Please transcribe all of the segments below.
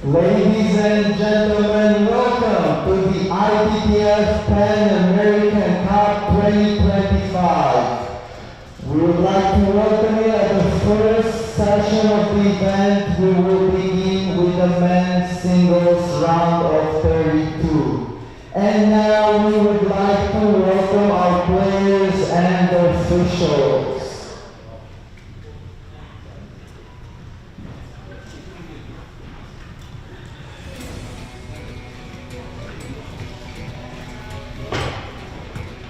Ladies and gentlemen, welcome to the ITTF Pan American Cup 2025. We would like to welcome you at the first session of the event. We will begin with the men's singles round of 32. And now we would like to welcome our players and officials.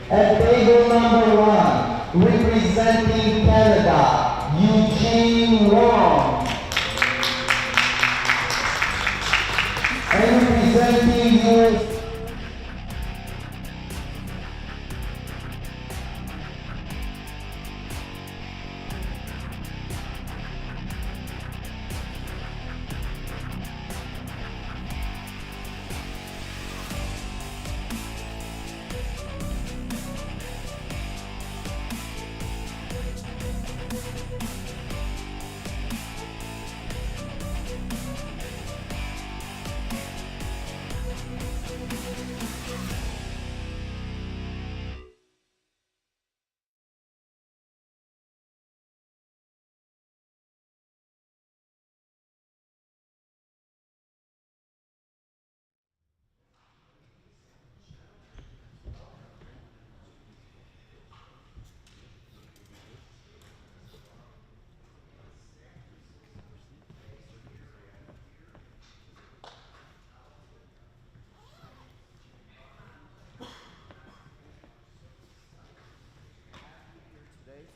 At table number 1, representing Canada, Eugene Wong. And representing US.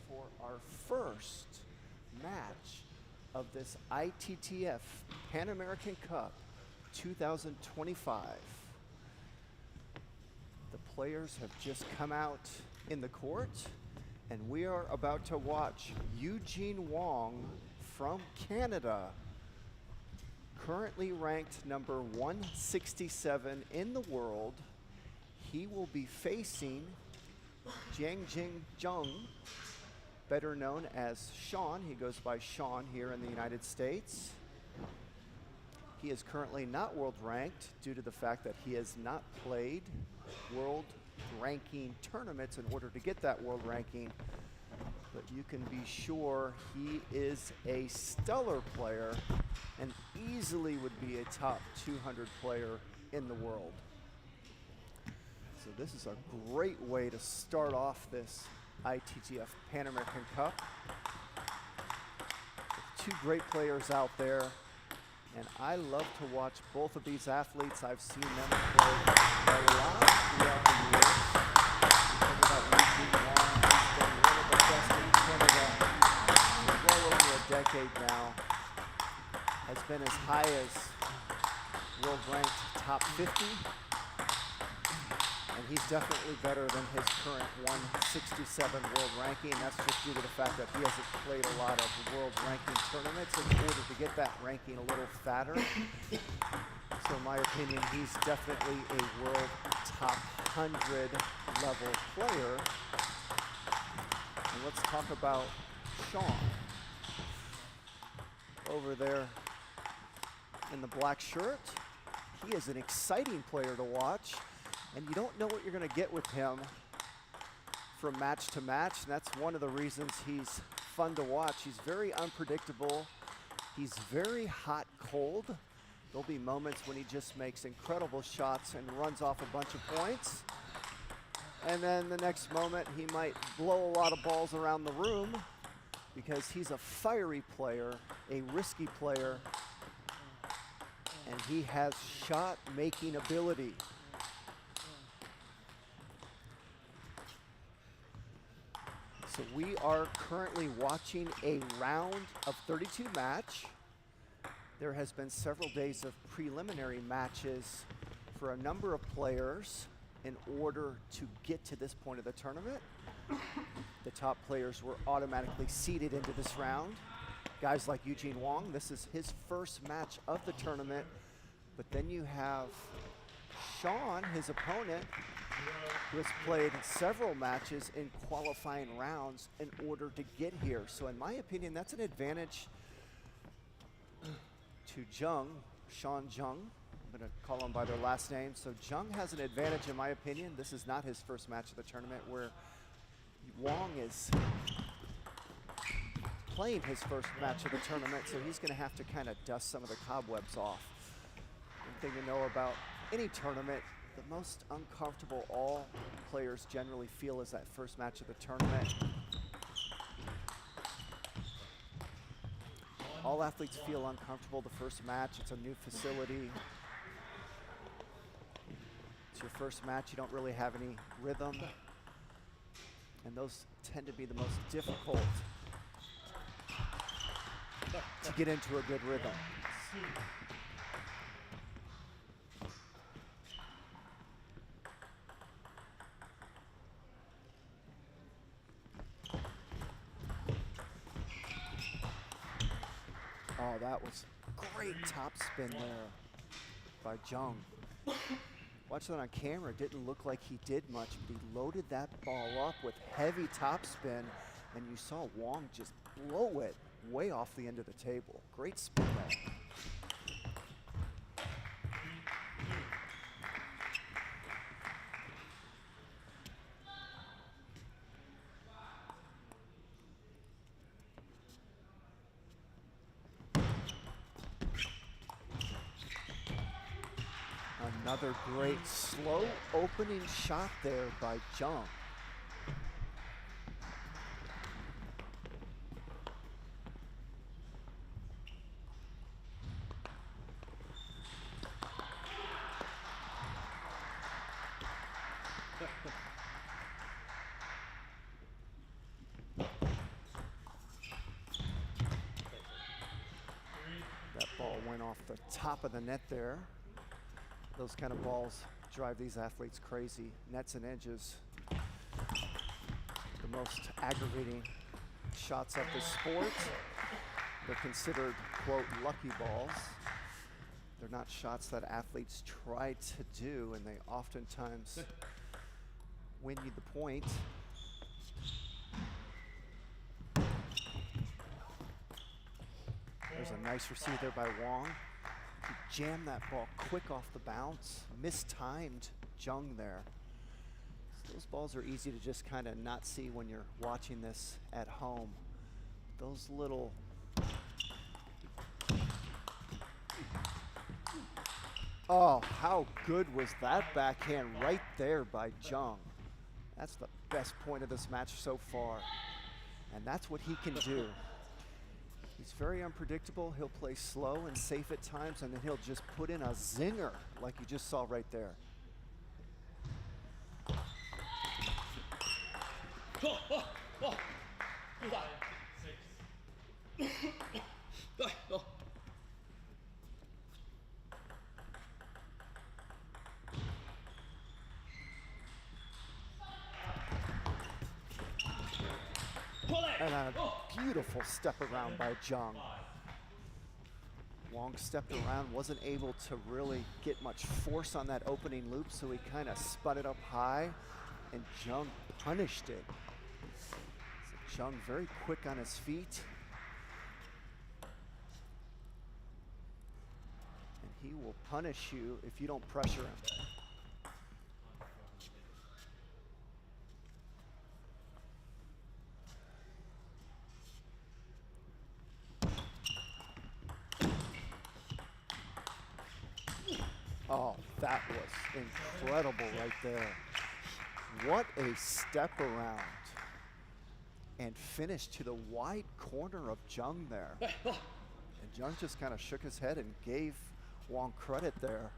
For our first match of this ITTF Pan American Cup 2025. The players have just come out in the court, and we are about to watch Eugene Wong from Canada, currently ranked number 167 in the world. He will be facing Jiangjing Zheng, better known as Sean. He goes by Sean here in the United States. He is currently not world ranked due to the fact that he has not played world ranking tournaments in order to get that world ranking. But you can be sure he is a stellar player and easily would be a top 200 player in the world. So this is a great way to start off this ITTF Pan American Cup. Two great players out there, and I love to watch both of these athletes. I've seen them play a lot throughout the years. Think about Eugene Wong. He's been one of the best in Canada for well over a decade now. Has been as high as world ranked top 50. And he's definitely better than his current 167 world ranking. That's just due to the fact that he hasn't played a lot of world ranking tournaments in order to get that ranking a little fatter. So in my opinion, he's definitely a world top 100 level player. And let's talk about Sean. Over there in the black shirt, he is an exciting player to watch. And you don't know what you're going to get with him from match to match. And that's one of the reasons he's fun to watch. He's very unpredictable. He's very hot cold. There'll be moments when he just makes incredible shots and runs off a bunch of points. And then the next moment, he might blow a lot of balls around the room because he's a fiery player, a risky player, and he has shot-making ability. So we are currently watching a round of 32 match. There has been several days of preliminary matches for a number of players in order to get to this point of the tournament. The top players were automatically seeded into this round. Guys like Eugene Wong, this is his first match of the tournament. But then you have Sean, his opponent, who has played several matches in qualifying rounds in order to get here. So in my opinion, that's an advantage to Zheng. Sean Jung. I'm going to call them by their last name. So Jung has an advantage, in my opinion. This is not his first match of the tournament, where Wong is playing his first match of the tournament, so he's going to have to kind of dust some of the cobwebs off. One thing to know about any tournament, the most uncomfortable all players generally feel is that first match of the tournament. All athletes feel uncomfortable the first match. It's a new facility. It's your first match. You don't really have any rhythm. And those tend to be the most difficult to get into a good rhythm. Oh, that was great top spin there by Jung. Watch that on camera, it didn't look like he did much, but he loaded that ball up with heavy top spin, and you saw Wong just blow it way off the end of the table. Great spin there. Another great slow opening shot there by Jung. That ball went off the top of the net there. Those kind of balls drive these athletes crazy. Nets and edges, the most aggravating shots of the sport. They're considered, quote, lucky balls. They're not shots that athletes try to do, and they oftentimes win you the point. There's a nice receive there by Wong. He jammed that ball quick off the bounce, mistimed Jung there. So those balls are easy to just kind of not see when you're watching this at home. Those little oh, how good was that backhand right there by Jung? That's the best point of this match so far. And that's what he can do. He's very unpredictable. He'll play slow and safe at times, and then he'll just put in a zinger like you just saw right there. And a beautiful step around by Jung. Wong stepped around, wasn't able to really get much force on that opening loop, so he kind of spun it up high, and Jung punished it. So Jung very quick on his feet. And he will punish you if you don't pressure him. Oh, that was incredible right there. What a step around. And finish to the wide corner of Jung there. And Jung just kind of shook his head and gave Wong credit there.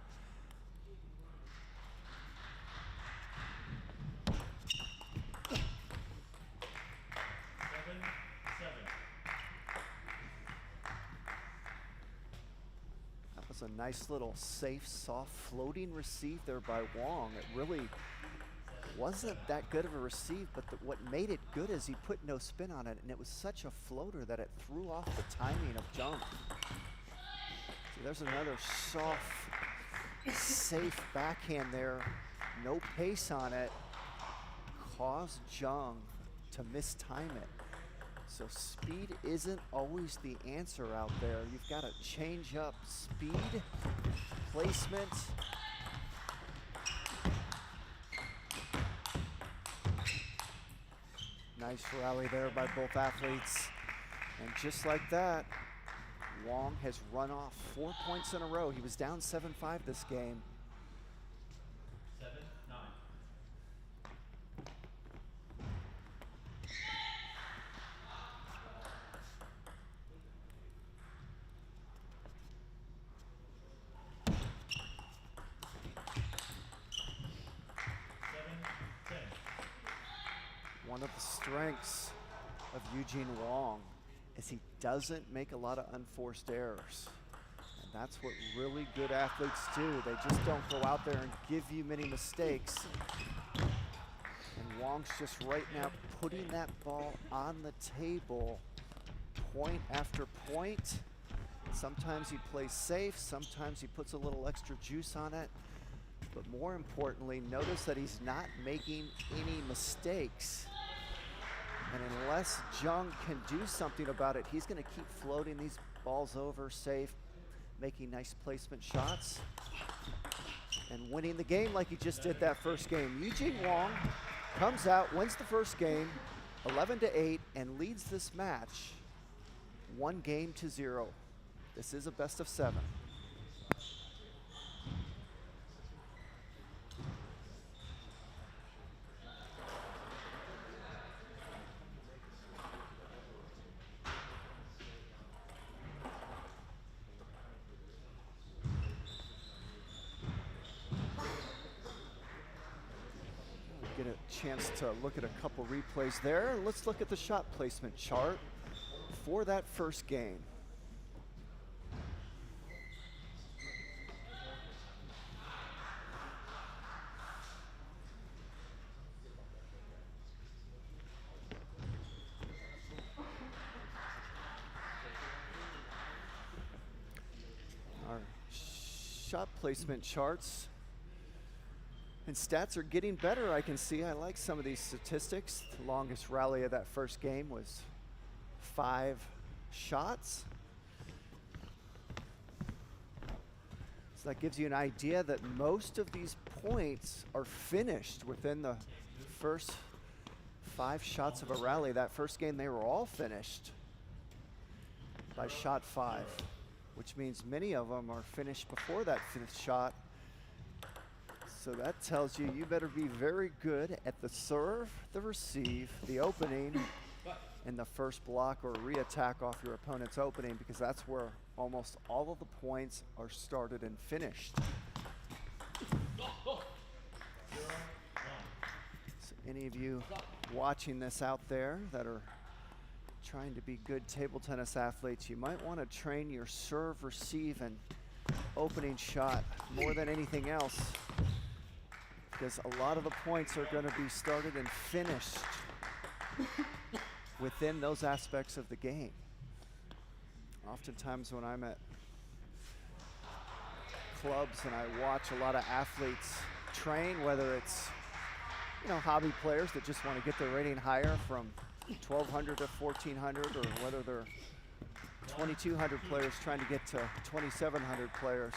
A nice little safe, soft floating receive there by Wong. It really wasn't that good of a receive, but what made it good is he put no spin on it, and it was such a floater that it threw off the timing of Jung. See, there's another soft, safe backhand there. No pace on it. Caused Jung to mistime it. So speed isn't always the answer out there. You've got to change up speed, placement. Nice rally there by both athletes. And just like that, Wong has run off 4 points in a row. He was down 7-5 this game. 7-9. One of the strengths of Eugene Wong is he doesn't make a lot of unforced errors. And that's what really good athletes do. They just don't go out there and give you many mistakes. And Wong's just right now putting that ball on the table, point after point. Sometimes he plays safe, sometimes he puts a little extra juice on it. But more importantly, notice that he's not making any mistakes. And unless Jung can do something about it, he's going to keep floating these balls over safe, making nice placement shots, and winning the game like he just did that first game. Eugene Wong comes out, wins the first game, 11-8, and leads this match 1-0. This is a best of 7. Get a chance to look at a couple replays there. Let's look at the shot placement chart for that first game. Our shot placement charts and stats are getting better, I can see. I like some of these statistics. The longest rally of that first game was 5 shots. So that gives you an idea that most of these points are finished within the first 5 shots of a rally. That first game, they were all finished by shot 5, which means many of them are finished before that 5th shot. So that tells you you better be very good at the serve, the receive, the opening, and the first block or re-attack off your opponent's opening, because that's where almost all of the points are started and finished. So any of you watching this out there that are trying to be good table tennis athletes, you might want to train your serve, receive, and opening shot more than anything else, because a lot of the points are going to be started and finished within those aspects of the game. Oftentimes when I'm at clubs and I watch a lot of athletes train, whether it's, you know, hobby players that just want to get their rating higher from 1,200 to 1,400, or whether they're 2,200 players trying to get to 2,700 players,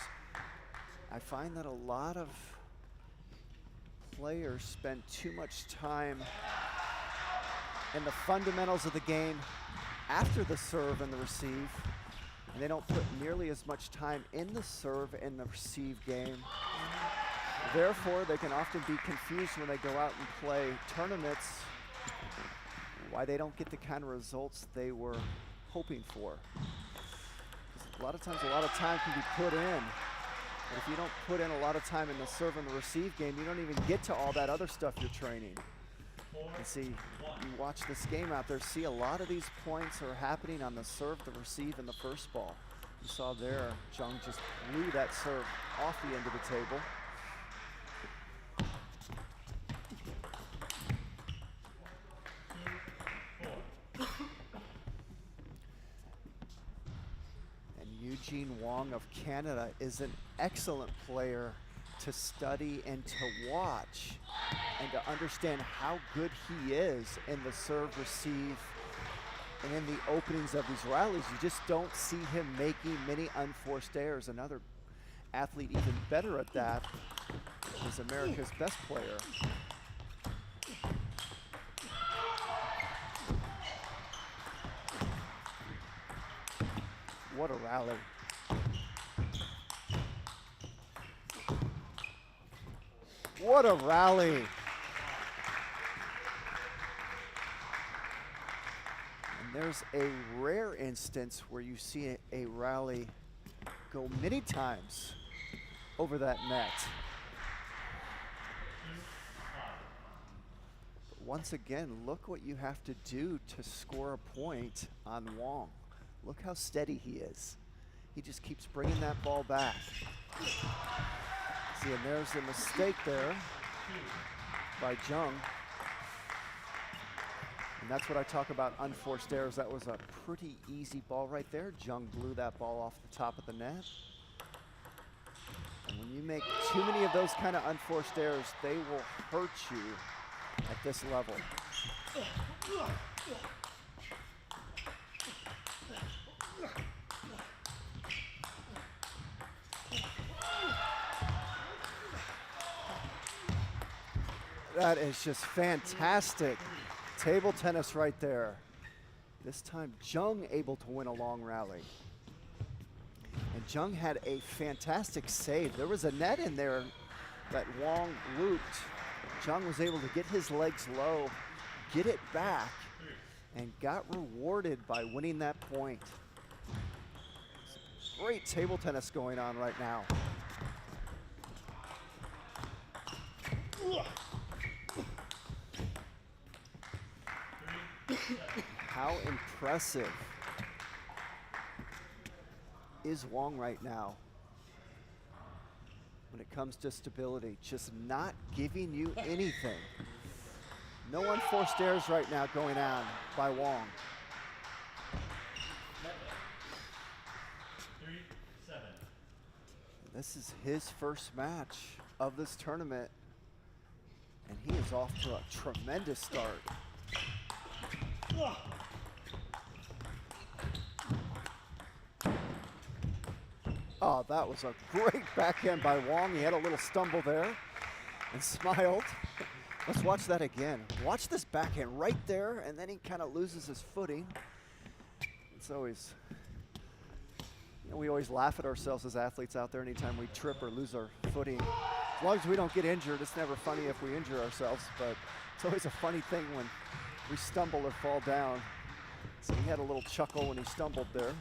I find that a lot of players spend too much time in the fundamentals of the game after the serve and the receive, and they don't put nearly as much time in the serve and the receive game. Therefore, they can often be confused when they go out and play tournaments why they don't get the kind of results they were hoping for. A lot of times, a lot of time can be put in. But if you don't put in a lot of time in the serve and the receive game, you don't even get to all that other stuff you're training. And see, you watch this game out there, see a lot of these points are happening on the serve, the receive, and the first ball. You saw there, Jung just blew that serve off the end of the table. Eugene Wong of Canada is an excellent player to study and to watch, and to understand how good he is in the serve, receive, And in the openings of these rallies, you just don't see him making many unforced errors. Another athlete even better at that is America's best player. What a rally. What a rally. And there's a rare instance where you see a rally go many times over that net. But once again, look what you have to do to score a point on Wong. Look how steady he is. He just keeps bringing that ball back. See, and there's a mistake there by Jung. And that's what I talk about unforced errors. That was a pretty easy ball right there. Jung blew that ball off the top of the net. And when you make too many of those kind of unforced errors, they will hurt you at this level. That is just fantastic table tennis right there. This time, Jung able to win a long rally. And Jung had a fantastic save. There was a net in there that Wong looped. Jung was able to get his legs low, get it back, and got rewarded by winning that point. Some great table tennis going on right now. How impressive is Wong right now when it comes to stability? Just not giving you anything. No unforced errors right now going on by Wong. 3-7. This is his first match of this tournament, and he is off to a tremendous start. Oh, that was a great backhand by Wong. He had a little stumble there and smiled. Let's watch that again. Watch this backhand right there, and then he kind of loses his footing. It's always, you know, we always laugh at ourselves as athletes out there anytime we trip or lose our footing. As long as we don't get injured, it's never funny if we injure ourselves, but it's always a funny thing when we stumble or fall down. So he had a little chuckle when he stumbled there.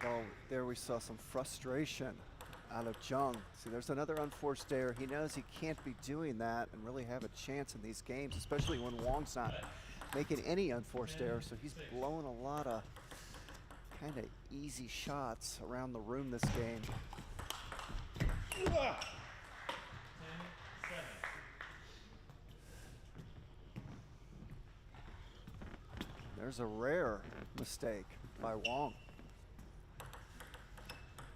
Oh, there we saw some frustration out of Jung. See, there's another unforced error. He knows he can't be doing that and really have a chance in these games, especially when Wong's not making any unforced errors. So he's blowing a lot of kind of easy shots around the room this game. 10-7. There's a rare mistake by Wong.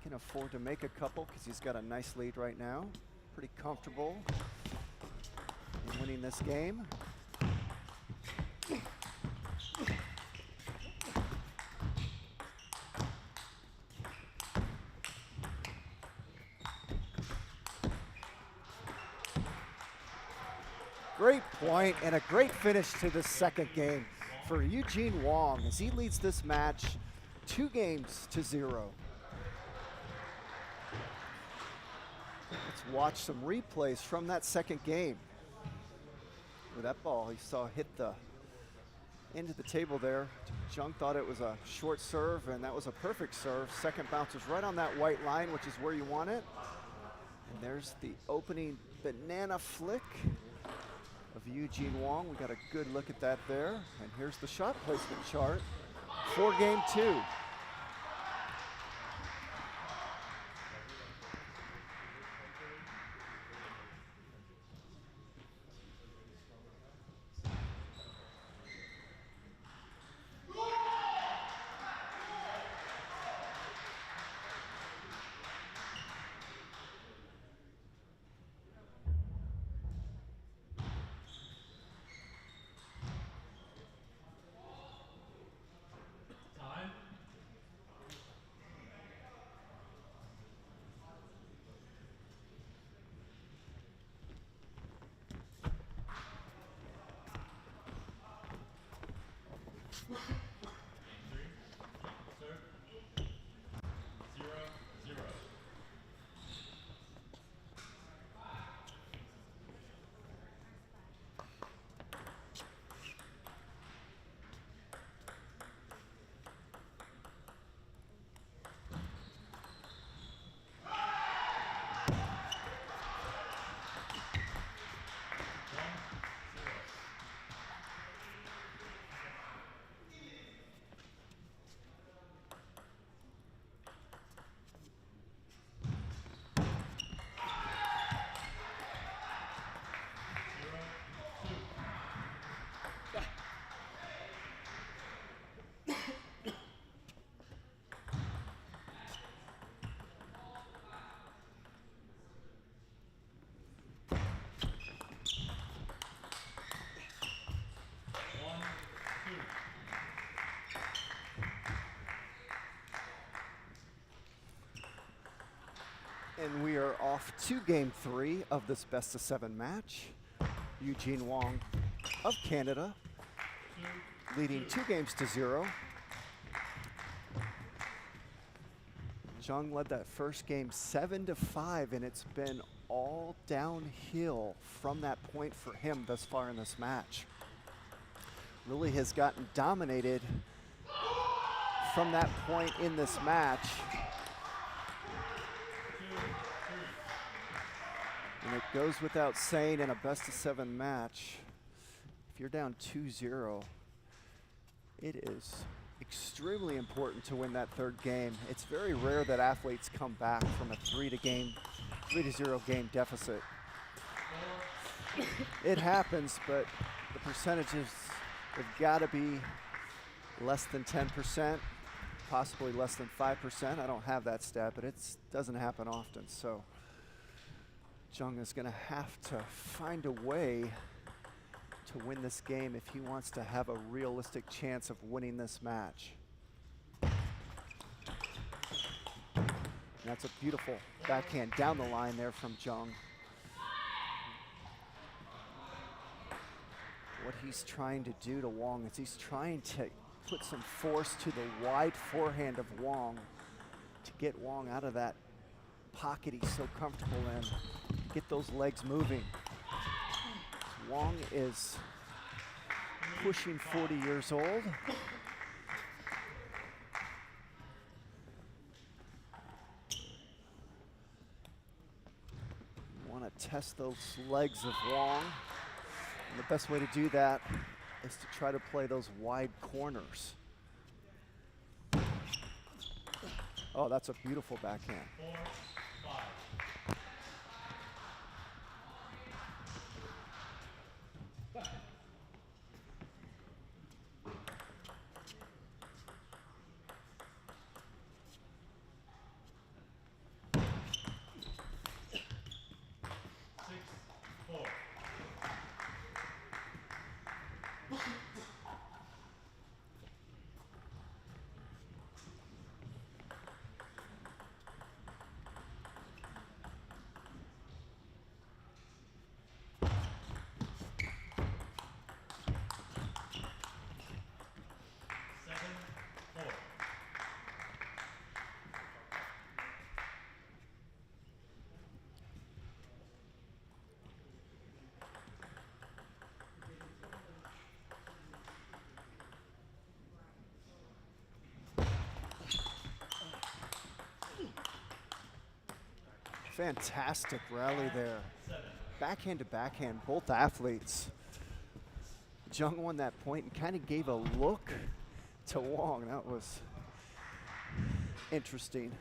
Can afford to make a couple because he's got a nice lead right now. pretty comfortable in winning this game. Great point and a great finish to the second game for Eugene Wong as he leads this match 2-0. Let's watch some replays from that second game. With that ball, he saw hit the end of the table there. Jung thought it was a short serve, and that was a perfect serve. Second bounce was right on that white line, which is where you want it. And there's the opening banana flick of Eugene Wong. We got a good look at that there. And here's the shot placement chart for game 2. Time. Game 3. Serve. 0-0. And we are off to game 3 of this best-of-7 match. Eugene Wong of Canada leading 2-0. Jung led that first game 7-5, and it's been all downhill from that point for him thus far in this match. Really has gotten dominated from that point in this match. And it goes without saying in a best-of-7 match, if you're down 2-0, it is extremely important to win that third game. It's very rare that athletes come back from a 3-0 game deficit. It happens, but the percentages have got to be less than 10%, possibly less than 5%. I don't have that stat, but it doesn't happen often. So Jung is going to have to find a way to win this game if he wants to have a realistic chance of winning this match. And that's a beautiful backhand down the line there from Jung. What he's trying to do to Wong is he's trying to put some force to the wide forehand of Wong to get Wong out of that pocket he's so comfortable in. Get those legs moving. Wong is pushing 40 years old. You want to test those legs of Wong. And the best way to do that is to try to play those wide corners. Oh, that's a beautiful backhand. 4-5. Fantastic rally there. Backhand to backhand, both athletes. Jung won that point and kind of gave a look to Wong. That was interesting.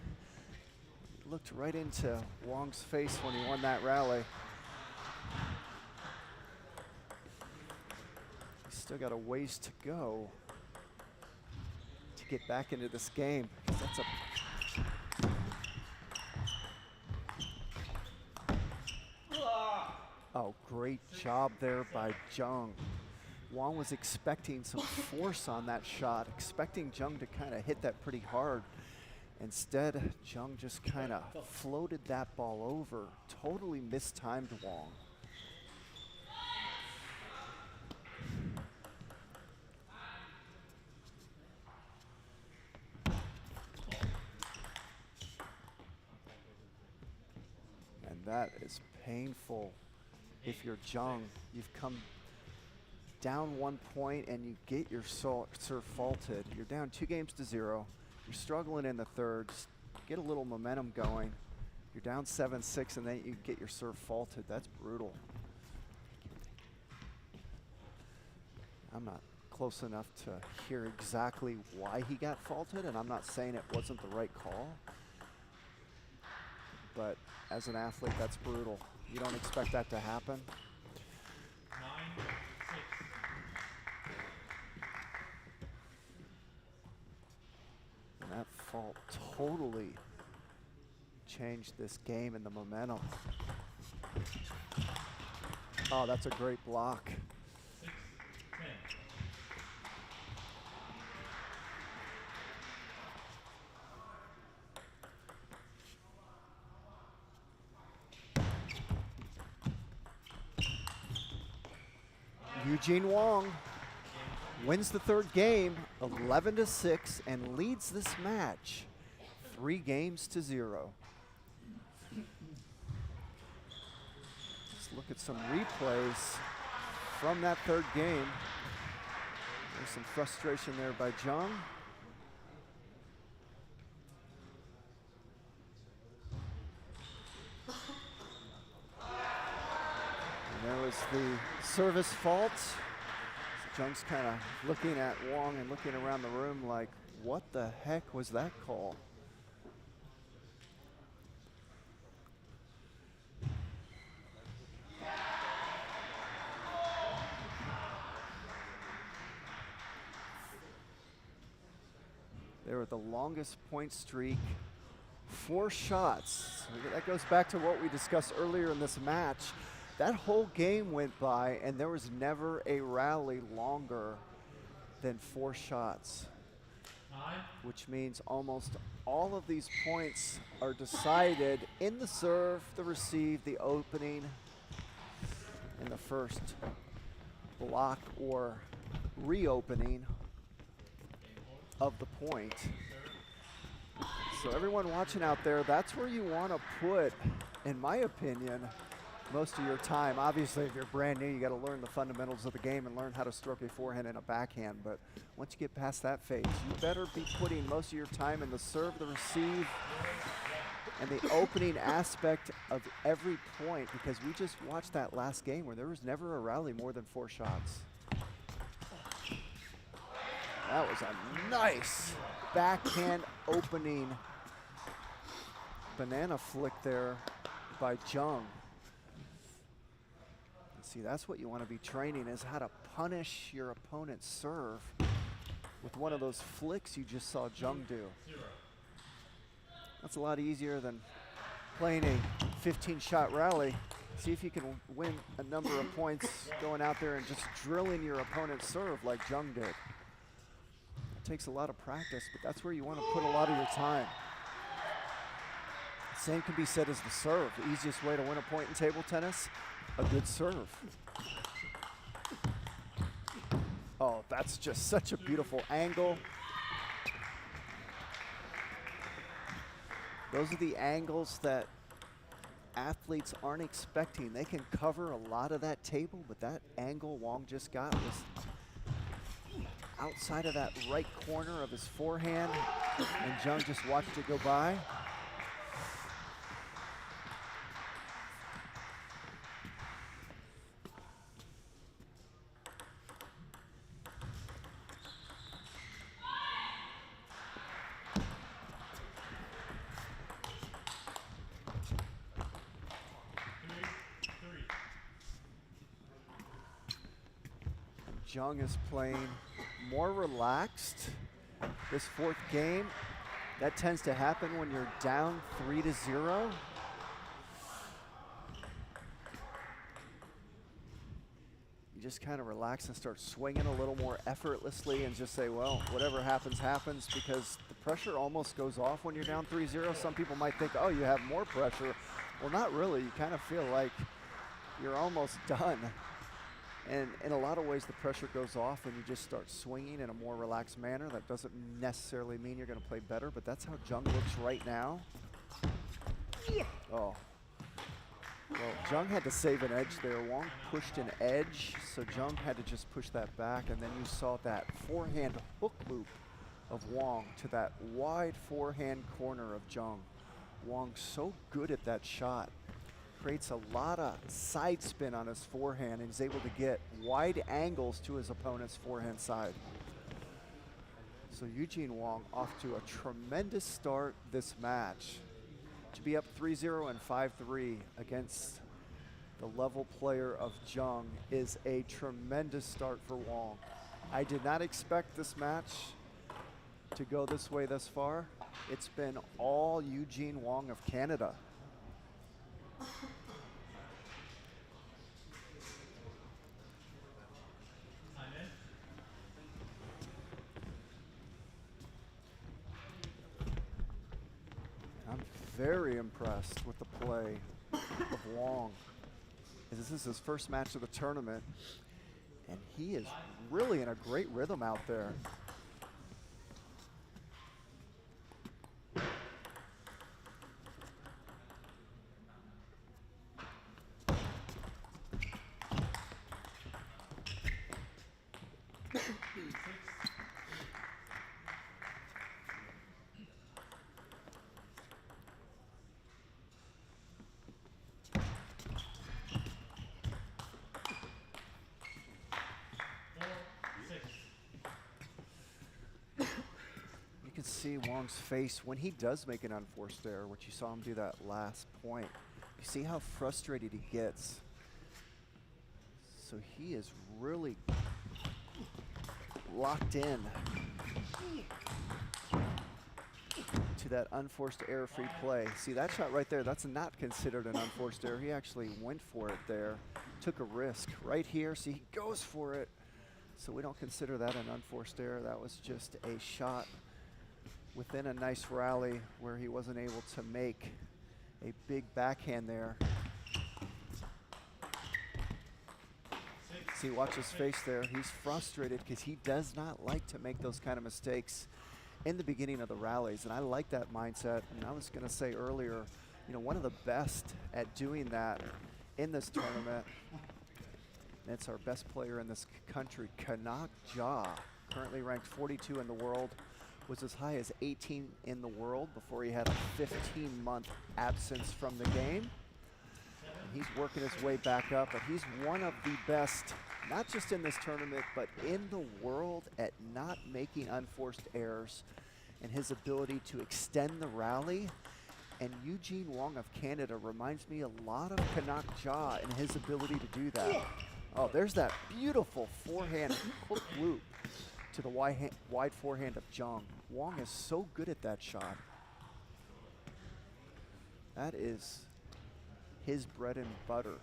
Looked right into Wong's face when he won that rally. He's still got a ways to go to get back into this game. That's a oh, great job there by Jung. Wong was expecting some force on that shot, expecting Jung to kind of hit that pretty hard. Instead, Jung just kind of floated that ball over, totally mistimed Wong. And that is painful if you're Jung. You've come down 1 point and you get your serve faulted. You're down 2-0. You're struggling in the third. Just get a little momentum going. You're down 7-6 and then you get your serve faulted. That's brutal. I'm not close enough to hear exactly why he got faulted, and I'm not saying it wasn't the right call. But as an athlete, that's brutal. You don't expect that to happen. 9-6. And that fault totally changed this game and the momentum. Oh, that's a great block. 6-10. Eugene Wong wins the third game, 11-6, and leads this match 3-0. Let's look at some replays from that third game. There's some frustration there by Jung. And there was the service fault. So Jung's kind of looking at Wong and looking around the room like, what the heck was that call? They were the longest point streak, 4 shots. So that goes back to what we discussed earlier in this match. That whole game went by and there was never a rally longer than 4 shots, 9. which means almost all of these points are decided in the serve, the receive, the opening, in the first block or reopening of the point. So everyone watching out there, that's where you want to put, in my opinion, most of your time. Obviously, if you're brand new, you got to learn the fundamentals of the game and learn how to stroke a forehand and a backhand. But once you get past that phase, you better be putting most of your time in the serve, the receive, and the opening aspect of every point, because we just watched that last game where there was never a rally more than 4 shots. That was a nice backhand opening banana flick there by Jung. See, that's what you want to be training, is how to punish your opponent's serve with one of those flicks you just saw Jung do. That's a lot easier than playing a 15-shot rally. See if you can win a number of points going out there and just drilling your opponent's serve like Jung did. It takes a lot of practice, but that's where you want to put a lot of your time. Same can be said as the serve. The easiest way to win a point in table tennis, a good serve. Oh, that's just such a beautiful angle. Those are the angles that athletes aren't expecting. They can cover a lot of that table, but that angle Wong just got was outside of that right corner of his forehand, and Jung just watched it go by. Jung is playing more relaxed this fourth game. That tends to happen when you're down 3-0. You just kind of relax and start swinging a little more effortlessly and just say, well, whatever happens, happens, because the pressure almost goes off when you're down 3-0. Some people might think, oh, you have more pressure. Well, not really. You kind of feel like you're almost done. And in a lot of ways, the pressure goes off and you just start swinging in a more relaxed manner. That doesn't necessarily mean you're going to play better, but that's how Jung looks right now. Oh. Well, Jung had to save an edge there. Wong pushed an edge, so Jung had to just push that back, and then you saw that forehand hook loop of Wong to that wide forehand corner of Jung. Wong so good at that shot. Creates a lot of side spin on his forehand, and he's able to get wide angles to his opponent's forehand side. So Eugene Wong off to a tremendous start this match. To be up 3-0 and 5-3 against the level player of Jung is a tremendous start for Wong. I did not expect this match to go this way thus far. It's been all Eugene Wong of Canada. I'm very impressed with the play of Wong. This is his first match of the tournament, and he is really in a great rhythm out there. You can see Wong's face when he does make an unforced error, which you saw him do that last point. You see how frustrated he gets. So he is really locked in to that unforced error-free play. See that shot right there, that's not considered an unforced error. He actually went for it there, took a risk. Right here, see, he goes for it. So we don't consider that an unforced error. That was just a shot within a nice rally where he wasn't able to make a big backhand there. See, watch his face there. He's frustrated because he does not like to make those kind of mistakes in the beginning of the rallies, and I like that mindset. And I was gonna say earlier, you know, one of the best at doing that in this tournament, and it's our best player in this country, Kanak Ja, currently ranked 42 in the world, was as high as 18 in the world before he had a 15-month absence from the game. And he's working his way back up, but he's one of the best, not just in this tournament, but in the world at not making unforced errors and his ability to extend the rally. And Eugene Wong of Canada reminds me a lot of Kanak Ja and his ability to do that. Oh, there's that beautiful forehand hook loop to the wide forehand of Jung. Wong is so good at that shot. That is his bread and butter.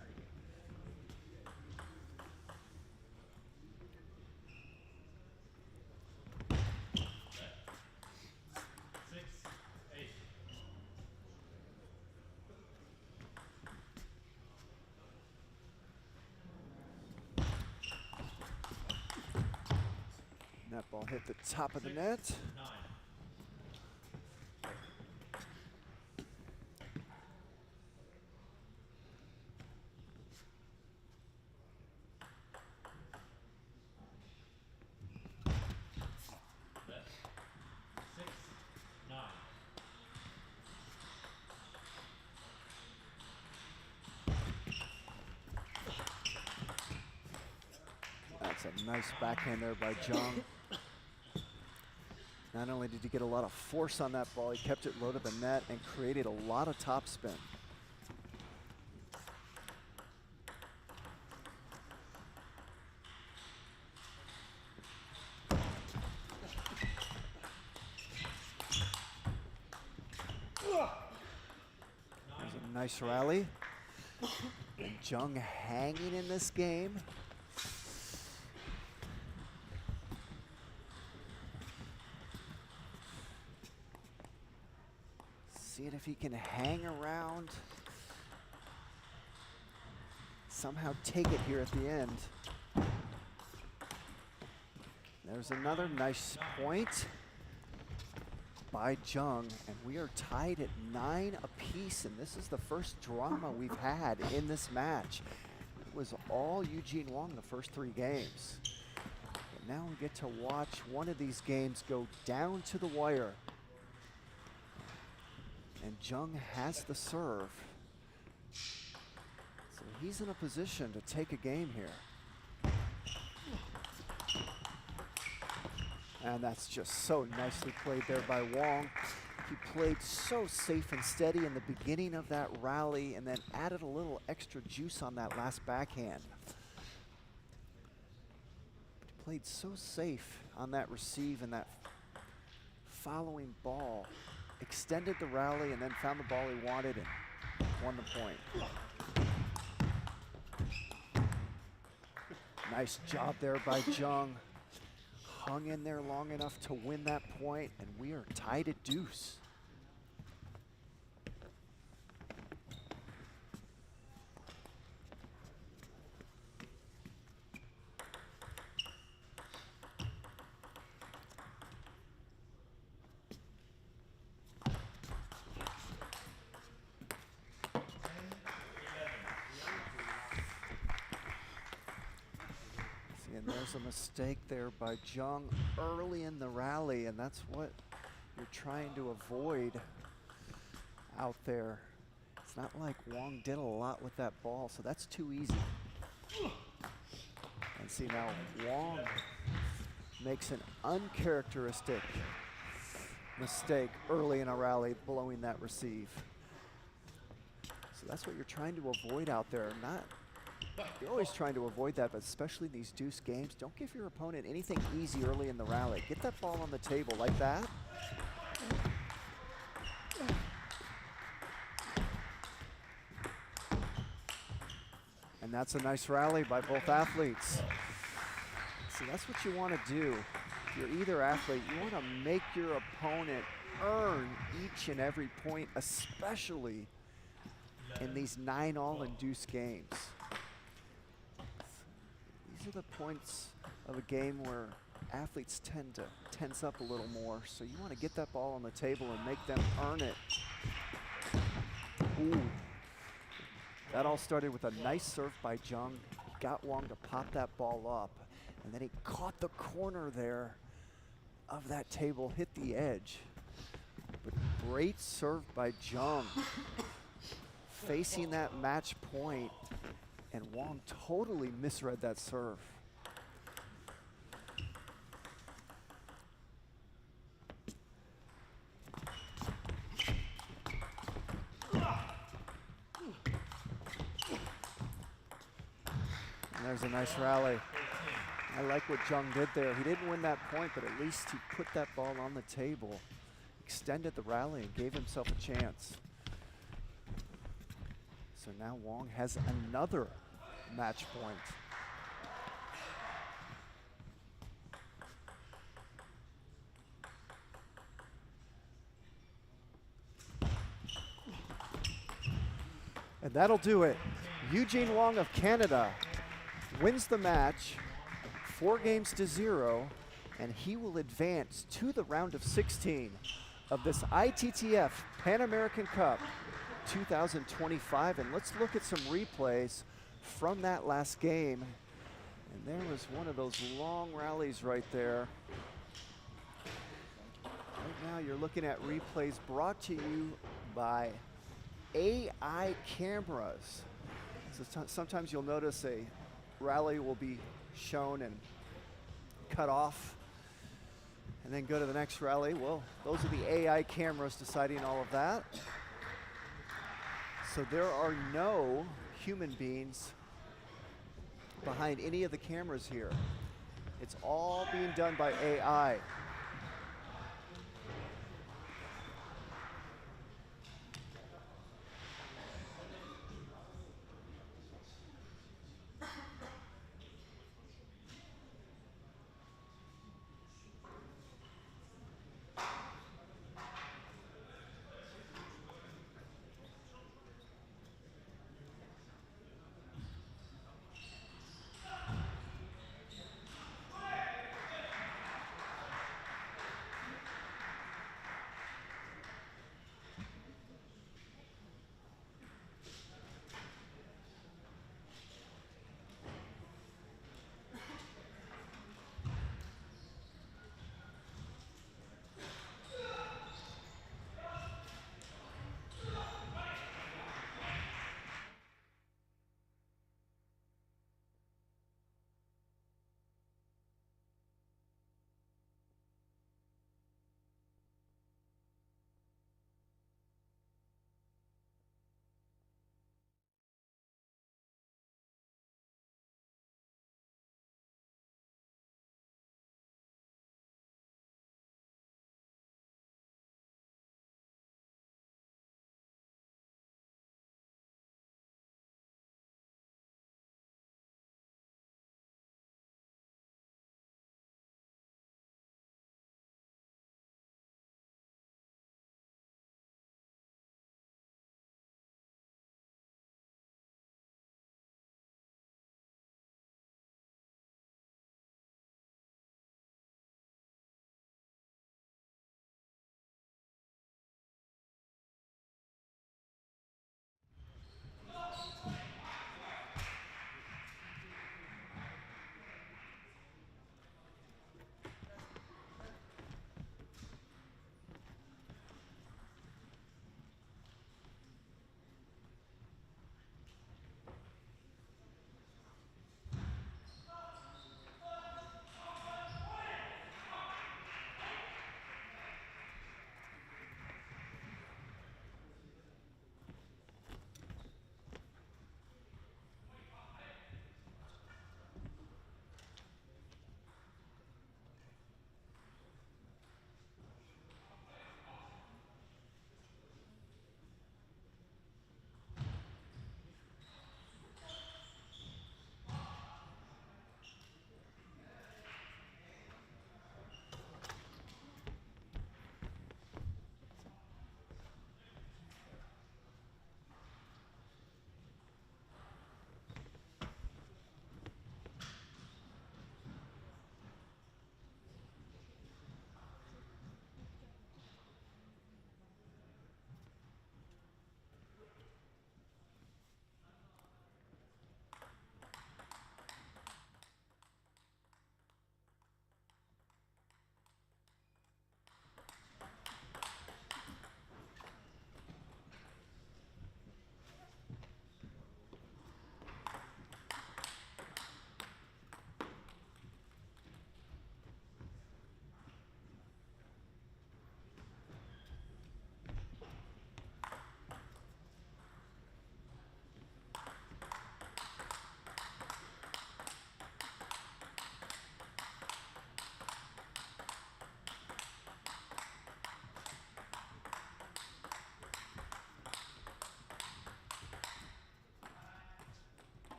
That ball hit the top of the net. That's a nice backhand there by Jung. Not only did he get a lot of force on that ball, he kept it low to the net and created a lot of topspin. nice rally. And Jung hanging in this game. Seeing if he can hang around. Somehow take it here at the end. There's another nice point by Jung, and we are tied at 9 apiece, and this is the first drama we've had in this match. It was all Eugene Wong the first 3 games. But now we get to watch one of these games go down to the wire. And Jung has the serve. So he's in a position to take a game here. And that's just so nicely played there by Wong. He played so safe and steady in the beginning of that rally and then added a little extra juice on that last backhand. But he played so safe on that receive and that following ball. Extended the rally and then found the ball he wanted and won the point. Nice job there by Jung. Hung in there long enough to win that point, and we are tied at deuce. And there's a mistake there by Jung early in the rally, and that's what you're trying to avoid out there. It's not like Wong did a lot with that ball, so that's too easy. And see now, Wong makes an uncharacteristic mistake early in a rally, blowing that receive. So that's what you're trying to avoid out there. You're always trying to avoid that, but especially these deuce games, don't give your opponent anything easy early in the rally. Get that ball on the table like that. And that's a nice rally by both athletes. See, that's what you want to do. If you're either athlete, you want to make your opponent earn each and every point, especially in these 9-all and deuce games. These are the points of a game where athletes tend to tense up a little more, so you want to get that ball on the table and make them earn it. Ooh. That all started with a nice serve by Jung. He got Wong to pop that ball up, and then he caught the corner there of that table, hit the edge. But great serve by Jung. Facing that match point, and Wong totally misread that serve. And there's a nice rally. I like what Jung did there. He didn't win that point, but at least he put that ball on the table, extended the rally, and gave himself a chance. So now Wong has another match point. And that'll do it. Eugene Wong of Canada wins the match 4-0, and he will advance to the round of 16 of this ITTF Pan American Cup 2025. And let's look at some replays from that last game. And there was one of those long rallies right there. Right now you're looking at replays brought to you by AI cameras. So sometimes you'll notice a rally will be shown and cut off and then go to the next rally. Well, those are the AI cameras deciding all of that. So there are no human beings behind any of the cameras here. It's all being done by AI.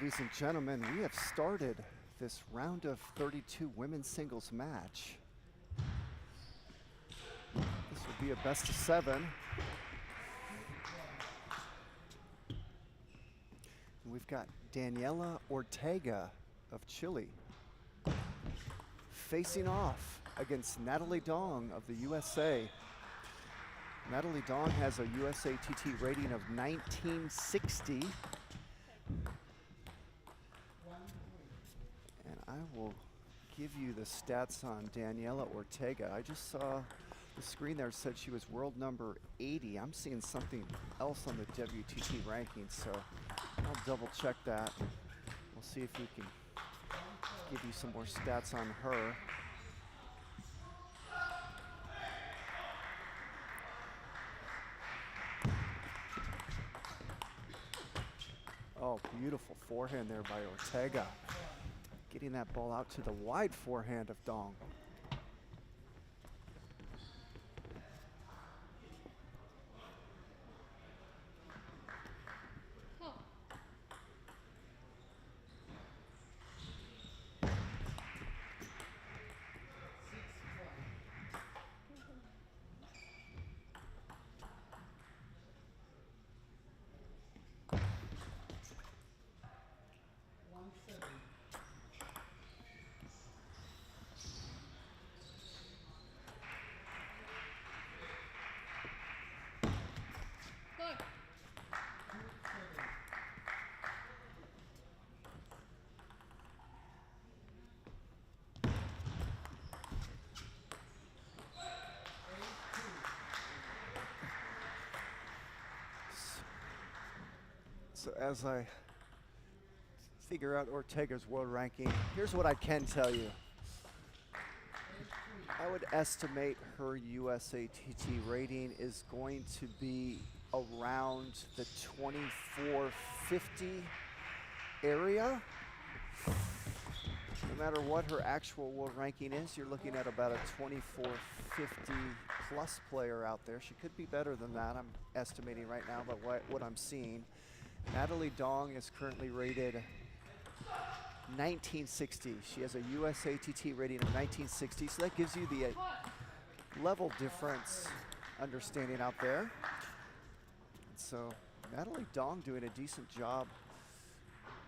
Ladies and gentlemen, we have started this round of 32 women's singles match. This will be a best of 7. And we've got Daniela Ortega of Chile facing off against Natalie Dong of the USA. Natalie Dong has a USATT rating of 1960. And I will give you the stats on Daniela Ortega. I just saw the screen there said she was world number 80. I'm seeing something else on the WTT rankings, so I'll double check that. We'll see if we can give you some more stats on her. Oh, beautiful forehand there by Ortega. Getting that ball out to the wide forehand of Dong. So as I figure out Ortega's world ranking, here's what I can tell you. I would estimate her USATT rating is going to be around the 2450 area. No matter what her actual world ranking is, you're looking at about a 2450 plus player out there. She could be better than that, I'm estimating right now, but what I'm seeing. Natalie Dong is currently rated 1960. She has a USATT rating of 1960, so that gives you the level difference understanding out there. So Natalie Dong doing a decent job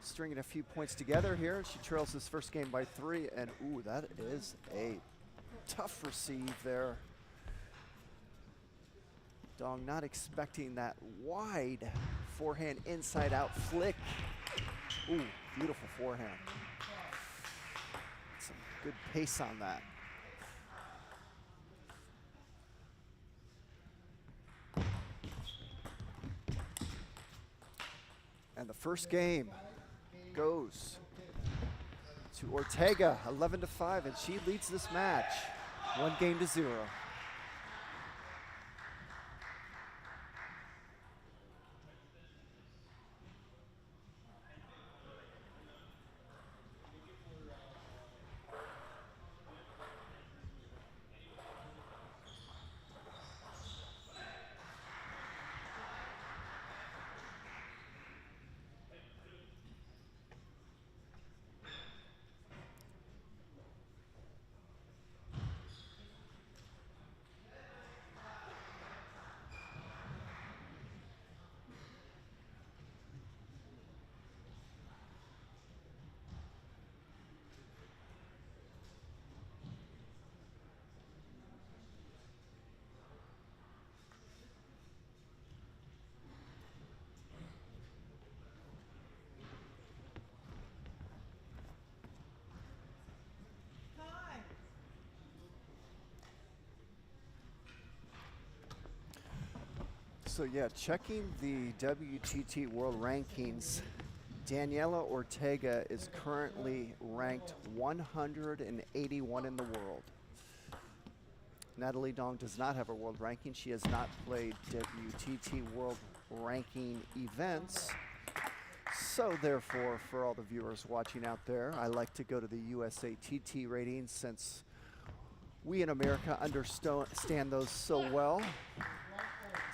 stringing a few points together here. She trails this first game by 3, and ooh, that is a tough receive there. Dong not expecting that wide forehand inside out flick. Ooh, beautiful forehand. Some good pace on that. And the first game goes to Ortega, 11-5, and she leads this match 1-0. So yeah, checking the WTT World Rankings, Daniela Ortega is currently ranked 181 in the world. Natalie Dong does not have a world ranking. She has not played WTT World Ranking events. So therefore, for all the viewers watching out there, I like to go to the USATT ratings since we in America understand those so well.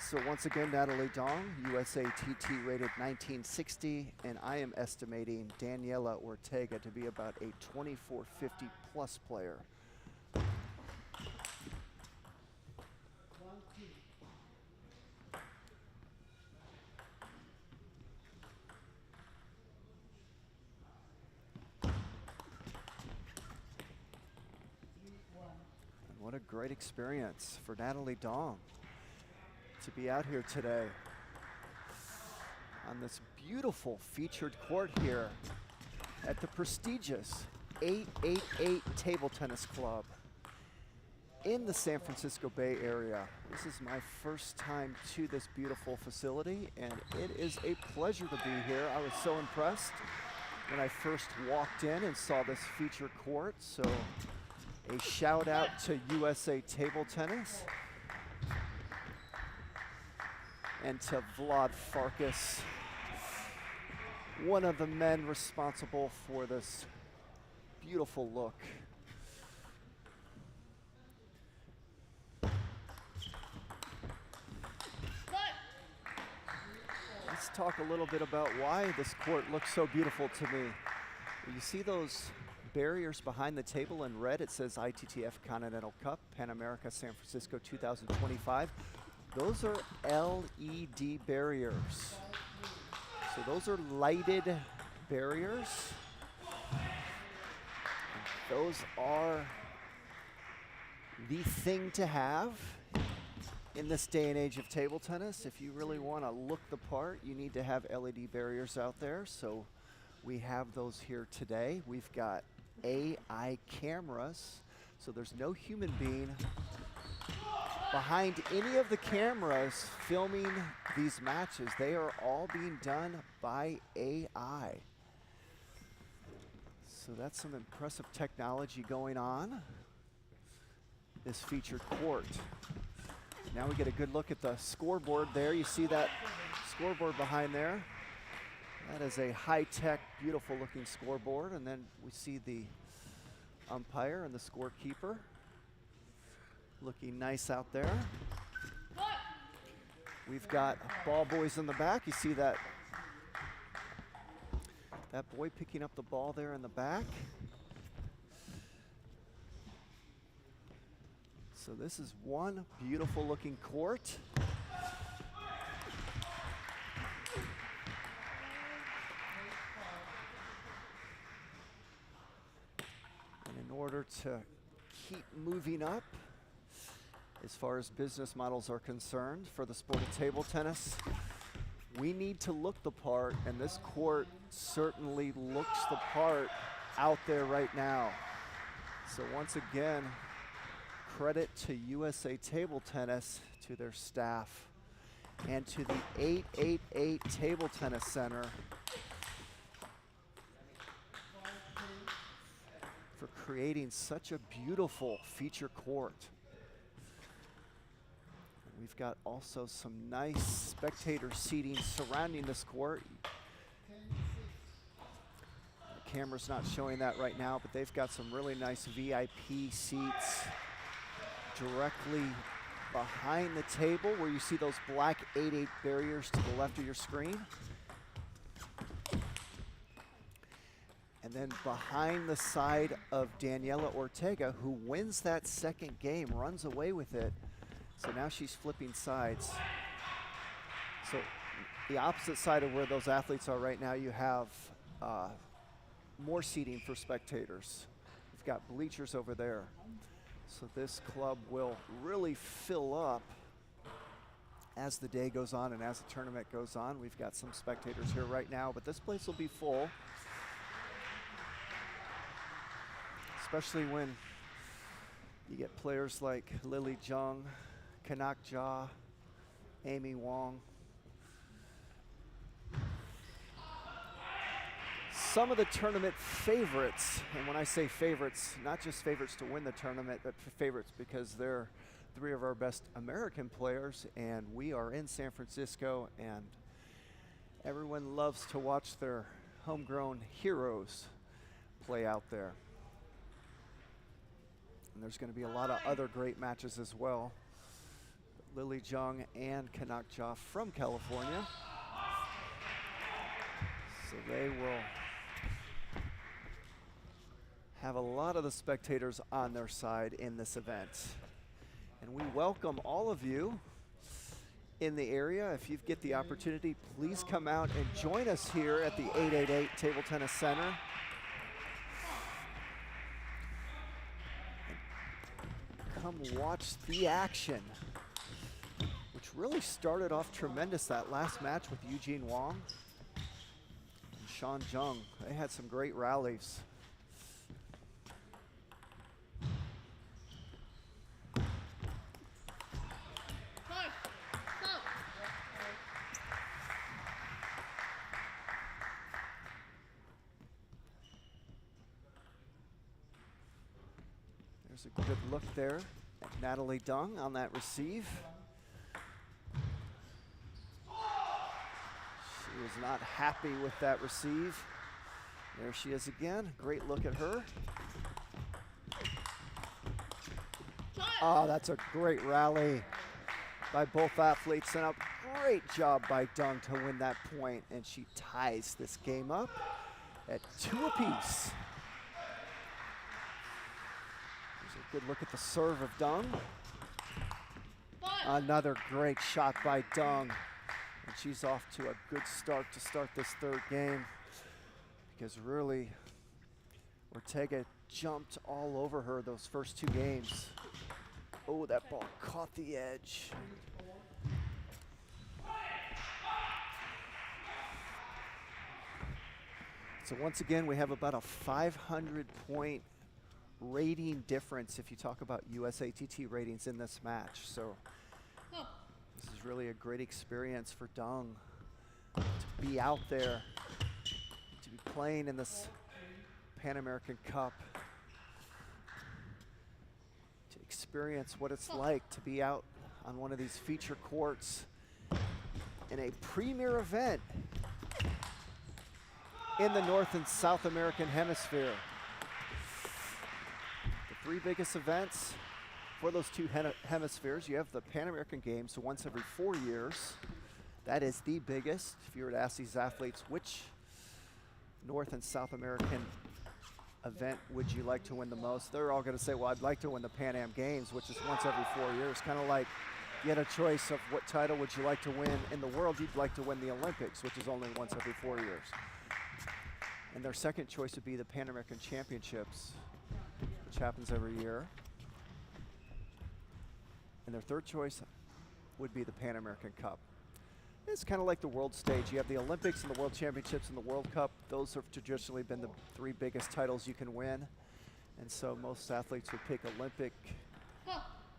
So once again, Natalie Dong, USATT rated 1960, and I am estimating Daniela Ortega to be about a 2450 plus player. And what a great experience for Natalie Dong to be out here today on this beautiful featured court here at the prestigious 888 Table Tennis Club in the San Francisco Bay Area. This is my first time to this beautiful facility, and it is a pleasure to be here. I was so impressed when I first walked in and saw this feature court, so a shout out to USA Table Tennis and to Vlad Farkas, one of the men responsible for this beautiful look. Let's talk a little bit about why this court looks so beautiful to me. You see those barriers behind the table in red? It says ITTF Continental Cup, Pan America San Francisco 2025. Those are LED barriers. So those are lighted barriers. And those are the thing to have in this day and age of table tennis. If you really want to look the part, you need to have LED barriers out there. So we have those here today. We've got AI cameras, so there's no human being behind any of the cameras filming these matches. They are all being done by AI. So that's some impressive technology going on this featured court. Now we get a good look at the scoreboard there. You see that scoreboard behind there? That is a high-tech, beautiful-looking scoreboard. And then we see the umpire and the scorekeeper looking nice out there. We've got ball boys in the back. You see that boy picking up the ball there in the back. So this is one beautiful looking court. And in order to keep moving up, as far as business models are concerned for the sport of table tennis, we need to look the part, and this court certainly looks the part out there right now. So once again, credit to USA Table Tennis, to their staff, and to the 888 Table Tennis Center for creating such a beautiful feature court. We've got also some nice spectator seating surrounding this court. The camera's not showing that right now, but they've got some really nice VIP seats directly behind the table where you see those black 8-8 barriers to the left of your screen. And then behind the side of Daniela Ortega, who wins that second game, runs away with it. So now she's flipping sides. So the opposite side of where those athletes are right now, you have more seating for spectators. We've got bleachers over there. So this club will really fill up as the day goes on and as the tournament goes on. We've got some spectators here right now, but this place will be full. Especially when you get players like Lily Jung, Kanak Jha, Amy Wong. Some of the tournament favorites, and when I say favorites, not just favorites to win the tournament, but favorites because they're three of our best American players, and we are in San Francisco, and everyone loves to watch their homegrown heroes play out there. And there's going to be a lot of other great matches as well. Lily Jung and Kanak Jha from California. So they will have a lot of the spectators on their side in this event. And we welcome all of you in the area. If you get the opportunity, please come out and join us here at the 888 Table Tennis Center. Come watch the action, which really started off tremendous that last match with Eugene Wong and Sean Jung. They had some great rallies. There's a good look there at Natalie Dung on that receive. She was not happy with that receive. There she is again. Great look at her. Oh, that's a great rally by both athletes, and a great job by Dung to win that point, and she ties this game up at 2 apiece. Good look at the serve of Dung. Another great shot by Dung. And she's off to a good start to start this third game, because really Ortega jumped all over her those first 2 games. Oh, that ball caught the edge. So once again, we have about a 500-point rating difference if you talk about USATT ratings in this match. So this is really a great experience for Dung to be out there, to be playing in this Pan American Cup, to experience what it's like to be out on one of these feature courts in a premier event in the North and South American hemisphere. 3 biggest events for those 2 hemispheres. You have the Pan American Games, so once every 4 years. That is the biggest. If you were to ask these athletes, which North and South American event would you like to win the most? They're all gonna say, well, I'd like to win the Pan Am Games, which is once every 4 years. Kind of like you had a choice of what title would you like to win in the world. You'd like to win the Olympics, which is only once every 4 years. And their second choice would be the Pan American Championships, which happens every year. And their third choice would be the Pan American Cup. It's kind of like the world stage. You have the Olympics and the World Championships and the World Cup. Those have traditionally been the 3 biggest titles you can win. And so most athletes would pick Olympic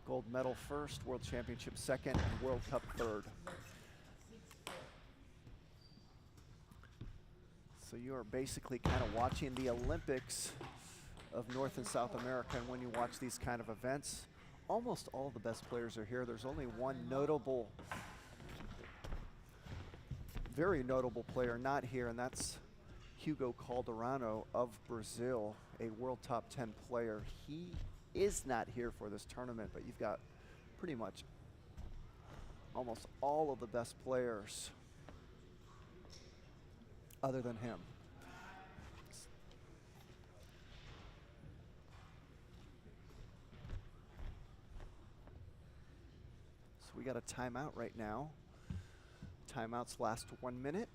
gold medal first, World Championship second, and World Cup third. So you are basically kind of watching the Olympics of North and South America. And when you watch these kind of events, almost all the best players are here. There's only one notable, very notable player not here, and that's Hugo Calderano of Brazil, a world top 10 player. He is not here for this tournament, but you've got pretty much almost all of the best players other than him. So we got a timeout right now. Timeouts last 1 minute.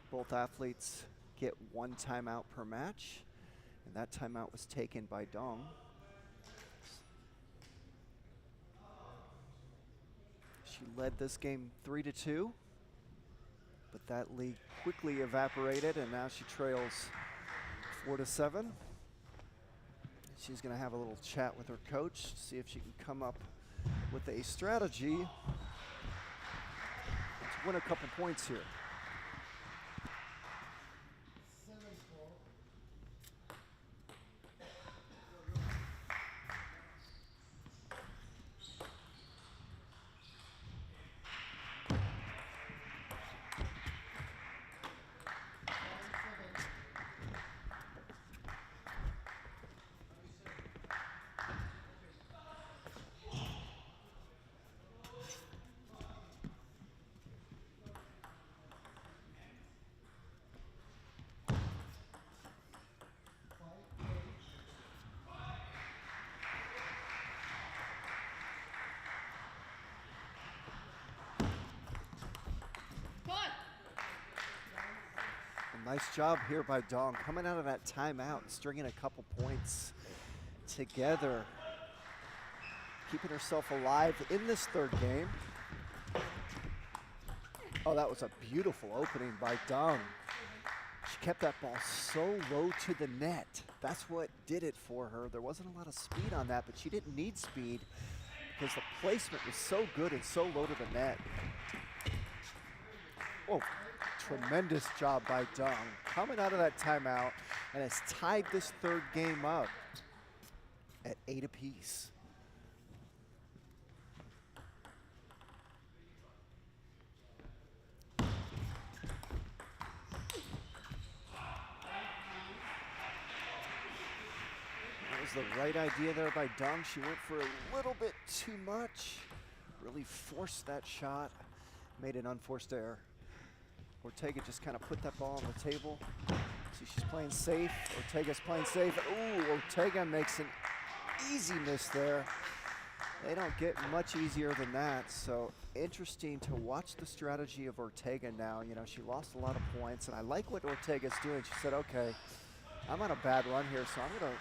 Both athletes get 1 timeout per match, and that timeout was taken by Dung. She led this game 3-2, but that lead quickly evaporated, and now she trails 4-7. She's going to have a little chat with her coach, see if she can come up with a strategy to win a couple points here. Nice job here by Dong, coming out of that timeout and stringing a couple points together. Keeping herself alive in this third game. Oh, that was a beautiful opening by Dong. She kept that ball so low to the net. That's what did it for her. There wasn't a lot of speed on that, but she didn't need speed because the placement was so good and so low to the net. Oh, tremendous job by Dong. Coming out of that timeout and has tied this third game up at 8 apiece. The right idea there by Dong. She went for a little bit too much. Really forced that shot. Made an unforced error. Ortega just kind of put that ball on the table. See, she's playing safe. Ortega's playing safe. Ooh, Ortega makes an easy miss there. They don't get much easier than that. So interesting to watch the strategy of Ortega now. You know, she lost a lot of points, and I like what Ortega's doing. She said, okay, I'm on a bad run here, so I'm gonna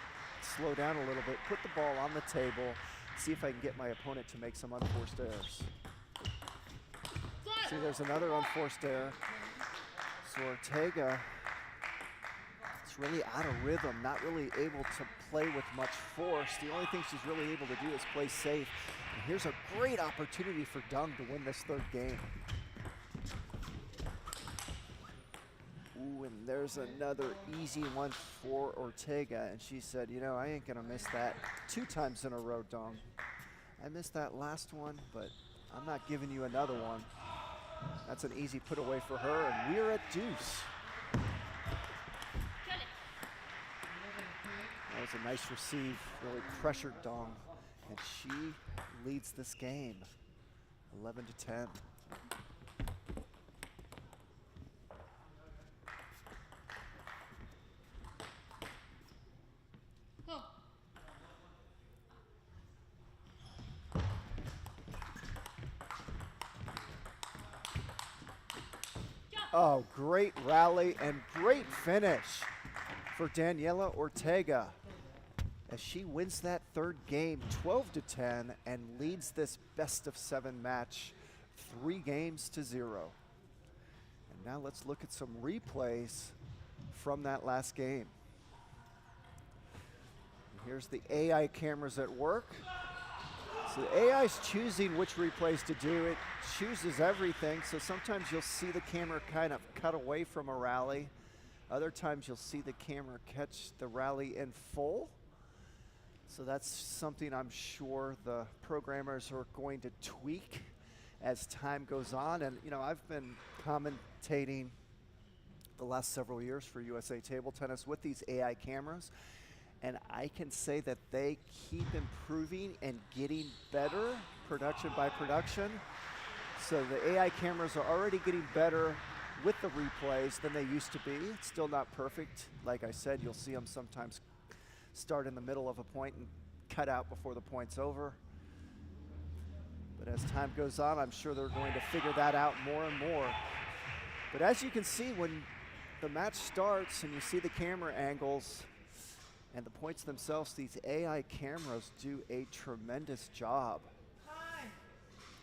slow down a little bit, put the ball on the table, see if I can get my opponent to make some unforced errors. See, there's another unforced error. So Ortega is really out of rhythm, not really able to play with much force. The only thing she's really able to do is play safe. And here's a great opportunity for Dong to win this third game. Ooh, and there's another easy one for Ortega, and she said, you know, I ain't gonna miss that 2 times in a row, Dong. I missed that last one, but I'm not giving you another one. That's an easy put away for her, and we're at deuce. That was a nice receive, really pressured Dong, and she leads this game, 11-10. Oh, great rally and great finish for Daniela Ortega as she wins that third game 12-10 and leads this best-of-7 match 3-0. And now let's look at some replays from that last game. Here's the AI cameras at work. So the AI is choosing which replays to do. It chooses everything, so sometimes you'll see the camera kind of cut away from a rally. Other times you'll see the camera catch the rally in full. So that's something I'm sure the programmers are going to tweak as time goes on. And you know, I've been commentating the last several years for USA Table Tennis with these AI cameras. And I can say that they keep improving and getting better production by production. So the AI cameras are already getting better with the replays than they used to be. It's still not perfect. Like I said, you'll see them sometimes start in the middle of a point and cut out before the point's over. But as time goes on, I'm sure they're going to figure that out more and more. But as you can see, when the match starts and you see the camera angles, and the points themselves, these AI cameras do a tremendous job.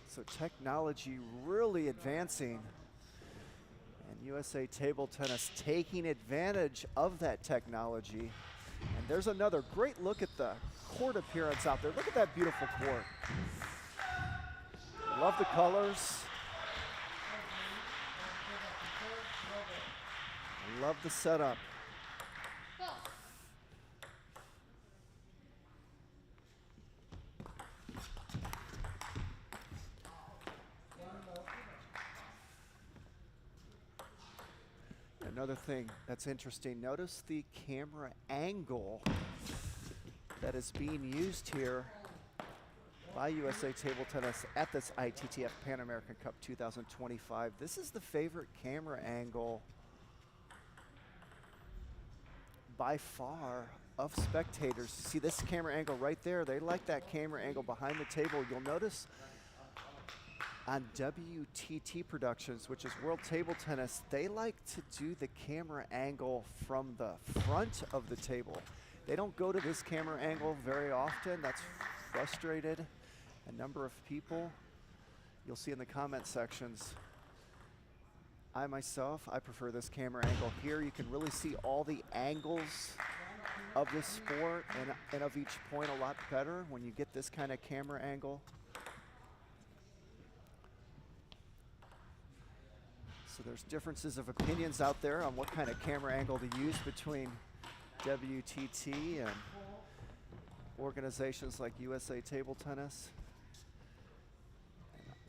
So technology really advancing, and USA Table Tennis taking advantage of that technology. And there's another great look at the court appearance out there. Look at that beautiful court. Love the colors. Love the setup. Another thing that's interesting, notice the camera angle that is being used here by USA Table Tennis at this ITTF Pan American Cup 2025. This is the favorite camera angle by far of spectators. See this camera angle right there? They like that camera angle behind the table. You'll notice on WTT Productions, which is World Table Tennis, they like to do the camera angle from the front of the table. They don't go to this camera angle very often. That's frustrated a number of people. You'll see in the comment sections. I myself, I prefer this camera angle here. You can really see all the angles of this sport and of each point a lot better when you get this kind of camera angle. So there's differences of opinions out there on what kind of camera angle to use between WTT and organizations like USA Table Tennis.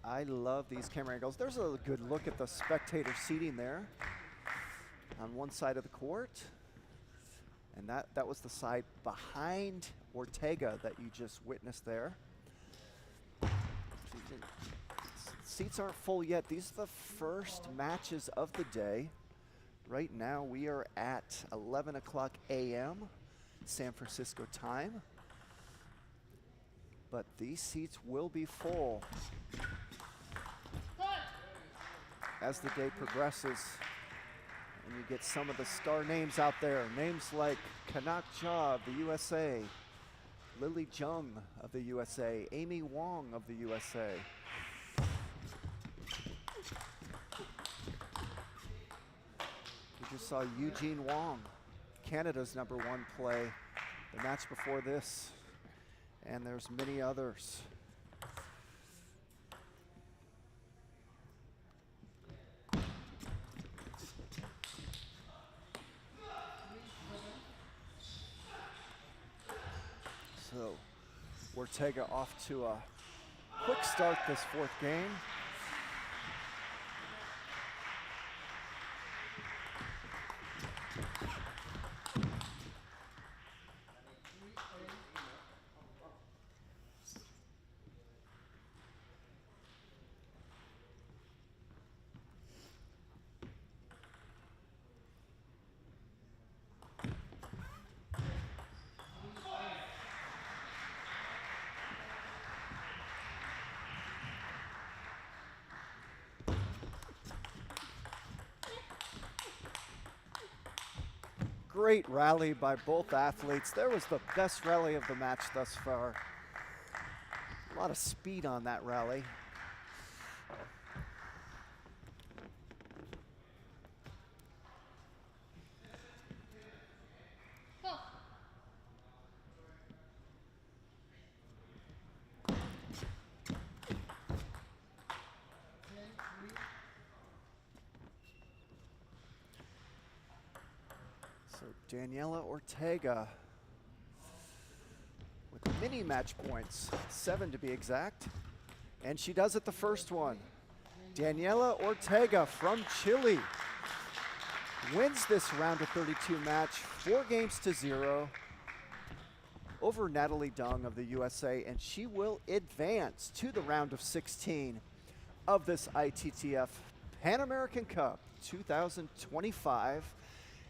I love these camera angles. There's a good look at the spectator seating there on one side of the court. And that was the side behind Ortega that you just witnessed there. Seats aren't full yet. These are the first matches of the day. Right now we are at 11 o'clock a.m. San Francisco time. But these seats will be full as the day progresses. And you get some of the star names out there. Names like Kanak Jha of the USA, Lily Jung of the USA, Amy Wong of the USA. We just saw Eugene Wong, Canada's #1 play, the match before this. And there's many others. So Ortega off to a quick start this fourth game. Great rally by both athletes. There was the best rally of the match thus far. A lot of speed on that rally. Daniela Ortega with mini match points, 7 to be exact. And she does it the first one. Daniela Ortega from Chile wins this round of 32 match, 4-0 over Natalie Dung of the USA, and she will advance to the round of 16 of this ITTF Pan American Cup 2025.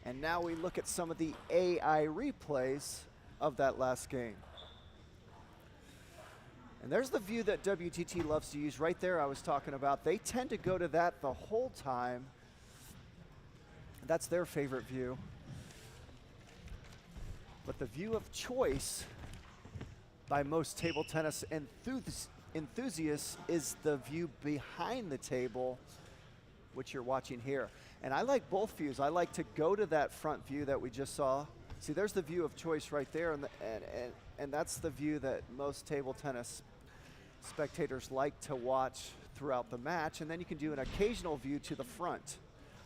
And now we look at some of the AI replays of that last game. And there's the view that WTT loves to use right there I was talking about. They tend to go to that the whole time. That's their favorite view. But the view of choice by most table tennis enthusiasts is the view behind the table, which you're watching here. And I like both views. I like to go to that front view that we just saw. See, there's the view of choice right there, and that's the view that most table tennis spectators like to watch throughout the match. And then you can do an occasional view to the front,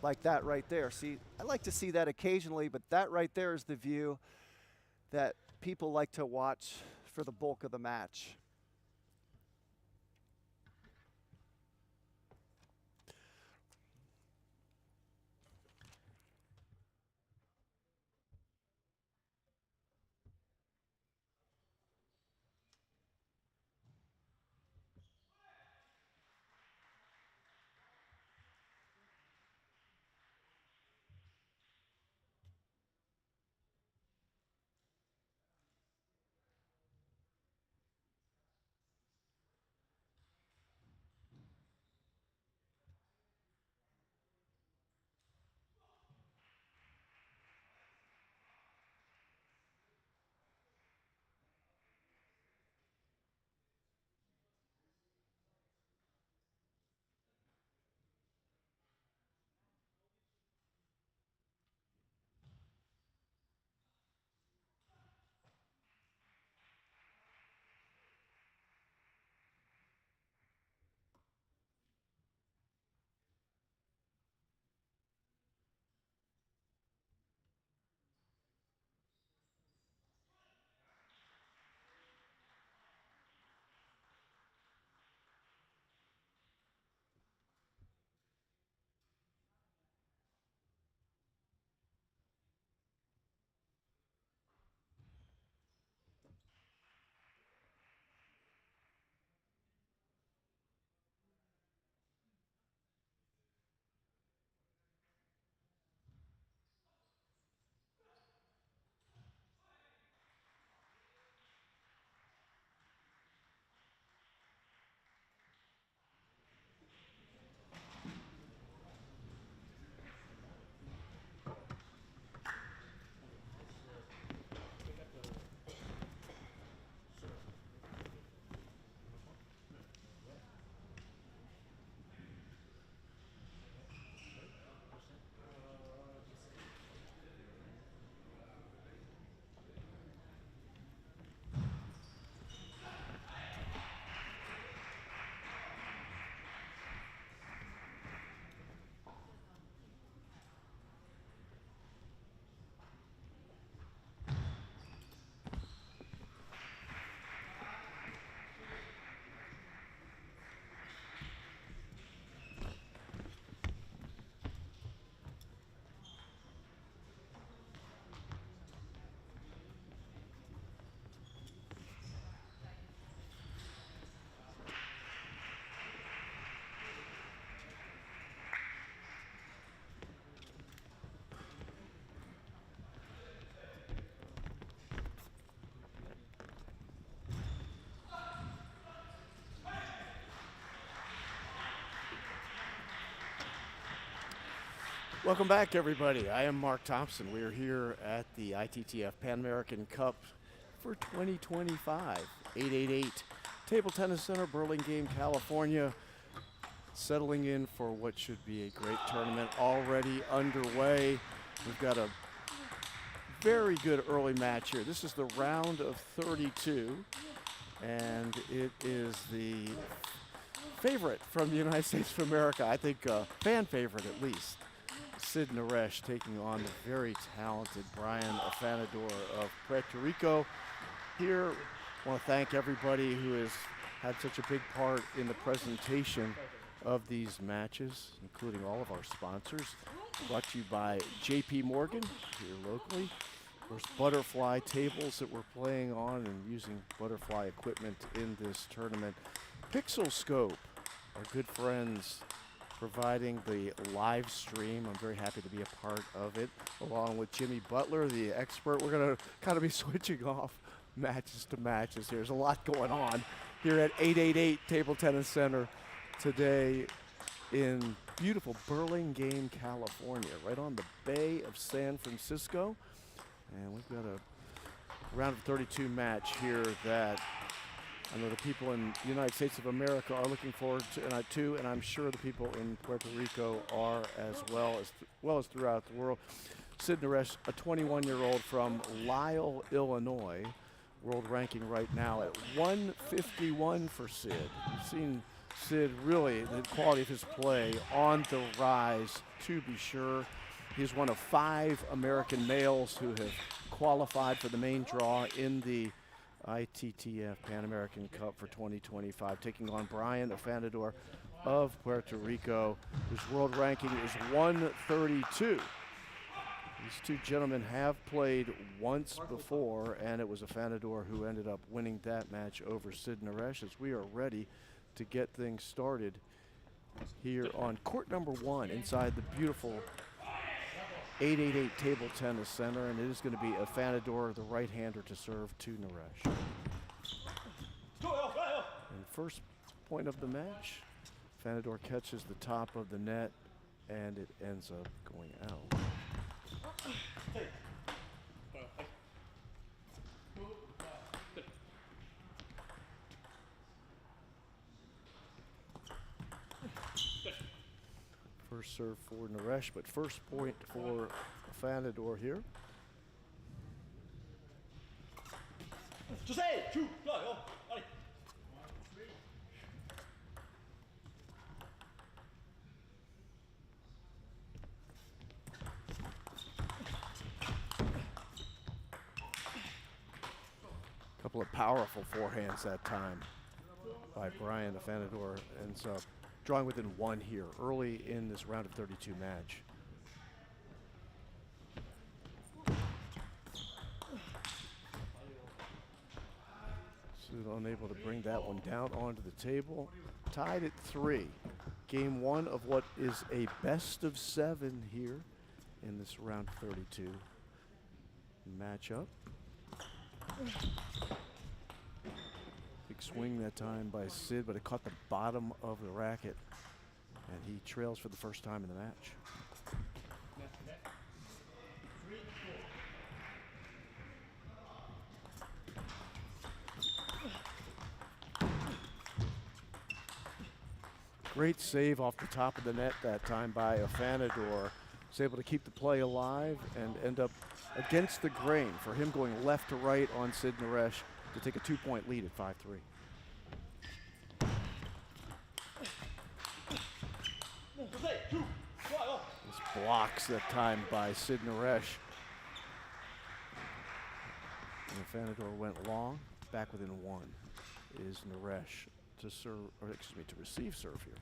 like that right there. See, I like to see that occasionally, but that right there is the view that people like to watch for the bulk of the match. Welcome back, everybody. I am Mark Thompson. We are here at the ITTF Pan American Cup for 2025. 888 Table Tennis Center, Burlingame, California. Settling in for what should be a great tournament already underway. We've got a very good early match here. This is the round of 32, and it is the favorite from the United States of America. I think fan favorite at least. Sid Naresh taking on the very talented Brian Afanador of Puerto Rico. Here, I want to thank everybody who has had such a big part in the presentation of these matches, including all of our sponsors. Brought to you by JP Morgan here locally. Of course, Butterfly tables that we're playing on and using Butterfly equipment in this tournament. Pixel Scope, our good friends, providing the live stream. I'm very happy to be a part of it, along with Jimmy Butler, the expert. We're going to kind of be switching off matches to matches here. There's a lot going on here at 888 Table Tennis Center today in beautiful Burlingame, California, right on the Bay of San Francisco. And we've got a round of 32 match here that I know the people in the United States of America are looking forward to, and I'm sure the people in Puerto Rico are as well as throughout the world. Sid Naresh, a 21-year-old from Lisle, Illinois, world ranking right now at 151 for Sid. You've seen Sid really, the quality of his play on the rise, to be sure. He's one of 5 American males who have qualified for the main draw in the ITTF Pan American Cup for 2025, taking on Brian Afanador of Puerto Rico, whose world ranking is 132. These two gentlemen have played once before, and it was Afanador who ended up winning that match over Sid Naresh, as we are ready to get things started here on court number 1 inside the beautiful 888 Table Tennis Center, and it is going to be Afanador, the right-hander, to serve to Naresh. And first point of the match, Afanador catches the top of the net, and it ends up going out. First serve for Naresh, but first point for Afanador here. Couple of powerful forehands that time by Brian Afanador, and so drawing within 1 here early in this round of 32 match. Sid unable to bring that one down onto the table. Tied at 3. Game 1 of what is a best of 7 here in this round of 32 matchup. Big swing that time by Sid, but it caught the bottom of the racket, and he trails for the first time in the match. Great save off the top of the net that time by Afanador. Was able to keep the play alive and end up against the grain for him going left to right on Sid Naresh to take a 2-point lead at 5-3. This blocks that time by Sid Naresh. And Afanador went long. Back within 1 is Naresh to serve, or excuse me, to receive serve here.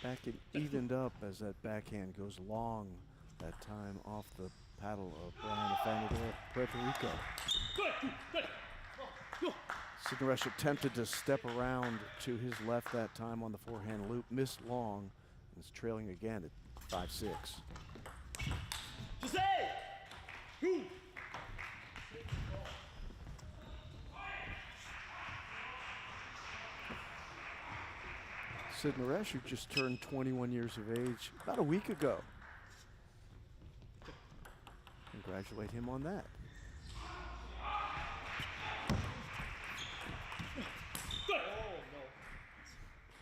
Back and evened up as that backhand goes long that time off the paddle of Brian Afanador, Puerto Rico. Sid Naresh attempted to step around to his left that time on the forehand loop, missed long, It's trailing again at 5-6. Sid Naresh, who just turned 21 years of age about a week ago. Congratulate him on that.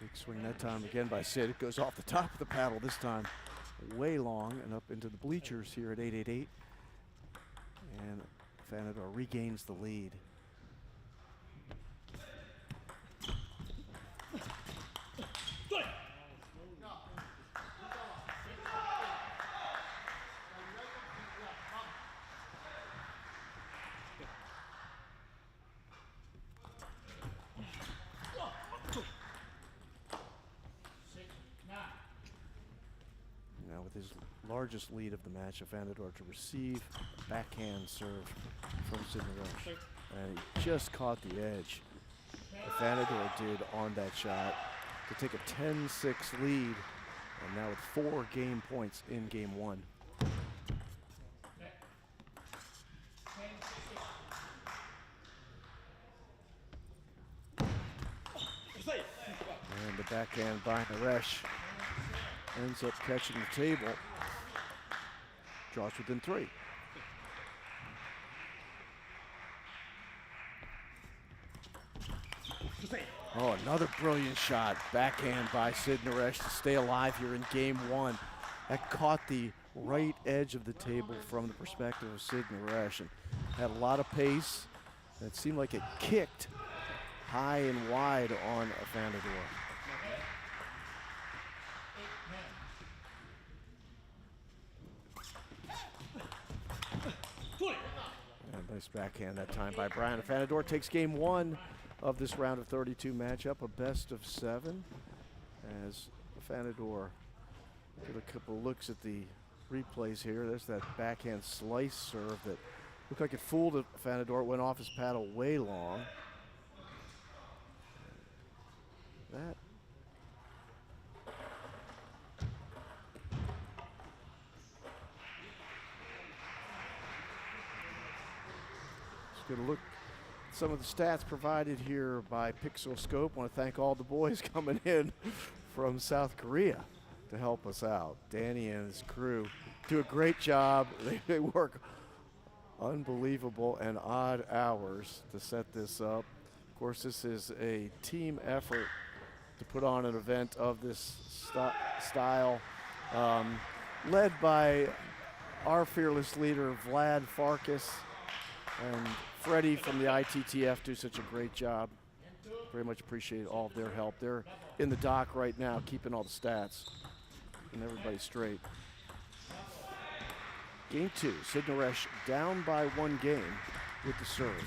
Big swing that time again by Sid. It goes off the top of the paddle this time, way long and up into the bleachers here at 8-8-8. And Fanador regains the lead. His largest lead of the match, Fanador to receive a backhand serve from Sid Naresh. And he just caught the edge. Fanador did on that shot to take a 10-6 lead, and now with 4 game points in game 1. And the backhand by Naresh ends up catching the table, draws within 3. Oh, another brilliant shot. Backhand by Sid Naresh to stay alive here in game 1. That caught the right edge of the table from the perspective of Sid Naresh and had a lot of pace. It seemed like it kicked high and wide on Fanador. Nice backhand that time by Brian. Fanador takes game 1 of this round of 32 matchup, a best of 7. As Fanador get a couple looks at the replays here. There's that backhand slice serve that looked like it fooled Fanador. It went off his paddle way long. That good look at some of the stats provided here by Pixel Scope. Want to thank all the boys coming in from South Korea to help us out. Danny and his crew do a great job. They work unbelievable and odd hours to set this up. Of course, this is a team effort to put on an event of this style, led by our fearless leader, Vlad Farkas, and Freddie from the ITTF do such a great job. Very much appreciate all of their help. They're in the dock right now, keeping all the stats and everybody straight. Game 2, Sid Naresh down by 1 game with the serve.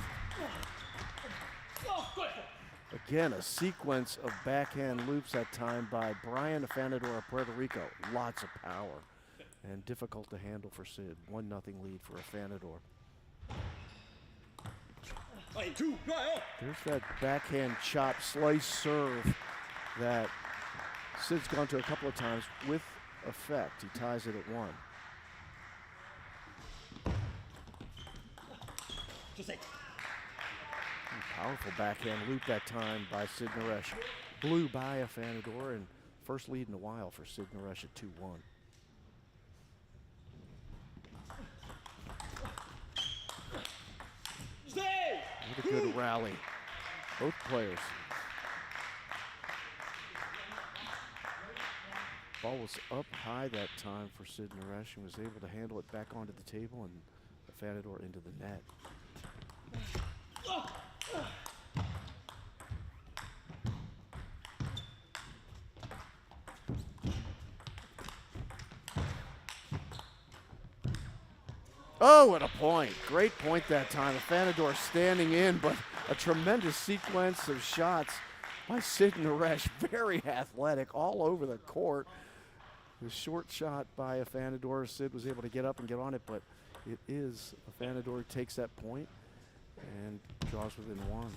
Again, a sequence of backhand loops that time by Brian Fanador of Puerto Rico. Lots of power and difficult to handle for Sid. 1-0 lead for Fanador. There's that backhand chop slice serve that Sid's gone to a couple of times with effect. He ties it at 1. Powerful backhand loop that time by Sid Naresh. Blew by Fanador, and first lead in a while for Sid Naresh at 2-1. What a good rally. Both players. Ball was up high that time for Sid Naresh and was able to handle it back onto the table and Fanador into the net. Oh, what a point. Great point that time. Fanador standing in, but a tremendous sequence of shots by Sid Naresh. Very athletic all over the court. The short shot by Fanador. Sid was able to get up and get on it, but it is Fanador who takes that point and draws within 1.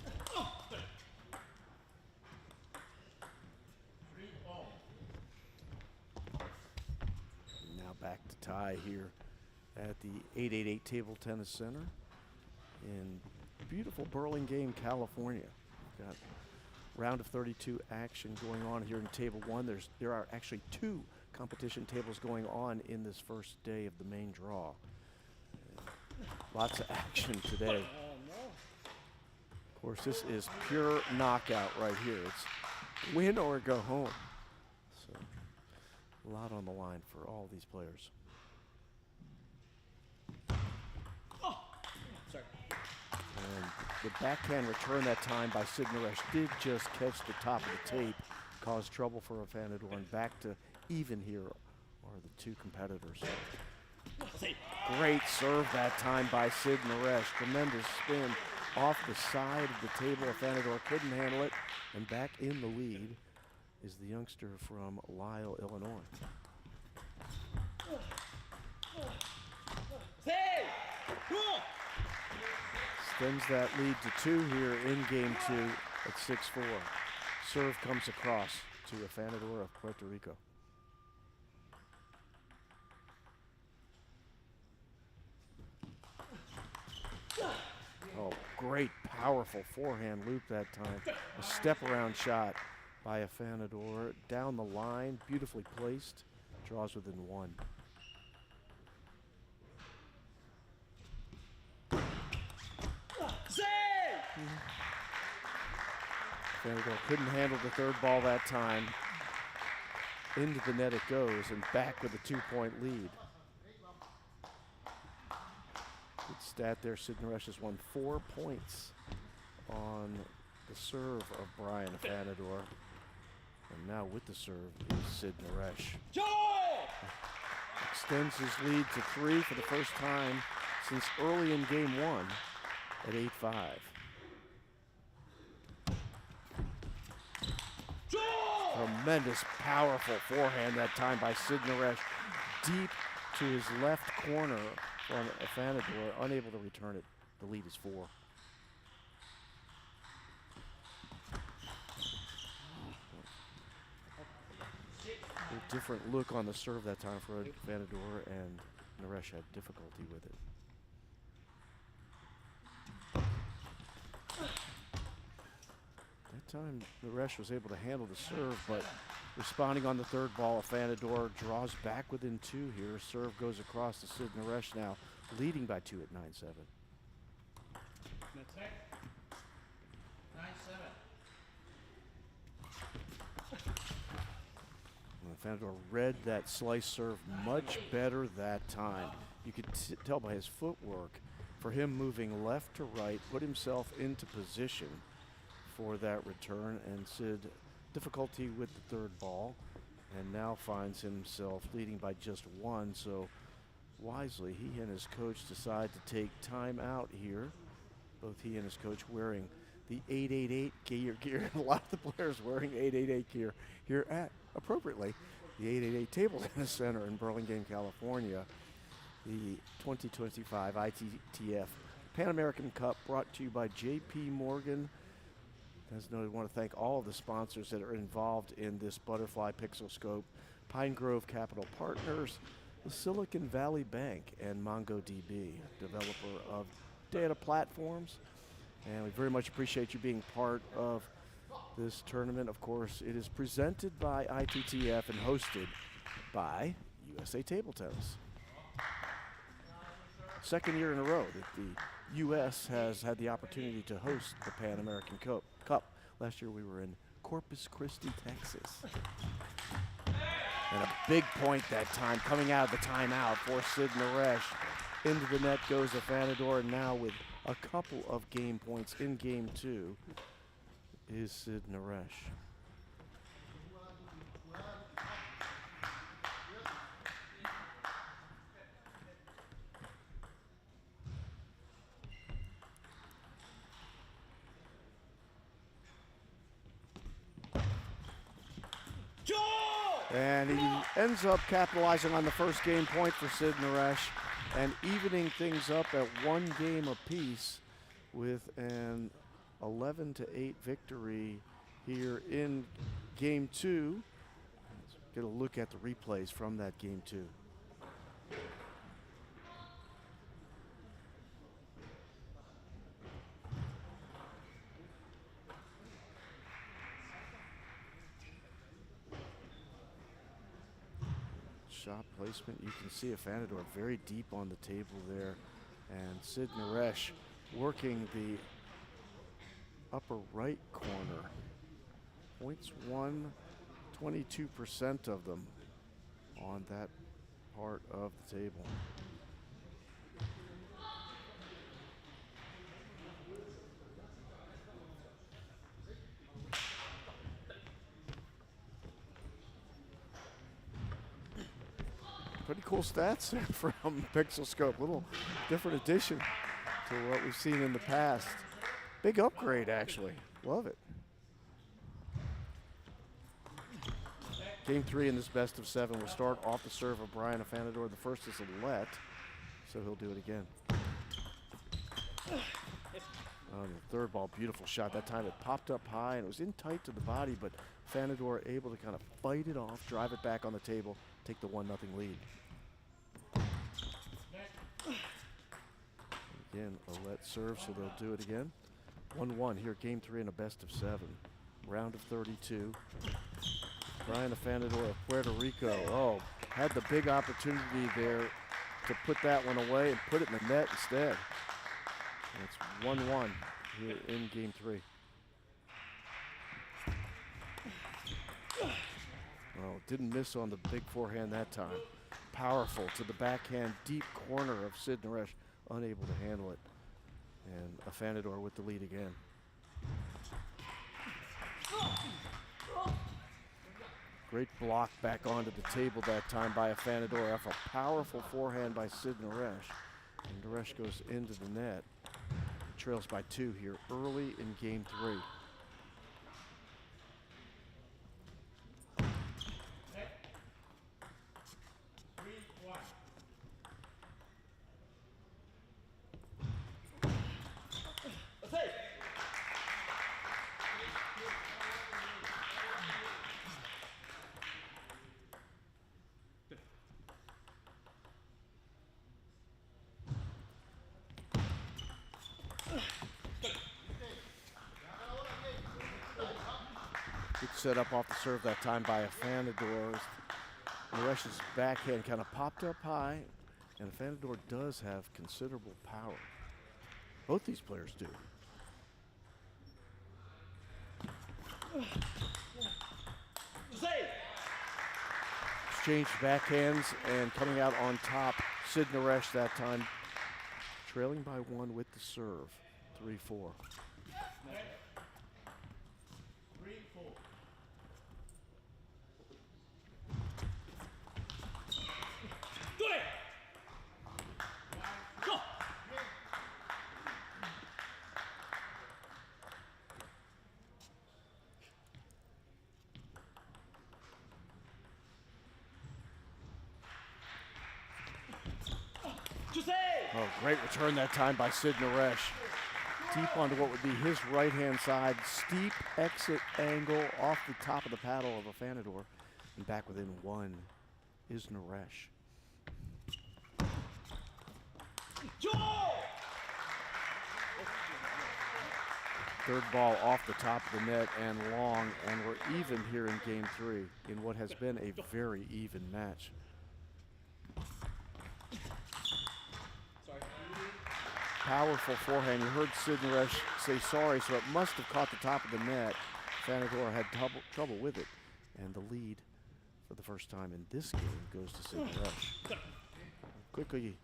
tie here at the 888 Table Tennis Center in beautiful Burlingame, California. Got round of 32 action going on here in Table 1. There are actually 2 competition tables going on in this first day of the main draw. Lots of action today. Of course, this is pure knockout right here. It's win or go home. So a lot on the line for all these players. And the backhand return that time by Sid Naresh did just catch the top of the tape, cause trouble for Afanador, and back to even here are the 2 competitors. Great serve that time by Sid Naresh. Tremendous spin off the side of the table. Afanador couldn't handle it, and back in the lead is the youngster from Lisle, Illinois. Extends that lead to 2 here in game 2 at 6-4. Serve comes across to Afanador of Puerto Rico. Oh, great, powerful forehand loop that time. A step around shot by Afanador. Down the line, beautifully placed. Draws within 1. Afanador couldn't handle the 3rd ball that time. Into the net it goes, and back with a 2-point lead. Good stat there. Sid Naresh has won 4 points on the serve of Brian Afanador. And now with the serve is Sid Naresh. Extends his lead to 3 for the first time since early in game 1 at 8-5. Tremendous, powerful forehand that time by Sid Naresh. Deep to his left corner from Afanador, unable to return it. The lead is 4. A different look on the serve that time for Afanador, and Naresh had difficulty with it. That time Naresh was able to handle the serve, but responding on the 3rd ball, Afanador draws back within 2 here. Serve goes across to Sid Naresh now, leading by 2 at 9-7. Afanador read that slice serve much better that time. You could tell by his footwork, for him moving left to right, put himself into position for that return, and Sid difficulty with the 3rd ball, and now finds himself leading by just 1. So wisely, he and his coach decide to take time out here. Both he and his coach wearing the 888 gear. A lot of the players wearing 888 gear here at, appropriately, the 888 Table Tennis Center in Burlingame, California. The 2025 ITTF Pan American Cup brought to you by J.P. Morgan. As noted, I want to thank all of the sponsors that are involved in this Butterfly Pixel Scope: Pine Grove Capital Partners, the Silicon Valley Bank, and MongoDB, developer of data platforms. And we very much appreciate you being part of this tournament. Of course, it is presented by ITTF and hosted by USA Table Tennis. 2nd year in a row that the U.S. has had the opportunity to host the Pan American Cup. Last year we were in Corpus Christi, Texas. And a big point that time, coming out of the timeout for Sid Naresh. Into the net goes Afanador, and now with a couple of game points in game 2 is Sid Naresh. And he ends up capitalizing on the first game point for Sid Naresh and evening things up at 1 game apiece with an 11-8 victory here in game 2. Let's get a look at the replays from that game 2. Shot placement, you can see Afanador very deep on the table there, and Sid Naresh working the upper right corner. Points won, 22% of them on that part of the table. Pretty cool stats there from Pixel Scope. Little different addition to what we've seen in the past. Big upgrade, actually. Love it. Game 3 in this best of 7 will start off the serve of Brian Afanador. The first is a let, so he'll do it again. On the third ball, beautiful shot. That time it popped up high and it was in tight to the body, but Afanador able to kind of fight it off, drive it back on the table, take the 1-0 lead. Again, a let serve, so they'll do it again. 1-1 here, game 3 in a best of 7. Round of 32. Brian Afanador of Puerto Rico. Oh, had the big opportunity there to put that one away and put it in the net instead. And it's 1-1 here in game 3. Oh, didn't miss on the big forehand that time. Powerful to the backhand, deep corner of Sid Naresh, unable to handle it. And Afanador with the lead again. Great block back onto the table that time by Afanador off a powerful forehand by Sid Naresh. And Naresh goes into the net. Trails by 2 here early in game 3. Good set up off the serve that time by Afanador. Naresh's backhand kind of popped up high, and Afanador does have considerable power. Both these players do. Exchanged backhands and coming out on top, Sid Naresh that time, trailing by 1 with the serve, 3-4. Oh, great return that time by Sid Naresh. Deep onto what would be his right-hand side. Steep exit angle off the top of the paddle of Afanador. And back within 1 is Naresh. Third ball off the top of the net and long, and we're even here in game 3 in what has been a very even match. Powerful forehand. You heard Sid Naresh say sorry, so it must have caught the top of the net. Afanador had trouble with it, and the lead for the first time in this game goes to Sid Naresh. Quickly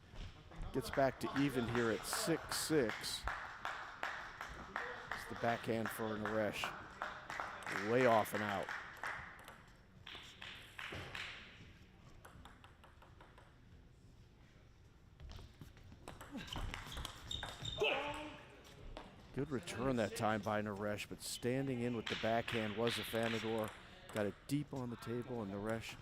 gets back to even here at 6-6. It's the backhand for Naresh. Way off and out. Good return that time by Naresh, but standing in with the backhand was Afanador. Got it deep on the table, and Naresh,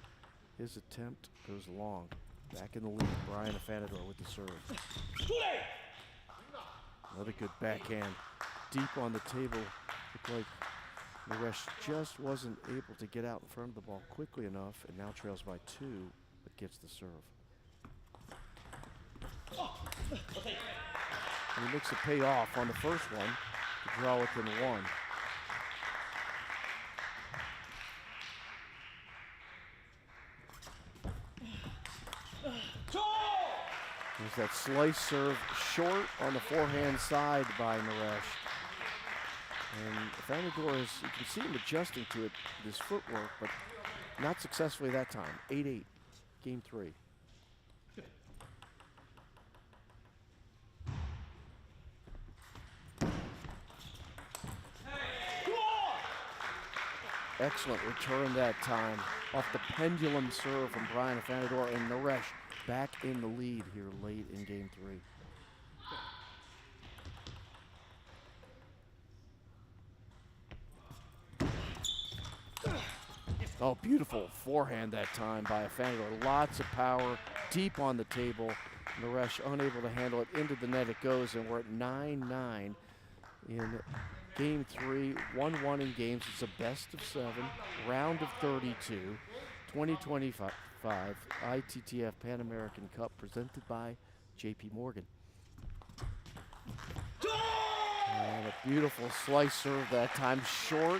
his attempt goes long. Back in the lead, Brian Afanador with the serve. Another good backhand, deep on the table. Looked like Naresh just wasn't able to get out in front of the ball quickly enough, and now trails by 2, but gets the serve. And he looks to pay off on the first one to draw within one. There's that slice serve short on the forehand side by Naresh. And Fanador is, you can see him adjusting to it, his footwork, but not successfully that time. 8-8, game 3. Excellent return that time off the pendulum serve from Brian Fanador, and Naresh back in the lead here late in game 3. Oh, beautiful forehand that time by Fanador. Lots of power, deep on the table. Naresh unable to handle it. Into the net it goes, and we're at 9-9 in game 3. 1-1 in games. It's a best of 7, round of 32, 2025 ITTF Pan American Cup presented by JP Morgan. And a beautiful slice serve that time, short.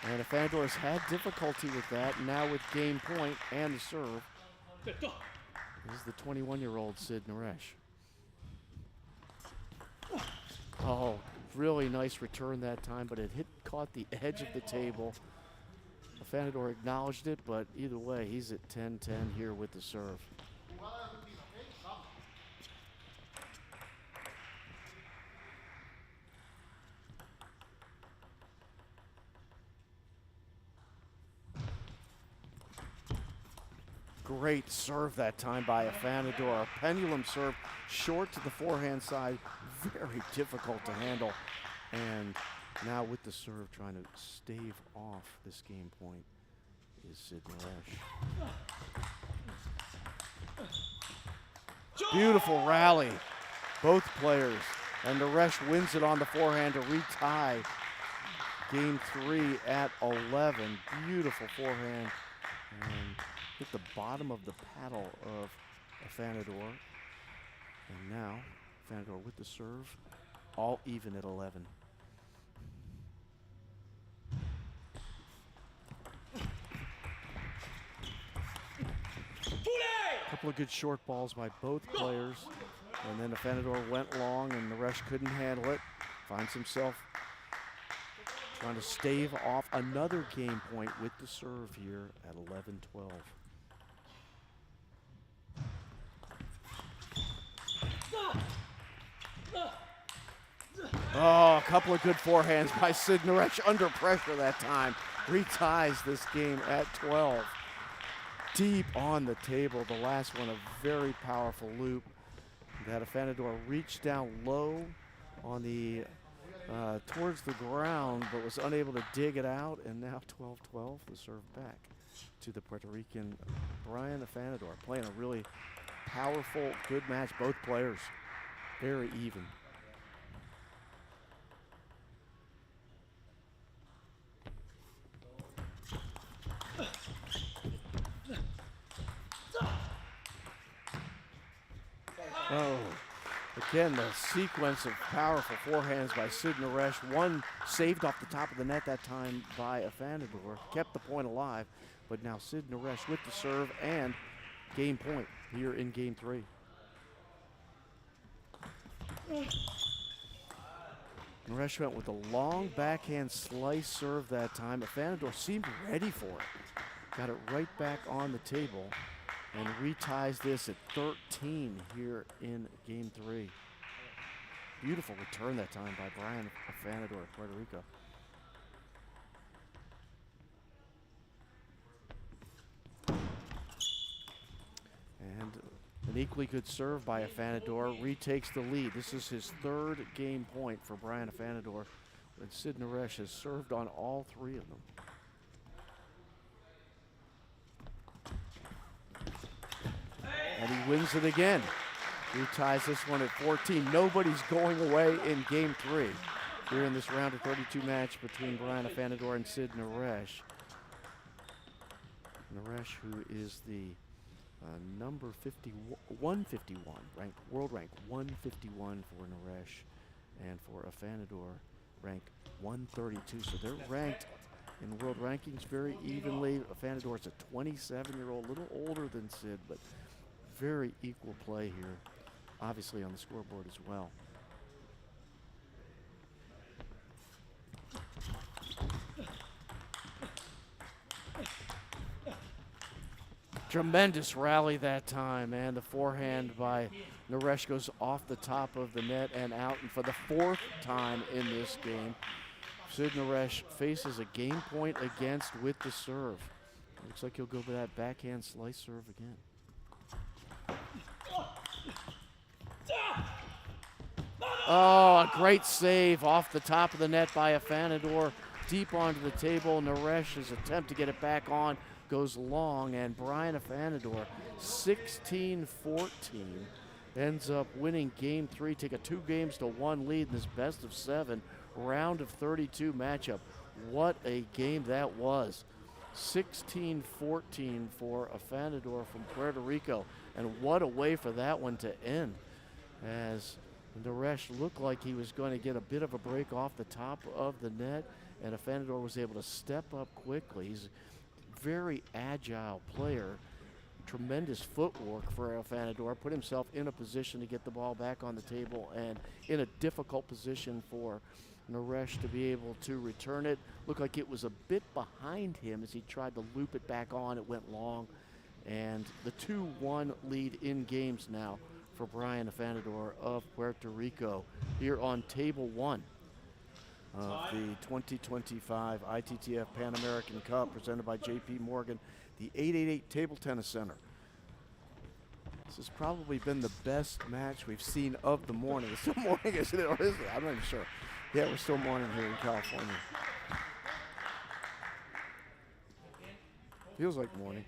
And Fanador has had difficulty with that. Now with game point and the serve, this is the 21-year-old Sid Naresh. Oh, really nice return that time, but it caught the edge of the table. Fanador acknowledged it, but either way, he's at 10-10 here with the serve. Great serve that time by Fanador. A pendulum serve, short to the forehand side, very difficult to handle. And now with the serve, trying to stave off this game point is Sid Naresh. Beautiful rally, both players. And Naresh wins it on the forehand to retie game 3 at 11. Beautiful forehand. And hit the bottom of the paddle of Fanador. And now Fanador with the serve, all even at 11. A couple of good short balls by both players. And then Fanador went long and Naresh couldn't handle it. Finds himself trying to stave off another game point with the serve here at 11-12. Oh, a couple of good forehands by Sid Naresh under pressure that time. Reties this game at 12. Deep on the table. The last one, a very powerful loop. That Fanador reached down low on the towards the ground, but was unable to dig it out. And now 12-12, the serve back to the Puerto Rican Brian Fanador, playing a really powerful, good match. Both players very even. Oh, again, the sequence of powerful forehands by Sid Naresh. One saved off the top of the net that time by Fanador. Kept the point alive, but now Sid Naresh with the serve and game point here in game 3. Naresh went with a long backhand slice serve that time. Fanador seemed ready for it. Got it right back on the table and reties this at 13 here in game 3. Beautiful return that time by Brian Fanador of Puerto Rico. And an equally good serve by Fanador retakes the lead. This is his 3rd game point for Brian Fanador, and Sid Naresh has served on all 3 of them. And he wins it again. He ties this one at 14. Nobody's going away in game 3 here in this round of 32 match between Brian Fanador and Sid Naresh. Naresh, who is the number 151, world rank 151 for Naresh, and for Afanador, ranked 132. So they're ranked in world rankings very evenly. Afanador's a 27-year-old, a little older than Sid, but very equal play here, obviously on the scoreboard as well. Tremendous rally that time, and the forehand by Naresh goes off the top of the net and out. And for the 4th time in this game, Sid Naresh faces a game point against with the serve. Looks like he'll go for that backhand slice serve again. Oh, a great save off the top of the net by Afanador, deep onto the table. Naresh's attempt to get it back on goes long, and Brian Afanador, 16-14, ends up winning game 3, take a 2-1 lead in this best of 7 round of 32 matchup. What a game that was. 16-14 for Afanador from Puerto Rico, and what a way for that one to end, as Naresh looked like he was going to get a bit of a break off the top of the net, and Afanador was able to step up quickly. He's a very agile player, tremendous footwork for Afanador, put himself in a position to get the ball back on the table, and in a difficult position for Naresh to be able to return it. Looked like it was a bit behind him as he tried to loop it back on. It went long, and the 2-1 lead in games now for Brian Afanador of Puerto Rico here on table 1 of the 2025 ITTF Pan American Cup presented by JP Morgan, the 888 Table Tennis Center. This has probably been the best match we've seen of the morning. It's still morning, isn't it? Or is it? I'm not even sure. Yeah, we're still morning here in California. Feels like morning.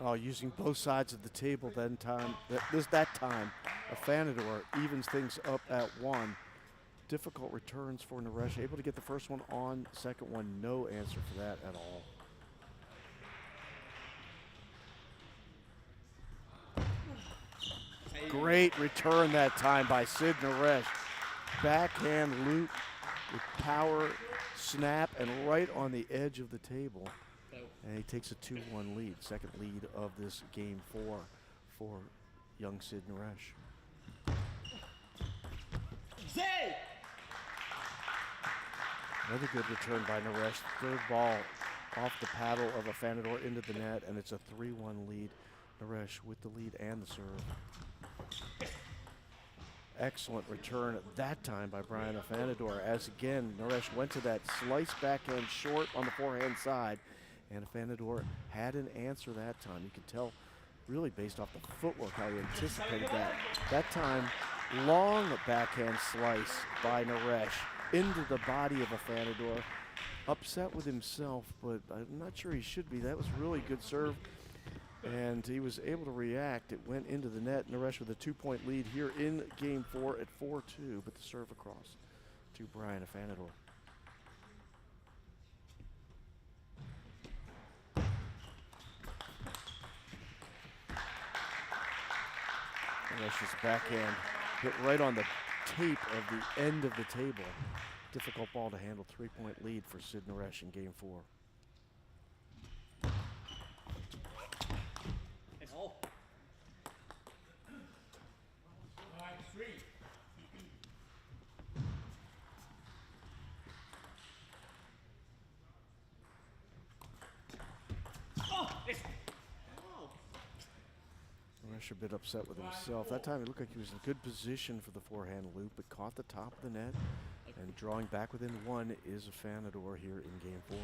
Oh, using both sides of the table that time. That time, Afanador evens things up at 1. Difficult returns for Naresh. Able to get the first one on, second one, no answer for that at all. Great return that time by Sid Naresh. Backhand loop with power, snap, and right on the edge of the table. And he takes a 2-1 lead, second lead of this game 4 for young Sid Naresh. Another good return by Naresh. Third ball off the paddle of Afanador into the net, and it's a 3-1 lead. Naresh with the lead and the serve. Excellent return that time by Brian Afanador, as again, Naresh went to that slice backhand short on the forehand side, and Afanador had an answer that time. You could tell really based off the footwork how he anticipated that. That time, long backhand slice by Naresh into the body of Afanador. Upset with himself, but I'm not sure he should be. That was really good serve, and he was able to react. It went into the net. Naresh with a 2-point lead here in game 4 at 4-2, but the serve across to Brian Afanador. Naresh's backhand hit right on the tape of the end of the table. Difficult ball to handle. 3-point lead for Sid Naresh in game 4. A bit upset with himself. That time it looked like he was in good position for the forehand loop, but caught the top of the net, and drawing back within 1 is Afanador here in game 4.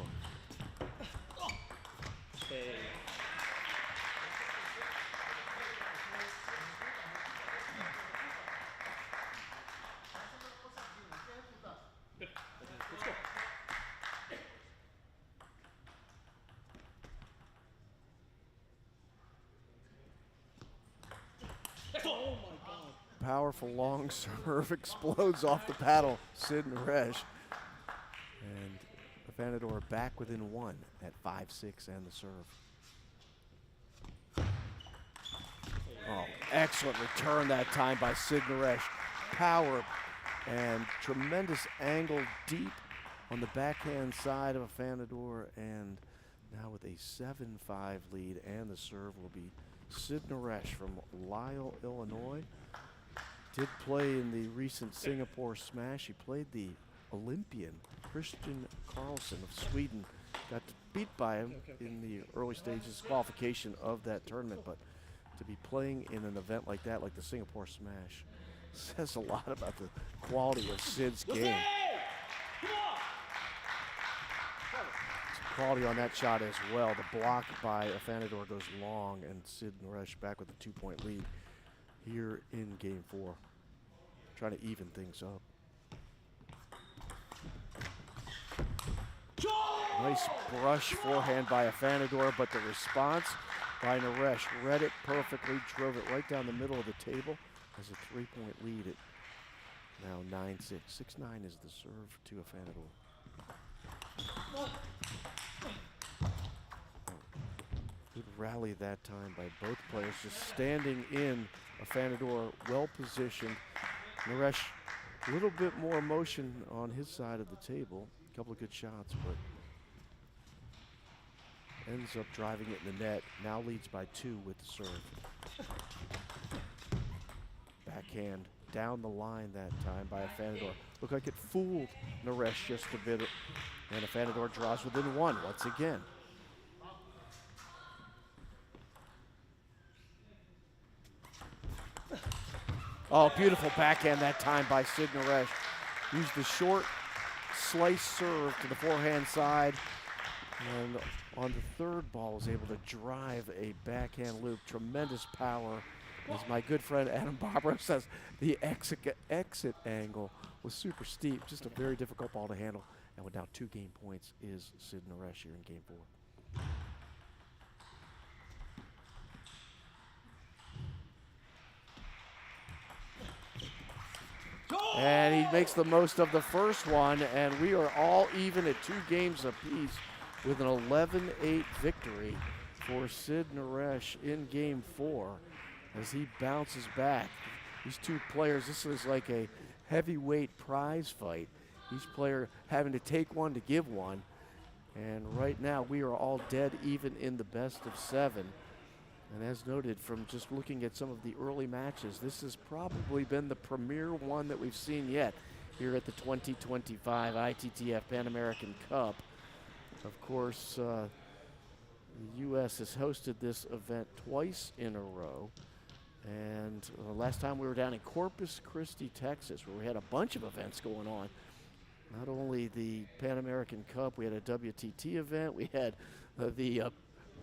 powerful long serve explodes off the paddle, Sid Naresh. And Afanador back within 1 at 5-6 and the serve. Oh, excellent return that time by Sid Naresh. Power and tremendous angle deep on the backhand side of Afanador, and now with a 7-5 lead, and the serve will be Sid Naresh from Lisle, Illinois. Did play in the recent Singapore Smash. He played the Olympian Christian Carlson of Sweden. Got beat by him in the early stages qualification of that tournament, but to be playing in an event like that, like the Singapore Smash, says a lot about the quality of Sid's game. Quality on that shot as well. The block by Afanador goes long, and Sid Naresh back with a 2-point lead here in game 4. Trying to even things up. Nice brush forehand by Afanador, but the response by Naresh read it perfectly, drove it right down the middle of the table as a 3-point lead at now 9-6. 6-9 is the serve to Afanador. Good rally that time by both players, just standing in. Afanador well positioned. Naresh a little bit more motion on his side of the table. A couple of good shots, but ends up driving it in the net. Now leads by 2 with the serve. Backhand down the line that time by Afanador. Looked like it fooled Naresh just a bit, and Afanador draws within 1 once again. Oh, beautiful backhand that time by Sid Naresh. Used the short slice serve to the forehand side, and on the third ball was able to drive a backhand loop. Tremendous power. As my good friend Adam Barbara says, the exit angle was super steep. Just a very difficult ball to handle. And with now 2 game points is Sid Naresh here in game 4. And he makes the most of the first one, and we are all even at 2 games apiece with an 11-8 victory for Sid Naresh in game 4 as he bounces back. These 2 players, this is like a heavyweight prize fight. Each player having to take one to give one. And right now we are all dead even in the best of 7. And as noted from just looking at some of the early matches, this has probably been the premier one that we've seen yet here at the 2025 ITTF Pan American Cup. Of course, the U.S. has hosted this event twice in a row. And last time we were down in Corpus Christi, Texas, where we had a bunch of events going on. Not only the Pan American Cup, we had a WTT event, we had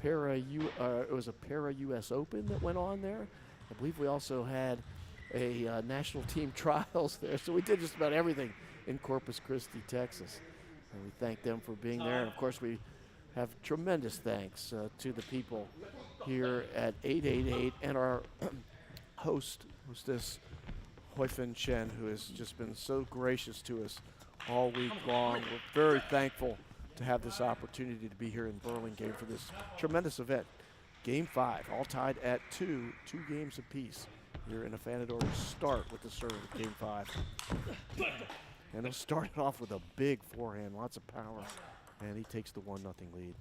it was a Para US Open that went on there. I believe we also had a national team trials there. So we did just about everything in Corpus Christi, Texas. And we thank them for being there. And of course, we have tremendous thanks to the people here at 888 and our hostess, Huifeng Chen, who has just been so gracious to us all week long. We're very thankful to have this opportunity to be here in Burlingame for this tremendous event. Game 5, all tied at 2 games apiece here in Afanador's start with the serve of game 5. And he'll start it off with a big forehand, lots of power, and he takes the 1-0 lead.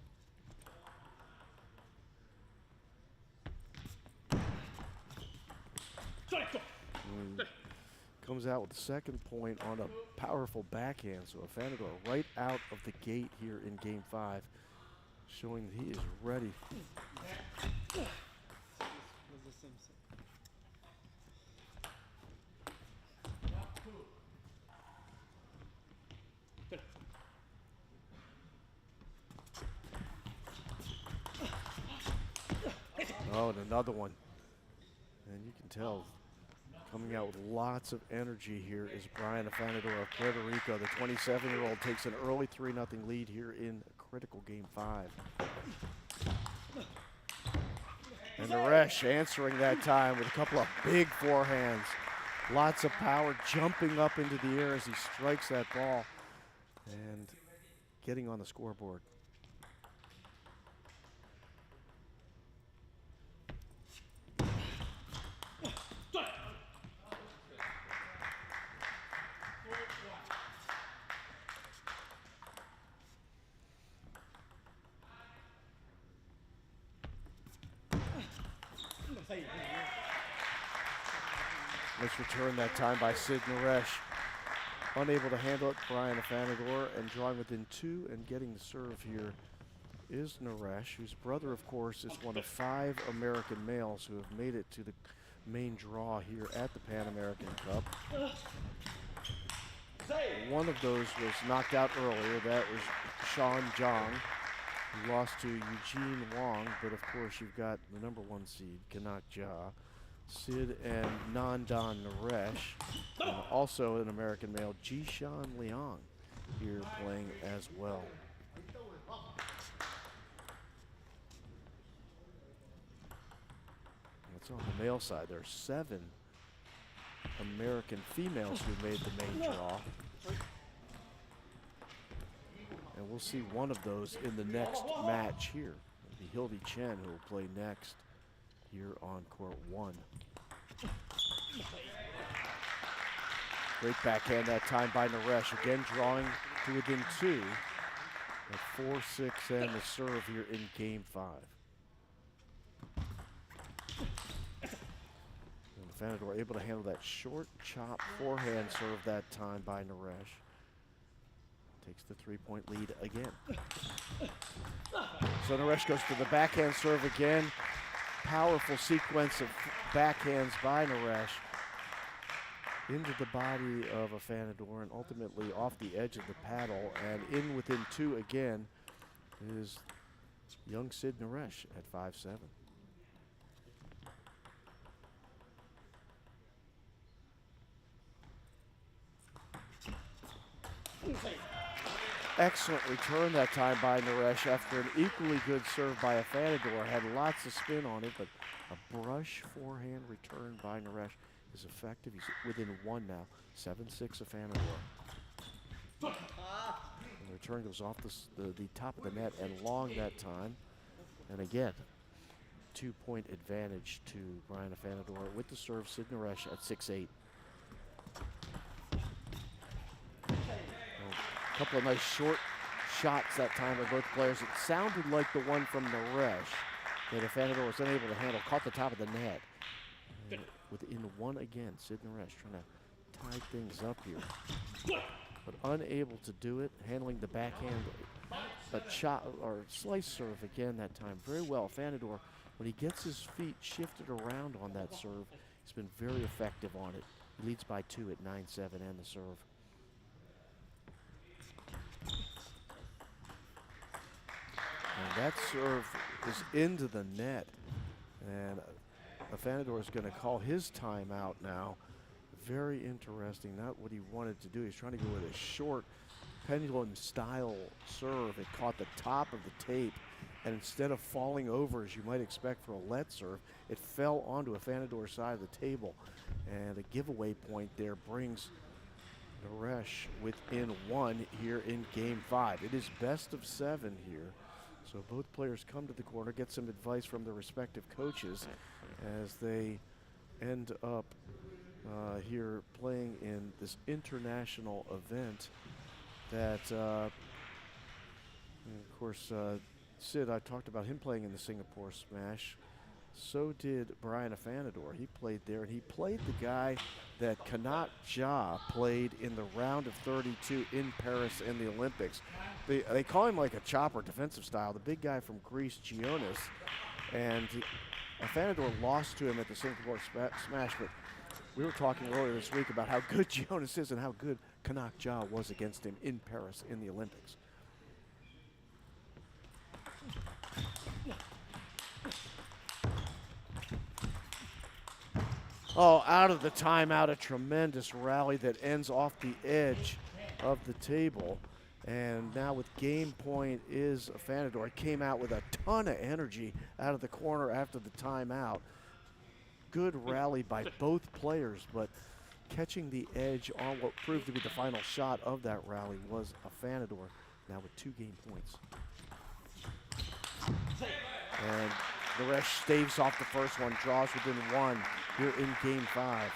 Comes out with the second point on a powerful backhand. So Afanador right out of the gate here in game 5, showing that he is ready. Oh, and another one. And you can tell, coming out with lots of energy here is Brian Afanador of Puerto Rico. The 27-year-old takes an early 3-0 lead here in a critical game 5. And Naresh answering that time with a couple of big forehands. Lots of power jumping up into the air as he strikes that ball and getting on the scoreboard. Nice return that time by Sid Naresh. Unable to handle it, Brian Afanador, and drawing within 2 and getting the serve here is Naresh, whose brother, of course, is one of 5 American males who have made it to the main draw here at the Pan American Cup. One of those was knocked out earlier. That was Sean Zhang, who lost to Eugene Wong, but of course you've got the #1 seed, Kanak Jha, Sid and Nandan Naresh, and also an American male, Jishan Liang, here playing as well. That's on the male side. There are 7 American females who made the main draw. And we'll see one of those in the next match here. It'll be Hildy Chen who will play next here on court 1. Great backhand that time by Naresh. Again drawing to within 2 at 4-6 and the serve here in game 5. And Afanador able to handle that short chop forehand serve that time by Naresh. Takes the 3-point lead again. So Naresh goes to the backhand serve again. Powerful sequence of backhands by Naresh into the body of Afanador and ultimately off the edge of the paddle, and in within 2 again is young Sid Naresh at 5-7. Excellent return that time by Naresh after an equally good serve by Afanador. Had lots of spin on it, but a brush forehand return by Naresh is effective. He's within 1 now. 7-6 Afanador. And the return goes off the top of the net and long that time. And again, 2-point advantage to Brian Afanador with the serve. Sid Naresh at 6-8. A couple of nice short shots that time by both players. It sounded like the one from Naresh that Afanador was unable to handle. Caught the top of the net. And within 1 again, Sid Naresh trying to tie things up here. But unable to do it, handling the backhand, a chop or slice serve again that time. Very well, Afanador, when he gets his feet shifted around on that serve, he's been very effective on it. He leads by 2 at 9-7 and the serve. And that serve is into the net. And Afanador is going to call his timeout now. Very interesting, not what he wanted to do. He's trying to go with a short pendulum style serve. It caught the top of the tape, and instead of falling over as you might expect for a let serve, it fell onto Afanador's side of the table. And a giveaway point there brings Naresh within 1 here in game 5. It is best of 7 here. So both players come to the corner, get some advice from their respective coaches as they end up here playing in this international event that, of course, Sid, I talked about him playing in the Singapore Smash. So did Brian Afanador. He played there, and he played the guy that Kanak Jha played in the round of 32 in Paris in the Olympics. They call him like a chopper, defensive style, the big guy from Greece, Gionis. And Afanador lost to him at the Singapore Smash, but we were talking earlier this week about how good Gionis is and how good Kanak Jha was against him in Paris in the Olympics. Oh, out of the timeout, a tremendous rally that ends off the edge of the table. And now with game point is Afanador. Came out with a ton of energy out of the corner after the timeout. Good rally by both players, but catching the edge on what proved to be the final shot of that rally was Afanador, now with 2 game points. And Naresh staves off the first one, draws within 1 here in game 5.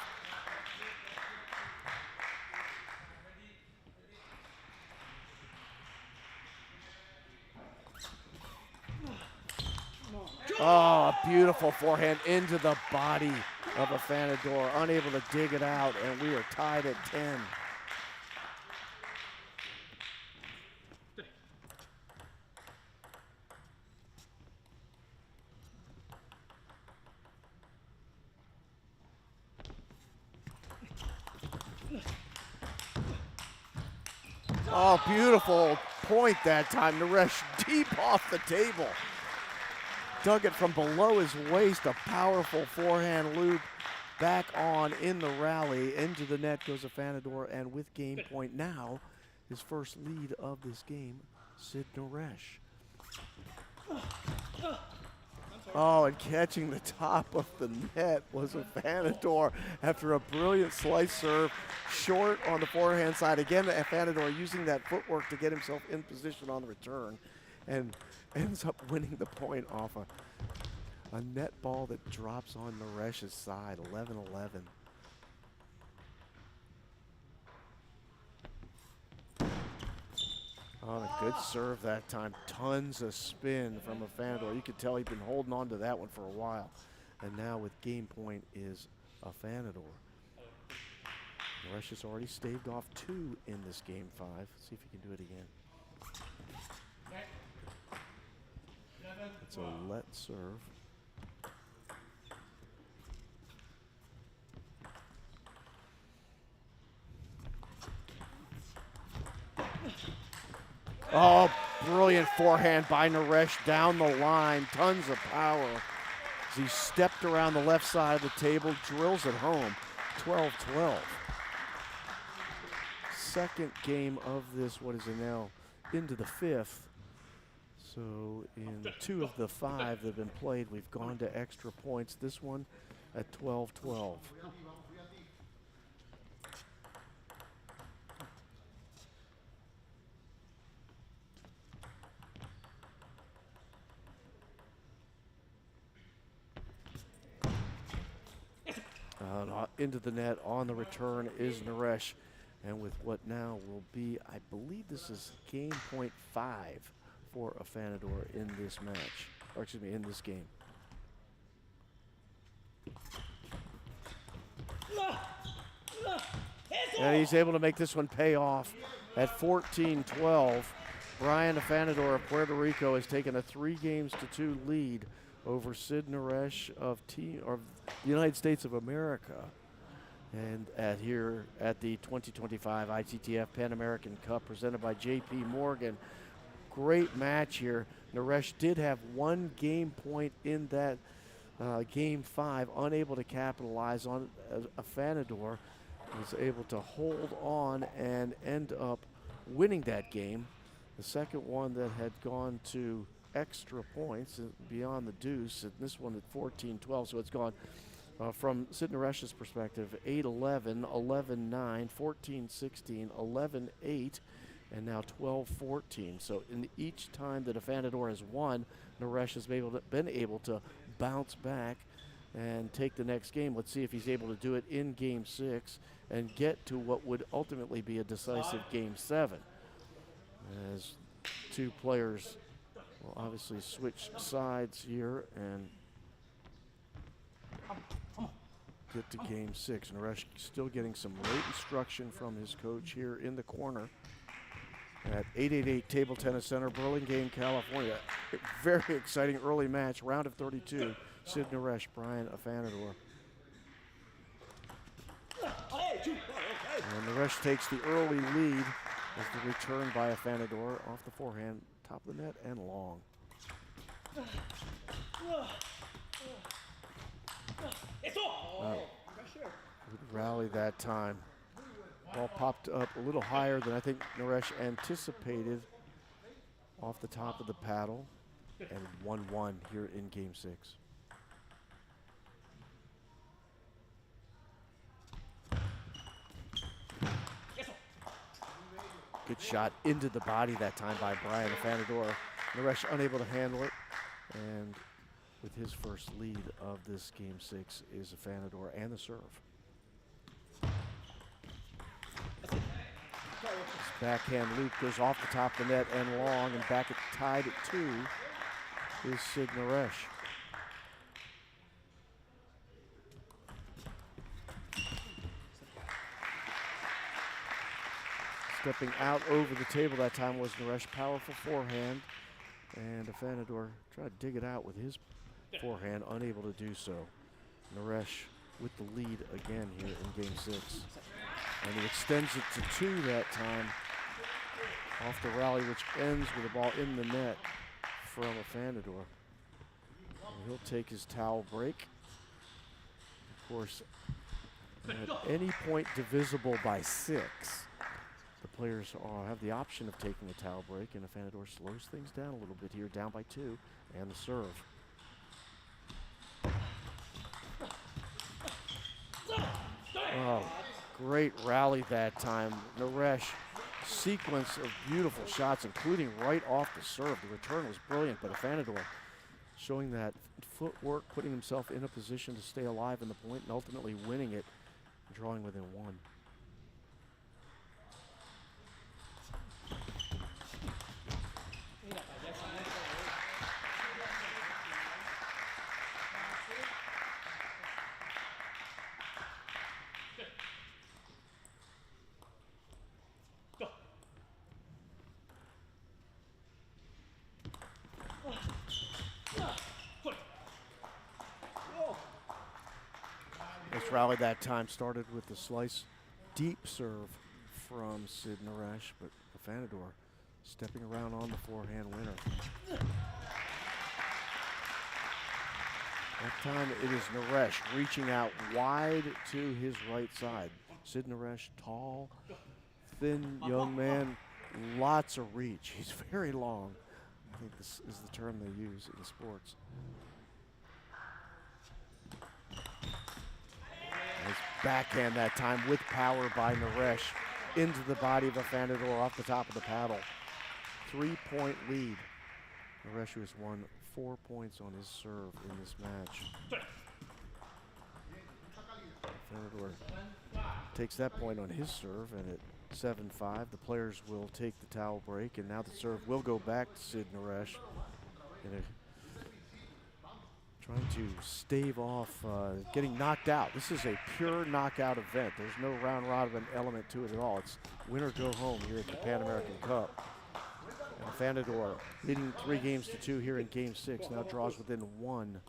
Oh, a beautiful forehand into the body of Afanador, unable to dig it out, and we are tied at 10. Oh, beautiful point that time. Naresh deep off the table. Dug it from below his waist, a powerful forehand loop back on in the rally. Into the net goes Afanador, and with game point now, his first lead of this game, Sid Naresh. Oh, and catching the top of the net was Afanador after a brilliant slice serve, short on the forehand side. Again, Afanador using that footwork to get himself in position on the return, and ends up winning the point off a net ball that drops on Naresh's side, 11-11. Oh, a good serve that time. Tons of spin from Afanador. You could tell he'd been holding on to that one for a while. And now with game point is Afanador. Naresh has already staved off 2 in this game 5. See if he can do it again. It's a let serve. Oh, brilliant forehand by Naresh down the line. Tons of power. As he stepped around the left side of the table, drills it home. 12-12. Second game of this, what is it now? Into the 5th. So in 2 of the 5 that have been played, we've gone to extra points. This one at 12-12. Into the net on the return is Naresh. And with what now will be, I believe this is game point 5 for Afanador in this match, or excuse me, in this game. And he's able to make this one pay off at 14-12. Brian Afanador of Puerto Rico has taken a 3-2 lead over Sid Naresh of the United States of America. And here at the 2025 ITTF Pan American Cup presented by J.P. Morgan. Great match here. Naresh did have 1 game point in that game 5, unable to capitalize on. Afanador was able to hold on and end up winning that game. The second one that had gone to extra points beyond the deuce, and this one at 14-12, so it's gone from Sid Naresh's perspective, 8-11, 11-9, 14-16, 11-8, and now 12-14. So in each time that Afanador has won, Naresh has been able to bounce back and take the next game. Let's see if he's able to do it in game 6 and get to what would ultimately be a decisive game 7. As 2 players will obviously switch sides here and get to game 6. Naresh still getting some late instruction from his coach here in the corner at 888 Table Tennis Center, Burlingame, California. Very exciting early match, round of 32. Sid Naresh, Brian Afanador. And Naresh takes the early lead as the return by Afanador off the forehand, top of the net and long. Good rally that time. Ball popped up a little higher than I think Naresh anticipated off the top of the paddle, and 1-1 here in game 6. Good shot into the body that time by Brian Afanador. Naresh unable to handle it. And with his first lead of this game 6 is Afanador and the serve. This backhand loop goes off the top of the net and long, and back at tied at 2 is Sid Naresh. Stepping out over the table that time was Naresh. Powerful forehand, and Afanador tried to dig it out with his forehand, unable to do so. Naresh with the lead again here in game 6. And he extends it to 2 that time off the rally, which ends with a ball in the net from Afanador. And he'll take his towel break. Of course, at any point divisible by 6, the players have the option of taking a towel break, and Afanador slows things down a little bit here, down by 2, and the serve. Oh, great rally that time. Naresh, sequence of beautiful shots, including right off the serve. The return was brilliant, but Afanador showing that footwork, putting himself in a position to stay alive in the point, and ultimately winning it, drawing within 1. This rally that time started with the slice deep serve from Sid Naresh, but Afanador stepping around on the forehand winner. That time it is Naresh reaching out wide to his right side. Sid Naresh, tall, thin young man, lots of reach. He's very long. I think this is the term they use in sports. Nice backhand that time with power by Naresh into the body of Afanador off the top of the paddle. 3-point lead. Naresh has won 4 points on his serve in this match. Afanador takes that point on his serve, and at 7-5, the players will take the towel break, and now the serve will go back to Sid Naresh. Trying to stave off getting knocked out. This is a pure knockout event. There's no round robin element to it at all. It's win or go home here at the Pan American Cup. And Afanador leading 3-2 here in game 6, now draws within 1.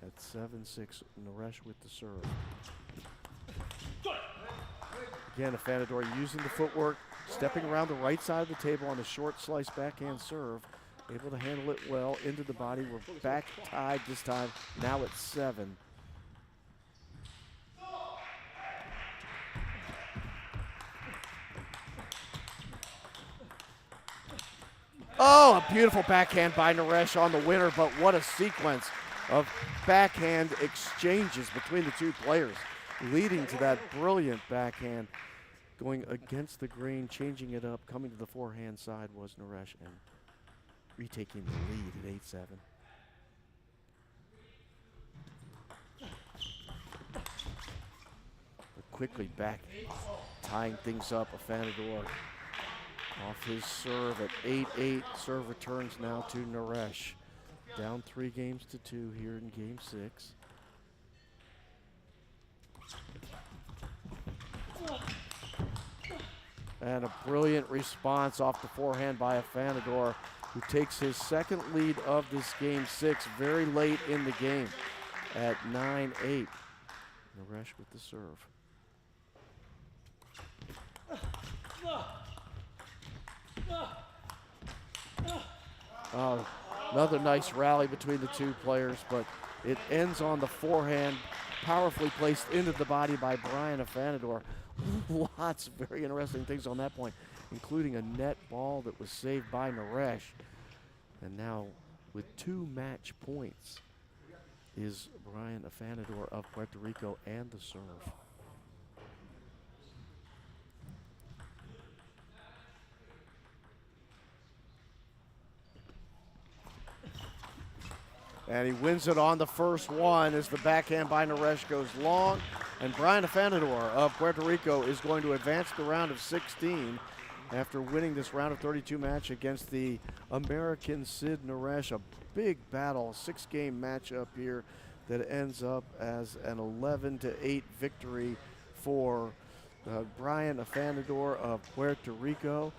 At 7-6, Naresh with the serve. Again, Afanador using the footwork, stepping around the right side of the table on the short slice backhand serve. Able to handle it well into the body. We're back tied this time, now at 7. Oh, a beautiful backhand by Naresh on the winner, but what a sequence of backhand exchanges between the two players, leading to that brilliant backhand. Going against the grain, changing it up, coming to the forehand side was Naresh, and retaking the lead at 8-7. But quickly back, tying things up. Afanador off his serve at 8-8. Serve returns now to Naresh. Down 3-2 here in game 6. And a brilliant response off the forehand by Afanador, who takes his second lead of this game 6 very late in the game at 9-8. Naresh with the serve. Oh, another nice rally between the two players, but it ends on the forehand, powerfully placed into the body by Brian Afanador. Lots of very interesting things on that point, including a net ball that was saved by Naresh. And now with 2 match points is Brian Afanador of Puerto Rico and the serve. And he wins it on the first one as the backhand by Naresh goes long. And Brian Afanador of Puerto Rico is going to advance the round of 16 after winning this round of 32 match against the American Sid Naresh. A big battle, 6-game matchup here that ends up as an 11-8 victory for Brian Afanador of Puerto Rico,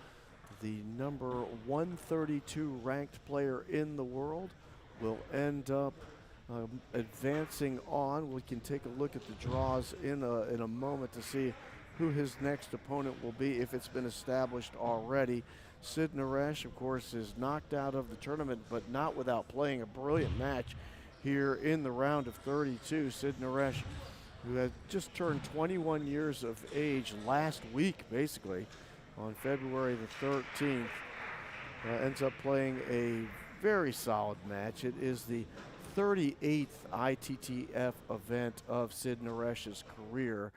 the number 132 ranked player in the world. Will end up advancing on. We can take a look at the draws in a moment to see who his next opponent will be if it's been established already. Sid Naresh, of course, is knocked out of the tournament, but not without playing a brilliant match here in the round of 32. Sid Naresh, who had just turned 21 years of age last week, basically, on February the 13th, ends up playing a very solid match. It is the 38th ITTF event of Sid Naresh's career.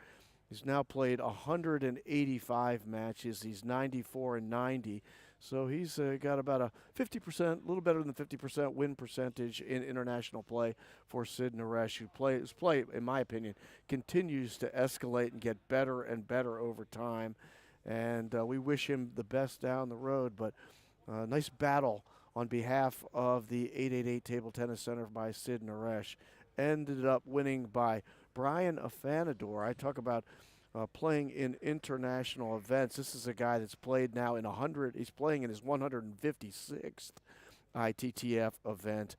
He's now played 185 matches. He's 94-90. So he's got about a 50%, a little better than 50% win percentage in international play for Sid Naresh, whose play, in my opinion, continues to escalate and get better and better over time. And we wish him the best down the road. But nice battle on behalf of the 888 Table Tennis Center by Sid Naresh. Ended up winning by Brian Afanador. I talk about playing in international events. This is a guy that's played now in he's playing in his 156th ITTF event.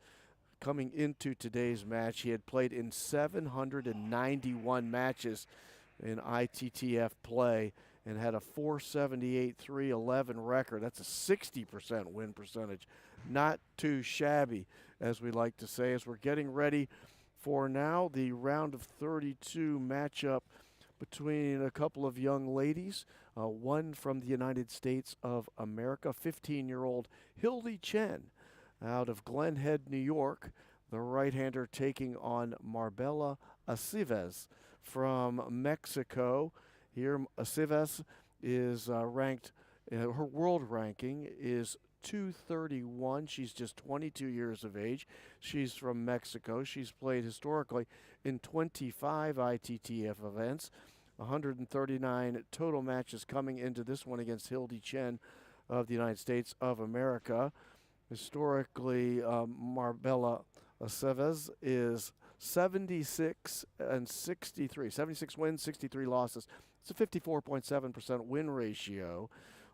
Coming into today's match, he had played in 791 matches in ITTF play and had a 478-311 record. That's a 60% win percentage. Not too shabby, as we like to say, as we're getting ready for now the round of 32 matchup between a couple of young ladies. One from the United States of America, 15-year-old Hildy Chen out of Glen Head, New York. The right-hander taking on Marbella Aceves from Mexico. Here, Aceves is ranked, her world ranking is 231. She's just 22 years of age. She's from Mexico. She's played historically in 25 ITTF events, 139 total matches coming into this one against Hildy Chen of the United States of America. Historically, Marbella Aceves is 76 and 63, 76 wins, 63 losses. It's a 54.7% win ratio.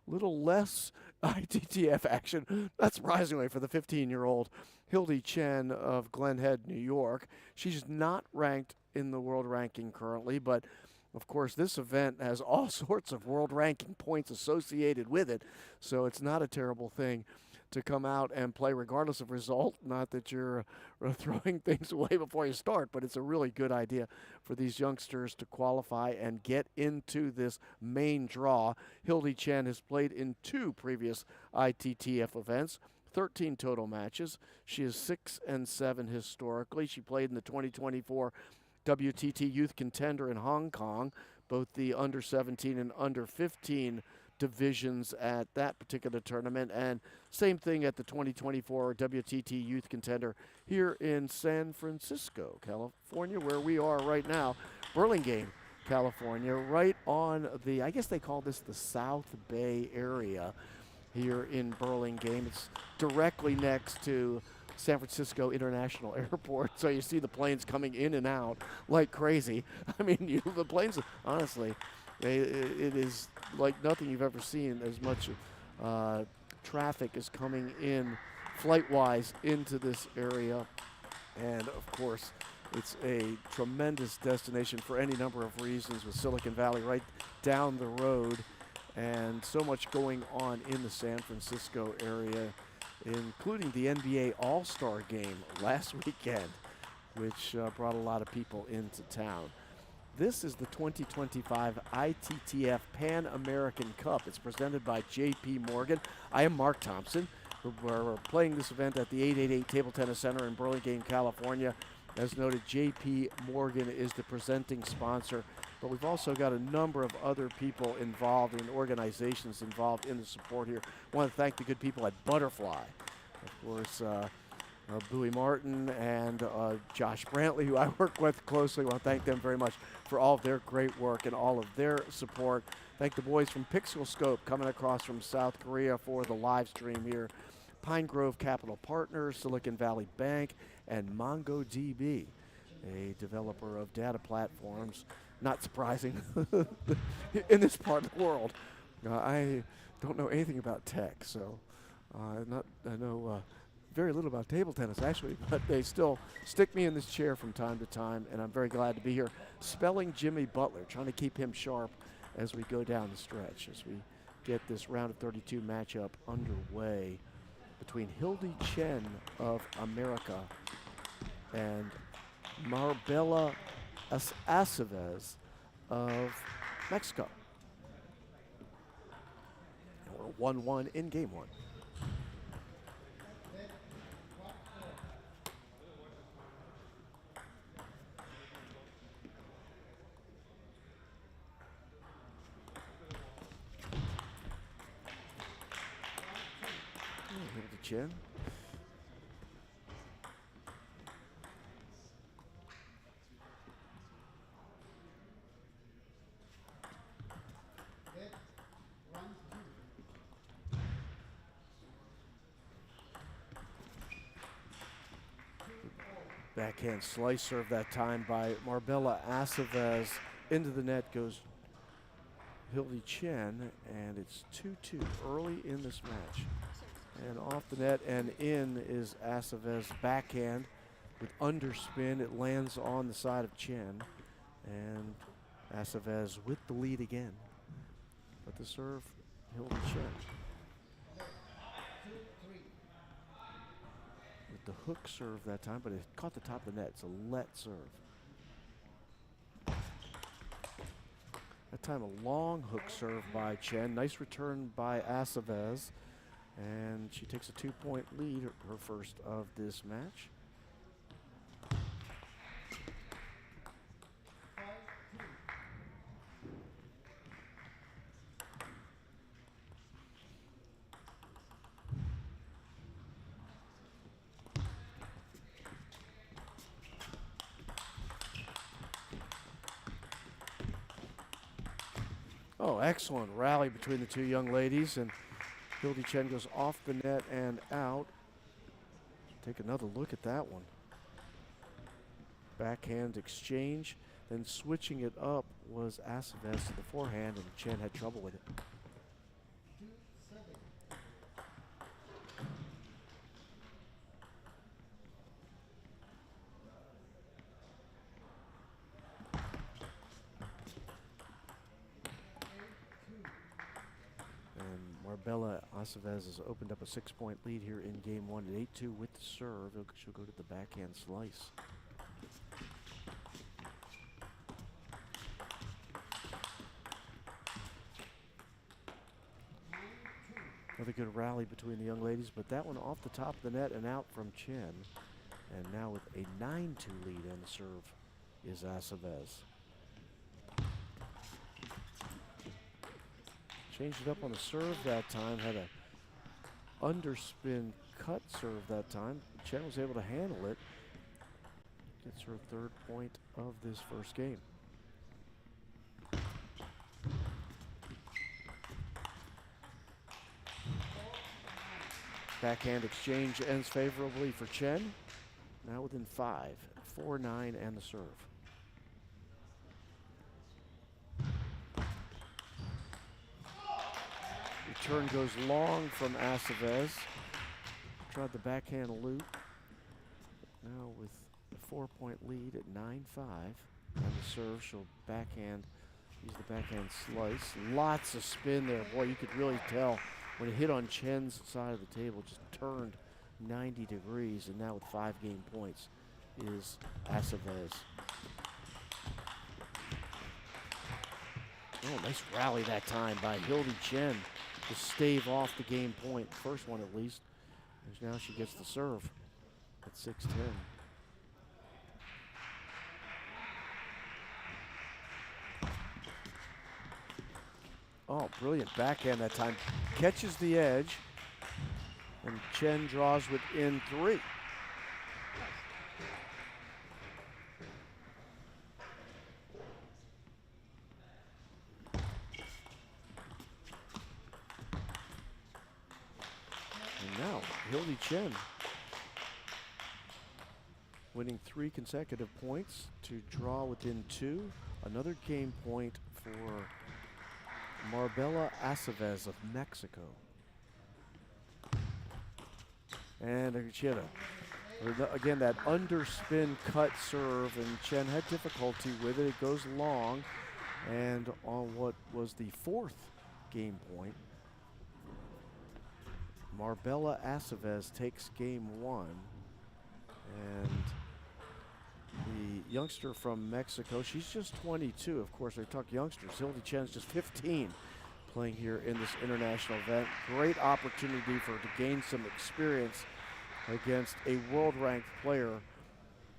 Little less ITTF action, not surprisingly, for the 15-year-old Hildy Chen of Glen Head, New York. She's not ranked in the world ranking currently, but of course this event has all sorts of world ranking points associated with it, so it's not a terrible thing to come out and play regardless of result. Not that you're throwing things away before you start, but it's a really good idea for these youngsters to qualify and get into this main draw. Hildy Chen has played in 2 previous ITTF events, 13 total matches. She is 6-7 historically. She played in the 2024 WTT Youth Contender in Hong Kong, both the under 17 and under 15 divisions at that particular tournament, and same thing at the 2024 WTT Youth Contender here in San Francisco, California, where we are right now, Burlingame, California, right on the, I guess they call this the South Bay area here in Burlingame. It's directly next to San Francisco International Airport, so you see the planes coming in and out like crazy. I mean, the planes, honestly, it is like nothing you've ever seen. As much traffic is coming in flight-wise into this area. And, of course, it's a tremendous destination for any number of reasons, with Silicon Valley right down the road and so much going on in the San Francisco area, including the NBA All-Star game last weekend, which brought a lot of people into town. This is the 2025 ITTF Pan American Cup. It's presented by J.P. Morgan. I am Mark Thompson. We're playing this event at the 888 Table Tennis Center in Burlingame, California. As noted, J.P. Morgan is the presenting sponsor, but we've also got a number of other people involved and organizations involved in the support here. I want to thank the good people at Butterfly. Of course, Bowie Martin and Josh Brantley, who I work with closely. I want to thank them very much for all of their great work and all of their support. Thank the boys from Pixel Scope coming across from South Korea for the live stream here. Pine Grove Capital Partners, Silicon Valley Bank, and MongoDB, a developer of data platforms. Not surprising in this part of the world. I don't know anything about tech, so I know very little about table tennis, actually, but they still stick me in this chair from time to time, and I'm very glad to be here spelling Jimmy Butler, trying to keep him sharp as we go down the stretch, as we get this round of 32 matchup underway between Hildy Chen of America and Marbella Aceves of Mexico. And we're 1-1 in game one. Hildy Chen. Backhand slice serve that time by Marbella Aceves. Into the net goes Hildy Chen, and it's 2-2 early in this match. And off the net and in is Aceves' backhand with underspin. It lands on the side of Chen, and Aceves with the lead again. But the serve, Hildy Chen. With the hook serve that time, but it caught the top of the net. It's a let serve. That time a long hook serve by Chen. Nice return by Aceves. And she takes a 2-point lead, her first of this match. Oh, excellent rally between the two young ladies, and Hildy Chen goes off the net and out. Take another look at that one. Backhand exchange, then switching it up was Aceves to the forehand, and Chen had trouble with it. Marbella Aceves has opened up a 6-point lead here in game one at 8-2 with the serve. She'll go to the backhand slice. Another good rally between the young ladies, but that one off the top of the net and out from Chen. And now with a 9-2 lead on the serve is Aceves. Changed it up on the serve that time, had a underspin cut serve that time. Chen was able to handle it. Gets her third point of this first game. Backhand exchange ends favorably for Chen. Now within 5, 4-9 and the serve. Return goes long from Aceves. Tried the backhand loop. Now with a 4-point lead at 9-5. And the serve, she'll backhand, use the backhand slice. Lots of spin there. Boy, you could really tell when it hit on Chen's side of the table, just turned 90 degrees. And now with 5 game points is Aceves. Oh, nice rally that time by Hildy Chen to stave off the game point, first one at least. And now she gets the serve at 6-10. Oh, brilliant backhand that time. Catches the edge, and Chen draws within 3. And now, Hildy Chen winning 3 consecutive points to draw within 2. Another game point for Marbella Aceves of Mexico. And she had again, that underspin cut serve, and Chen had difficulty with it. It goes long, and on what was the 4th game point, Marbella Aceves takes game 1. And the youngster from Mexico, she's just 22. Of course, they talk youngsters. Hildy Chen's just 15 playing here in this international event. Great opportunity for her to gain some experience against a world-ranked player.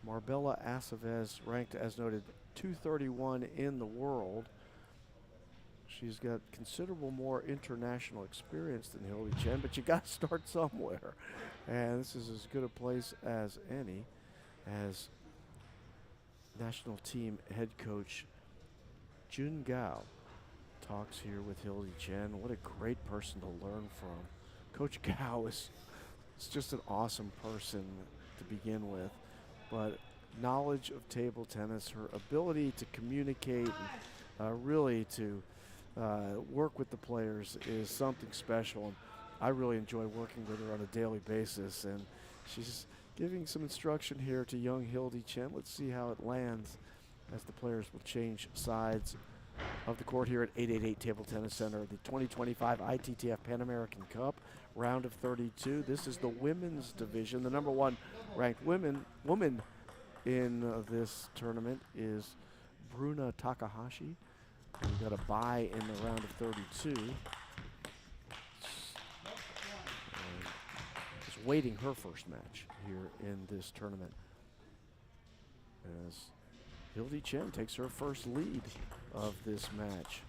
Marbella Aceves ranked, as noted, 231 in the world. She's got considerable more international experience than Hildy Chen, but you got to start somewhere. And this is as good a place as any, as national team head coach Jun Gao talks here with Hildy Chen. What a great person to learn from. Coach Gao is just an awesome person to begin with, but knowledge of table tennis, her ability to communicate, and really to work with the players is something special. And I really enjoy working with her on a daily basis, and she's giving some instruction here to young Hildy Chen. Let's see how it lands as the players will change sides of the court here at 888 Table Tennis Center, the 2025 ITTF Pan American Cup, round of 32. This is the women's division. The number 1 ranked woman in this tournament is Bruna Takahashi. We've got a bye in the round of 32. Just waiting her first match here in this tournament, as Hildy Chen takes her first lead of this match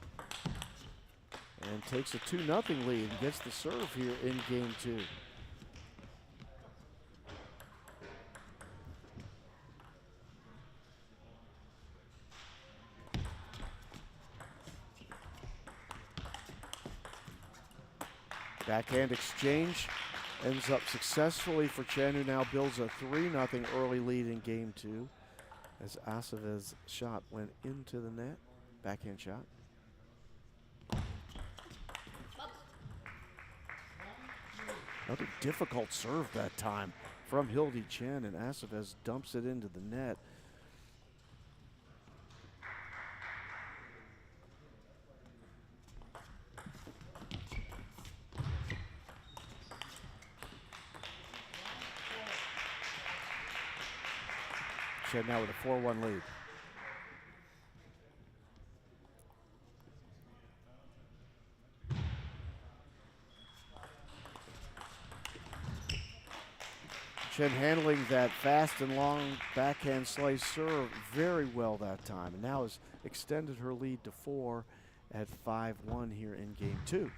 and takes a 2-0 lead and gets the serve here in game 2. Backhand exchange ends up successfully for Chen, who now builds a 3-0 early lead in game 2 as Aceves' shot went into the net. Backhand shot. Another difficult serve that time from Hildy Chen, and Aceves dumps it into the net. Chen now with a 4-1 lead. Chen handling that fast and long backhand slice serve very well that time, and now has extended her lead to 4 at 5-1 here in game 2.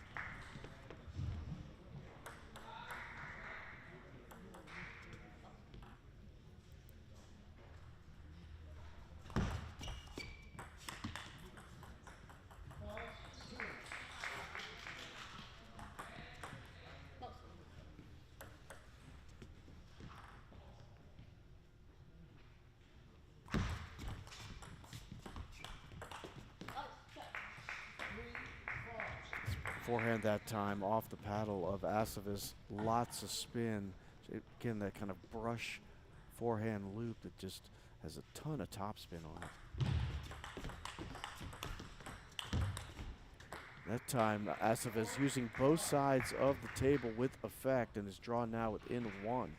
Forehand that time off the paddle of Aceves. Lots of spin. Again, that kind of brush forehand loop that just has a ton of topspin on it. That time, Aceves using both sides of the table with effect and is drawn now within 1.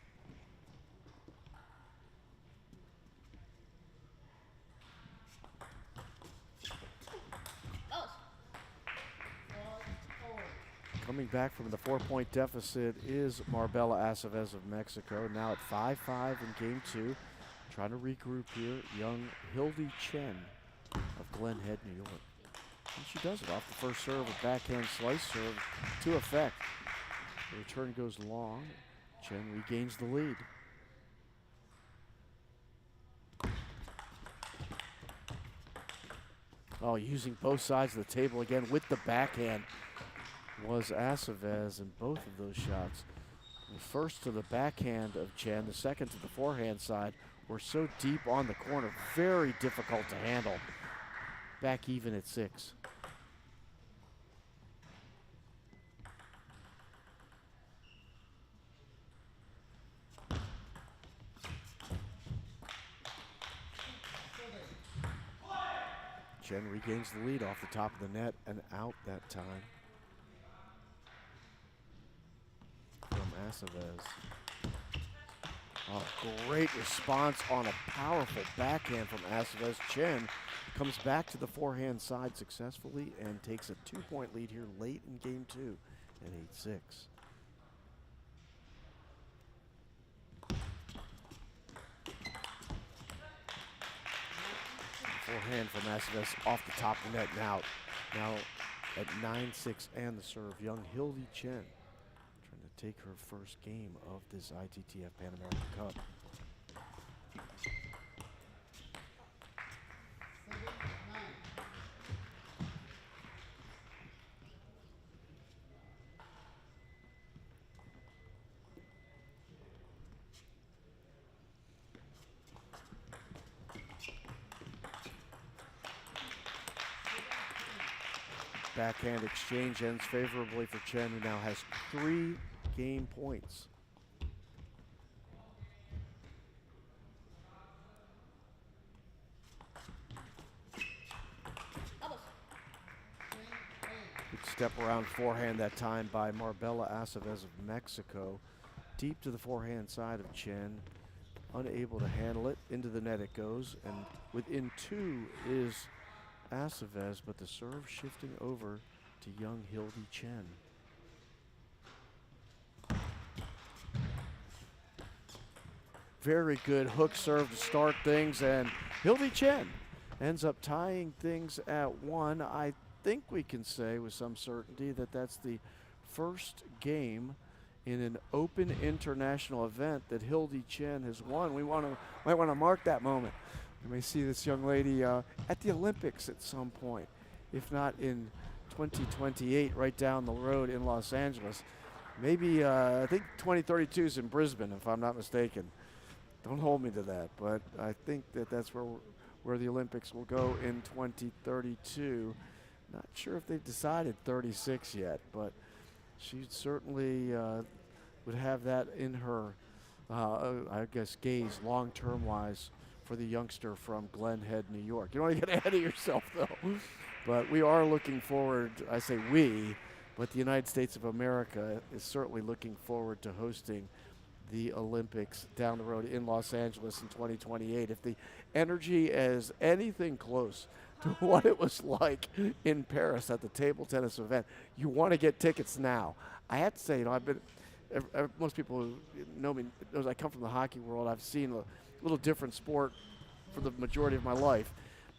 Coming back from the 4-point deficit is Marbella Aceves of Mexico, now at 5-5 in game 2. Trying to regroup here, young Hildy Chen of Glen Head, New York. And she does it off the first serve, a backhand slice serve to effect. The return goes long. Chen regains the lead. Oh, using both sides of the table again with the backhand was Aceves, and both of those shots The first to the backhand of Chen, the second to the forehand side were so deep on the corner, very difficult to handle. Back even at 6. Chen regains the lead off the top of the net and out that time from Acevez. Oh, great response on a powerful backhand from Acevez. Chen comes back to the forehand side successfully and takes a 2-point lead here late in game 2 at 8-6. Forehand from Acevez off the top of the net and out. Now at 9-6 and the serve, young Hildy Chen trying to take her first game of this ITTF Pan American Cup. Backhand exchange ends favorably for Chen, who now has 3 game points. Good step around forehand that time by Marbella Acevez of Mexico. Deep to the forehand side of Chen. Unable to handle it. Into the net it goes. And within 2 is Acevez, but the serve shifting over to young Hildy Chen. Very good hook serve to start things, and Hildy Chen ends up tying things at 1. I think we can say with some certainty that that's the first game in an open international event that Hildy Chen has won. We might want to mark that moment. You may see this young lady at the Olympics at some point, if not in 2028, right down the road in Los Angeles. Maybe, I think 2032 is in Brisbane, if I'm not mistaken. Don't hold me to that, but I think that that's where the Olympics will go in 2032. Not sure if they've decided 36 yet, but she certainly would have that in her, I guess, gaze long-term wise for the youngster from Glen Head, New York. You don't want to get ahead of yourself, though. But we are looking forward, I say we, but the United States of America is certainly looking forward to hosting the Olympics down the road in Los Angeles in 2028. If the energy is anything close to what it was like in Paris at the table tennis event, you want to get tickets now. I have to say, I've been, most people who know me knows I come from the hockey world. I've seen a little different sport for the majority of my life,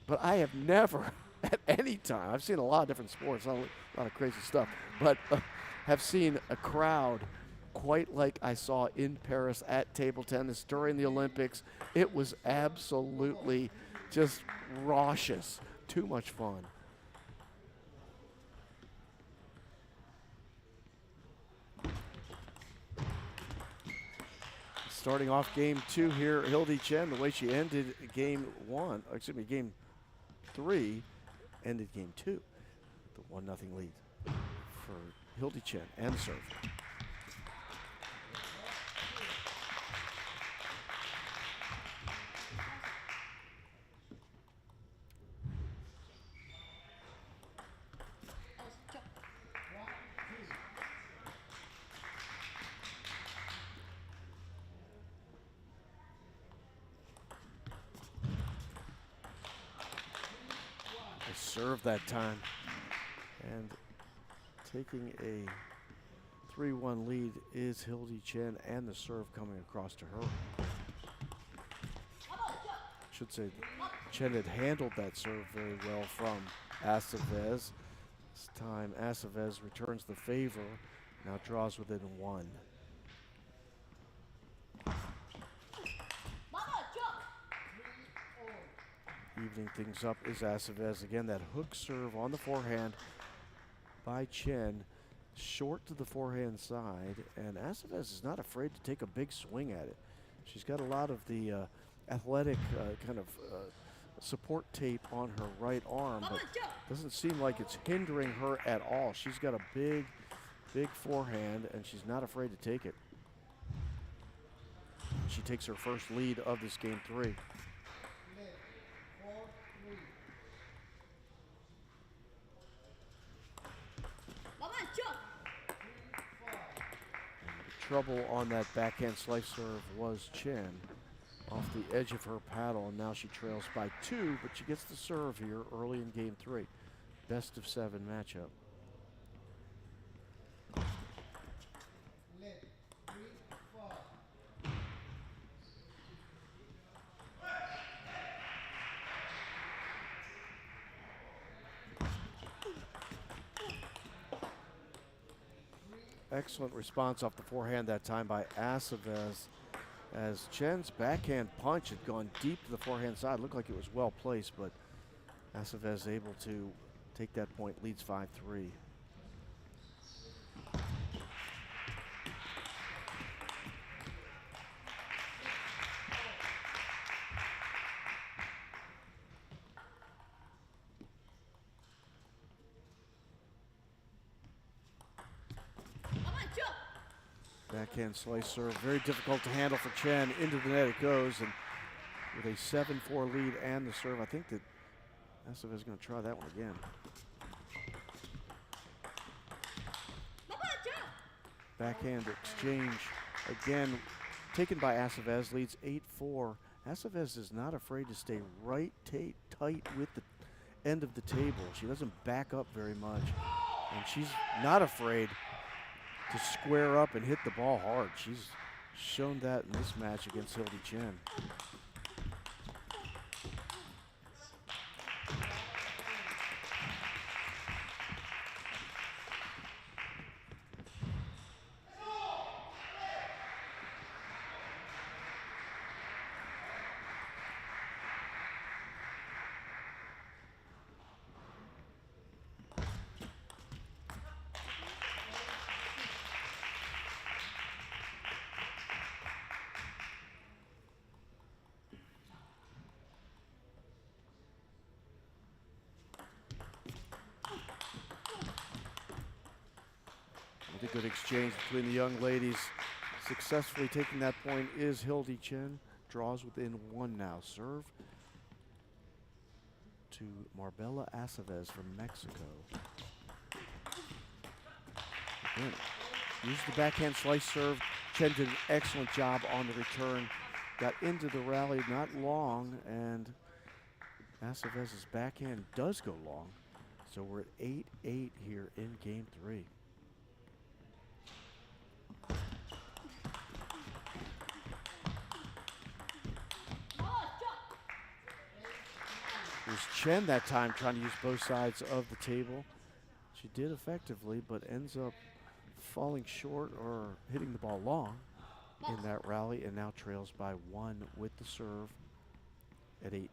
but I have never at any time, I've seen a lot of different sports, a lot of crazy stuff, but have seen a crowd quite like I saw in Paris at table tennis during the Olympics. It was absolutely just raucous, too much fun. Starting off game 2 here, Hildy Chen, the way she ended game 3, ended game 2. The 1-0 lead for Hildy Chen and the serve. Serve that time, and taking a 3-1 lead is Hildy Chen, and the serve coming across to her. Should say Chen had handled that serve very well from Acevez. This time Acevez returns the favor, now draws within 1. Evening things up is Acevez. Again, that hook serve on the forehand by Chen short to the forehand side, and Acevez is not afraid to take a big swing at it. She's got a lot of the athletic kind of support tape on her right arm, but doesn't seem like it's hindering her at all. She's got a big forehand, and she's not afraid to take it. She takes her first lead of this game 3. Trouble on that backhand slice serve was Chen off the edge of her paddle, and now she trails by 2, but she gets the serve here early in game 3. Best of 7 matchup. Excellent response off the forehand that time by Acevez, as Chen's backhand punch had gone deep to the forehand side. Looked like it was well placed, but Acevez able to take that point, leads 5-3. Backhand slice serve, very difficult to handle for Chen. Into the net it goes, and with a 7-4 lead and the serve, I think that Acevez is going to try that one again. Backhand exchange again taken by Acevez, leads 8-4. Acevez is not afraid to stay right tight with the end of the table. She doesn't back up very much, and she's not afraid to square up and hit the ball hard. She's shown that in this match against Hildy Chen. With a good exchange between the young ladies. Successfully taking that point is Hildy Chen. Draws within 1 now. Serve to Marbella Acevez from Mexico. Again, used the backhand slice serve. Chen did an excellent job on the return. Got into the rally not long, and Acevez's backhand does go long. So we're at 8-8 here in game 3. It was Chen that time trying to use both sides of the table. She did effectively, but ends up falling short or hitting the ball long in that rally, and now trails by 1 with the serve at 8-9.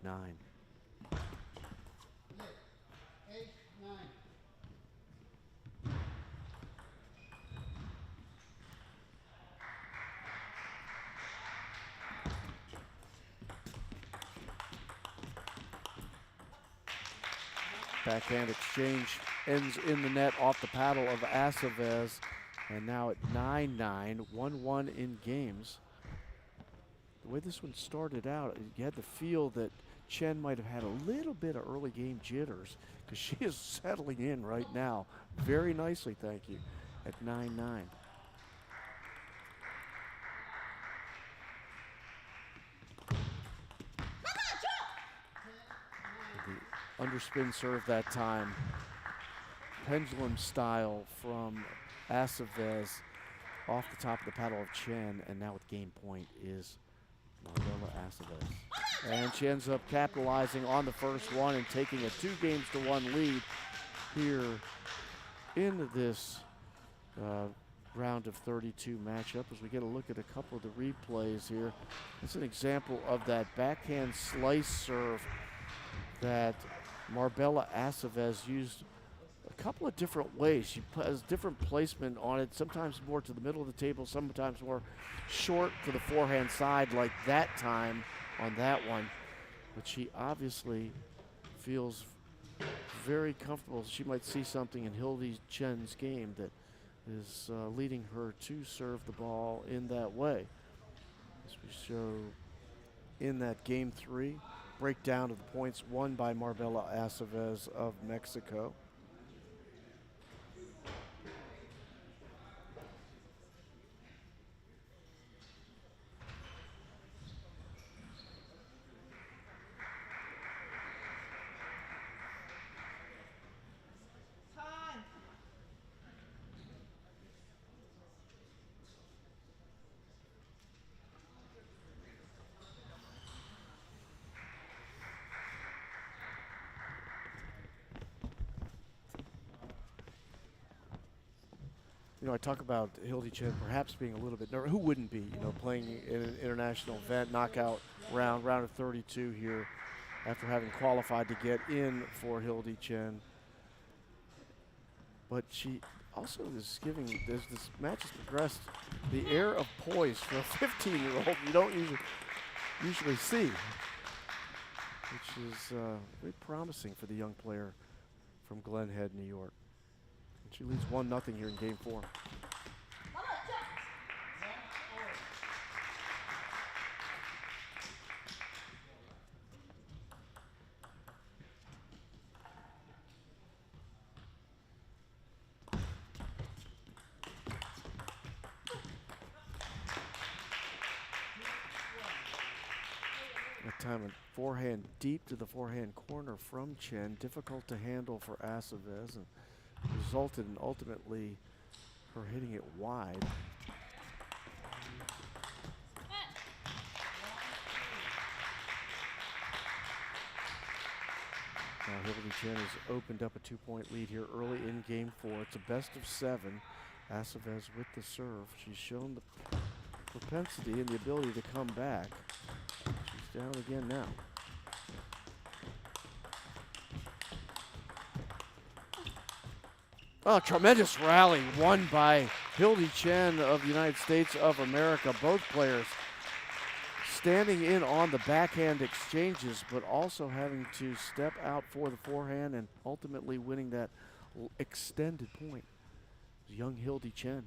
Backhand exchange ends in the net off the paddle of Acevez, and now at 9-9, 1-1 in games. The way this one started out, you had to feel that Chen might have had a little bit of early game jitters, because she is settling in right now very nicely, thank you, at 9-9. Underspin serve that time. Pendulum style from Acevez off the top of the paddle of Chen, and now with game point is Marbella Acevez. And she ends up capitalizing on the first one and taking a 2-1 lead here in this round of 32 matchup. As we get a look at a couple of the replays here, it's an example of that backhand slice serve that Marbella Acevez used a couple of different ways. She has different placement on it, sometimes more to the middle of the table, sometimes more short to the forehand side like that time on that one. But she obviously feels very comfortable. She might see something in Hildy Chen's game that is leading her to serve the ball in that way. As we show in that game 3, breakdown of the points won by Marbella Aceves of Mexico. You know, I talk about Hildy Chen perhaps being a little bit nervous. Who wouldn't be, you know, playing in an international event, knockout round of 32 here after having qualified to get in for Hildy Chen. But she also is giving, as this match has progressed, the air of poise for a 15-year-old you don't usually see, which is very promising for the young player from Glen Head, New York. She leads 1-0 here in game 4. That time a forehand deep to the forehand corner from Chen, difficult to handle for Aceves, and resulted in ultimately her hitting it wide. Now Hildy Chen has opened up a 2-point lead here early in game 4. It's a best of 7. Aceves with the serve. She's shown the propensity and the ability to come back. She's down again now. Oh, tremendous rally won by Hildy Chen of the United States of America. Both players standing in on the backhand exchanges, but also having to step out for the forehand and ultimately winning that extended point. Young Hildy Chen.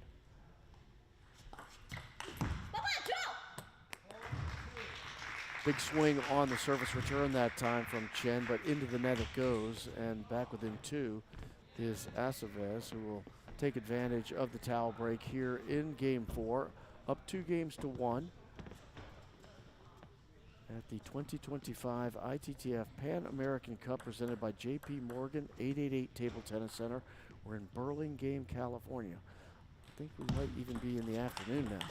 Big swing on the service return that time from Chen, but into the net it goes, and back within 2 is Aceves, who will take advantage of the towel break here in game 4, up 2-1 at the 2025 ITTF Pan American Cup presented by JP Morgan 888 Table Tennis Center. We're in Burlingame, California. I think we might even be in the afternoon now.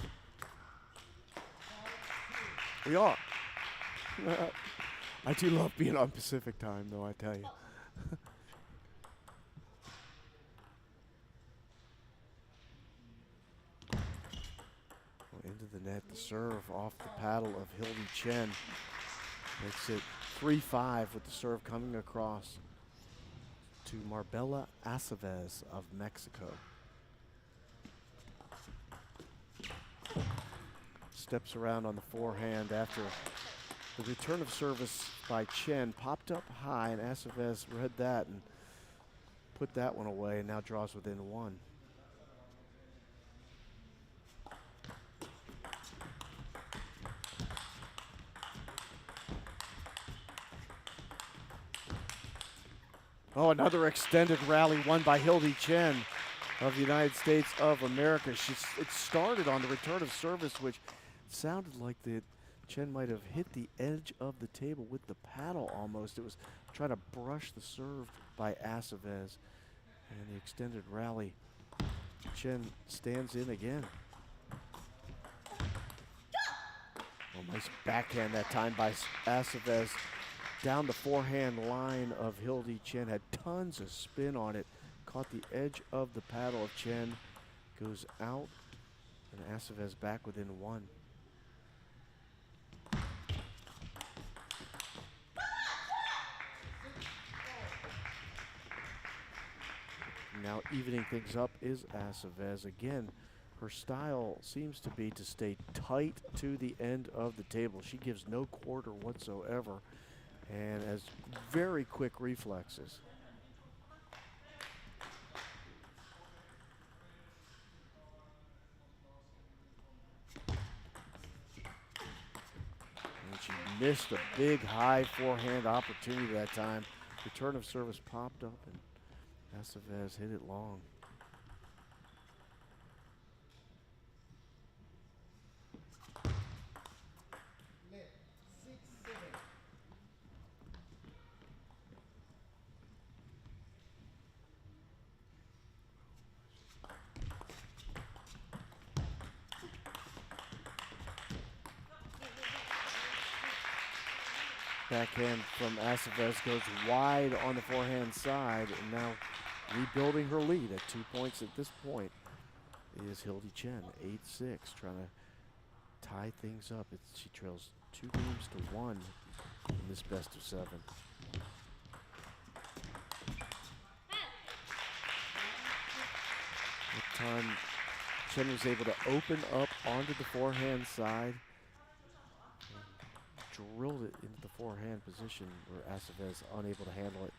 We are. I do love being on Pacific time, though, I tell you. Into the net, the serve off the paddle of Hildy Chen. Makes it 3-5 with the serve coming across to Marbella Aceves of Mexico. Steps around on the forehand after the return of service by Chen popped up high, and Aceves read that and put that one away, and now draws within 1. Oh, another extended rally won by Hildy Chen of the United States of America. It started on the return of service, which sounded like Chen might have hit the edge of the table with the paddle almost. It was trying to brush the serve by Aceves. And the extended rally, Chen stands in again. Oh, nice backhand that time by Aceves. Down the forehand line of Hildy Chen, had tons of spin on it. Caught the edge of the paddle of Chen, goes out, and Aceves back within 1. evening things up is Acevez. Again, her style seems to be to stay tight to the end of the table. She gives no quarter whatsoever and has very quick reflexes. And she missed a big high forehand opportunity that time. Return of service popped up and Acevez hit it long. Backhand from Acevez goes wide on the forehand side, and now rebuilding her lead at 2 points at this point is Hildy Chen, 8-6, trying to tie things up. She trails 2 games to 1 in this best of 7. That time, Chen was able to open up onto the forehand side, drilled it into the forehand position where Acevez unable to handle it.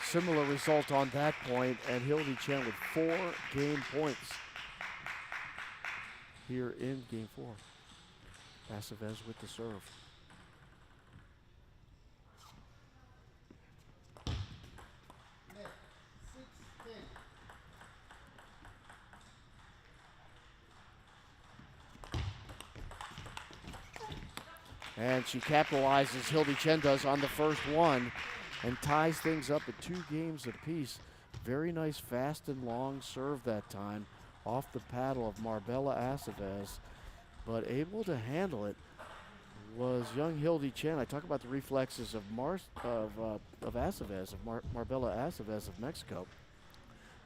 Similar result on that point, and Hildy Chen with 4 game points here in game 4. Acevez with the serve. And she capitalizes, Hildy Chen does, on the first one and ties things up at 2 games apiece. Very nice fast and long serve that time off the paddle of Marbella Acevez, but able to handle it was young Hildy Chen. I talk about the reflexes of Acevez, of Marbella Acevez of Mexico,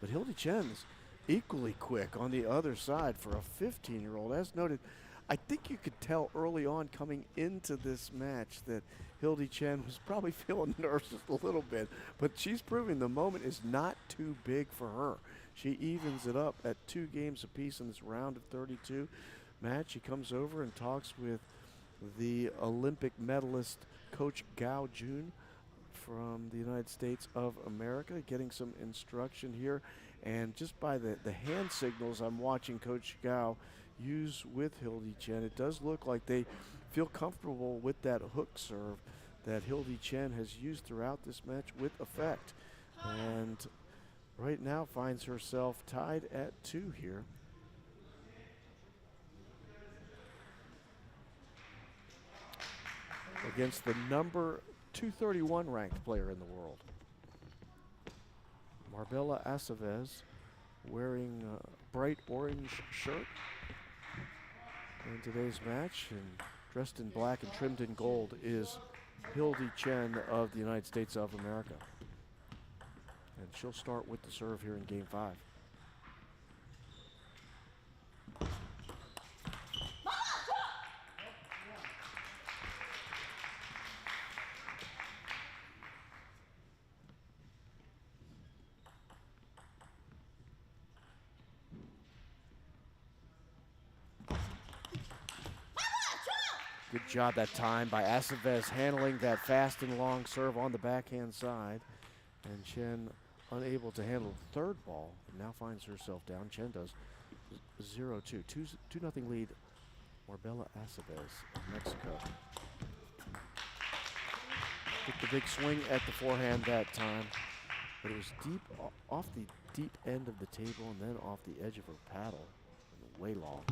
but Hildy Chen's equally quick on the other side for a 15-year-old. As noted, I think you could tell early on coming into this match that Hildy Chen was probably feeling nervous just a little bit, but she's proving the moment is not too big for her. She evens it up at 2 games apiece in this round of 32 match. She comes over and talks with the Olympic medalist Coach Gao Jun from the United States of America, getting some instruction here. And just by the hand signals I'm watching Coach Gao use with Hildy Chen, it does look like they feel comfortable with that hook serve that Hildy Chen has used throughout this match with effect. And right now finds herself tied at 2 here. Against the number 231 ranked player in the world. Marbella Acevez wearing a bright orange shirt in today's match, and dressed in black and trimmed in gold is Hildy Chen of the United States of America. And she'll start with the serve here in game 5. Good job that time by Acevez handling that fast and long serve on the backhand side. And Chen unable to handle the third ball, and now finds herself down. Chen does 0-2. 2-0 lead, Marbella Acevez of Mexico. Took the big swing at the forehand that time, but it was deep off the deep end of the table and then off the edge of her paddle, way long.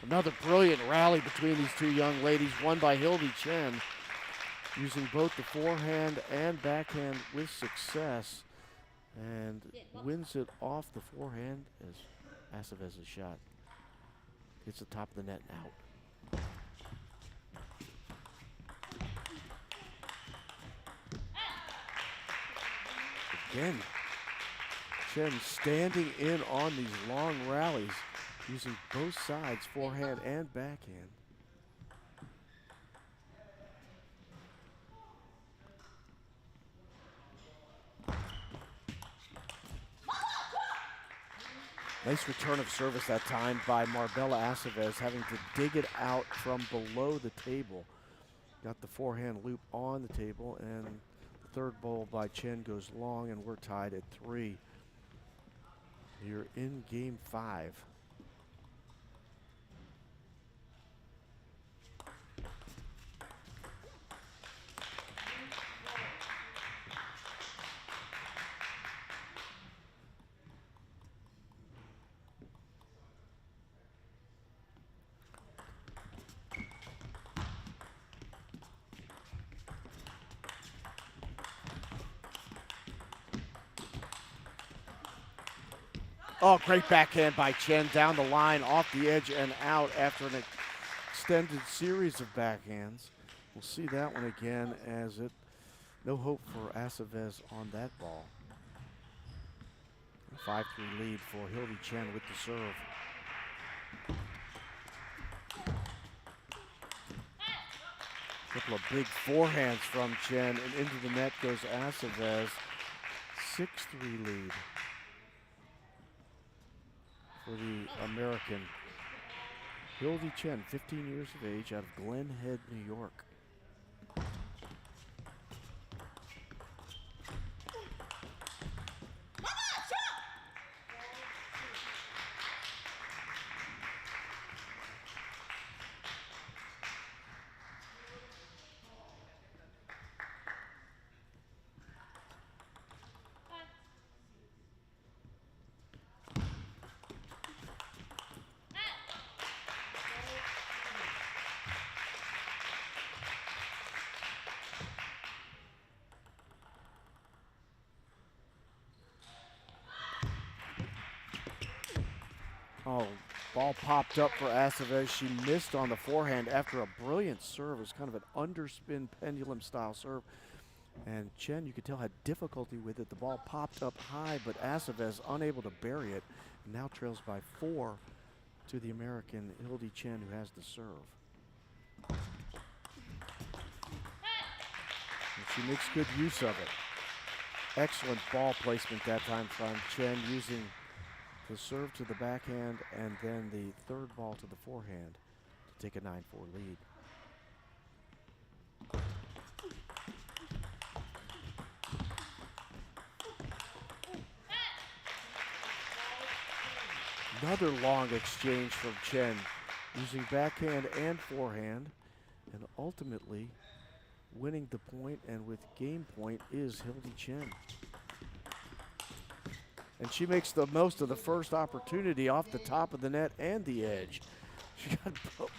Another brilliant rally between these 2 young ladies, won by Hildy Chen, using both the forehand and backhand with success, and wins it off the forehand as Acevez's shot hits the top of the net and out. Again, Chen standing in on these long rallies, using both sides, forehand and backhand. Nice return of service that time by Marbella Aceves, having to dig it out from below the table. Got the forehand loop on the table, and the third ball by Chen goes long, and we're tied at 3. You're in game 5. Oh, great backhand by Chen down the line, off the edge and out after an extended series of backhands. We'll see that one again, as it no hope for Aceves on that ball. 5-3 lead for Hildy Chen with the serve. Couple of big forehands from Chen, and into the net goes Aceves. 6-3 lead for the American. Hildy Chen, 15 years of age, out of Glen Head, New York. Oh, ball popped up for Aceves. She missed on the forehand after a brilliant serve. It was kind of an underspin pendulum style serve. And Chen, you could tell, had difficulty with it. The ball popped up high, but Aceves unable to bury it. And now trails by 4 to the American Hildy Chen, who has the serve. And she makes good use of it. Excellent ball placement that time from Chen, using the serve to the backhand and then the third ball to the forehand to take a 9-4 lead. Another long exchange from Chen, using backhand and forehand, and ultimately winning the point, and with game point is Hildy Chen. And she makes the most of the first opportunity off the top of the net and the edge. She got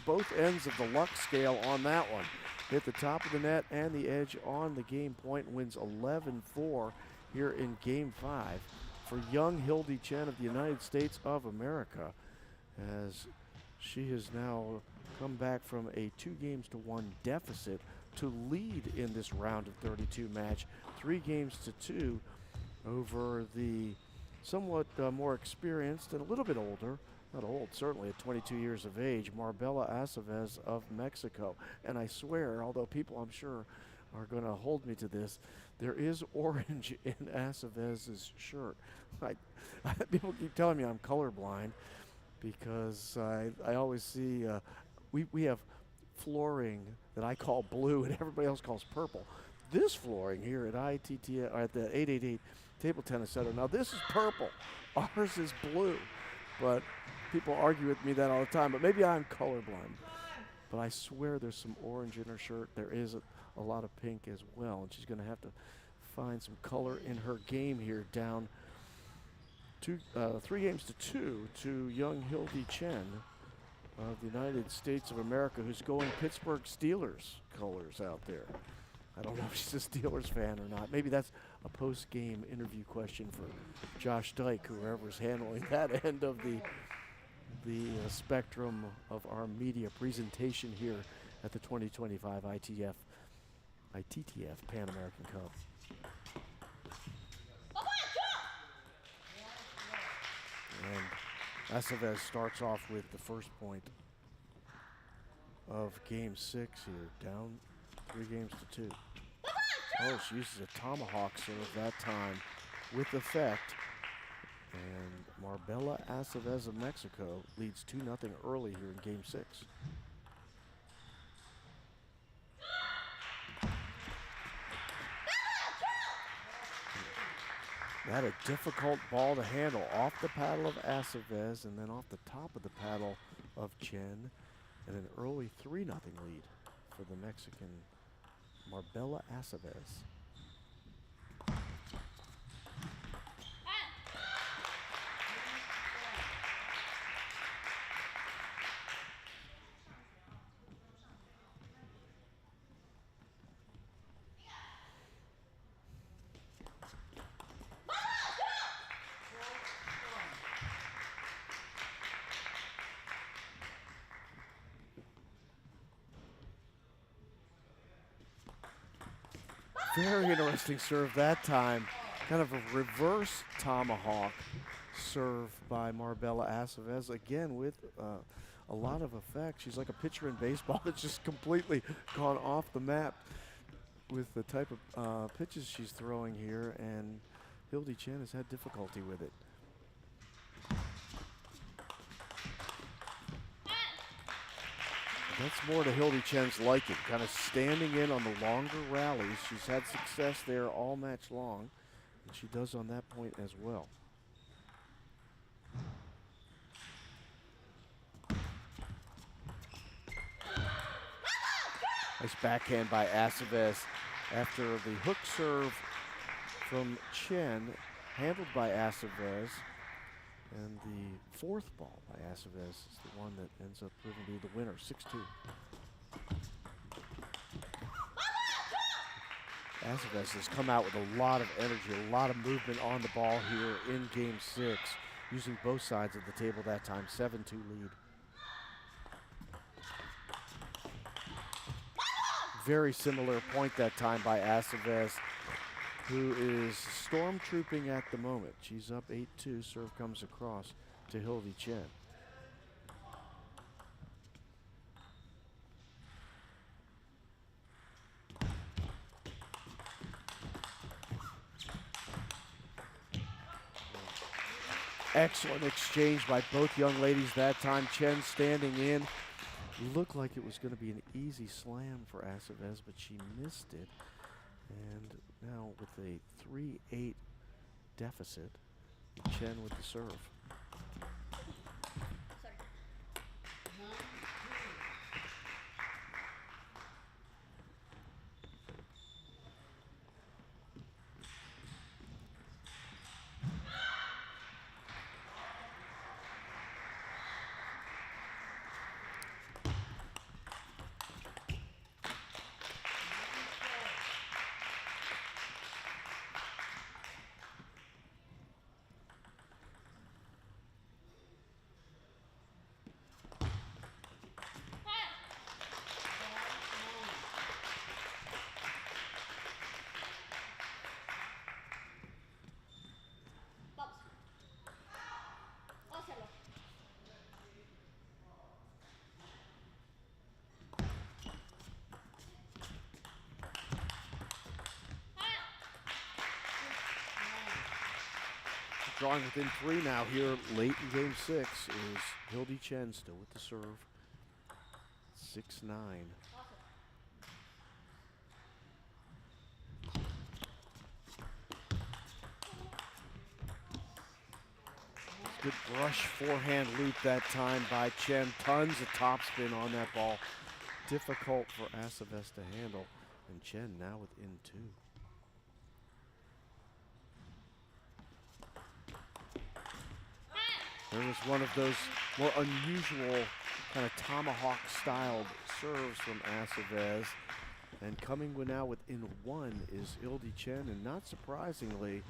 both ends of the luck scale on that one. Hit the top of the net and the edge on the game point, wins 11-4 here in game 5 for young Hildy Chen of the United States of America, as she has now come back from a 2-1 deficit to lead in this round of 32 match, 3-2 over the somewhat more experienced and a little bit older, not old, certainly at 22 years of age, Marbella Aceves of Mexico. And I swear, although people I'm sure are going to hold me to this, there is orange in Aceves' shirt. People keep telling me I'm colorblind, because I always see, we have flooring that I call blue and everybody else calls purple. This flooring here at ITTF, at the 888 Table Tennis Center, now this is purple, ours is blue, but people argue with me that all the time, but maybe I'm colorblind. But I swear there's some orange in her shirt. There is a lot of pink as well, and she's going to have to find some color in her game here, down 3-2 to young Hildy Chen of the United States of America, who's going Pittsburgh Steelers colors out there. I don't know if she's a Steelers fan or not. Maybe that's a post-game interview question for Josh Dyke, whoever's handling that end of the spectrum of our media presentation here at the 2025 ITTF Pan American Cup. Acevez starts off with the first point of game 6 here, down 3 games to 2. Oh, she uses a tomahawk serve that time with effect. And Marbella Acevez of Mexico leads 2-0 early here in game 6. That a difficult ball to handle off the paddle of Acevez and then off the top of the paddle of Chen, and an early 3-0 lead for the Mexican Marbella Acevez. Very interesting serve that time. Kind of a reverse tomahawk serve by Marbella Acevez, again with a lot of effect. She's like a pitcher in baseball that's just completely gone off the map with the type of pitches she's throwing here, and Hildy Chen has had difficulty with it. That's more to Hildy Chen's liking, kind of standing in on the longer rallies. She's had success there all match long, and she does on that point as well. Nice backhand by Acevez after the hook serve from Chen, handled by Acevez. And the fourth ball by Acevez is the one that ends up proving to be the winner, 6-2. Acevez has come out with a lot of energy, a lot of movement on the ball here in game 6, using both sides of the table that time, 7-2 lead. Very similar point that time by Acevez, who is stormtrooping at the moment. She's up 8-2, serve comes across to Hildy Chen. Excellent exchange by both young ladies that time. Chen standing in. Looked like it was going to be an easy slam for Acevez, but she missed it. And now with a 3-8 deficit, Chen with the serve. Drawing within 3 now here late in game 6 is Hildy Chen still with the serve. 6-9. Good brush forehand loop that time by Chen. Tons of topspin on that ball. Difficult for Acevez to handle. And Chen now within 2. There was one of those more unusual kind of tomahawk-styled serves from Acevez. And coming now within 1 is Hildy Chen. And not surprisingly,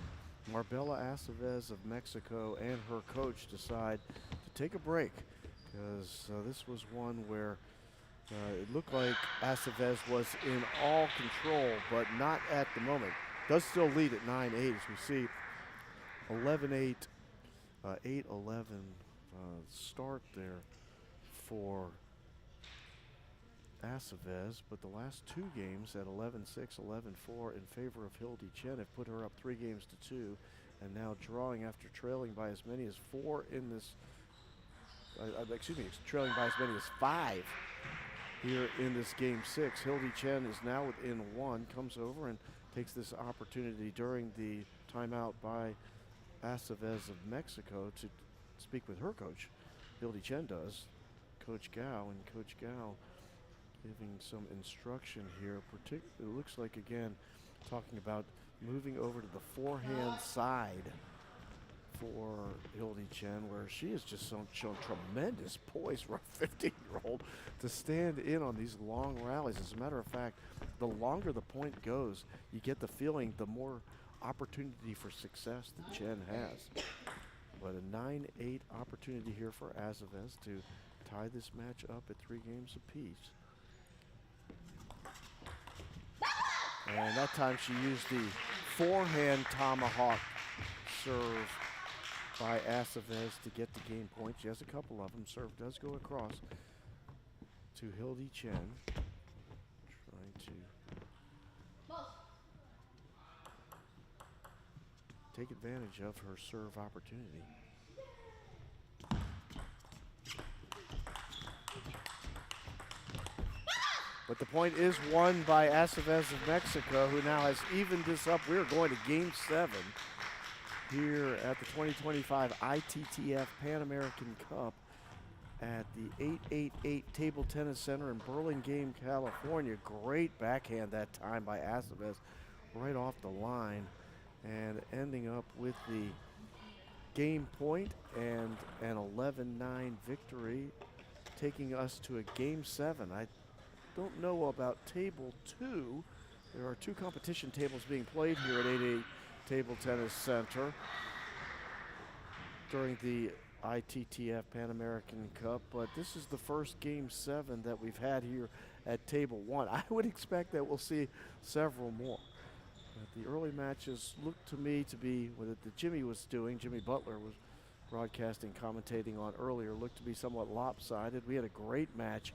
Marbella Acevez of Mexico and her coach decide to take a break, because this was one where it looked like Acevez was in all control, but not at the moment. Does still lead at 9-8 as we see 11-8, 8-11 start there for Aceves, but the last two games at 11-6, 11-4 in favor of Hildy Chen have put her up 3 games to 2, and now drawing after trailing by as many as 4 in this, trailing by as many as 5 here in this game 6. Hildy Chen is now within 1, comes over and takes this opportunity during the timeout by Aceves of Mexico to speak with her coach. Hildy Chen does, Coach Gao, and Coach Gao giving some instruction here. It looks like, again, talking about moving over to the forehand side for Hildy Chen, where she has just shown tremendous poise for a 15-year-old to stand in on these long rallies. As a matter of fact, the longer the point goes, you get the feeling the more opportunity for success that Chen has. But a 9-8 opportunity here for Aceves to tie this match up at 3 games apiece. And that time she used the forehand tomahawk serve by Aceves to get the game point. She has a couple of them. Serve does go across to Hildy Chen. Trying to take advantage of her serve opportunity. But the point is won by Aceves of Mexico, who now has evened this up. We're going to game 7 here at the 2025 ITTF Pan American Cup at the 888 Table Tennis Center in Burlingame, California. Great backhand that time by Aceves right off the line, and ending up with the game point and an 11-9 victory, taking us to a game 7. I don't know about table 2. There are 2 competition tables being played here at 88 Table Tennis Center during the ITTF Pan American Cup, but this is the first game 7 that we've had here at table 1. I would expect that we'll see several more. The early matches looked to me to be what Jimmy was doing. Jimmy Butler was broadcasting, commentating on earlier, looked to be somewhat lopsided. We had a great match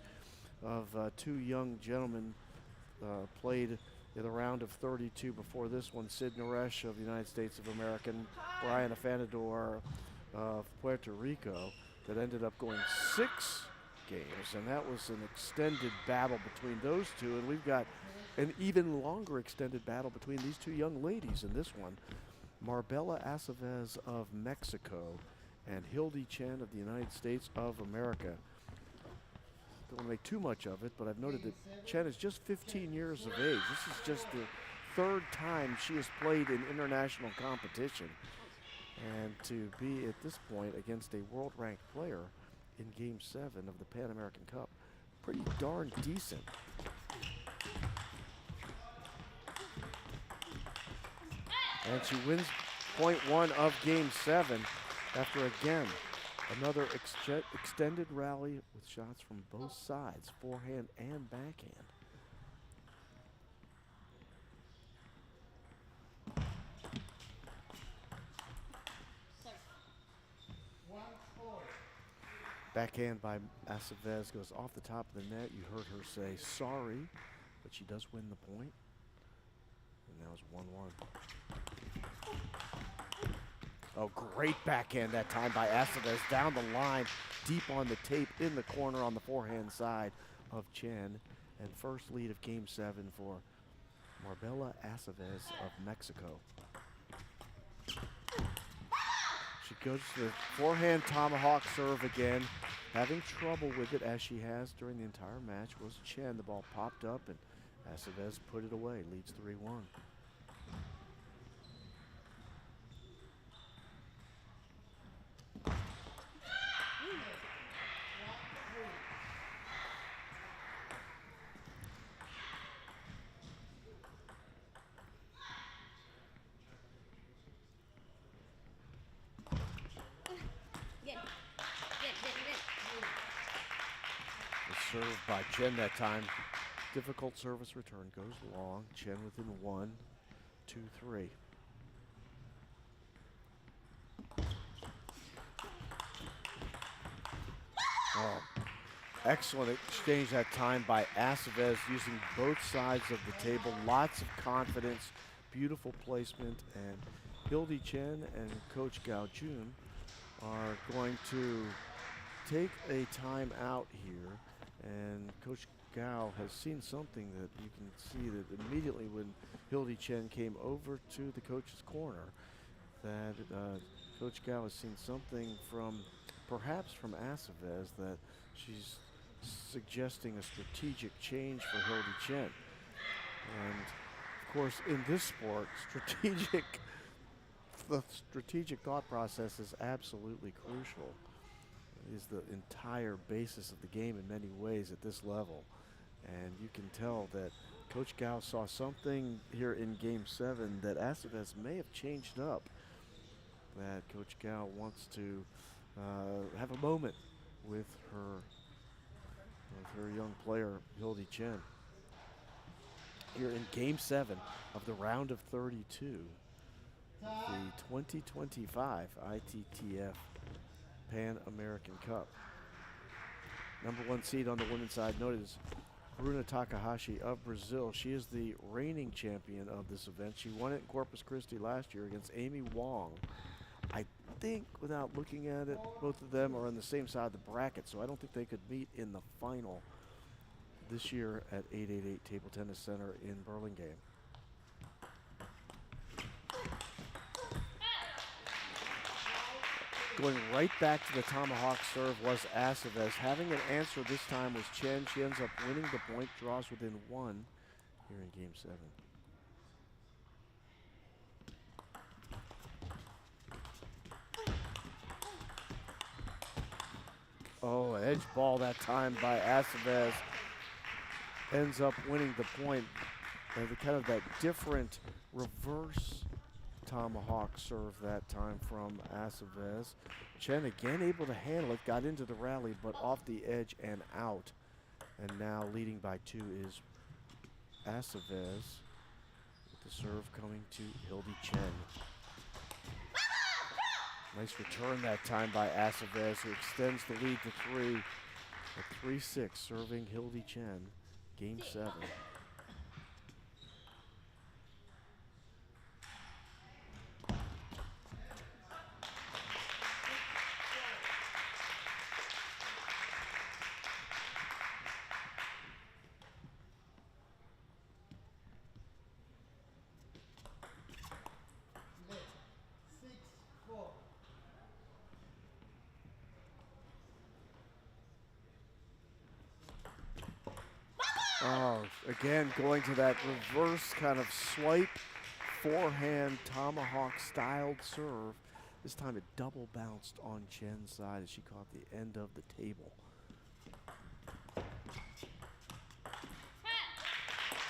of 2 young gentlemen played in the round of 32 before this one. Sid Naresh of the United States of America, and Brian Afanador of Puerto Rico, that ended up going 6 games, and that was an extended battle between those 2, and we've got an even longer extended battle between these 2 young ladies in this one. Marbella Aceves of Mexico and Hildy Chen of the United States of America. Don't want to make too much of it, but I've noted that Chen is just 15 years of age. This is just the 3rd time she has played in international competition. And to be at this point against a world-ranked player in Game 7 of the Pan American Cup, pretty darn decent. And she wins point 1 of Game 7 after, again, another extended rally with shots from both sides, forehand and backhand. Backhand by Aceves goes off the top of the net. You heard her say sorry, but she does win the point. And now it's 1-1. Oh, great backhand that time by Aceves down the line, deep on the tape in the corner on the forehand side of Chen. And first lead of Game 7 for Marbella Aceves of Mexico. She goes to the forehand tomahawk serve again. Having trouble with it, as she has during the entire match, was Chen. The ball popped up and Aceves put it away, leads 3-1. Serve by Chen that time. Difficult service return, goes long. Chen within 1, 2, 3. Oh, excellent exchange that time by Aceves, using both sides of the table. Lots of confidence, beautiful placement, and Hildy Chen and Coach Gao Jun are going to take a timeout here. And Coach Gao has seen something that you can see that immediately when Hildy Chen came over to the coach's corner, that Coach Gao has seen something from, perhaps from Aceves, that she's suggesting a strategic change for Hildy Chen. And of course, in this sport, the strategic thought process is absolutely crucial. It is the entire basis of the game in many ways at this level. And you can tell that Coach Gao saw something here in Game 7 that Aceves may have changed up. That Coach Gao wants to have a moment with her young player, Hildy Chen. Here in Game 7 of the round of 32, the 2025 ITTF Pan American Cup. Number 1 seed on the women's side, noted is Bruna Takahashi of Brazil. She is the reigning champion of this event. She won it in Corpus Christi last year against Amy Wong. I think, without looking at it, both of them are on the same side of the bracket, so I don't think they could meet in the final this year at 888 Table Tennis Center in Burlingame. Going right back to the tomahawk serve was Aceves. Having an answer this time was Chen. She ends up winning the point, draws within 1 here in Game 7. Oh, edge ball that time by Aceves. Ends up winning the point. And kind of that different reverse tomahawk serve that time from Aceves. Chen again able to handle it, got into the rally, but off the edge and out. And now leading by 2 is Aceves, with the serve coming to Hildy Chen. Nice return that time by Aceves, who extends the lead to 3 at 3-6, serving Hildy Chen, Game 7. Oh, again, going to that reverse kind of swipe, forehand tomahawk styled serve. This time it double bounced on Chen's side as she caught the end of the table.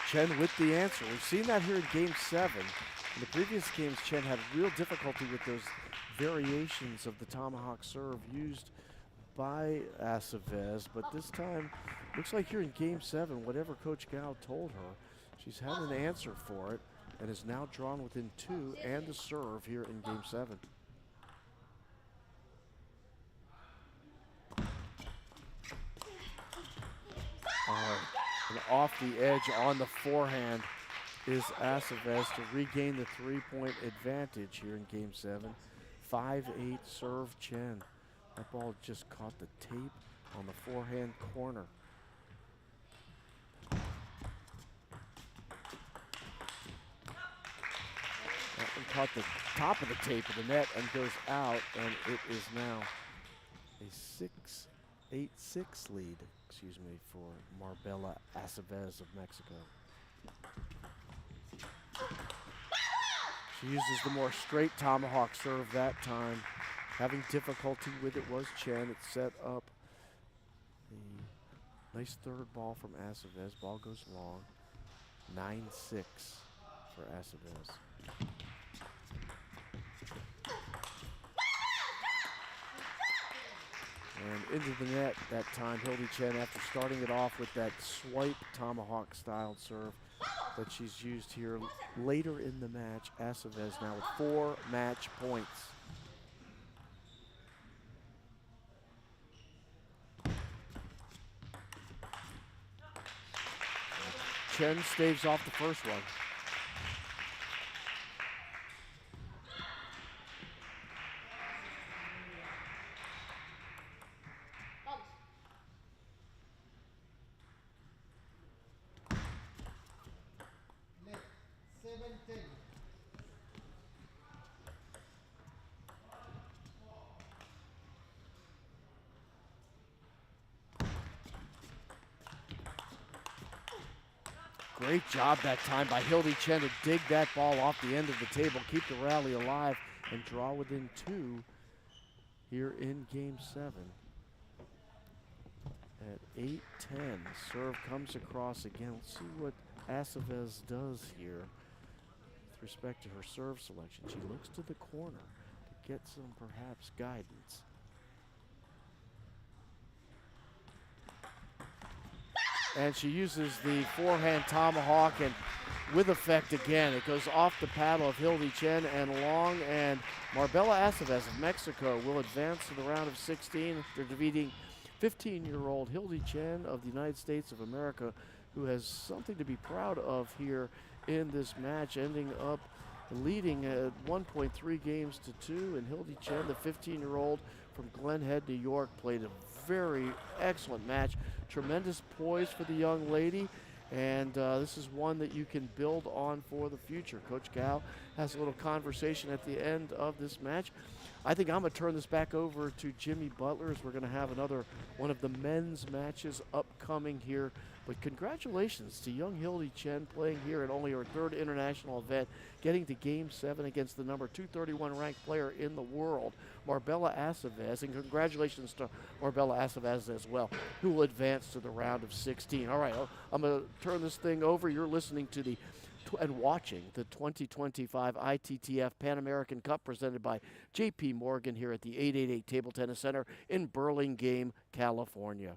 Chen with the answer. We've seen that here in Game 7. In the previous games, Chen had real difficulty with those variations of the tomahawk serve used by Aceves, but this time, looks like here in Game 7, whatever Coach Gao told her, she's had an answer for it and is now drawn within 2 and a serve here in Game 7. And off the edge on the forehand is Aceves to regain the 3-point advantage here in Game 7. 5-8 serve Chen. That ball just caught the tape on the forehand corner. That one caught the top of the tape of the net and goes out, and it is now a 6-8-6 lead, for Marbella Aceves of Mexico. She uses the more straight tomahawk serve that time. Having difficulty with it was Chen. It set up a nice third ball from Aceves. Ball goes long. 9-6 for Aceves. And into the net that time, Hildy Chen, after starting it off with that swipe tomahawk styled serve that she's used here later in the match. Aceves now with 4 match points. Chen staves off the first one. Left, 7-10. Great job that time by Hildy Chen to dig that ball off the end of the table, keep the rally alive, and draw within 2 here in Game 7. At 8-10, serve comes across again. Let's see what Aceves does here with respect to her serve selection. She looks to the corner to get some perhaps guidance. And she uses the forehand tomahawk, and with effect again. It goes off the paddle of Hildy Chen and long, and Marbella Aceves of Mexico will advance to the round of 16. They're defeating 15-year-old Hildy Chen of the United States of America, who has something to be proud of here in this match, ending up leading at 1.3 games to 2. And Hildy Chen, the 15-year-old from Glen Head, New York, played a very excellent match. Tremendous poise for the young lady, and this is one that you can build on for the future. Coach Gal has a little conversation at the end of this match. I think I'm going to turn this back over to Jimmy Butler, as we're going to have another one of the men's matches upcoming here. But congratulations to young Hildy Chen, playing here at only her 3rd international event, getting to Game 7 against the number 231 ranked player in the world, Marbella Aceves. And congratulations to Marbella Aceves as well, who will advance to the round of 16. All right, I'm going to turn this thing over. You're listening to and watching the 2025 ITTF Pan American Cup, presented by JP Morgan here at the 888 Table Tennis Center in Burlingame, California.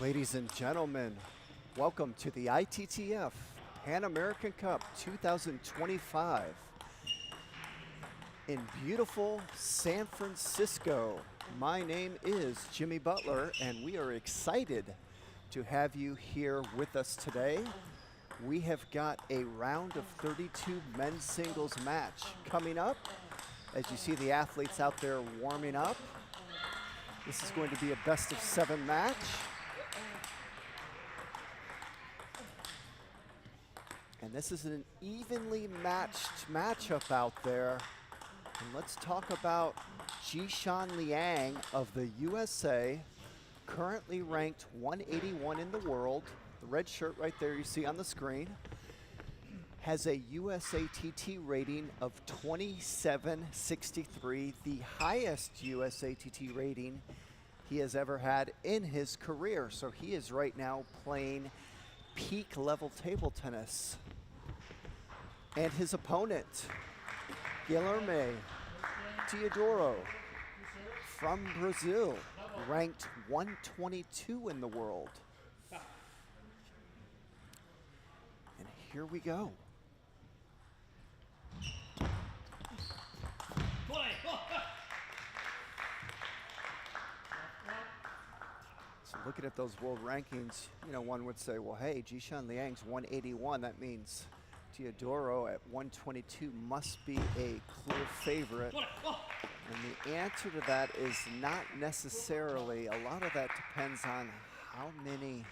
Ladies and gentlemen, welcome to the ITTF Pan American Cup 2025 in beautiful San Francisco. My name is Jimmy Butler, and we are excited to have you here with us today. We have got a round of 32 men's singles match coming up. As you see the athletes out there warming up, this is going to be a best of 7 match. And this is an evenly matched matchup out there. And let's talk about Jishan Liang of the USA, currently ranked 181 in the world. The red shirt right there you see on the screen. Has a USATT rating of 2763, the highest USATT rating he has ever had in his career. So he is right now playing peak level table tennis. And his opponent, Guilherme Teodoro from Brazil, ranked 122 in the world. And here we go. So looking at those world rankings, you know, one would say, well, hey, Jishan Liang's 181. That means Teodoro at 122 must be a clear favorite. And the answer to that is not necessarily. A lot of that depends on how many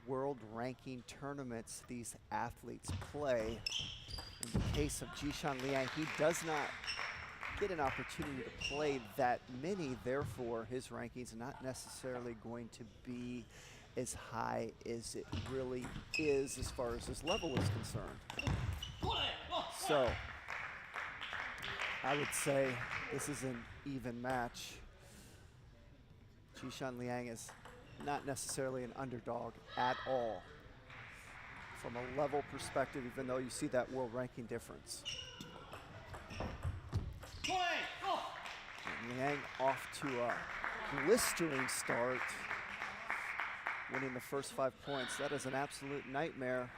world ranking tournaments these athletes play. In the case of Jishan Liang, he does not get an opportunity to play that many, therefore his rankings are not necessarily going to be as high as it really is as far as his level is concerned. So I would say this is an even match. Jishan Liang is not necessarily an underdog at all from a level perspective, even though you see that world ranking difference. And Liang off to a blistering start, winning the first 5 points. That is an absolute nightmare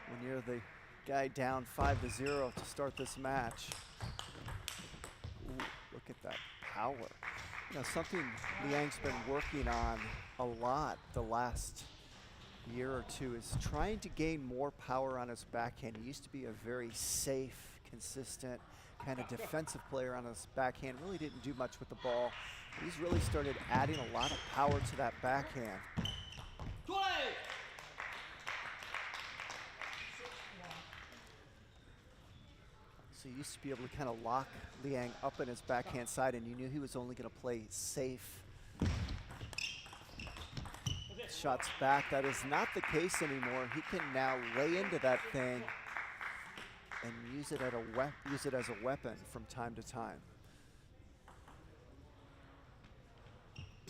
when you're the guy down 5-0 to start this match. Ooh, look at that power. You know, something Liang's been working on a lot the last year or two is trying to gain more power on his backhand. He used to be a very safe, consistent, kind of defensive player on his backhand. Really didn't do much with the ball. He's really started adding a lot of power to that backhand. So he used to be able to kind of lock Liang up in his backhand side, and you knew he was only going to play safe. Shots back. That is not the case anymore. He can now lay into that thing and use it as a weapon from time to time.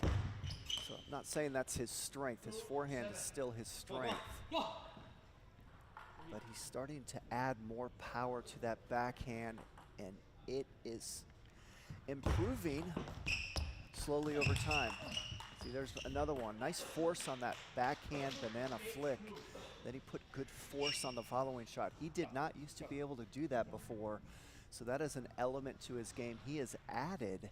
So I'm not saying that's his strength. His forehand is still his strength. But he's starting to add more power to that backhand, and it is improving slowly over time. See, there's another one. Nice force on that backhand banana flick. Then he put good force on the following shot. He did not used to be able to do that before. So that is an element to his game he has added.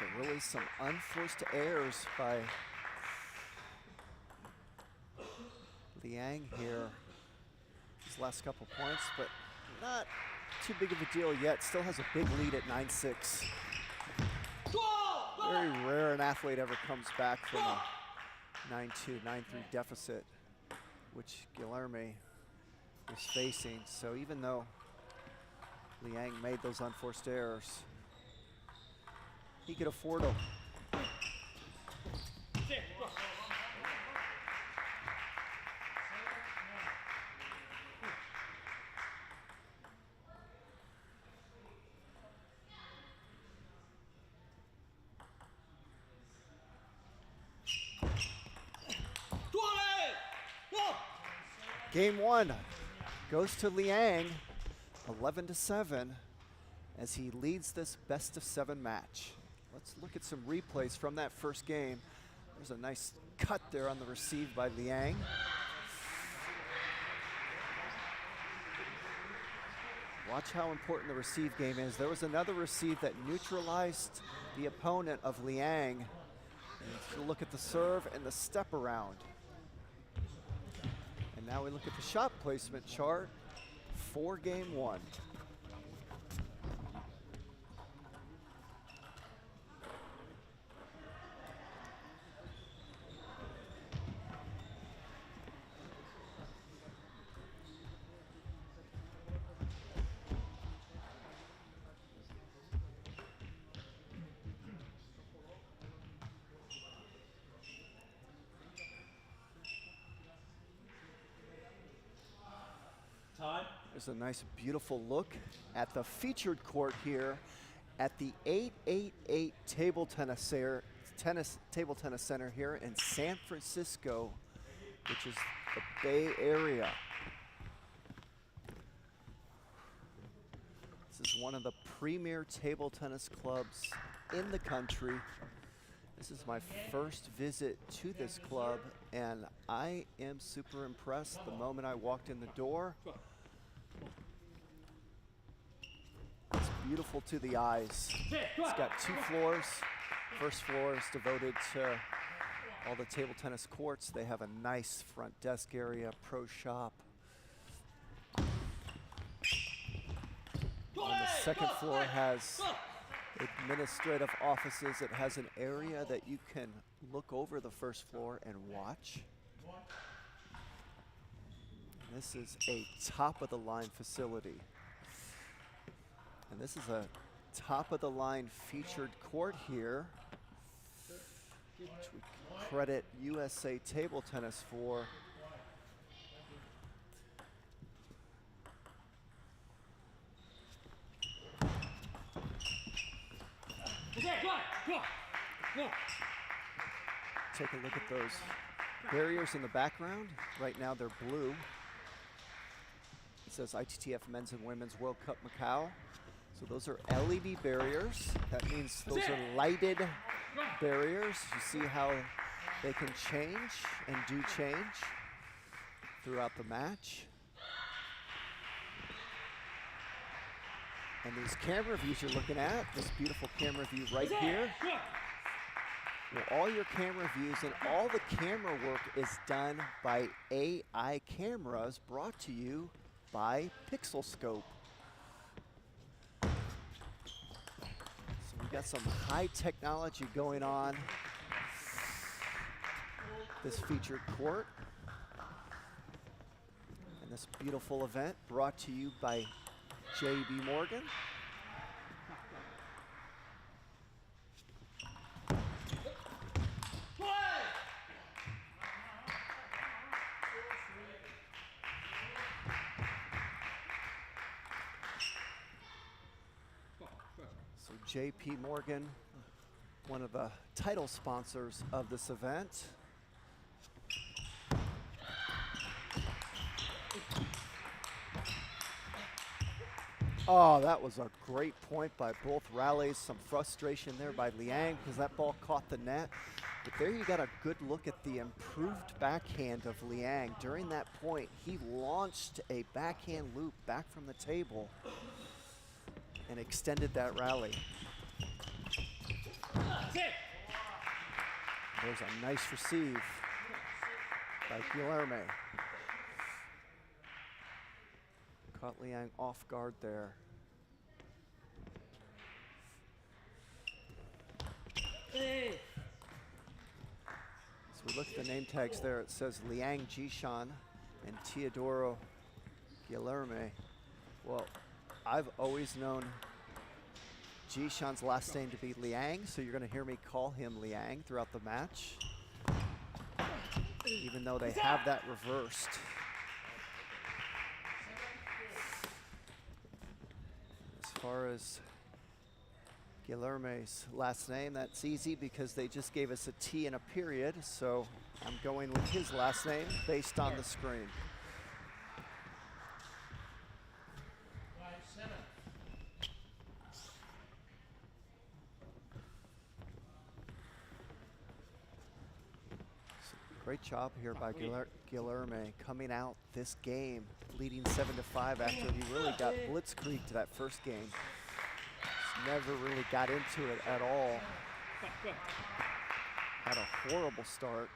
So really some unforced errors by Liang here. His last couple points, but not too big of a deal yet. Still has a big lead at 9-6. Very rare an athlete ever comes back from a 9-2, 9-3 deficit, which Guilherme was facing. So even though Liang made those unforced errors, he could afford them. Game one goes to Liang, 11-7, as he leads this best-of-7 match. Let's look at some replays from that first game. There's a nice cut there on the receive by Liang. Watch how important the receive game is. There was another receive that neutralized the opponent of Liang. And look at the serve and the step around. And now we look at the shot placement chart for game one. There's a nice, beautiful look at the featured court here at the 888 Table Tennis Center here in San Francisco, which is the Bay Area. This is one of the premier table tennis clubs in the country. This is my first visit to this club, and I am super impressed the moment I walked in the door. It's beautiful to the eyes. It's got 2 floors. First floor is devoted to all the table tennis courts. They have a nice front desk area, pro shop. And the second floor has administrative offices. It has an area that you can look over the first floor and watch. This is a top-of-the-line facility. And this is a top-of-the-line featured court here, which we credit USA Table Tennis for. Take a look at those barriers in the background. Right now they're blue. It says ITTF Men's and Women's World Cup Macao. So those are LED barriers. That means those are lighted barriers. You see how they can change and do change throughout the match. And these camera views you're looking at, this beautiful camera view right here. Well, all your camera views and all the camera work is done by AI cameras, brought to you by Pixel Scope. So we've got some high technology going on this featured court. And this beautiful event brought to you by JB Morgan. So JP Morgan, one of the title sponsors of this event. Oh, that was a great point by both rallies. Some frustration there by Liang because that ball caught the net. But there you got a good look at the improved backhand of Liang. During that point, he launched a backhand loop back from the table and extended that rally. There's a nice receive by Guilherme. Caught Liang off guard there. So we look at the name tags there. It says Liang Jishan and Teodoro Guilherme. Well, I've always known Jishan's last name to be Liang, so you're going to hear me call him Liang throughout the match, even though they have that reversed. As far as Guilherme's last name, that's easy because they just gave us a T and a period, so I'm going with his last name based on the screen. Great job here by Guilherme coming out this game, leading 7-5 after he really got blitzkrieged that first game. Just never really got into it at all. Had a horrible start.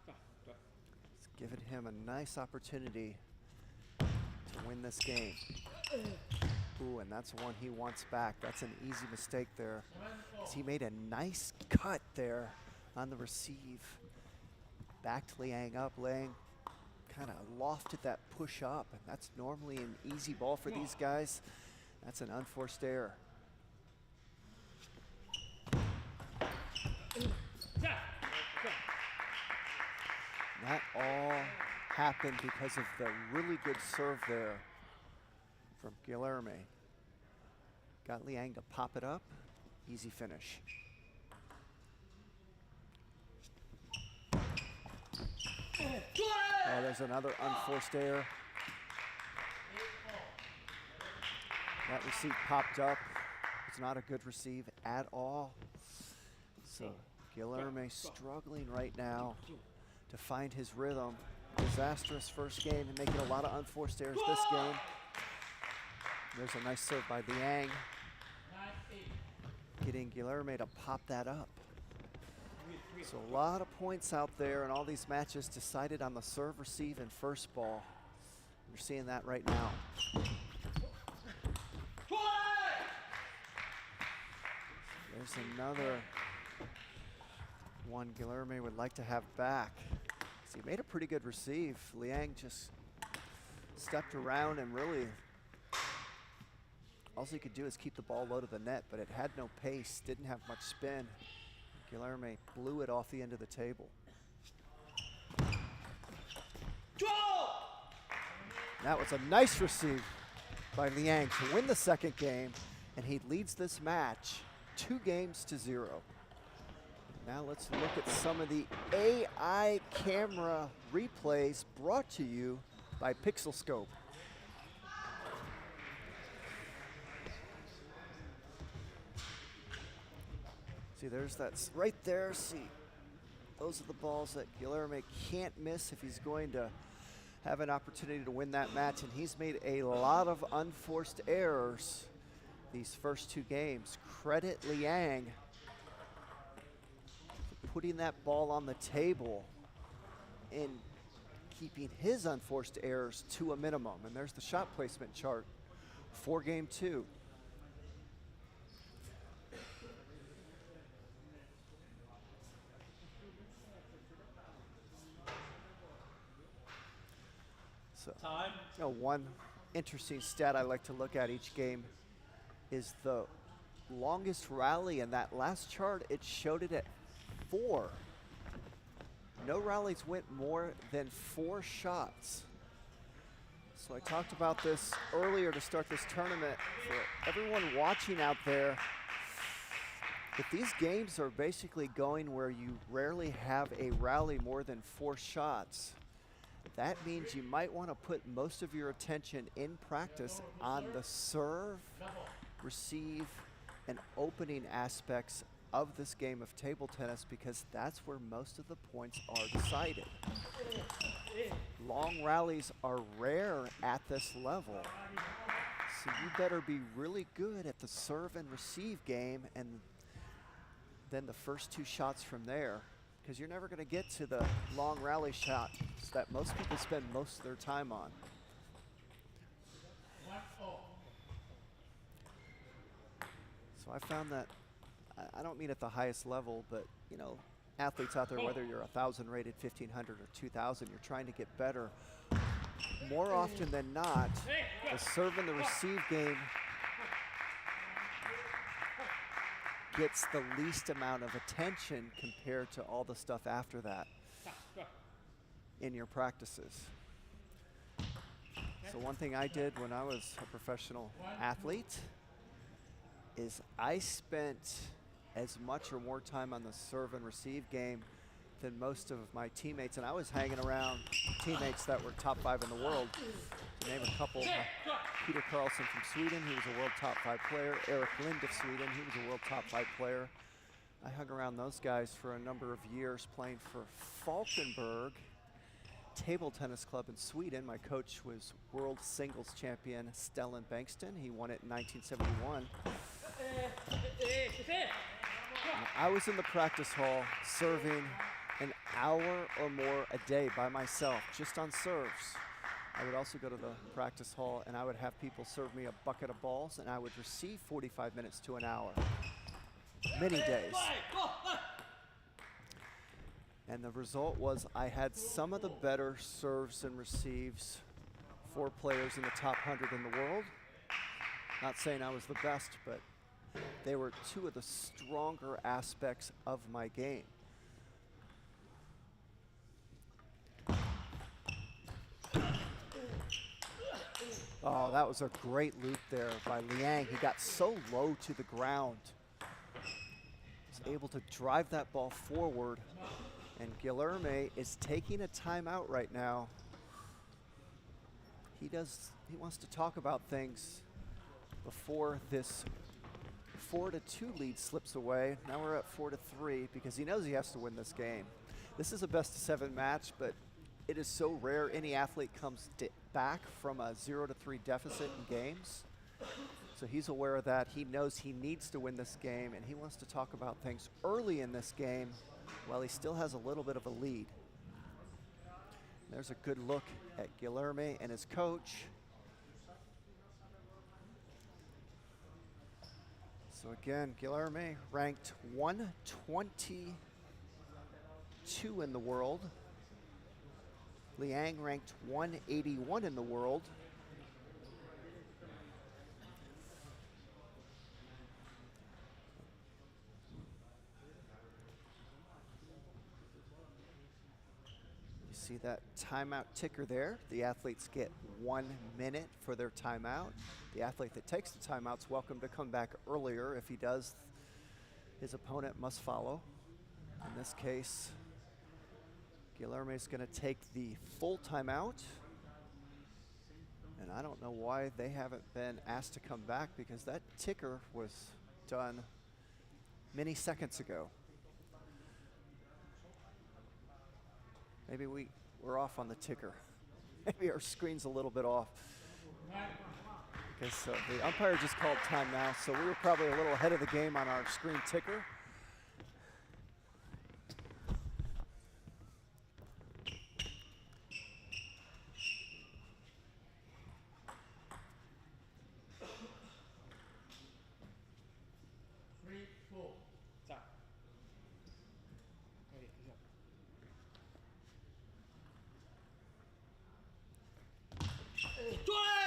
It's given him a nice opportunity to win this game. Ooh, and that's one he wants back. That's an easy mistake there, 'cause he made a nice cut there on the receive. Backed Liang up. Liang kind of lofted that push up, and that's normally an easy ball for these guys. That's an unforced error. That all happened because of the really good serve there from Guilherme. Got Liang to pop it up. Easy finish. Oh, there's another unforced error. That receive popped up. It's not a good receive at all. So Guilherme struggling right now to find his rhythm. Disastrous first game and making a lot of unforced errors this game. There's a nice serve by Liang, getting Guilherme to pop that up. So a lot of points out there, and all these matches decided on the serve, receive, and first ball. You're seeing that right now. There's another one Guilherme would like to have back. So he made a pretty good receive. Liang just stepped around and really, all he could do is keep the ball low to the net, but it had no pace, didn't have much spin. Guilherme blew it off the end of the table. That was a nice receive by Liang to win the second game, and he leads this match 2-0. Now let's look at some of the AI camera replays brought to you by Pixel Scope. See, there's that right there. See, those are the balls that Guilherme can't miss if he's going to have an opportunity to win that match, and he's made a lot of unforced errors these first 2 games. Credit Liang for putting that ball on the table and keeping his unforced errors to a minimum. And there's the shot placement chart for game 2. So, one interesting stat I like to look at each game is the longest rally. In that last chart, it showed it at 4. No rallies went more than 4 shots. So I talked about this earlier to start this tournament. For everyone watching out there, if these games are basically going where you rarely have a rally more than 4 shots, that means you might want to put most of your attention in practice on the serve, receive, and opening aspects of this game of table tennis, because that's where most of the points are decided. Long rallies are rare at this level. So you better be really good at the serve and receive game, and then the first 2 shots from there, because you're never going to get to the long rally shots that most people spend most of their time on. So I found that, I don't mean at the highest level, but you know, athletes out there, whether you're 1,000 rated, 1,500 or 2,000, you're trying to get better. More often than not, the serve and the receive game gets the least amount of attention compared to all the stuff after that in your practices. So one thing I did when I was a professional athlete is I spent as much or more time on the serve and receive game than most of my teammates, and I was hanging around teammates that were top 5 in the world. To name a couple, Peter Carlson from Sweden, he was a world top 5 player. Eric Lind of Sweden, he was a world top 5 player. I hung around those guys for a number of years playing for Falkenberg Table Tennis Club in Sweden. My coach was world singles champion Stellan Bankston. He won it in 1971. And I was in the practice hall serving an hour or more a day by myself, just on serves. I would also go to the practice hall and I would have people serve me a bucket of balls, and I would receive 45 minutes to an hour, many days. And the result was I had some of the better serves and receives for players in the top 100 in the world. Not saying I was the best, but they were 2 of the stronger aspects of my game. Oh, that was a great loop there by Liang. He got so low to the ground. Was able to drive that ball forward. And Guilherme is taking a timeout right now. He wants to talk about things before this 4-2 lead slips away. Now we're at 4-3 because he knows he has to win this game. This is a best of 7 match, but it is so rare any athlete comes back from a 0-3 deficit in games. So he's aware of that. He knows he needs to win this game, and he wants to talk about things early in this game while he still has a little bit of a lead. There's a good look at Guilherme and his coach. So again, Guilherme ranked 122 in the world. Liang ranked 181 in the world. You see that timeout ticker there? The athletes get 1 minute for their timeout. The athlete that takes the timeout's welcome to come back earlier. If he does, his opponent must follow. In this case, Guilherme is going to take the full timeout. And I don't know why they haven't been asked to come back, because that ticker was done many seconds ago. Maybe we're off on the ticker. Maybe our screen's a little bit off. Because the umpire just called time now, so we were probably a little ahead of the game on our screen ticker.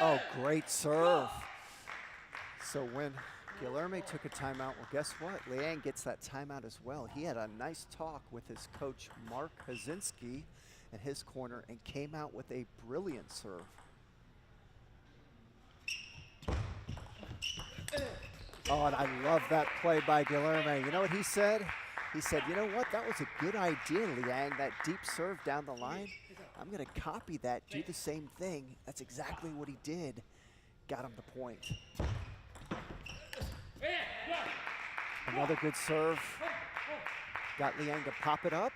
Oh, great serve. So when Guilherme took a timeout, well, guess what? Liang gets that timeout as well. He had a nice talk with his coach, Mark Hazinski, in his corner, and came out with a brilliant serve. Oh, and I love that play by Guilherme. You know what he said? He said, you know what? That was a good idea, Liang, that deep serve down the line. I'm going to copy that, do the same thing. That's exactly what he did. Got him the point. Another good serve. Got Liang to pop it up.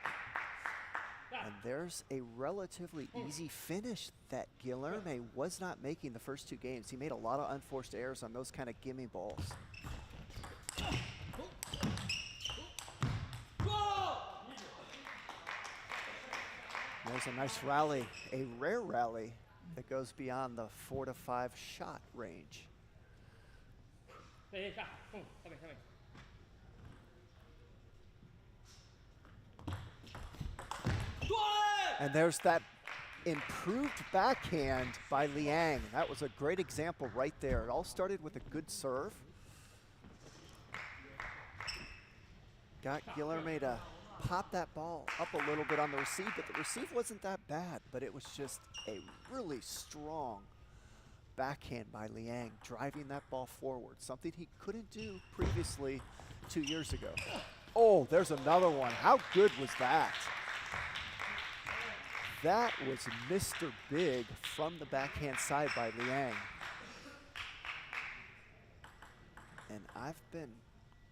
And there's a relatively easy finish that Guilherme was not making the first 2 games. He made a lot of unforced errors on those kind of gimme balls. There's a nice rally, a rare rally that goes beyond the 4 to 5 shot range. And there's that improved backhand by Liang. That was a great example right there. It all started with a good serve. Got Guilherme to pop that ball up a little bit on the receive, but the receive wasn't that bad, but it was just a really strong backhand by Liang, driving that ball forward, something he couldn't do previously 2 years ago. Oh, there's another one. How good was that? That was Mr. Big from the backhand side by Liang. And I've been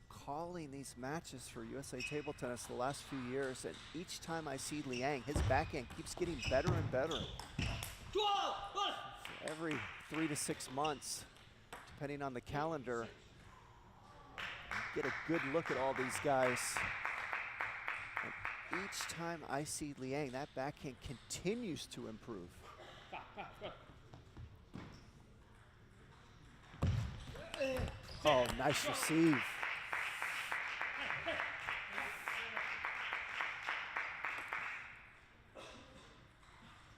calling these matches for USA Table Tennis the last few years, and each time I see Liang, his backhand keeps getting better and better. Every 3 to 6 months, depending on the calendar, get a good look at all these guys. And each time I see Liang, that backhand continues to improve. Oh, nice receive.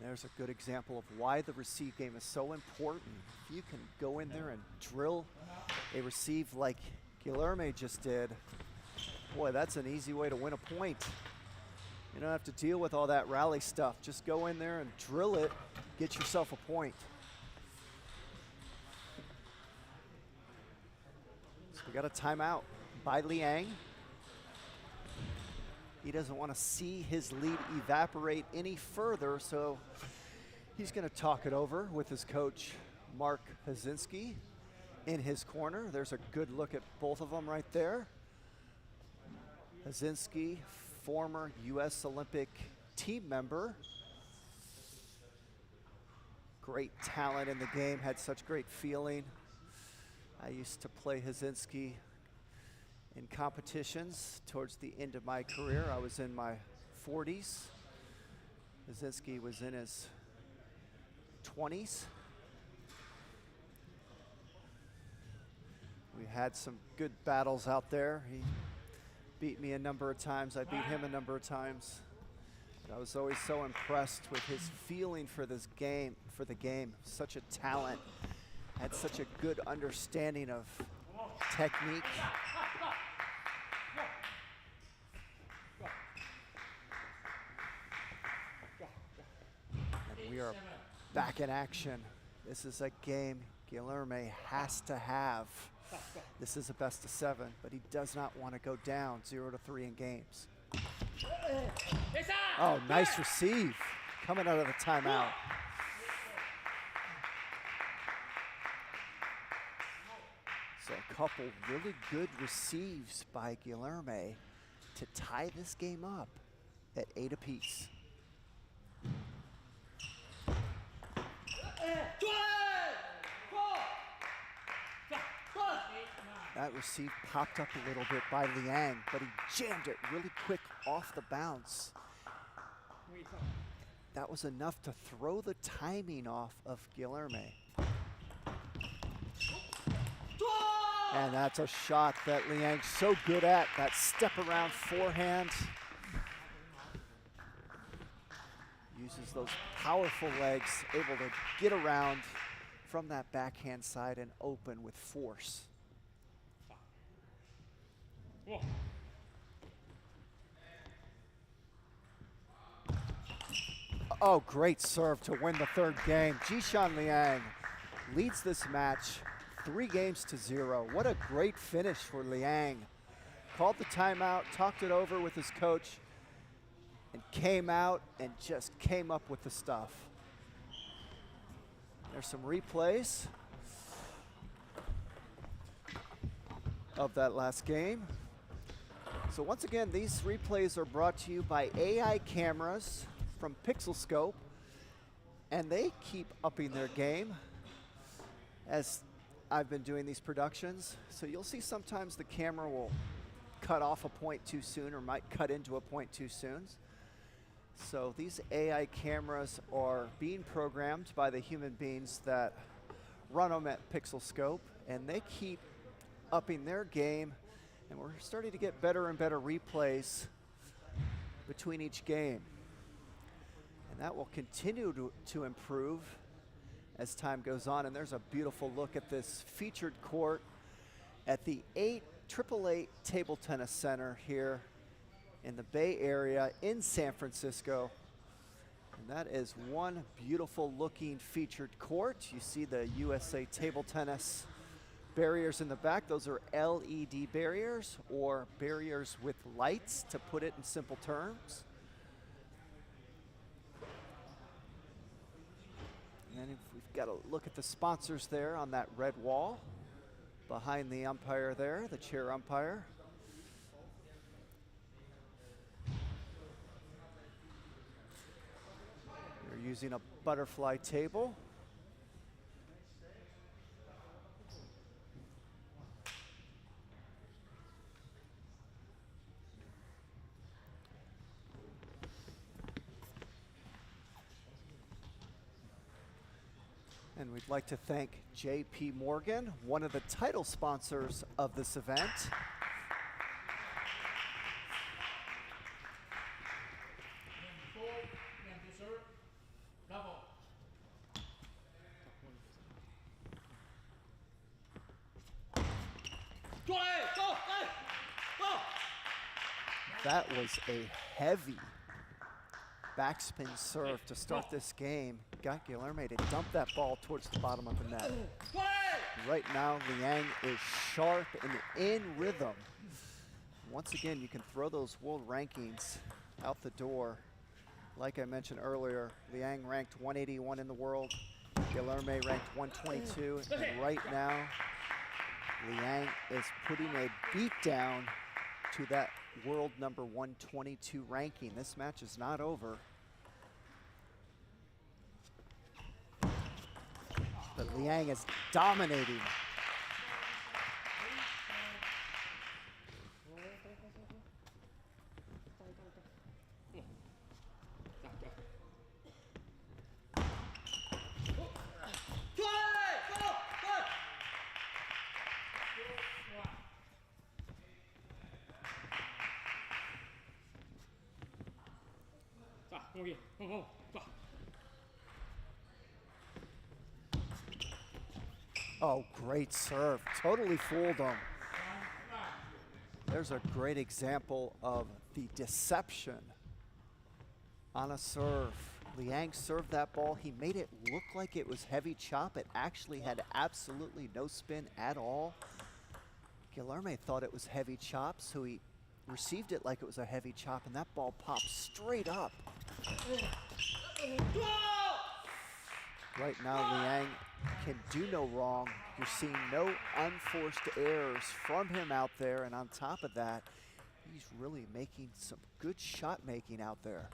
There's a good example of why the receive game is so important. If you can go in there and drill a receive like Guilherme just did, boy, that's an easy way to win a point. You don't have to deal with all that rally stuff. Just go in there and drill it, get yourself a point. So we got a timeout by Liang. He doesn't want to see his lead evaporate any further, so he's going to talk it over with his coach, Mark Hazinski, in his corner. There's a good look at both of them right there. Hazinski, former U.S. Olympic team member. Great talent in the game, had such great feeling. I used to play Hazinski in competitions towards the end of my career. I was in my 40s. Hazinski was in his 20s. We had some good battles out there. He beat me a number of times. I beat him a number of times. But I was always so impressed with his feeling for this game, for the game. Such a talent. Had such a good understanding of technique. And we are back in action. This is a game Guilherme has to have. This is a best of 7, but he does not want to go down 0-3 in games. Oh, nice receive coming out of the timeout. So a couple really good receives by Guilherme to tie this game up at 8 apiece. That receive popped up a little bit by Liang, but he jammed it really quick off the bounce. That was enough to throw the timing off of Guilherme. And that's a shot that Liang's so good at, that step around forehand. Uses those powerful legs, able to get around from that backhand side and open with force. Oh, great serve to win the 3rd game. Jishan Liang leads this match 3-0. What a great finish for Liang. Called the timeout, talked it over with his coach, and came out and just came up with the stuff. There's some replays of that last game. So once again, these replays are brought to you by AI cameras from Pixel Scope, and they keep upping their game as I've been doing these productions. So you'll see sometimes the camera will cut off a point too soon or might cut into a point too soon. So these AI cameras are being programmed by the human beings that run them at Pixel Scope, and they keep upping their game, and we're starting to get better and better replays between each game. And that will continue to improve as time goes on. And there's a beautiful look at this featured court at the 888 Table Tennis Center here in the Bay Area in San Francisco. And that is one beautiful looking featured court. You see the USA Table Tennis barriers in the back. Those are LED barriers, or barriers with lights, to put it in simple terms. And then if we've got to look at the sponsors there on that red wall behind the umpire there, the chair umpire. They're using a butterfly table. And we'd like to thank J.P. Morgan, one of the title sponsors of this event. That was a heavy backspin serve to start this game. Got Guilherme to dump that ball towards the bottom of the net. Right now, Liang is sharp and in rhythm. Once again, you can throw those world rankings out the door. Like I mentioned earlier, Liang ranked 181 in the world. Guilherme ranked 122. And right now, Liang is putting a beat down to that world number 122 ranking. This match is not over. But Liang is dominating. Oh, great serve. Totally fooled him. There's a great example of the deception on a serve. Liang served that ball. He made it look like it was heavy chop. It actually had absolutely no spin at all. Guilherme thought it was heavy chop, so he received it like it was a heavy chop, and that ball popped straight up. Right now, Liang can do no wrong. You're seeing no unforced errors from him out there, and on top of that, he's really making some good shot making out there.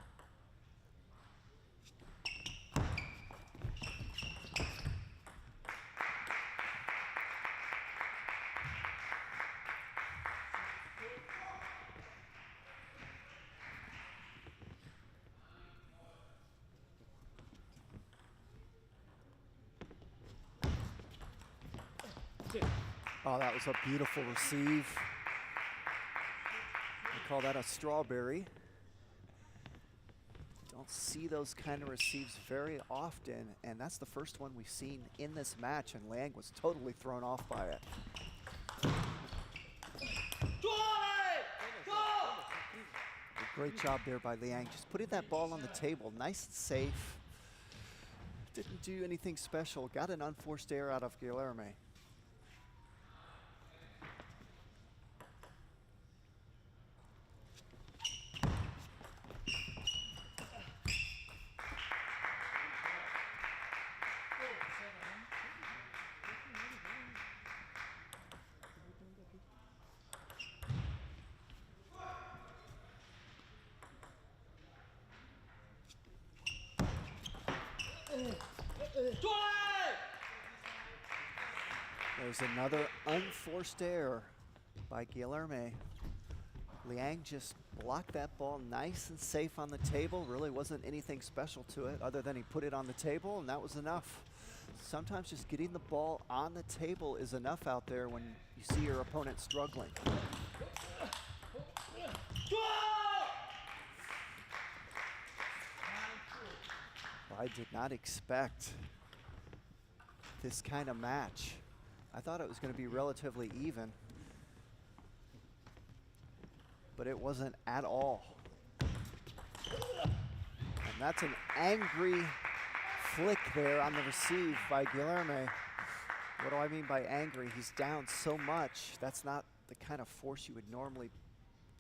Oh, that was a beautiful receive. We call that a strawberry. Don't see those kind of receives very often, and that's the first one we've seen in this match, and Liang was totally thrown off by it. A great job there by Liang, just putting that ball on the table, nice and safe. Didn't do anything special, got an unforced error out of Guilherme. There's another unforced error by Guilherme. Liang just blocked that ball nice and safe on the table. Really wasn't anything special to it other than he put it on the table and that was enough. Sometimes just getting the ball on the table is enough out there when you see your opponent struggling. I did not expect this kind of match. I thought it was going to be relatively even, but it wasn't at all. And that's an angry flick there on the receive by Guilherme. What do I mean by angry? He's down so much. That's not the kind of force you would normally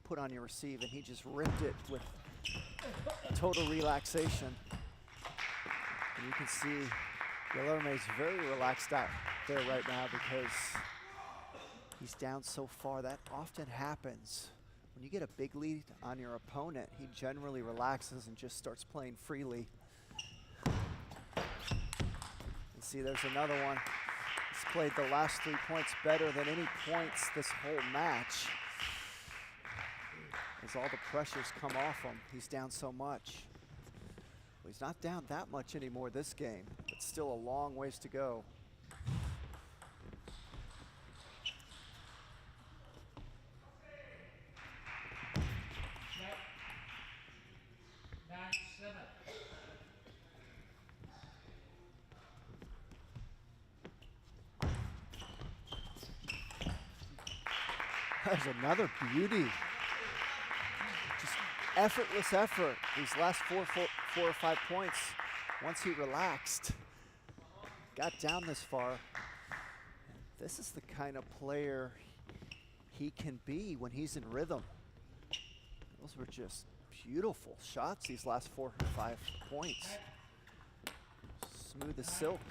put on your receive, and he just ripped it with total relaxation. And you can see Guilherme's very relaxed out there right now because he's down so far. That often happens. When you get a big lead on your opponent, he generally relaxes and just starts playing freely. And see, there's another one. He's played the last 3 points better than any points this whole match. As all the pressures come off him, he's down so much. Well, he's not down that much anymore this game, but still a long ways to go. There's another beauty. Just effortless effort. These last four or five points, once he relaxed, got down this far. This is the kind of player he can be when he's in rhythm. Those were just beautiful shots, these last 4 or 5 points. Smooth as silk.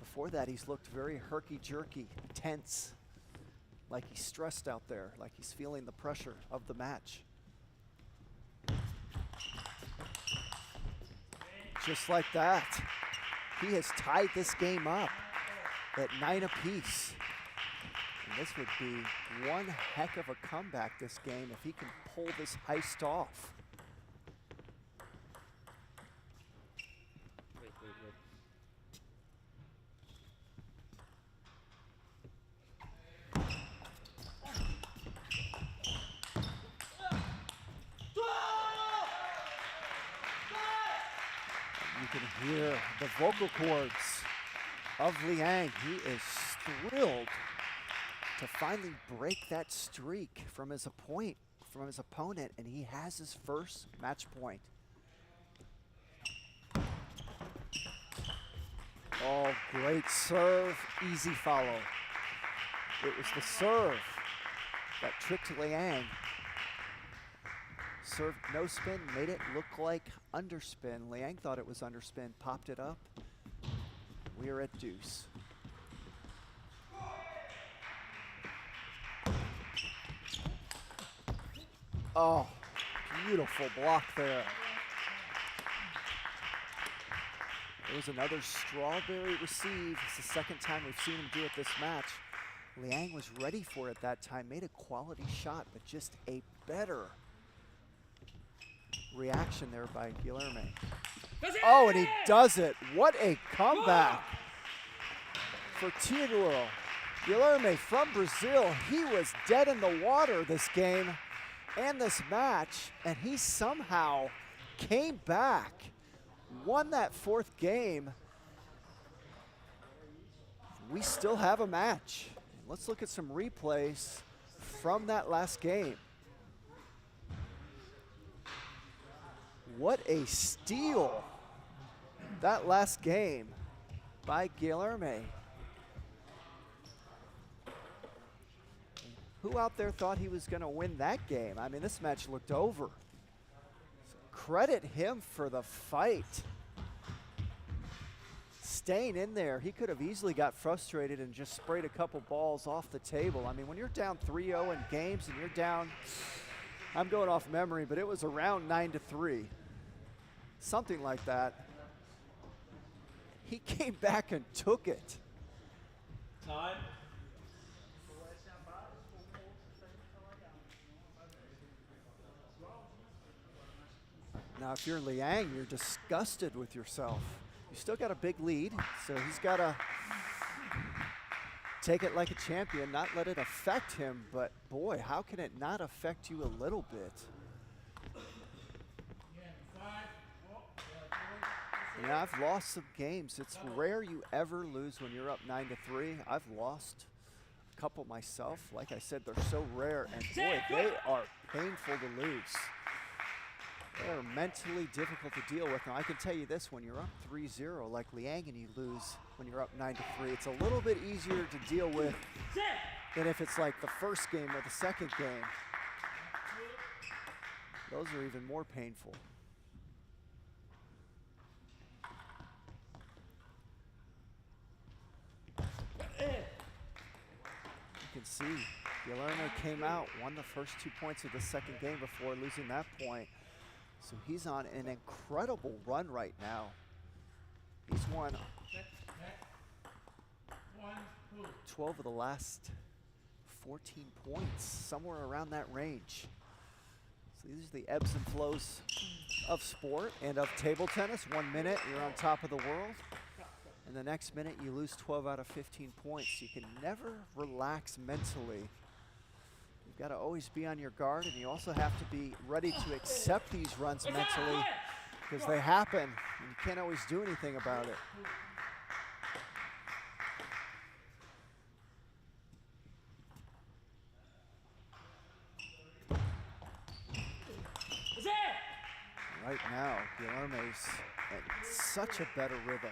Before that, he's looked very herky-jerky, tense. Like he's stressed out there, like he's feeling the pressure of the match. Just like that, he has tied this game up at 9 apiece. And this would be one heck of a comeback this game if he can pull this heist off. You can hear the vocal cords of Liang. He is thrilled to finally break that streak from his opponent, and he has his first match point. Oh, great serve, easy follow. It was the serve that tricked Liang. Served no spin, made it look like underspin. Liang thought it was underspin, popped it up. We are at deuce. Oh, beautiful block there. There was another strawberry receive. It's the second time we've seen him do it this match. Liang was ready for it that time, made a quality shot, but just a better reaction there by Guilherme. Oh, and he does it. What a comeback for Teodoro. Guilherme from Brazil. He was dead in the water this game and this match, and he somehow came back, won that fourth game. We still have a match. Let's look at some replays from that last game. What a steal that last game by Guilherme. Who out there thought he was going to win that game? I mean, this match looked over. So credit him for the fight. Staying in there, he could have easily got frustrated and just sprayed a couple balls off the table. I mean, when you're down 3-0 in games and you're down, I'm going off memory, but it was around 9-3. Something like that. He came back and took it. Time. Now, if you're Liang, you're disgusted with yourself. You still got a big lead, so he's got to take it like a champion, not let it affect him, but boy, how can it not affect you a little bit? Yeah, I've lost some games. It's rare you ever lose when you're up 9-3. I've lost a couple myself. Like I said, they're so rare, and boy, they are painful to lose. They're mentally difficult to deal with. Now, I can tell you this, when you're up 3-0 like Liang and you lose when you're up 9-3, it's a little bit easier to deal with than if it's like the first game or the second game. Those are even more painful. You can see Guillermo came out, won the first 2 points of the second game before losing that point. So he's on an incredible run right now. He's won 12 of the last 14 points, somewhere around that range. So these are the ebbs and flows of sport and of table tennis. 1 minute, you're on top of the world. And the next minute, you lose 12 out of 15 points. You can never relax mentally. You've got to always be on your guard, and you also have to be ready to accept these runs mentally because they happen, and you can't always do anything about it. Right now, Guillermo's in such a better rhythm.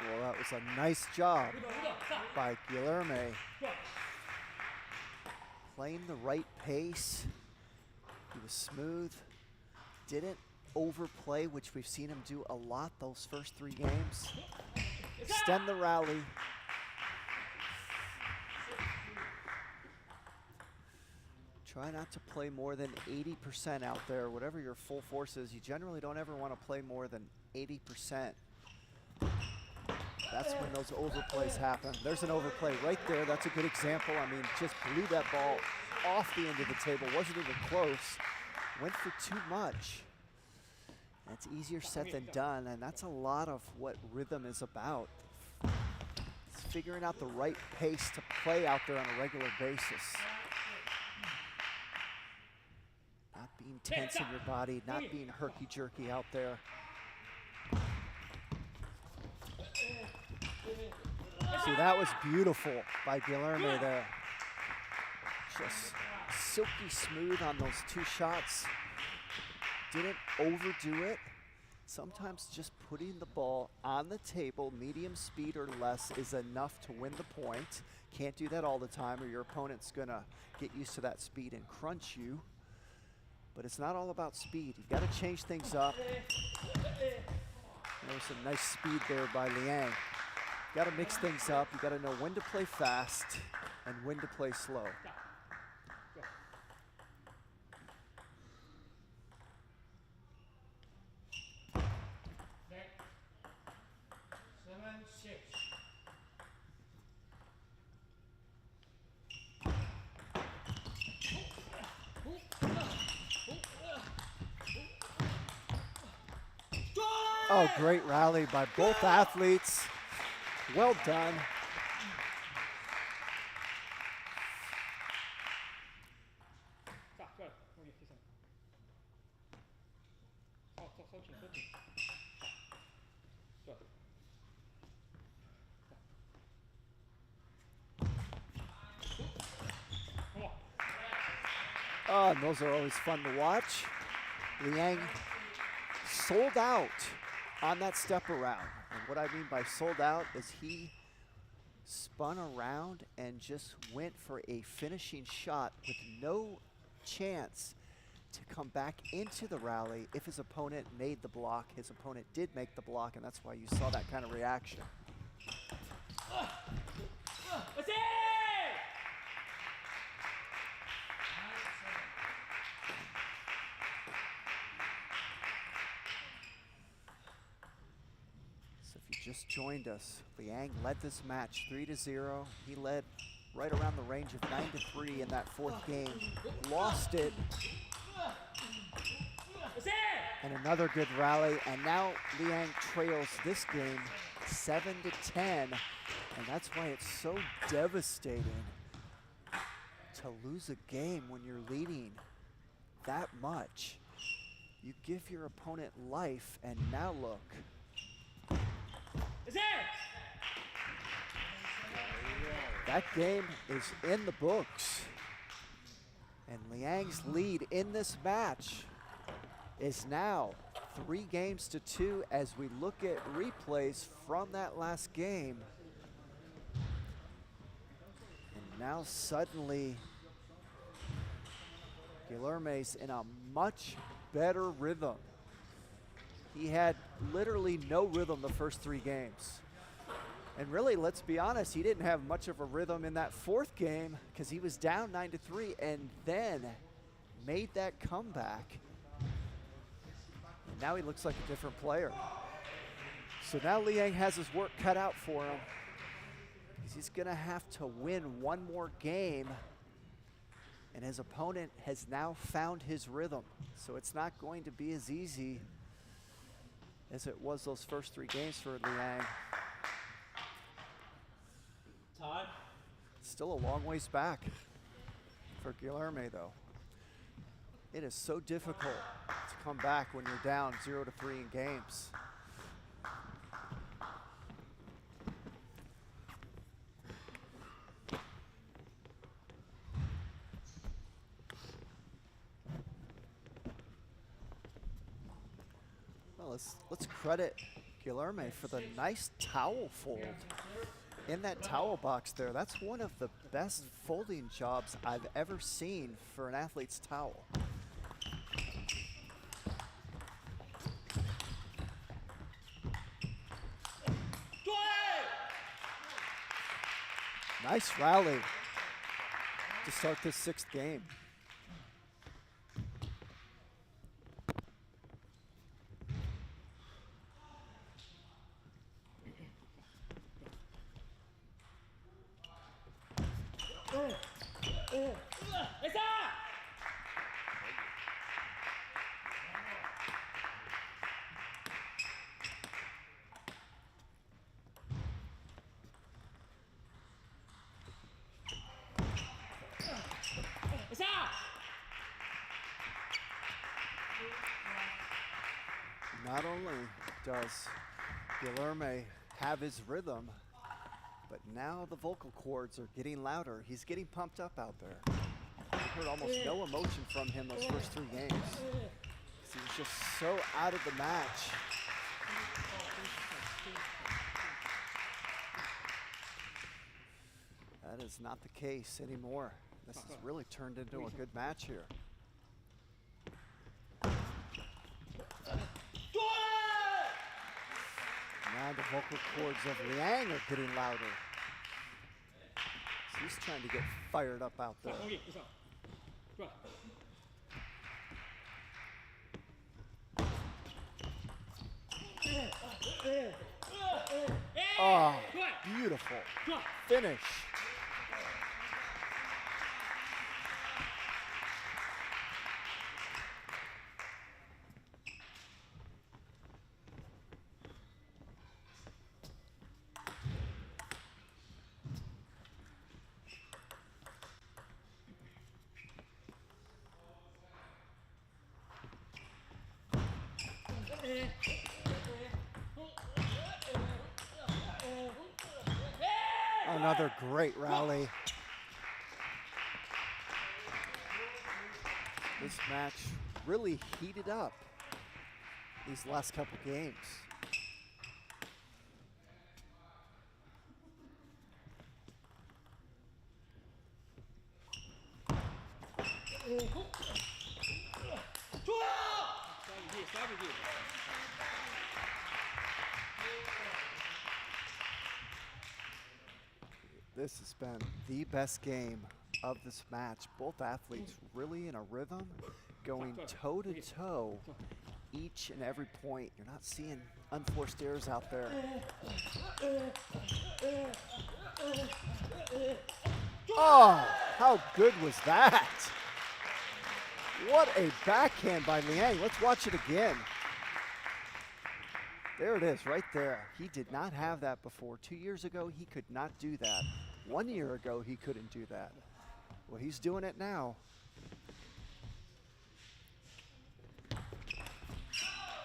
Well, that was a nice job by Guillermo. Playing the right pace. He was smooth. Didn't overplay, which we've seen him do a lot those first 3 games. Extend the rally. Try not to play more than 80% out there. Whatever your full force is, you generally don't ever want to play more than 80%. That's when those overplays happen. There's an overplay right there. That's a good example. I mean, just blew that ball off the end of the table. Wasn't even close. Went for too much. That's easier said than done, and that's a lot of what rhythm is about. It's figuring out the right pace to play out there on a regular basis. Not being tense in your body, not being herky-jerky out there. See, that was beautiful by Guillermo there. Just silky smooth on those 2 shots. Didn't overdo it. Sometimes just putting the ball on the table, medium speed or less, is enough to win the point. Can't do that all the time or your opponent's gonna get used to that speed and crunch you. But it's not all about speed. You've got to change things up. There's some nice speed there by Liang. Got to mix things up. You got to know when to play fast and when to play slow. Oh, great rally by both athletes. Well done. Oh, and those are always fun to watch. Liang sold out on that step around. And what I mean by sold out is he spun around and just went for a finishing shot with no chance to come back into the rally if his opponent made the block. His opponent did make the block, and that's why you saw that kind of reaction. That's it! So if you just joined us, Liang led this match 3-0. He led right around the range of 9-3 in that fourth game. Lost it. That's it! And another good rally, and now Liang trails this game 7-10, and that's why it's so devastating to lose a game when you're leading that much. You give your opponent life, and now look. That's it! That game is in the books. And Liang's lead in this match is now 3-2 as we look at replays from that last game. And now suddenly, Guilherme's in a much better rhythm. He had literally no rhythm the first 3 games. And really, let's be honest, he didn't have much of a rhythm in that fourth game because he was down 9-3 and then made that comeback. And now he looks like a different player. So now Liang has his work cut out for him because he's gonna have to win one more game, and his opponent has now found his rhythm. So it's not going to be as easy as it was those first 3 games for Liang. Time. Still a long ways back for Guilherme, though. It is so difficult to come back when you're down 0-3 in games. Well, let's credit Guilherme for the nice towel fold in that towel box there. That's one of the best folding jobs I've ever seen for an athlete's towel. Nice rally to start this 6th game. It's up! It's up! Not only does Guilherme have his rhythm, but now the vocal cords are getting louder. He's getting pumped up out there. I heard almost no emotion from him those first 3 games. He was just so out of the match. That is not the case anymore. This has really turned into a good match here. Now the vocal cords of Liang are getting louder. So he's trying to get fired up out there. Oh, beautiful finish. Another great rally. This match really heated up these last couple games. W. This has been the best game of this match. Both athletes really in a rhythm, going toe to toe each and every point. You're not seeing unforced errors out there. Oh, how good was that? What a backhand by Liang. Let's watch it again. There it is, right there. He did not have that before. 2 years ago, he could not do that. 1 year ago, he couldn't do that. Well, he's doing it now.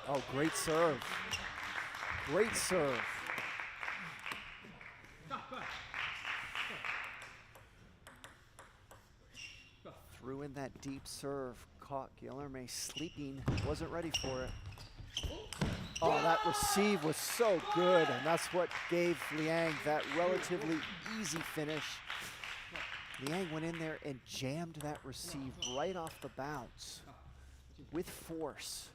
Oh, great serve. Great serve. Threw in that deep serve. Caught Guilherme sleeping. Wasn't ready for it. Oh, that receive was so good, and that's what gave Liang that relatively easy finish. Liang went in there and jammed that receive right off the bounce with force.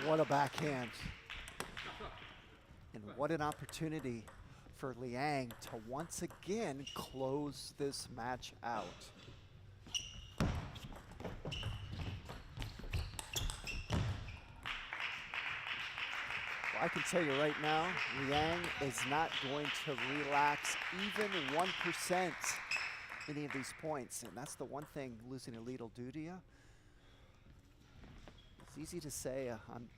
What a backhand. And what an opportunity for Liang to once again close this match out. I can tell you right now, Liang is not going to relax even 1% any of these points. And that's the one thing losing a lead will do to you. It's easy to say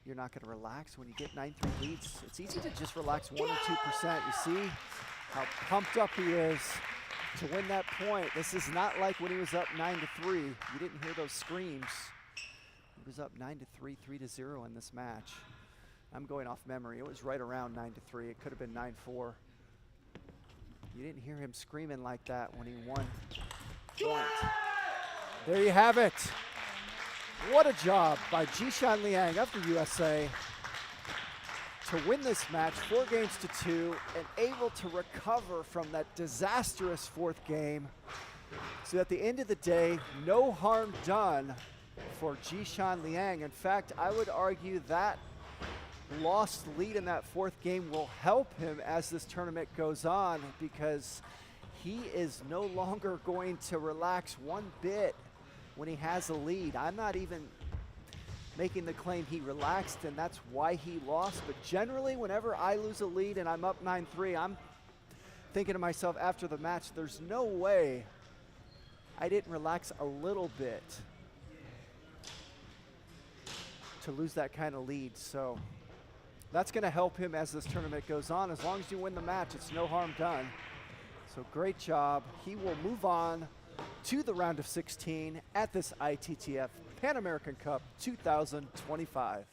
you're not going to relax when you get 9-3 leads. It's easy to just relax 1 or 2%. You see how pumped up he is to win that point. This is not like when he was up 9-3. You didn't hear those screams. He was up 9-3, 3-0 in this match. I'm going off memory. It was right around 9-3. It could have been 9-4. You didn't hear him screaming like that when he won point. There you have it. What a job by Jishan Liang of the USA to win this match 4-2 and able to recover from that disastrous fourth game. So at the end of the day, no harm done for Jishan Liang. In fact, I would argue that lost lead in that fourth game will help him as this tournament goes on, because he is no longer going to relax one bit when he has a lead. I'm not even making the claim he relaxed and that's why he lost, but generally whenever I lose a lead and I'm up 9-3, I'm thinking to myself after the match, there's no way I didn't relax a little bit to lose that kind of lead. So that's going to help him as this tournament goes on. As long as you win the match, it's no harm done. So great job. He will move on to the round of 16 at this ITTF Pan American Cup 2025.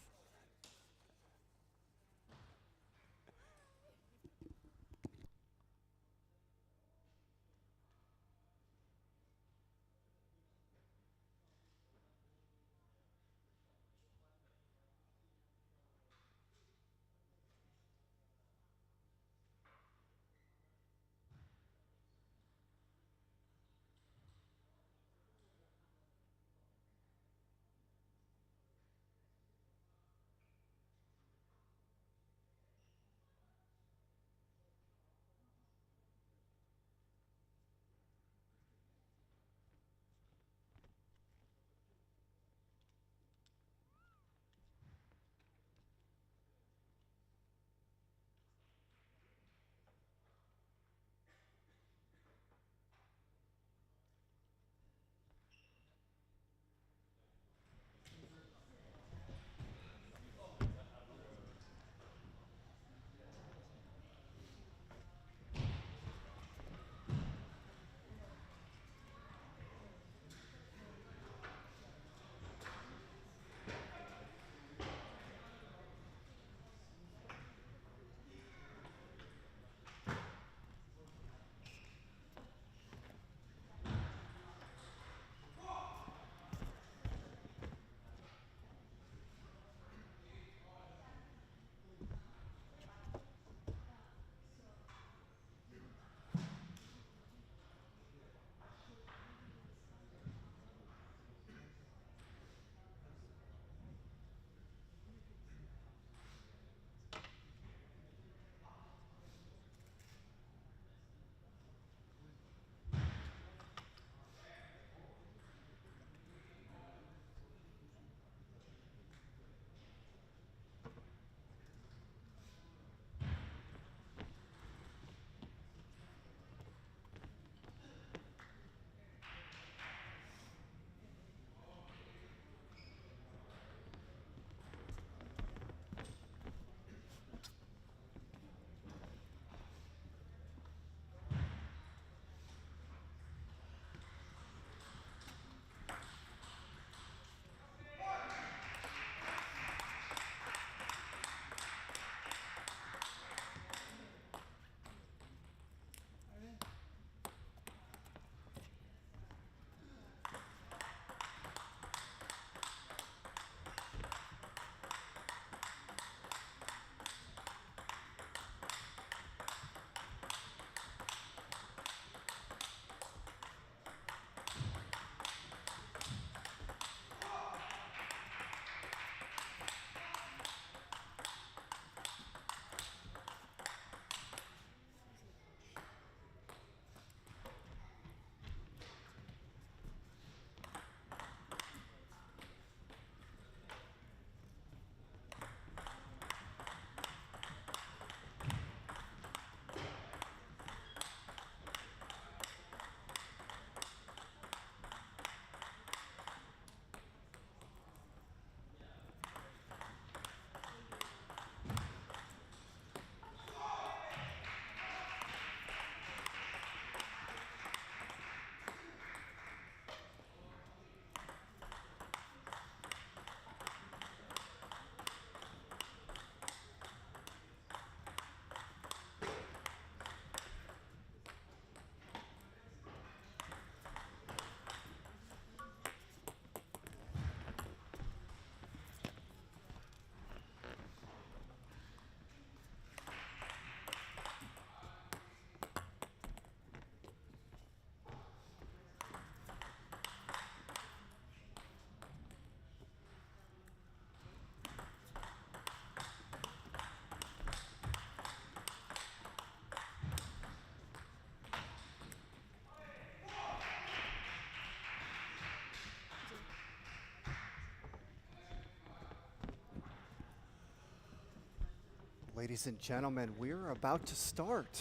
Ladies and gentlemen, we're about to start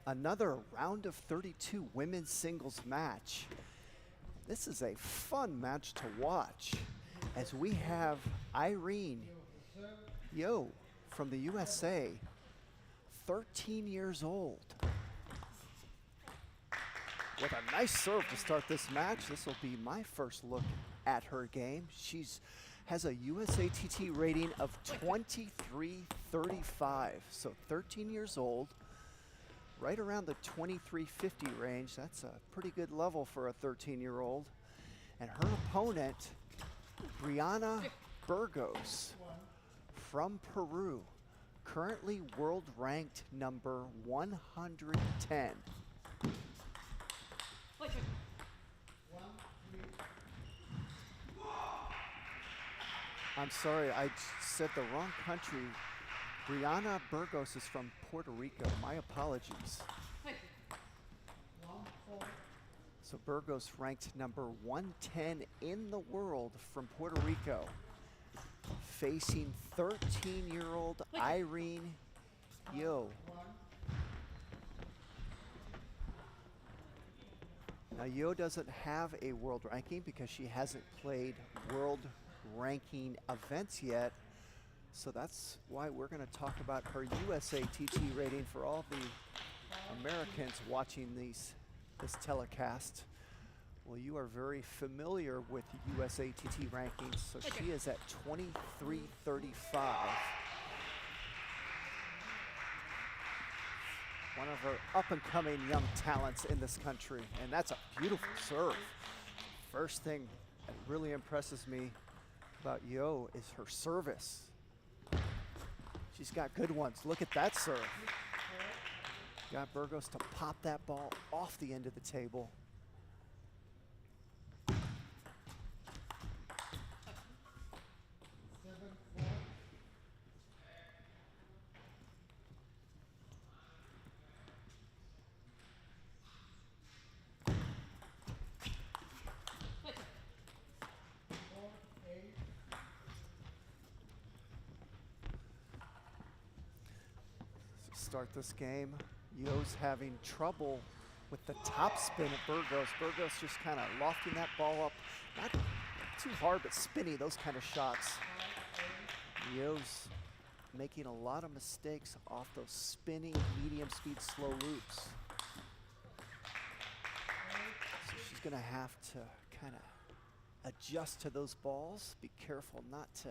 another round of 32 women's singles match. This is a fun match to watch as we have Irene Yo from the USA, 13 years old. With a nice serve to start this match. This will be my first look at her game. Has a USATT rating of 2335, so 13 years old, right around the 2350 range. That's a pretty good level for a 13-year-old. And her opponent, Brianna Burgos from Peru, currently world ranked number 110. I'm sorry, I said the wrong country. Brianna Burgos is from Puerto Rico. My apologies. So Burgos ranked number 110 in the world from Puerto Rico, facing 13-year-old Irene Yo. Now, Yo doesn't have a world ranking because she hasn't played world ranking events yet. So that's why we're going to talk about her USATT rating for all the Americans watching this telecast. Well, you are very familiar with USATT rankings. So she is at 2335. One of her up-and-coming young talents in this country. And that's a beautiful serve. First thing that really impresses me about Yo is her service. She's got good ones. Look at that serve. Got Burgos to pop that ball off the end of the table. Start this game, Yo's having trouble with the top spin at Burgos. Burgos just kind of lofting that ball up, not too hard, but spinny, those kind of shots. Yo's making a lot of mistakes off those spinning, medium speed, slow loops. So she's gonna have to kind of adjust to those balls. Be careful not to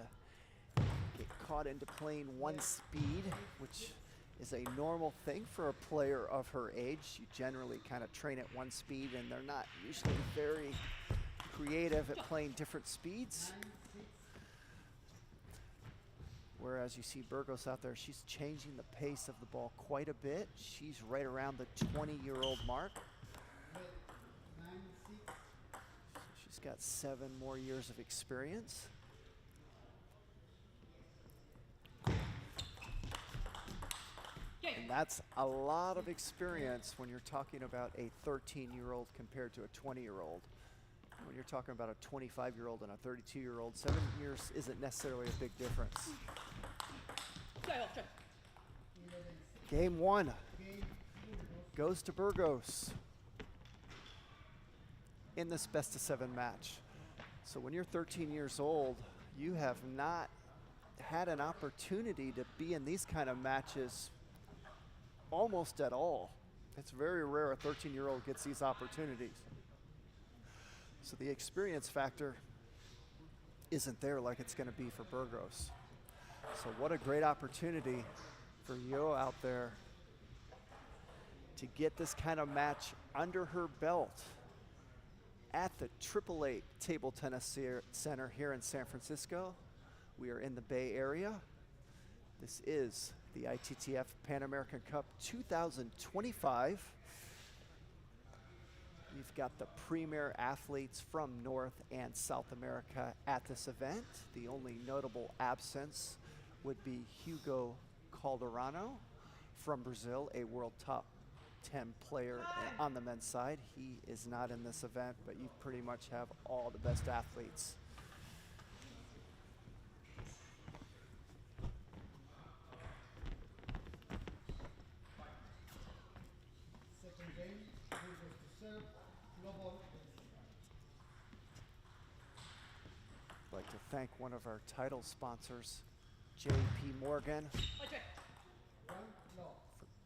get caught into playing one speed, which is a normal thing for a player of her age. You generally kind of train at one speed, and they're not usually very creative at playing different speeds. Whereas you see Burgos out there, she's changing the pace of the ball quite a bit. She's right around the 20-year-old mark. She's got 7 more years of experience. And that's a lot of experience when you're talking about a 13-year-old compared to a 20-year-old. When you're talking about a 25-year-old and a 32-year-old, 7 years isn't necessarily a big difference. Game 1 goes to Burgos in this best-of-7 match. So when you're 13 years old, you have not had an opportunity to be in these kind of matches almost at all. It's very rare a 13-year-old gets these opportunities. So the experience factor isn't there like it's going to be for Burgos. So what a great opportunity for Yo out there to get this kind of match under her belt at the AAA Table Tennis Center here in San Francisco. We are in the Bay Area. This is the ITTF Pan American Cup 2025. We've got the premier athletes from North and South America at this event. The only notable absence would be Hugo Calderano from Brazil, a world top 10 player on the men's side. He is not in this event, but you pretty much have all the best athletes. I'd like to thank one of our title sponsors, J.P. Morgan, for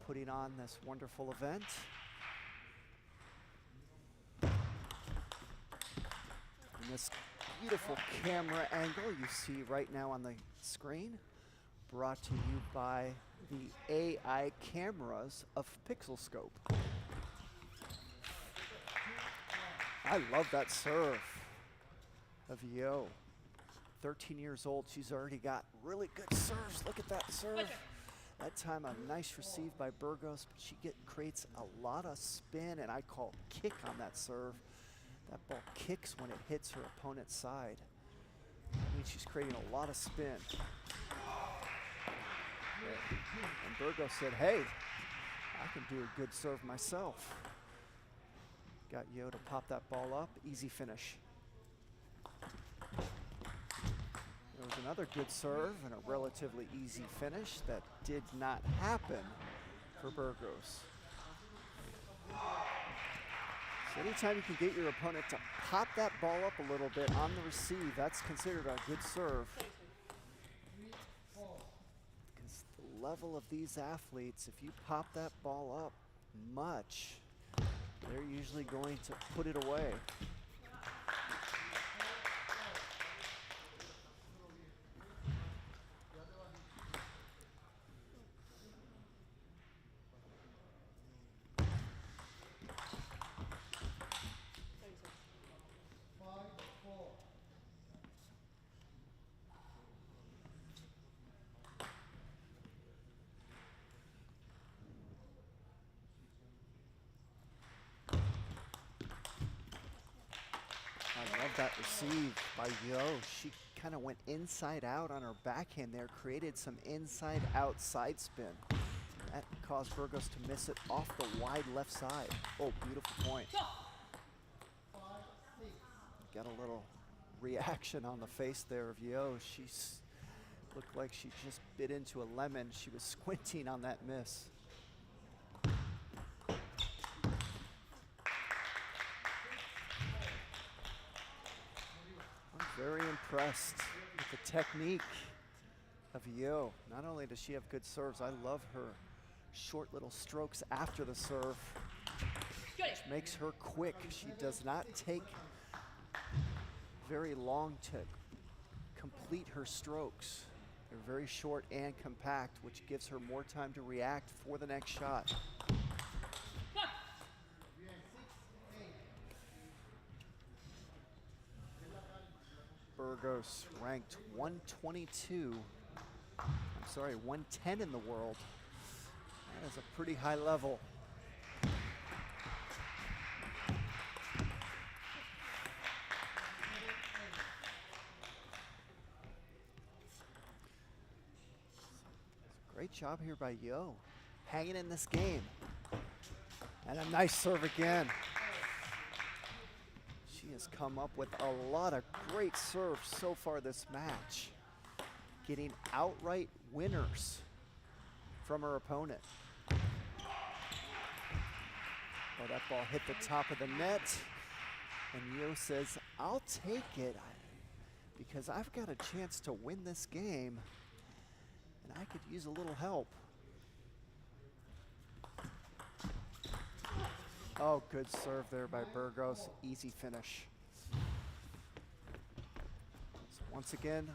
putting on this wonderful event. And this beautiful camera angle you see right now on the screen, brought to you by the AI cameras of Pixelscope. I love that serve of Yo. 13 years old, she's already got really good serves. Look at that serve. That time a nice receive by Burgos, but she creates a lot of spin, and I call kick on that serve. That ball kicks when it hits her opponent's side. That means she's creating a lot of spin. And Burgos said, hey, I can do a good serve myself. Got Yo to pop that ball up, easy finish. There was another good serve and a relatively easy finish that did not happen for Burgos. So anytime you can get your opponent to pop that ball up a little bit on the receive, that's considered a good serve. Because the level of these athletes, if you pop that ball up much, they're usually going to put it away. I love that receive by Yo. She kind of went inside out on her backhand there, created some inside out side spin. That caused Burgos to miss it off the wide left side. Oh, beautiful point. Got a little reaction on the face there of Yo. She looked like she just bit into a lemon. She was squinting on that miss. Very impressed with the technique of Yo. Not only does she have good serves, I love her short little strokes after the serve, which makes her quick. She does not take very long to complete her strokes. They're very short and compact, which gives her more time to react for the next shot. Burgos ranked 110 in the world. That is a pretty high level. Great job here by Yo, hanging in this game. And a nice serve again. She has come up with a lot of great serves so far this match, getting outright winners from her opponent. Oh, that ball hit the top of the net, and Yo says, I'll take it because I've got a chance to win this game, and I could use a little help. Oh, good serve there by Burgos. Easy finish. So once again,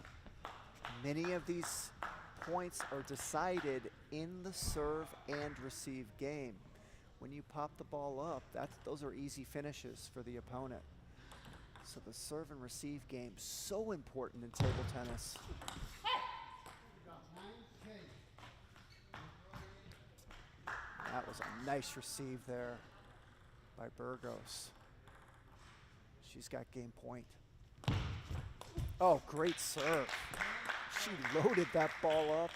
many of these points are decided in the serve and receive game. When you pop the ball up, those are easy finishes for the opponent. So the serve and receive game, so important in table tennis. That was a nice receive there by Burgos. She's got game point. Oh, great serve. She loaded that ball up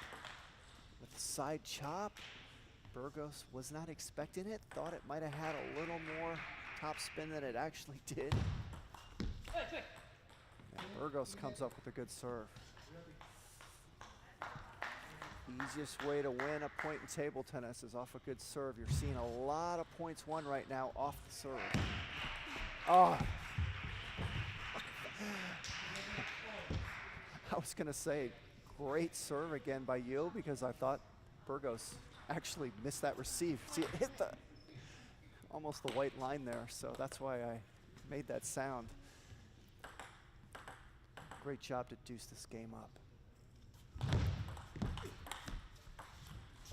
with a side chop. Burgos was not expecting it, thought it might have had a little more top spin than it actually did. And Burgos comes up with a good serve. Easiest way to win a point in table tennis is off a good serve. You're seeing a lot of points won right now off the serve. Oh. I was going to say, great serve again by Yo, because I thought Burgos actually missed that receive. See, it hit almost the white line there, so that's why I made that sound. Great job to deuce this game up.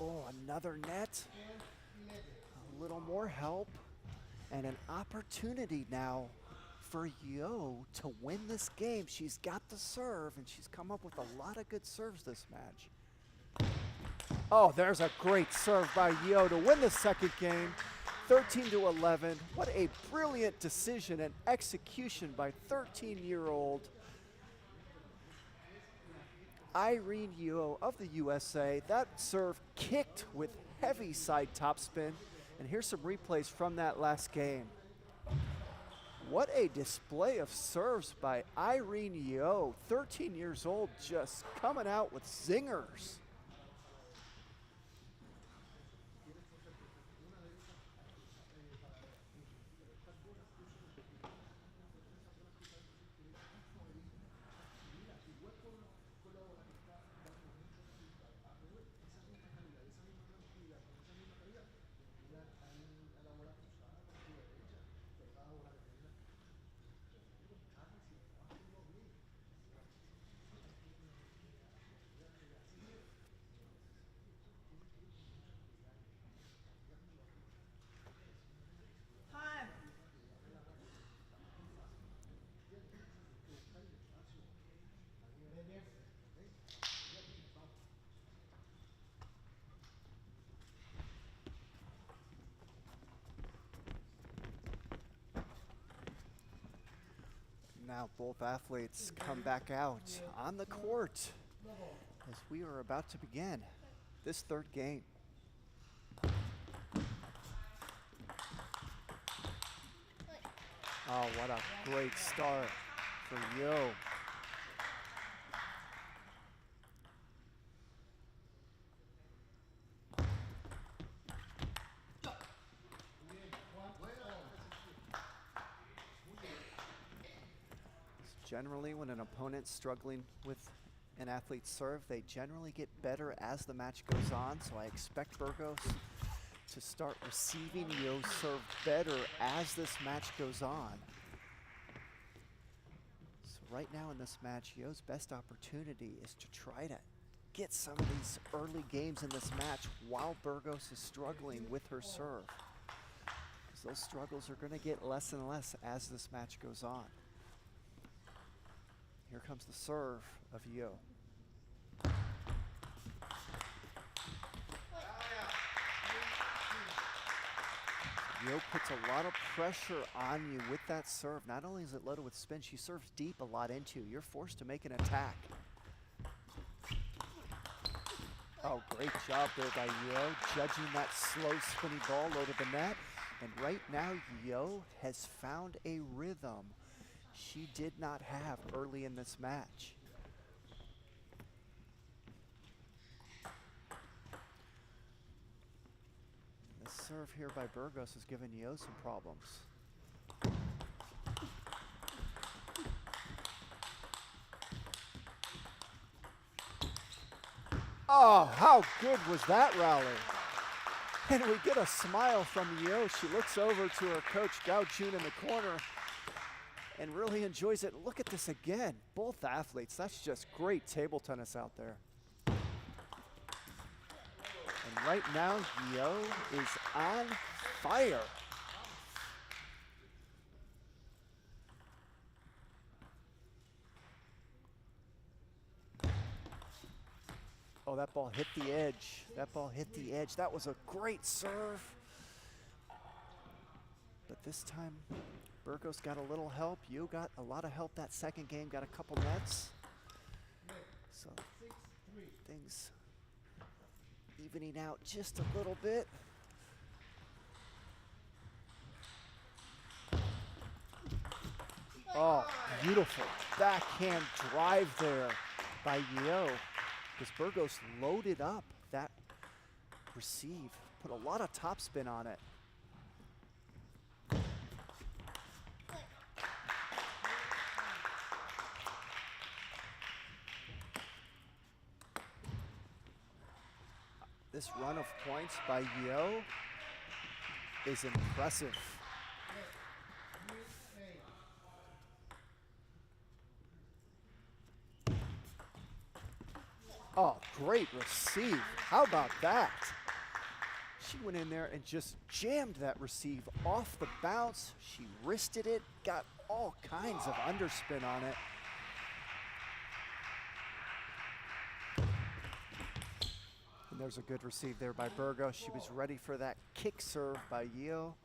Oh, another net. A little more help. And an opportunity now for Yo to win this game. She's got the serve, and she's come up with a lot of good serves this match. Oh, there's a great serve by Yo to win the second game. 13-11. What a brilliant decision and execution by 13-year-old Irene Yo of the USA. That serve kicked with heavy side topspin. And here's some replays from that last game. What a display of serves by Irene Yo, 13 years old, just coming out with zingers. Now both athletes come back out on the court as we are about to begin this third game. Oh, what a great start for Yo. Generally, when an opponent's struggling with an athlete's serve, they generally get better as the match goes on. So I expect Burgos to start receiving Yo's serve better as this match goes on. So right now in this match, Yo's best opportunity is to try to get some of these early games in this match while Burgos is struggling with her serve. Because those struggles are going to get less and less as this match goes on. Here comes the serve of Yo. Yo puts a lot of pressure on you with that serve. Not only is it loaded with spin, she serves deep a lot into you. You're forced to make an attack. Oh, great job there by Yo, judging that slow spinny ball low to the net. And right now, Yo has found a rhythm she did not have early in this match. The serve here by Burgos has given Yo some problems. Oh, how good was that rally? And we get a smile from Yo. She looks over to her coach, Gao Jun, in the corner, and really enjoys it. Look at this again. Both athletes, that's just great table tennis out there. And right now, Yo is on fire. Oh, that ball hit the edge. That ball hit the edge. That was a great serve. But this time, Burgos got a little help. Yo got a lot of help that second game, got a couple nets. So things evening out just a little bit. Oh, beautiful backhand drive there by Yo. because Burgos loaded up that receive, put a lot of topspin on it. This run of points by Yeo is impressive. Oh, great receive. How about that? She went in there and just jammed that receive off the bounce. She wristed it, got all kinds of underspin on it. And there's a good receive there by Burgos. She was ready for that kick serve by Yeo.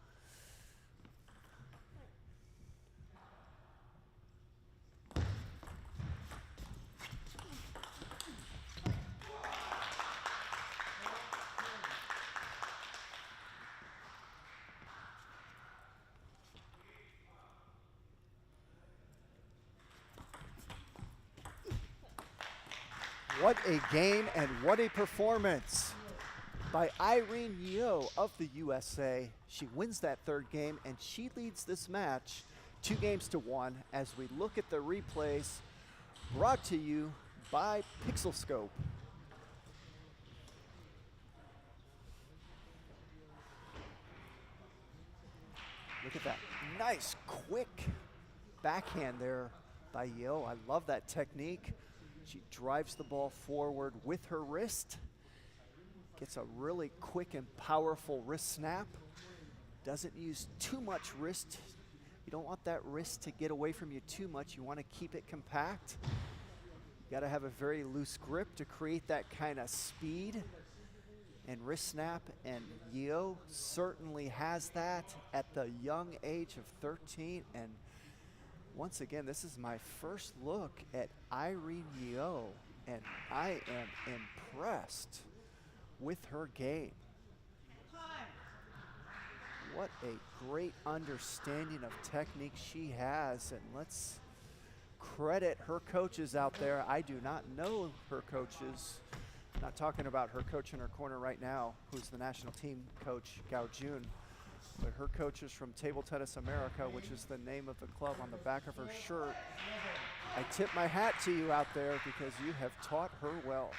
What a game and what a performance by Irene Yeo of the USA. She wins that third game and she leads this match 2-1 as we look at the replays brought to you by Pixelscope. Look at that nice quick backhand there by Yeo. I love that technique. She drives the ball forward with her wrist, gets a really quick and powerful wrist snap, doesn't use too much wrist. You don't want that wrist to get away from you too much. You want to keep it compact. You got to have a very loose grip to create that kind of speed and wrist snap, and Yeo certainly has that at the young age of 13. And once again, this is my first look at Irene Yeo, and I am impressed with her game. What a great understanding of technique she has, and let's credit her coaches out there. I do not know her coaches. I'm not talking about her coach in her corner right now, who's the national team coach, Gao Jun. But her coach is from Table Tennis America, which is the name of the club on the back of her shirt. I tip my hat to you out there because you have taught her well.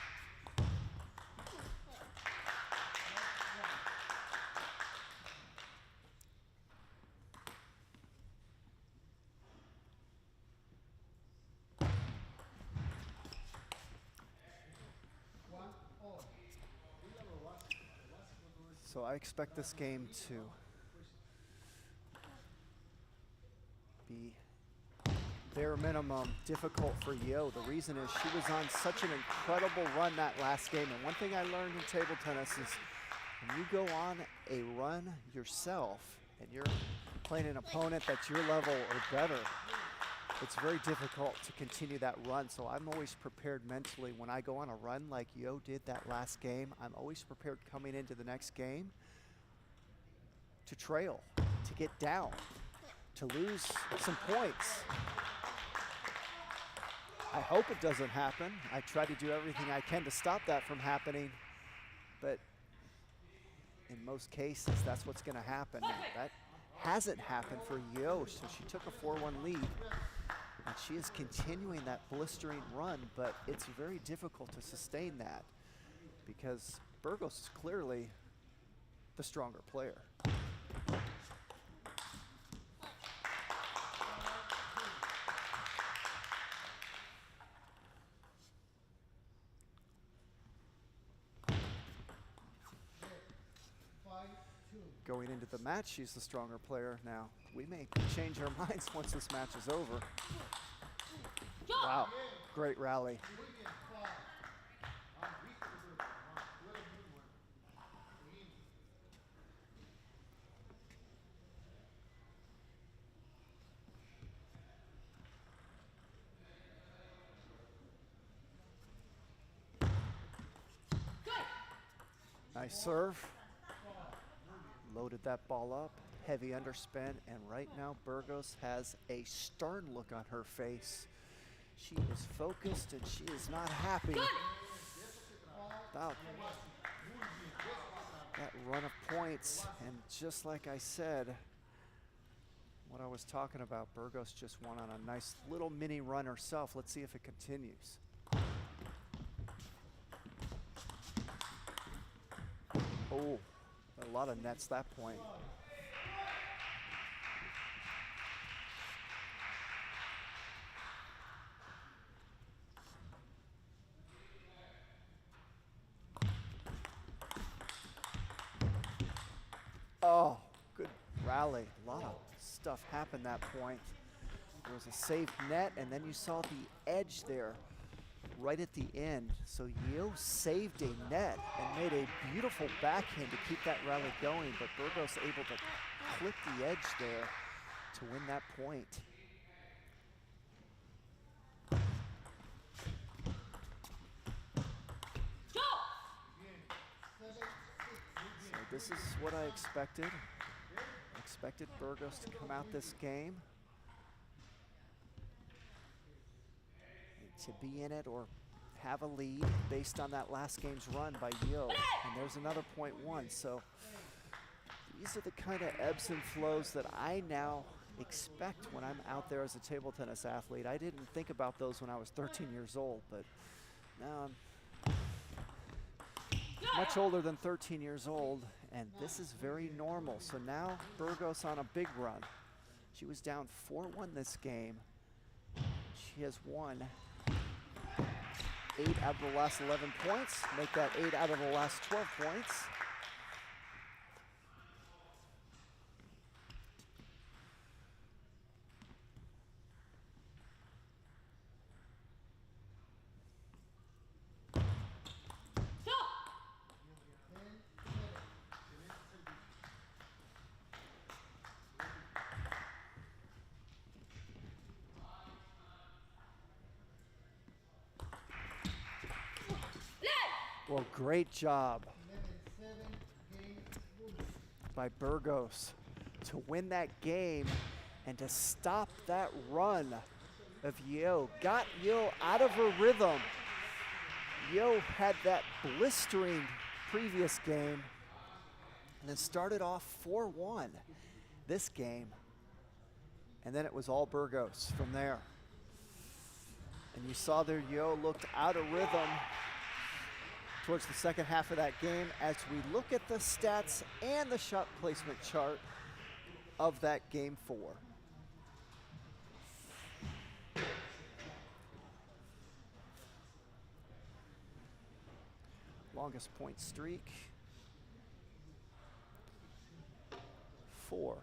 So I expect this game to be bare minimum difficult for Yeo. The reason is she was on such an incredible run that last game. And one thing I learned in table tennis is when you go on a run yourself and you're playing an opponent that's your level or better, it's very difficult to continue that run. So I'm always prepared mentally when I go on a run like Yeo did that last game. I'm always prepared coming into the next game to trail, to get down, to lose some points. I hope it doesn't happen. I try to do everything I can to stop that from happening, but in most cases, that's what's gonna happen. And that hasn't happened for Yeo, so she took a 4-1 lead, and she is continuing that blistering run, but it's very difficult to sustain that because Burgos is clearly the stronger player. Going into the match, she's the stronger player now. We may change our minds once this match is over. Wow, great rally. Nice serve. Loaded that ball up, heavy underspin, and right now Burgos has a stern look on her face. She is focused and she is not happy about that run of points, and just like I said, what I was talking about, Burgos just went on a nice little mini run herself. Let's see if it continues. Oh, a lot of nets that point. Oh, good rally. A lot of stuff happened that point. There was a saved net, and then you saw the edge there right at the end. So Yeo saved a net and made a beautiful backhand to keep that rally going, but Burgos able to clip the edge there to win that point. So this is what I expected. Expected Burgos to come out this game to be in it or have a lead based on that last game's run by Yeo. And there's another point one. So these are the kind of ebbs and flows that I now expect when I'm out there as a table tennis athlete. I didn't think about those when I was 13 years old, but now I'm much older than 13 years old, and this is very normal. So now Burgos on a big run. She was down 4-1 this game. She has won 8 out of the last 11 points, make that 8 out of the last 12 points. Well, great job by Burgos to win that game and to stop that run of Yeo. Got Yeo out of her rhythm. Yeo had that blistering previous game and then started off 4-1 this game. And then it was all Burgos from there. And you saw there Yeo looked out of rhythm towards the second half of that game as we look at the stats and the shot placement chart of that game 4. Longest point streak, 4.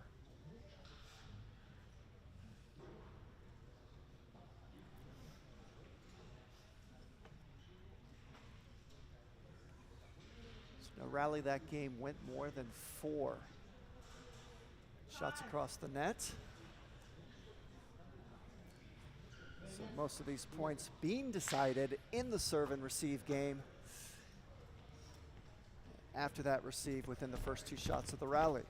No rally that game went more than 4 shots across the net. So most of these points being decided in the serve and receive game. After that, receive within the first 2 shots of the rally.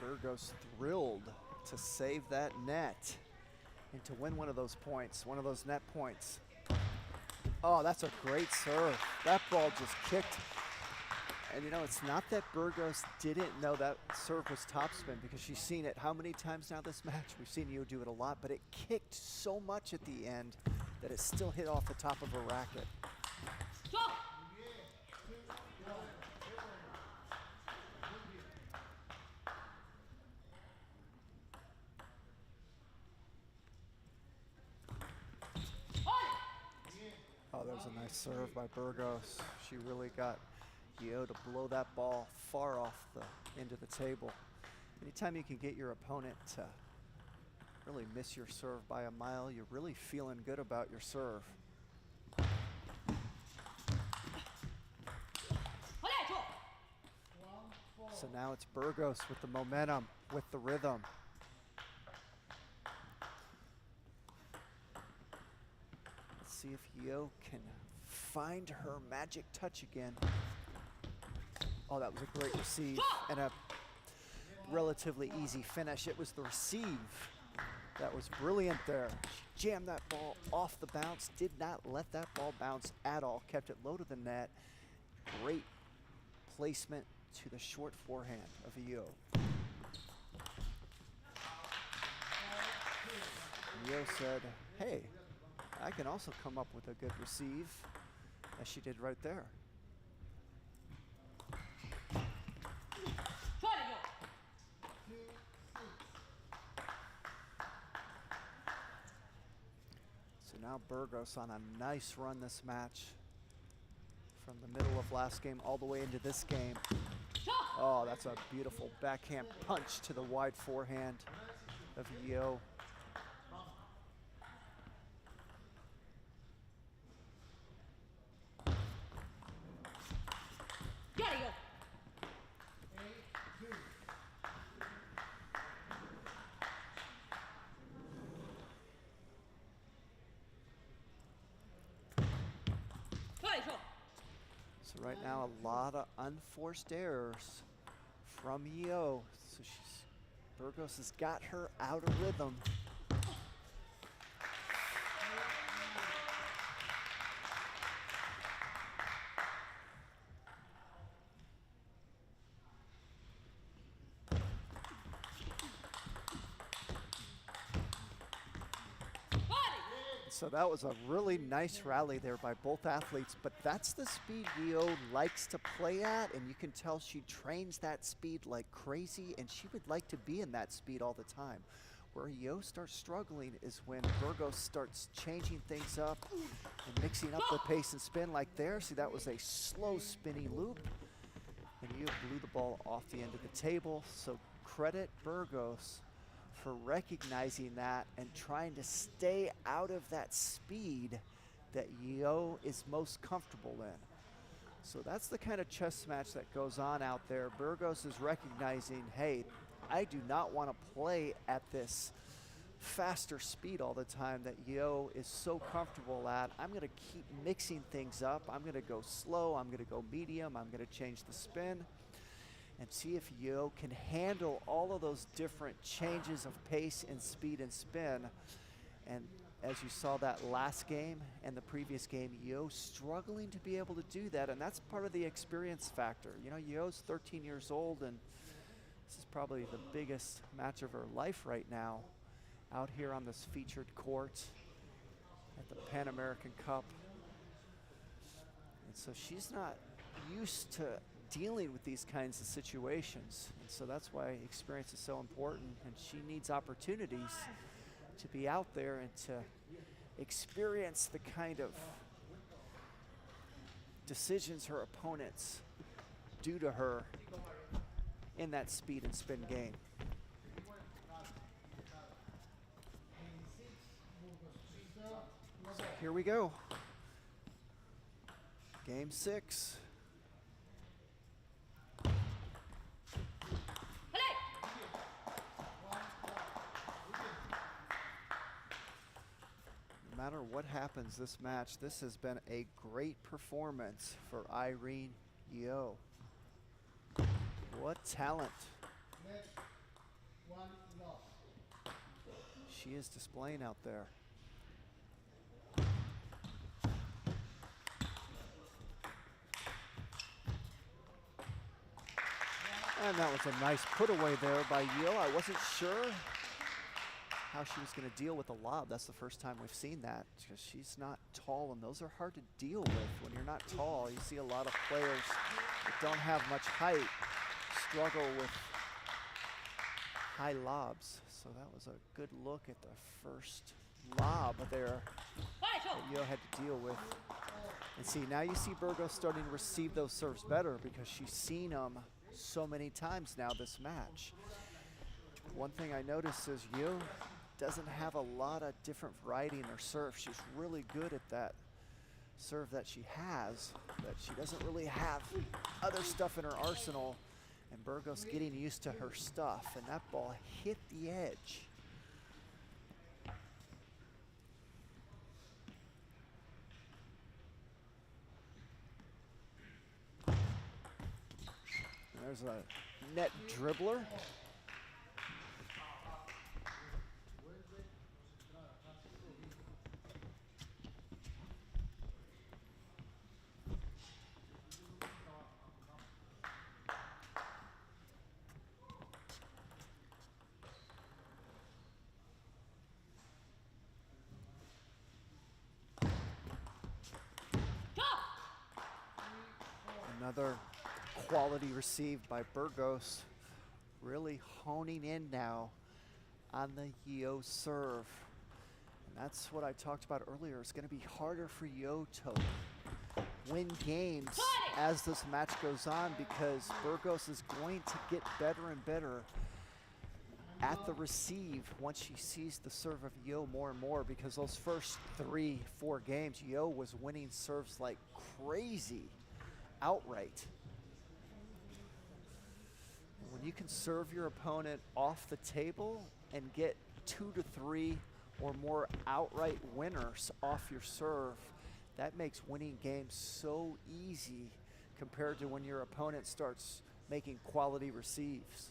Burgos thrilled to save that net and to win one of those points, one of those net points. Oh, that's a great serve. That ball just kicked. And you know, it's not that Burgos didn't know that serve was topspin, because she's seen it how many times now this match? We've seen you do it a lot, but it kicked so much at the end that it still hit off the top of her racket. Oh, there's a nice serve by Burgos. She really got Yeo to blow that ball far off the end of the table. Anytime you can get your opponent to really miss your serve by a mile, you're really feeling good about your serve. So now it's Burgos with the momentum, with the rhythm. see if Yo can find her magic touch again. Oh, that was a great receive and a relatively easy finish. It was the receive that was brilliant there. She jammed that ball off the bounce, did not let that ball bounce at all, kept it low to the net. Great placement to the short forehand of Yo. Yo said, hey, I can also come up with a good receive, as she did right there. So now Burgos on a nice run this match. From the middle of last game all the way into this game. Oh, that's a beautiful backhand punch to the wide forehand of Yo. So right now, a lot of unforced errors from Yo. So Burgos has got her out of rhythm. So that was a really nice rally there by both athletes, but that's the speed Yo likes to play at, and you can tell she trains that speed like crazy, and she would like to be in that speed all the time. Where Yo starts struggling is when Burgos starts changing things up and mixing up the pace and spin like there. See, that was a slow spinning loop, and Yo blew the ball off the end of the table. So credit Burgos for recognizing that and trying to stay out of that speed that Yo is most comfortable in. So that's the kind of chess match that goes on out there. Burgos is recognizing, hey, I do not want to play at this faster speed all the time that Yo is so comfortable at. I'm going to keep mixing things up. I'm going to go slow. I'm going to go medium. I'm going to change the spin and see if Yo can handle all of those different changes of pace and speed and spin. And as you saw that last game and the previous game, Yo struggling to be able to do that, and that's part of the experience factor. You know, Yo's 13 years old, and this is probably the biggest match of her life right now, out here on this featured court at the Pan American Cup. And so she's not used to dealing with these kinds of situations, and so that's why experience is so important, and she needs opportunities to be out there and to experience the kind of decisions her opponents do to her in that speed and spin game. So here we go. Game 6. No matter what happens this match, this has been a great performance for Irene Yo. What talent she is displaying out there. And that was a nice put away there by Yo. I wasn't sure how she was going to deal with the lob. That's the first time we've seen that, because she's not tall, and those are hard to deal with when you're not tall. You see a lot of players that don't have much height struggle with high lobs. So that was a good look at the first lob there that Yo had to deal with. And see, now you see Burgos starting to receive those serves better because she's seen them so many times now this match. One thing I noticed is Yo doesn't have a lot of different variety in her serve. She's really good at that serve that she has, but she doesn't really have other stuff in her arsenal. And Burgos getting used to her stuff, and that ball hit the edge. There's a net dribbler. Another quality received by Burgos, really honing in now on the Yo serve. And that's what I talked about earlier. It's going to be harder for Yo to win games as this match goes on because Burgos is going to get better and better at the receive once she sees the serve of Yo more and more, because those first 3-4 games, Yo was winning serves like crazy outright. When you can serve your opponent off the table and get 2 to 3 or more outright winners off your serve, that makes winning games so easy compared to when your opponent starts making quality receives.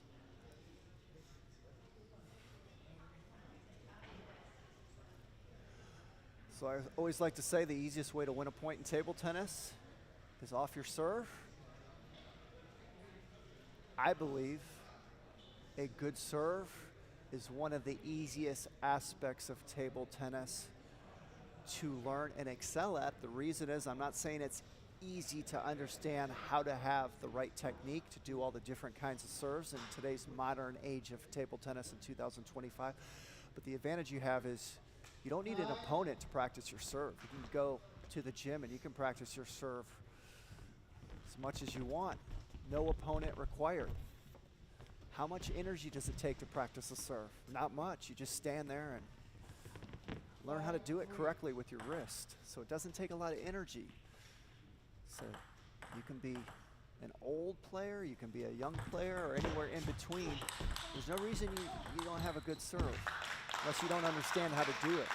So I always like to say the easiest way to win a point in table tennis is off your serve. I believe a good serve is one of the easiest aspects of table tennis to learn and excel at. The reason is, I'm not saying it's easy to understand how to have the right technique to do all the different kinds of serves in today's modern age of table tennis in 2025. But the advantage you have is you don't need an opponent to practice your serve. You can go to the gym and you can practice your serve as much as you want. No opponent required. How much energy does it take to practice a serve? Not much. You just stand there and learn how to do it correctly with your wrist. So it doesn't take a lot of energy. So you can be an old player, you can be a young player, or anywhere in between. There's no reason you don't have a good serve unless you don't understand how to do it.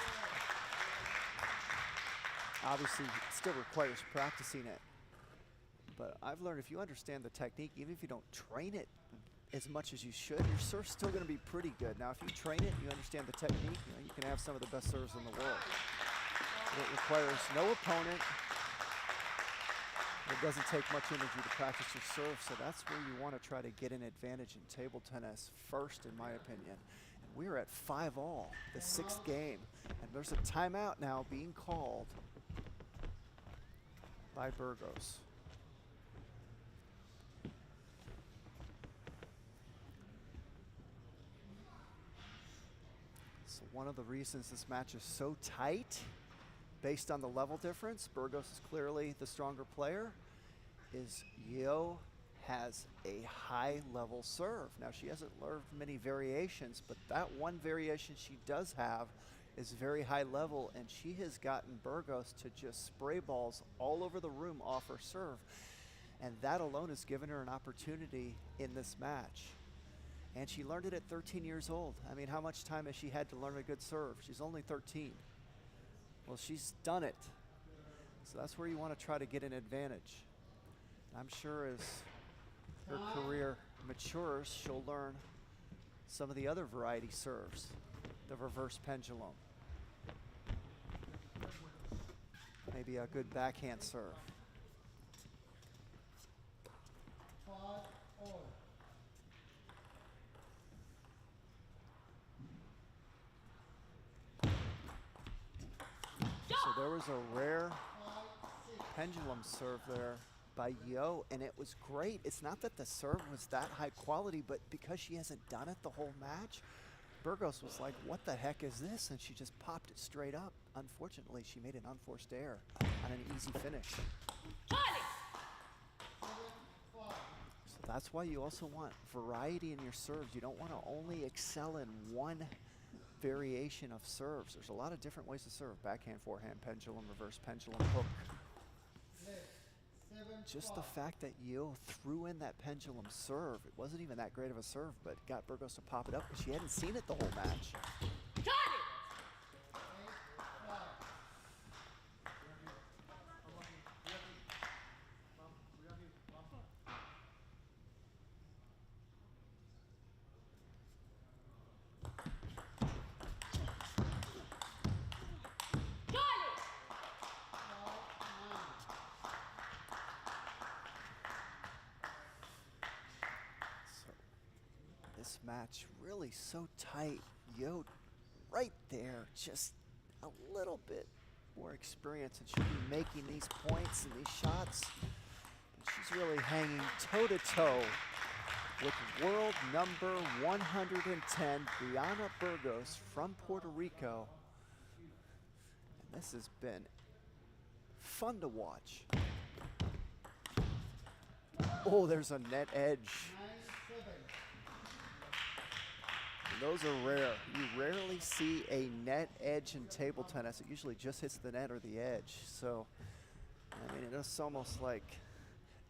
Obviously, it still requires practicing it. But I've learned if you understand the technique, even if you don't train it as much as you should, your serve's still going to be pretty good. Now, if you train it, you understand the technique, you can have some of the best serves in the world. It requires no opponent. It doesn't take much energy to practice your serve, so that's where you want to try to get an advantage in table tennis first, in my opinion. And we're at 5-all, the 6th game, and there's a timeout now being called by Burgos. So one of the reasons this match is so tight, based on the level difference, Burgos is clearly the stronger player, is Yo has a high level serve. Now, she hasn't learned many variations, but that one variation she does have is very high level, and she has gotten Burgos to just spray balls all over the room off her serve. And that alone has given her an opportunity in this match. And she learned it at 13 years old. I mean, how much time has she had to learn a good serve? She's only 13. Well, she's done it. So that's where you want to try to get an advantage. I'm sure as her career matures, she'll learn some of the other variety serves, the reverse pendulum. Maybe a good backhand serve. So there was a rare pendulum serve there by Yo, and it was great. It's not that the serve was that high quality, but because she hasn't done it the whole match, Burgos was like, what the heck is this? And she just popped it straight up. Unfortunately, she made an unforced error on an easy finish. So that's why you also want variety in your serves. You don't want to only excel in one variation of serves. There's a lot of different ways to serve. Backhand, forehand, pendulum, reverse pendulum, hook. Just the fact that Yo threw in that pendulum serve, it wasn't even that great of a serve, but got Burgos to pop it up because she hadn't seen it the whole match. this match. Really so tight. Yo, right there, just a little bit more experience, and she'll be making these points and these shots. And she's really hanging toe-to-toe with world number 110, Brianna Burgos from Puerto Rico. And this has been fun to watch. Oh, there's a net edge. And those are rare. You rarely see a net edge in table tennis. It usually just hits the net or the edge. So, I mean, it's almost like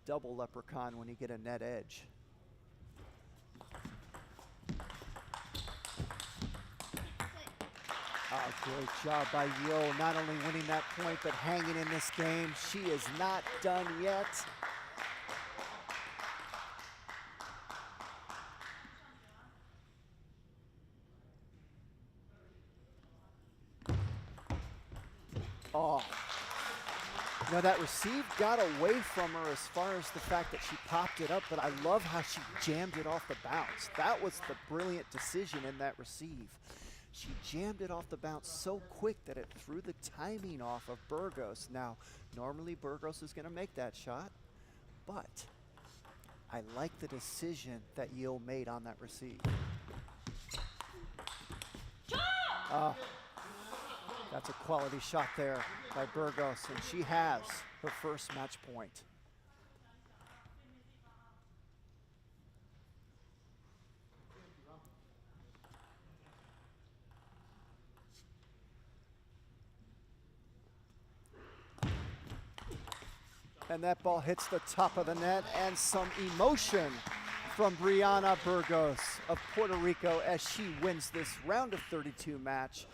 double leprechaun when you get a net edge. Great job by Yo, not only winning that point, but hanging in this game. She is not done yet. Oh, now that receive got away from her as far as the fact that she popped it up, but I love how she jammed it off the bounce. That was the brilliant decision in that receive. She jammed it off the bounce so quick that it threw the timing off of Burgos. Now, normally Burgos is gonna make that shot, but I like the decision that Yil made on that receive. That's a quality shot there by Burgos, and she has her first match point. And that ball hits the top of the net, and some emotion from Brianna Burgos of Puerto Rico as she wins this round of 32 match,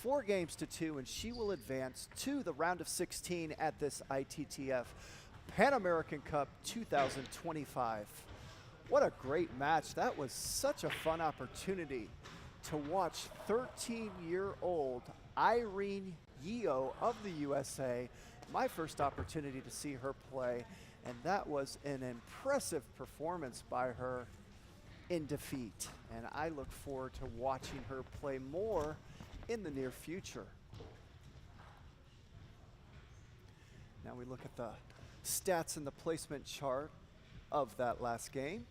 4-2, and she will advance to the round of 16 at this ITTF Pan American Cup 2025. What a great match. That was such a fun opportunity to watch 13-year-old Irene Yeo of the USA. My first opportunity to see her play, and that was an impressive performance by her in defeat. And I look forward to watching her play more in the near future. Now we look at the stats and the placement chart of that last game.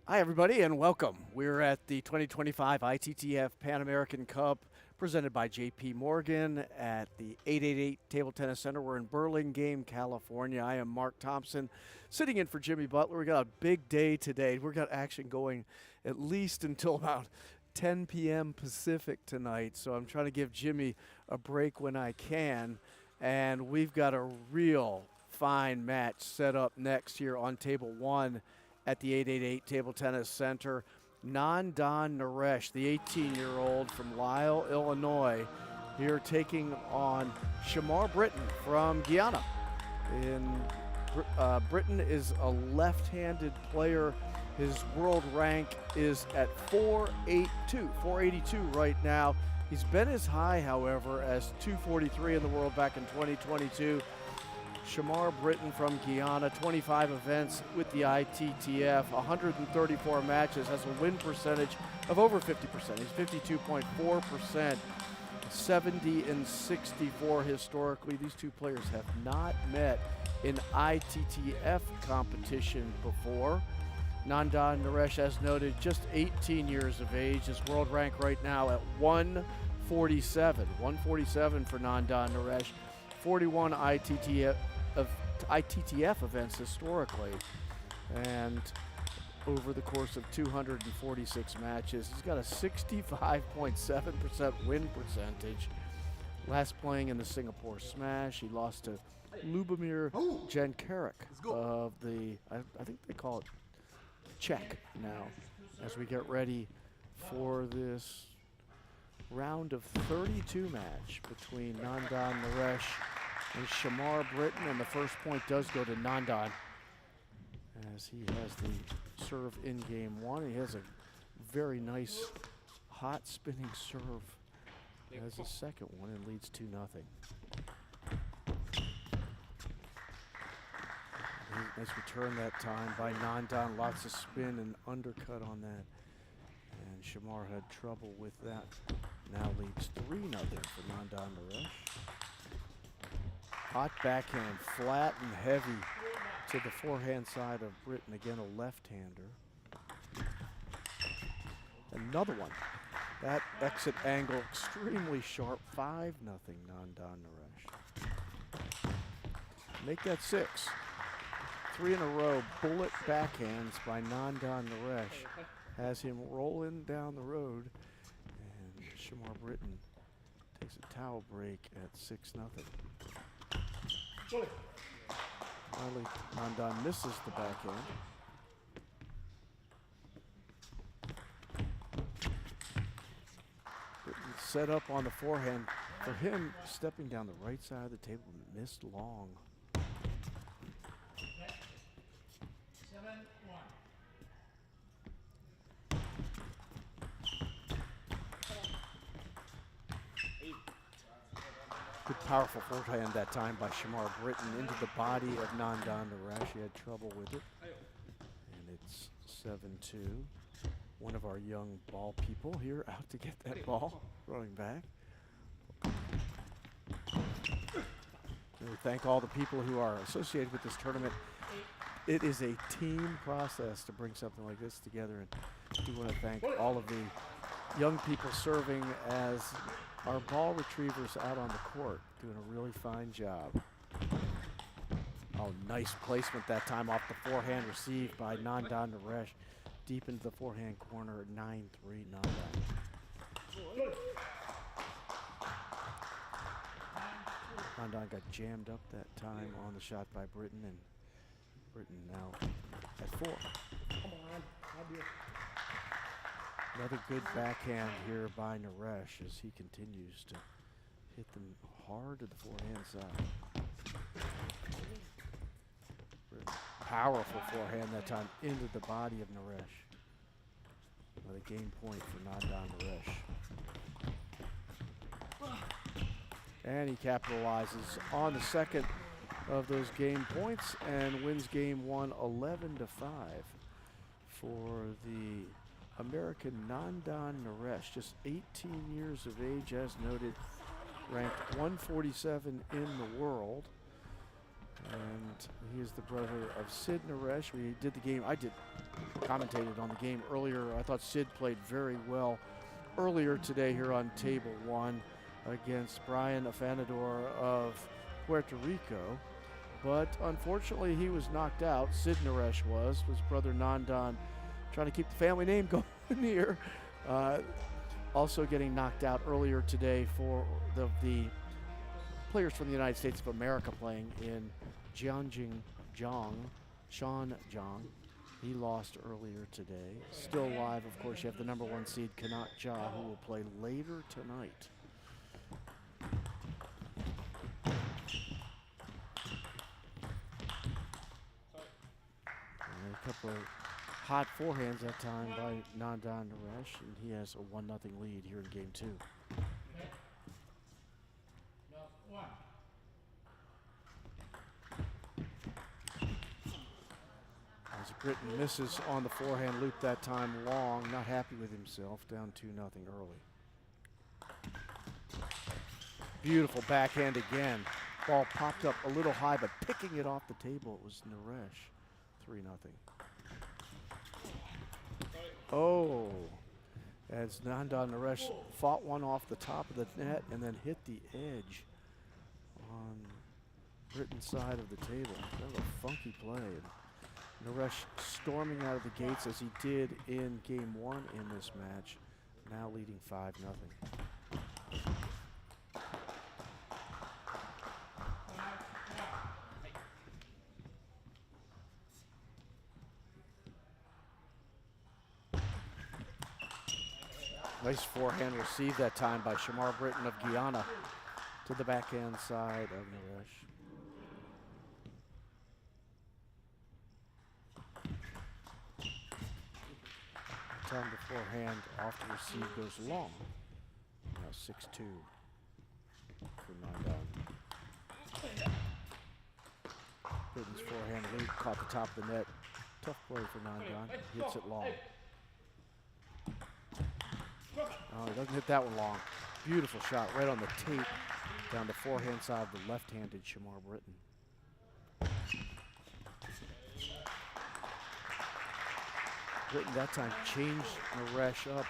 Hi, everybody, and welcome. We're at the 2025 ITTF Pan American Cup presented by JP Morgan at the 888 Table Tennis Center. We're in Burlingame, California. I am Mark Thompson, sitting in for Jimmy Butler. We got a big day today. We've got action going at least until about 10 p.m. Pacific tonight, so I'm trying to give Jimmy a break when I can. And we've got a real fine match set up next here on table one at the 888 Table Tennis Center. Nandan Naresh, the 18-year-old from Lisle, Illinois, here taking on Shamar Britton from Guyana in Britain is a left-handed player. His world rank is at 482 right now. He's been as high, however, as 243 in the world back in 2022. Shamar Britton from Guyana, 25 events with the ITTF, 134 matches, has a win percentage of over 50%. He's 52.4%, 70-64 historically. These two players have not met in ITTF competition before. Nandan Naresh, as noted, just 18 years of age. His world rank right now at 147. 147 for Nandan Naresh. 41 ITTF events historically. And over the course of 246 matches, he's got a 65.7% win percentage. Last playing in the Singapore Smash, he lost to Lubomir Jankarik of the, I think they call it Czech now, as we get ready for this round of 32 match between Nandan Naresh and Shamar Britton, and the first point does go to Nandan as he has the serve in game one. He has a very nice hot spinning serve as a second one and leads 2-0. Nice return that time by Nandan, lots of spin and undercut on that. And Shamar had trouble with that. Now leads 3-0 for Nandan Naresh. Hot backhand, flat and heavy to the forehand side of Britton. Again, a left-hander. Another one. That exit angle extremely sharp. 5-0 Nandan Naresh. Make that 6. 3 in a row, bullet backhands by Nandan Naresh has him rolling down the road, and Shamar Britton takes a towel break at 6-0. Finally, Nandan misses the backhand. Britton set up on the forehand. For him, stepping down the right side of the table, missed long. Good powerful forehand that time by Shamar Britton into the body of Nandan Naresh. He had trouble with it. And it's 7-2. One of our young ball people here out to get that ball, throwing back. We thank all the people who are associated with this tournament. It is a team process to bring something like this together, and we want to thank all of the young people serving as our ball retrievers out on the court, doing a really fine job. Oh, nice placement that time off the forehand, received by Nandan Naresh, deep into the forehand corner, 9-3 Nandan. Nandan got jammed up that time on the shot by Britton, and Britton now at 4. Come on. Another good backhand here by Naresh as he continues to hit them hard to the forehand side. Powerful forehand that time into the body of Naresh. Another game point for Nandan Naresh. And he capitalizes on the second of those game points and wins game one 11-5 for the American Nandan Naresh, just 18 years of age, as noted, ranked 147 in the world. And he is the brother of Sid Naresh. We did the game, I commentated on the game earlier. I thought Sid played very well earlier today here on table one against Brian Afanador of Puerto Rico. But unfortunately, he was knocked out. Sid Naresh was brother Nandan, trying to keep the family name going here. Also getting knocked out earlier today for the players from the United States of America playing in Zhangjiang, Sean Zhang. He lost earlier today. Still live, of course, you have the number 1 seed, Kanat Jha, who will play later tonight. couple of hot forehands that time by Nandan Naresh, and he has a 1-0 lead here in game 2. As Britton misses on the forehand loop that time long, not happy with himself, down 2-0 early. Beautiful backhand again. Ball popped up a little high, but picking it off the table, it was Naresh. 3-0. Oh, as Nandan Naresh fought one off the top of the net and then hit the edge on Britton's side of the table. That was a funky play. Naresh storming out of the gates as he did in game 1 in this match, now leading 5-0. Nice forehand receive that time by Shamar Britton of Guyana to the backhand side of Naresh. Time the forehand off the receive goes long. Now 6-2 for Nandan. Britton's forehand loop caught the top of the net. Tough play for Nandan. Hits it long. Oh, he doesn't hit that one long. Beautiful shot right on the tape down the forehand side of the left-handed Shamar Britton. Britton that time changed Naresh up.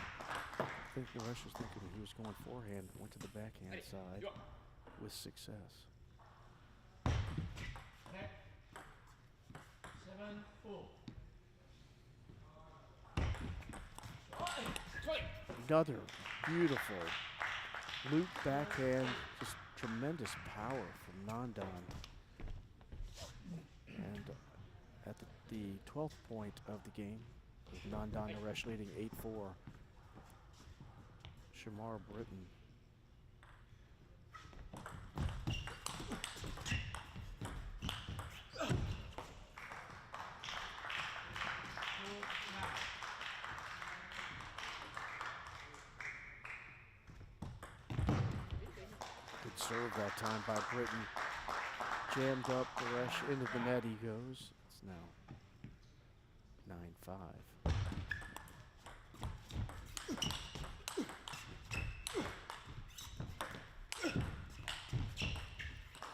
I think Naresh was thinking he was going forehand, went to the backhand side with success. 7-4. Another beautiful loop backhand, just tremendous power from Nandan. And at the 12th point of the game, with Nandan Naresh leading 8-4. Shamar Britton. Good serve that time by Britton. Jammed up Naresh into the net he goes. It's now 9-5.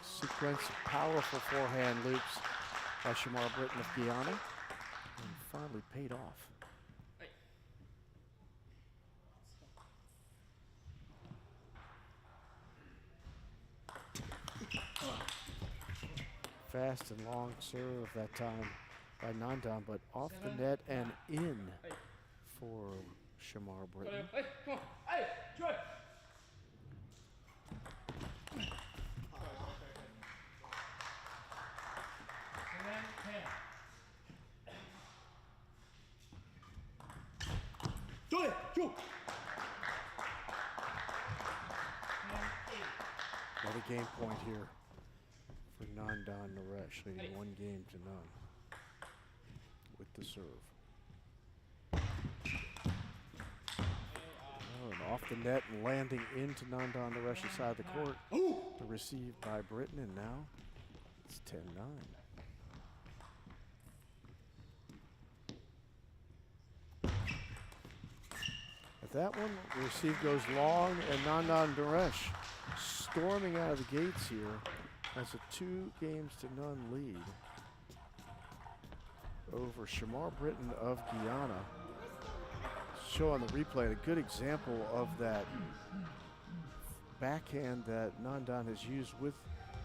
Sequence of powerful forehand loops by Shamar Britton of Guyana, and finally paid off. Fast and long serve that time by Nandan, but off the net and in for Shamar Britton. Another game point here for Nandan Naresh, leading 1-0 with the serve. Oh, and off the net and landing into Nandan Naresh's side of the court. The receive by Britton, and now it's 10-9. At that one, the receive goes long, and Nandan Naresh storming out of the gates here has a 2-0 lead over Shamar Britton of Guyana. Show on the replay a good example of that backhand that Nandan has used with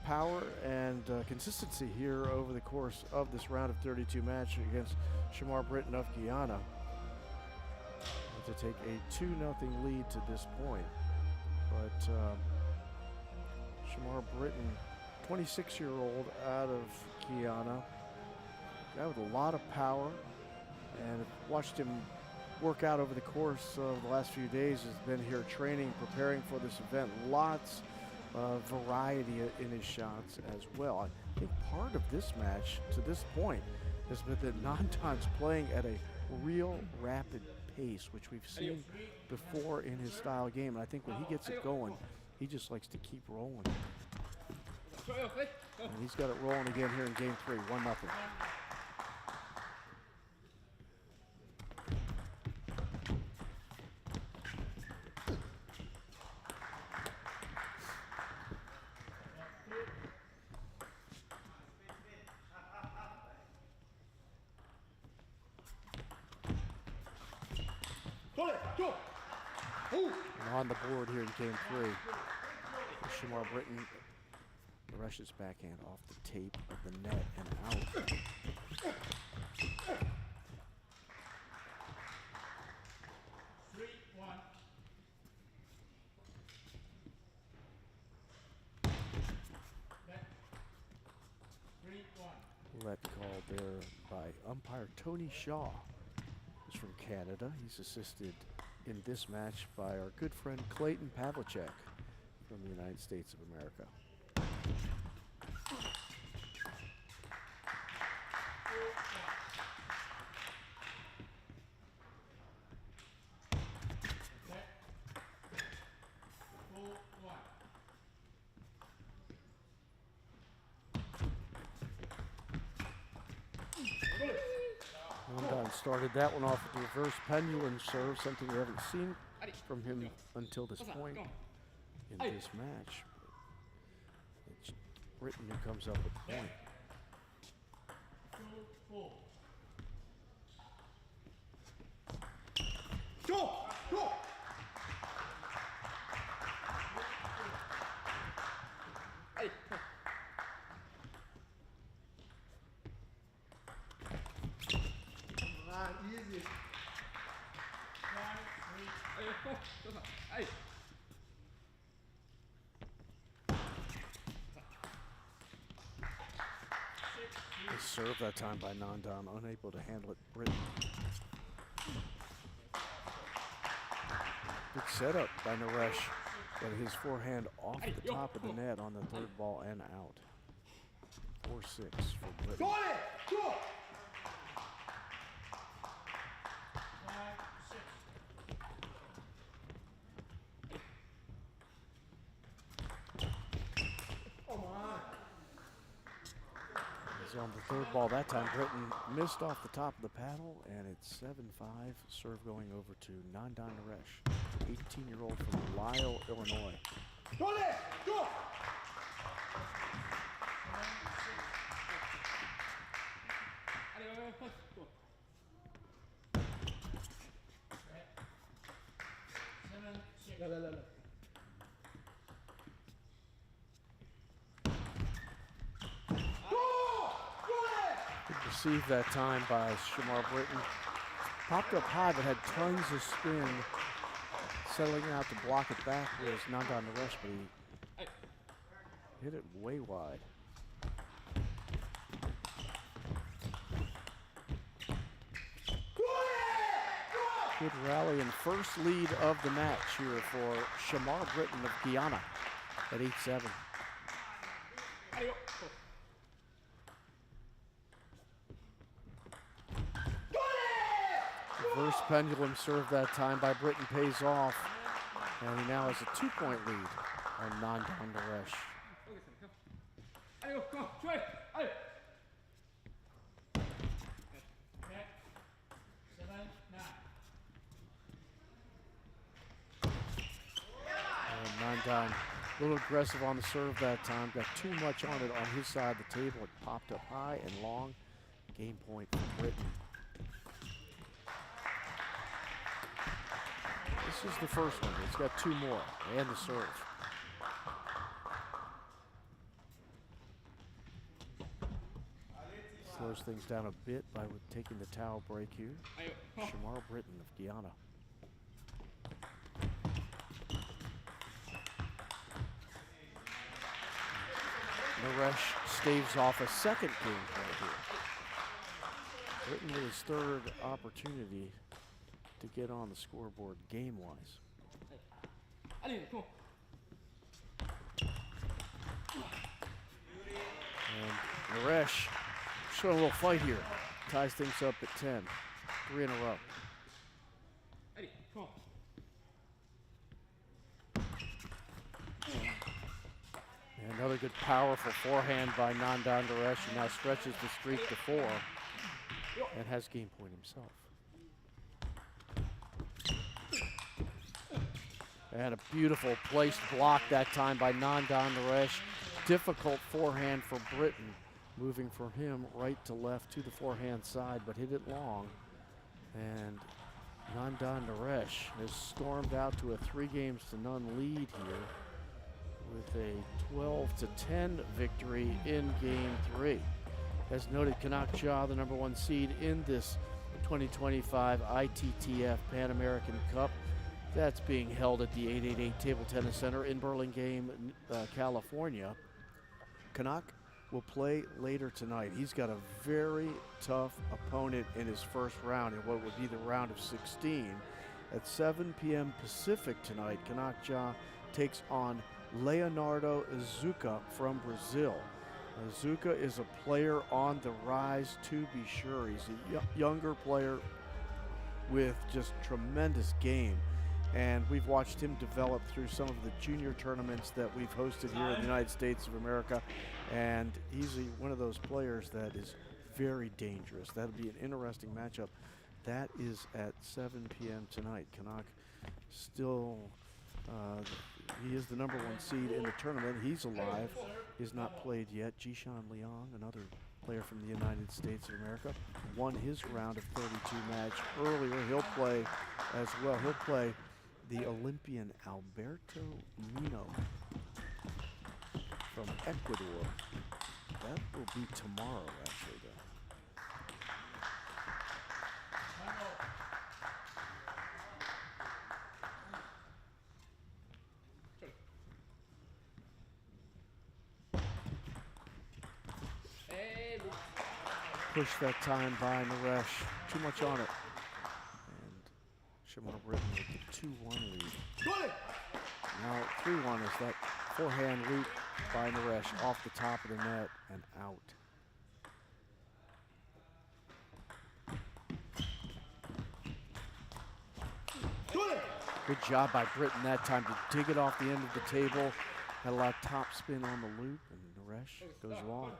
power and consistency here over the course of this round of 32 match against Shamar Britton of Guyana, to take a 2-0 lead to this point. But Shamar Britton, 26-year-old out of Guyana, guy with a lot of power, and watched him work out over the course of the last few days. Has been here training, preparing for this event. Lots of variety in his shots as well. I think part of this match to this point has been that Nandan's playing at a real rapid pace, which we've seen before in his style game. And I think when he gets it going, he just likes to keep rolling. And he's got it rolling again here in game 3, 1-0. And on the board here in game 3, Shamar Britton, Naresh's backhand off the tape of the net and out. Let called there by umpire Tony Shaw. He's from Canada. He's assisted in this match by our good friend Clayton Pavlicek from the United States of America. Nandan started that one off with the reverse pendulum serve, something we haven't seen from him until this point in this match. It's Britton who comes up with the point. Easy. Nice serve that time by Nandan, unable to handle it. Britton. Good setup by Naresh, but his forehand off the top of the net on the third ball and out. 4-6 for Britton. On the third ball that time, Britton missed off the top of the paddle, and it's 7-5. Serve going over to Nandan Naresh, 18-year-old from Lisle, Illinois. Received that time by Shamar Britton. Popped up high, but had tons of spin, settling out to block it back was Nandan Naresh, but he hit it way wide. Good rally and first lead of the match here for Shamar Britton of Guyana at 8-7. Reverse pendulum serve that time by Britton pays off, and he now has a 2-point lead on Nandan Naresh. And Nandan a little aggressive on the serve that time, got too much on it on his side of the table. It popped up high and long. Game point for Britton. This is the first one. It's got 2 more, and the serve. Slows things down a bit by taking the towel break here. Shamar Britton of Guyana. Naresh staves off a second game point here. Britton with his third opportunity to get on the scoreboard game-wise. And Naresh showing a little fight here. ties things up at 10. 3 in a row. Ready, come on. And another good, powerful forehand by Nandan Naresh, who now stretches the streak to 4 and has game point himself. And a beautiful placed block that time by Nandan Naresh. Difficult forehand for Britain, moving from him right to left to the forehand side, but hit it long. And Nandan Naresh has stormed out to a 3-0 lead here with a 12-10 victory in game 3. As noted, Kanak Jha, the #1 seed in this 2025 ITTF Pan American Cup. That's being held at the 888 Table Tennis Center in Burlingame, California. Kanak will play later tonight. He's got a very tough opponent in his first round in what would be the round of 16. At 7 p.m. Pacific tonight, Kanak Jha takes on Leonardo Azuca from Brazil. Azuca is a player on the rise, to be sure. He's a younger player with just tremendous game. And we've watched him develop through some of the junior tournaments that we've hosted here in the United States of America. And he's one of those players that is very dangerous. That'll be an interesting matchup. That is at 7 p.m. tonight. Kanak still, he is the #1 seed in the tournament. He's alive. He's not played yet. Jishan Liang, another player from the United States of America, won his round of 32 match earlier. He'll play as well. He'll play the Olympian Alberto Mino from Ecuador. That will be tomorrow, actually, though. Push that time by Naresh. Too much on it. And Shimano Britain with the 2-1 lead. Now 3-1 is that forehand loop by Naresh off the top of the net and out. Good job by Britain that time to dig it off the end of the table. Had a lot of top spin on the loop, and Naresh goes long.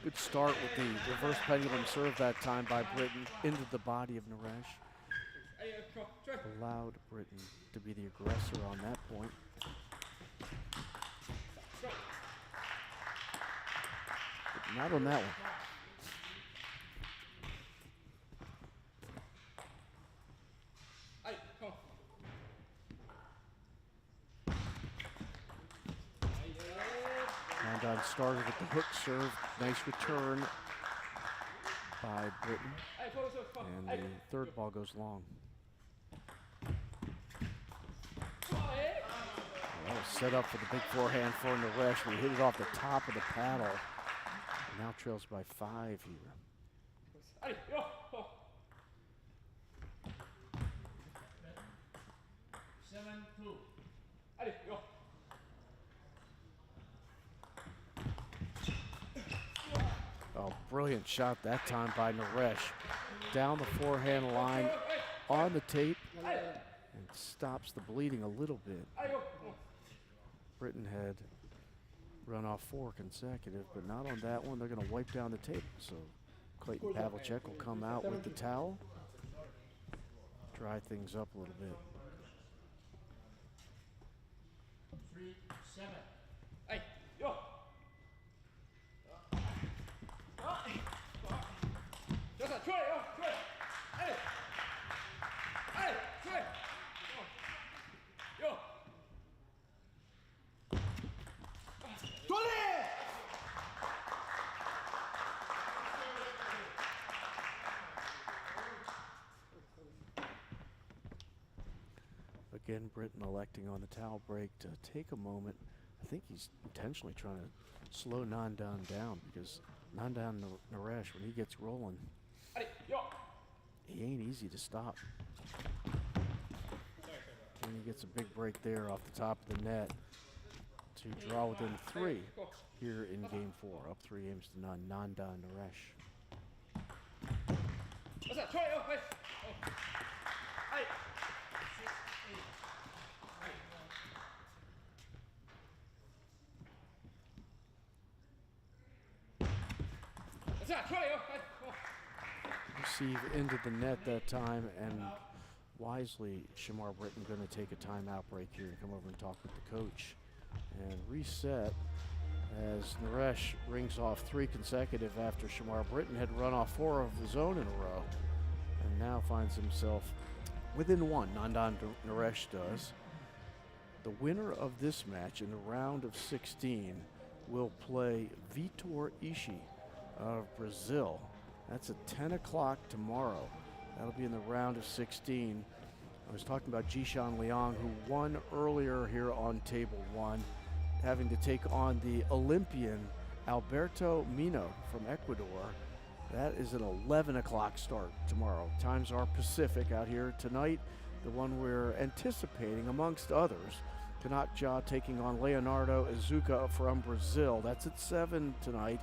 Good start with the reverse pendulum serve that time by Britain into the body of Naresh. Allowed Britain to be the aggressor on that point. But not on that one. Nandan started with the hook serve. Nice return by Britain. And the third ball goes long. That was set up for the big forehand for Naresh. We hit it off the top of the paddle. And now trails by 5 here. Oh, brilliant shot that time by Naresh. Down the forehand line, on the tape, and stops the bleeding a little bit. Britain had run off 4 consecutive, but not on that one. They're going to wipe down the tape. So Clayton Pavlicek will come out with the towel, dry things up a little bit. 3-7. Again, Britain electing on the towel break to take a moment. I think he's intentionally trying to slow Nandan down, because Nandan Naresh, when he gets rolling, he ain't easy to stop. And he gets a big break there off the top of the net to draw within 3 here in game 4, up 3 games to none. Nanda Naresh. Receive into the net that time, and wisely Shamar Britton going to take a timeout break here and come over and talk with the coach and reset as Naresh rings off 3 consecutive after Shamar Britton had run off 4 of his own in a row and now finds himself within 1. Nandan Naresh does. The winner of this match in the round of 16 will play Vitor Ishi of Brazil. That's at 10 o'clock tomorrow. That'll be in the round of 16. I was talking about Jishan Liang, who won earlier here on table 1, having to take on the Olympian Alberto Mino from Ecuador. That is an 11 o'clock start tomorrow. Times are Pacific out here tonight. The one we're anticipating, amongst others, Kanakja taking on Leonardo Azuka from Brazil. That's at 7 tonight.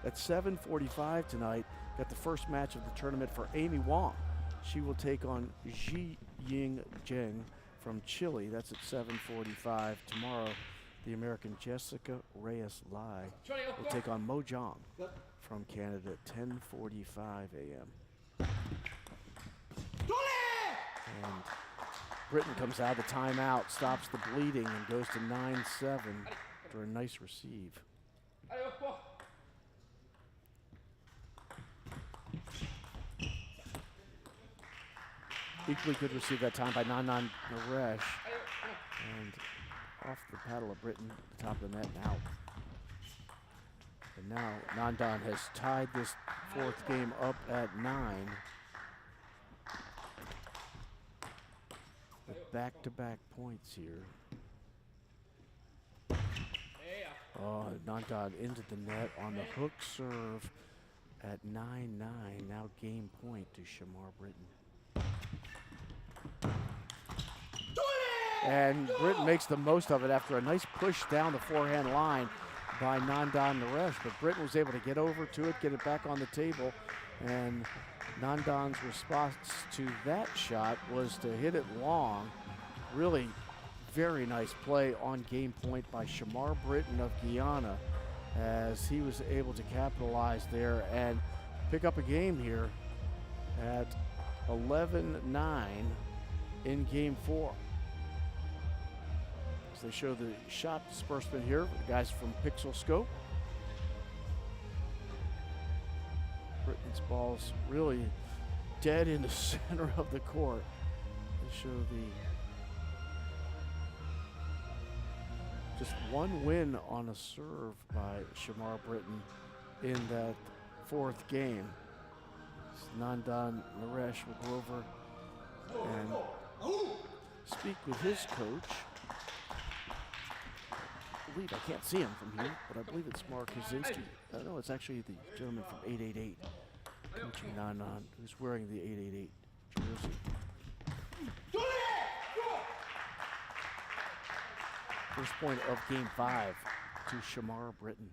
At 7:45 tonight, got the first match of the tournament for Amy Wong. She will take on Ji Ying Zheng from Chile. That's at 7:45 tomorrow. The American Jessica Reyes Lai will take on Mo Zhang from Canada at 10:45 a.m. And Britton comes out of the timeout, stops the bleeding, and goes to 9-7 for a nice receive. Equally good receive that time by Nandan Naresh. And off the paddle of Britton, the top of the net now. And now Nandan has tied this 4th game up at 9. With back-to-back points here. Oh, Nandan into the net on the hook serve at 9-9. Now game point to Shamar Britton. And Britton makes the most of it after a nice push down the forehand line by Nandan Naresh. But Britton was able to get over to it, get it back on the table. And Nandan's response to that shot was to hit it long. Really very nice play on game point by Shamar Britton of Guyana, as he was able to capitalize there and pick up a game here at 11-9 in game 4. As they show the shot disbursement here, the guys from Pixel Scope. Britton's ball's really dead in the center of the court. They show the just one win on a serve by Shamar Britton in that 4th game. Nandan Naresh will go over and speak with his coach. I believe, I can't see him from here, but I believe it's Mark Kaczynski. No, it's actually the gentleman from 888, coaching Nandan, who's wearing the 888 jersey. First point of game 5 to Shamar Britton.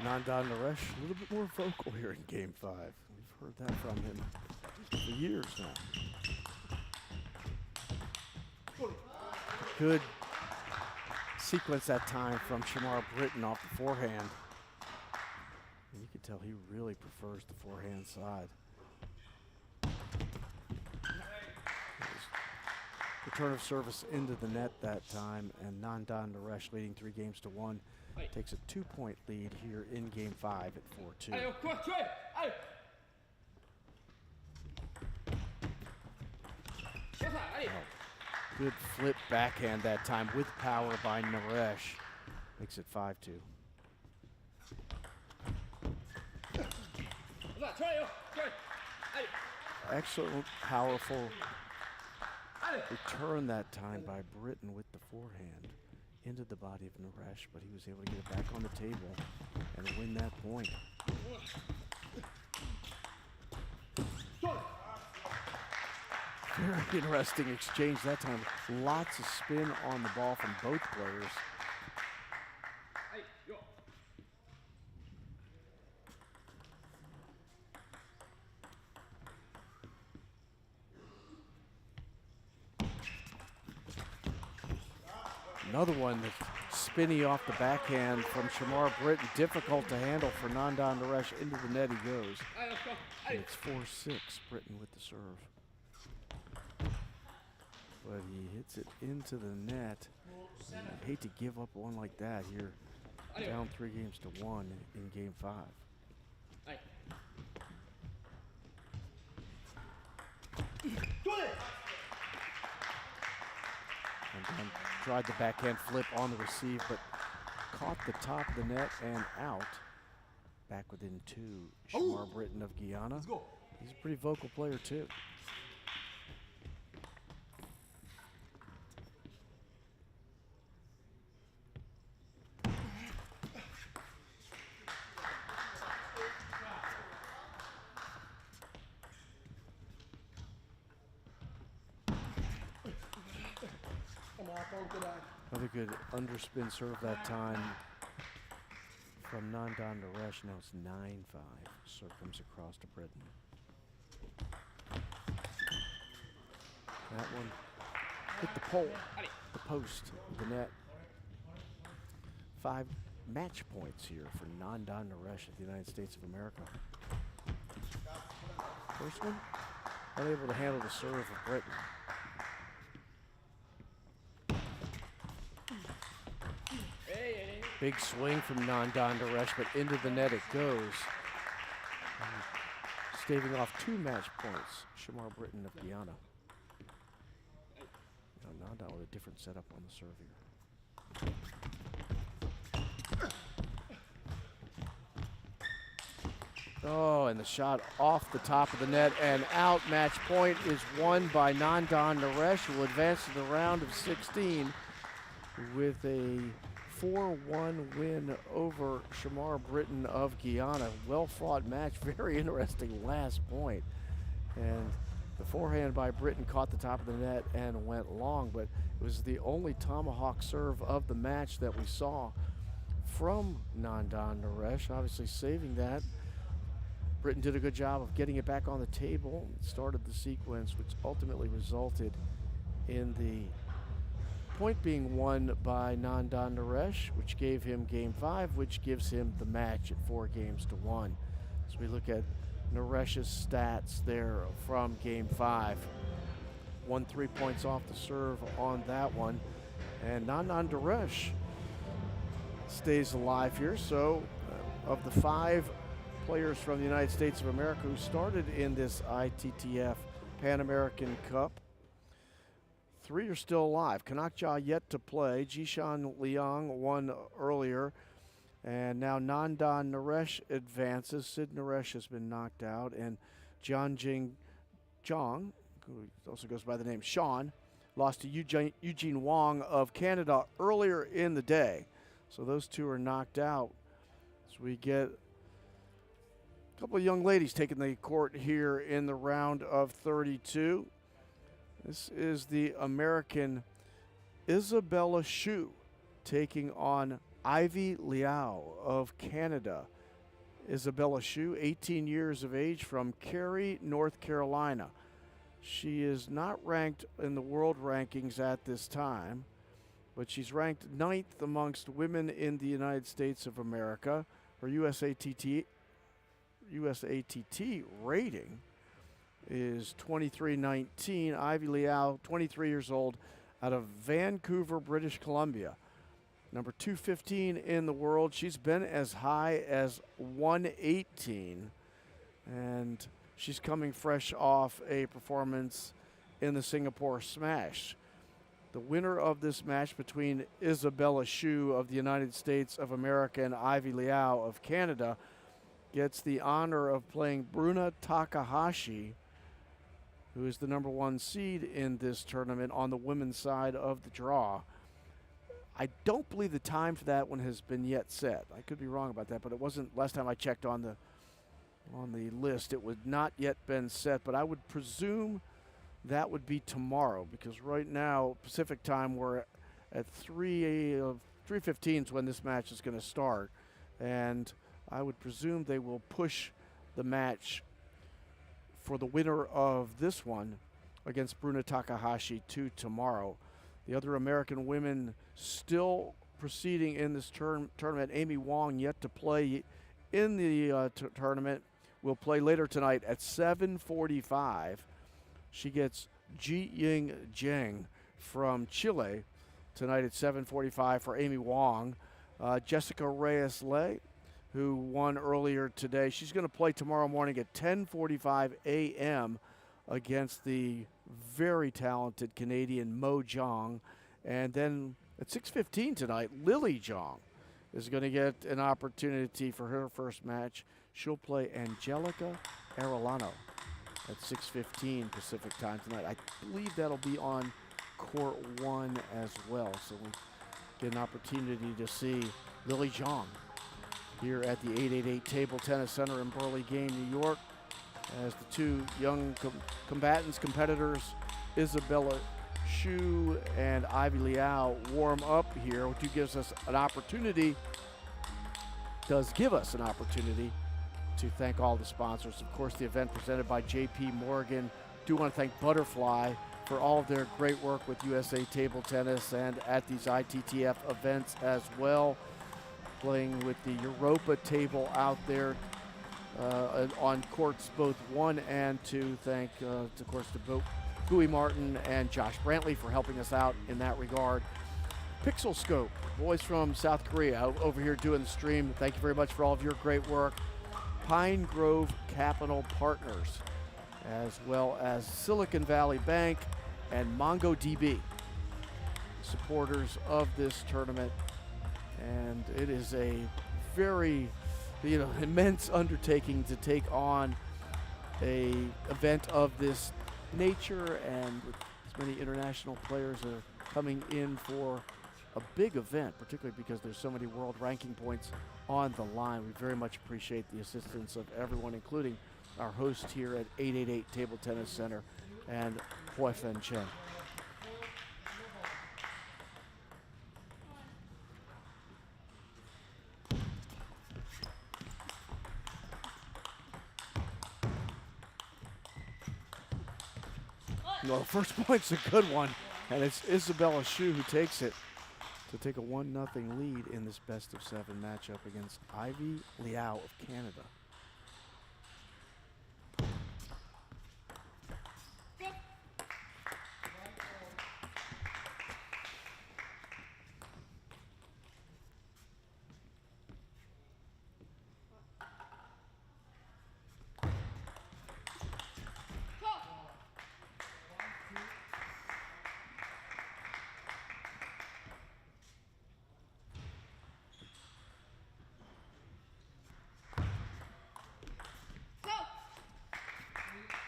Nandan Naresh, a little bit more vocal here in game 5. We've heard that from him for years now. Good sequence that time from Shamar Britton off the forehand. And you can tell he really prefers the forehand side. Return of service into the net that time, and Nandan Naresh leading 3-1. Takes a 2-point lead here in game 5 at 4-2. Good flip backhand that time with power by Naresh. Makes it 5-2. Excellent, powerful return that time by Britton with the forehand into the body of Naresh, but he was able to get it back on the table and win that point. Very interesting exchange that time. Lots of spin on the ball from both players. Another one that's spinny off the backhand from Shamar Britton. Difficult to handle for Nandan Naresh. Into the net he goes. And it's 4-6, Britton with the serve. But he hits it into the net. And I'd hate to give up one like that here. Down 3-1 in game 5. And tried the backhand flip on the receive, but caught the top of the net and out. Back within 2, Shamar Britton of Guyana. He's a pretty vocal player too. Another good underspin serve that time from Nandan Naresh. Now it's 9-5. Serve comes across to Britton. That one hit the pole, the post, the net. 5 match points here for Nandan Naresh of the United States of America. First one, unable to handle the serve of Britton. Big swing from Nandan Naresh, but into the net it goes. Staving off 2 match points, Shamar Britton of Guyana. Now Nandan with a different setup on the serve here. Oh, and the shot off the top of the net and out. Match point is won by Nandan Naresh, who will advance to the round of 16 with a 4-1 win over Shamar Britton of Guyana. Well-fought match, very interesting last point. And the forehand by Britton caught the top of the net and went long, but it was the only tomahawk serve of the match that we saw from Nandan Naresh, obviously saving that. Britton did a good job of getting it back on the table, started the sequence, which ultimately resulted in the point being won by Nandan Naresh, which gave him game 5, which gives him the match at 4-1. So we look at Naresh's stats there from game 5. Won 3 points off the serve on that one. And Nandan Naresh stays alive here. So of the 5 players from the United States of America who started in this ITTF Pan American Cup, 3 are still alive. Kanakja yet to play. Jishan Liang won earlier. And now Nandan Naresh advances. Sid Naresh has been knocked out. And Jianjing Zhang, who also goes by the name Sean, lost to Eugene Wong of Canada earlier in the day. So those 2 are knocked out. So we get a couple of young ladies taking the court here in the round of 32. This is the American Isabella Hsu taking on Ivy Liao of Canada. Isabella Hsu, 18 years of age, from Cary, North Carolina. She is not ranked in the world rankings at this time, but she's ranked 9th amongst women in the United States of America. Her USATT rating is 2319. Ivy Liao, 23 years old, out of Vancouver, British Columbia. Number 215 in the world. She's been as high as 118. And she's coming fresh off a performance in the Singapore Smash. The winner of this match between Isabella Hsu of the United States of America and Ivy Liao of Canada gets the honor of playing Bruna Takahashi, who is the #1 seed in this tournament on the women's side of the draw. I don't believe the time for that one has been yet set. I could be wrong about that, but it wasn't last time I checked on the list. It would not yet been set, but I would presume that would be tomorrow, because right now Pacific time we're at 3:15 is when this match is going to start, and I would presume they will push the match for the winner of this one against Bruna Takahashi to tomorrow. The other American women still proceeding in this tournament. Amy Wong yet to play in the tournament. Will play later tonight at 7:45. She gets Ji Ying Zheng from Chile tonight at 7:45 for Amy Wong. Jessica Reyes-Ley, who won earlier today, she's going to play tomorrow morning at 10:45 a.m. against the very talented Canadian Mo Zhang. And then at 6:15 tonight, Lily Zhang is going to get an opportunity for her first match. She'll play Angelica Arellano at 6:15 Pacific time tonight. I believe that'll be on court 1 as well. So we get an opportunity to see Lily Zhang here at the 888 Table Tennis Center in Burlingame, New York, as the two young competitors, Isabella Hsu and Ivy Liao, warm up here, which gives us an opportunity, to thank all the sponsors. Of course, the event presented by J.P. Morgan. Do want to thank Butterfly for all of their great work with USA Table Tennis and at these ITTF events as well. Playing with the Europa table out there on courts both 1 and 2. Thank, of course, to Bowie Martin and Josh Brantley for helping us out in that regard. Pixel Scope, boys from South Korea over here doing the stream. Thank you very much for all of your great work. Pine Grove Capital Partners, as well as Silicon Valley Bank and MongoDB, supporters of this tournament. And it is a very, immense undertaking to take on a event of this nature, and with as many international players are coming in for a big event, particularly because there's so many world ranking points on the line. We very much appreciate the assistance of everyone, including our host here at 888 Table Tennis Center and Hoi Fen Chen. Well, the first point's a good one, and it's Isabella Hsu who takes it to take a 1-0 lead in this best-of-7 matchup against Ivy Liao of Canada.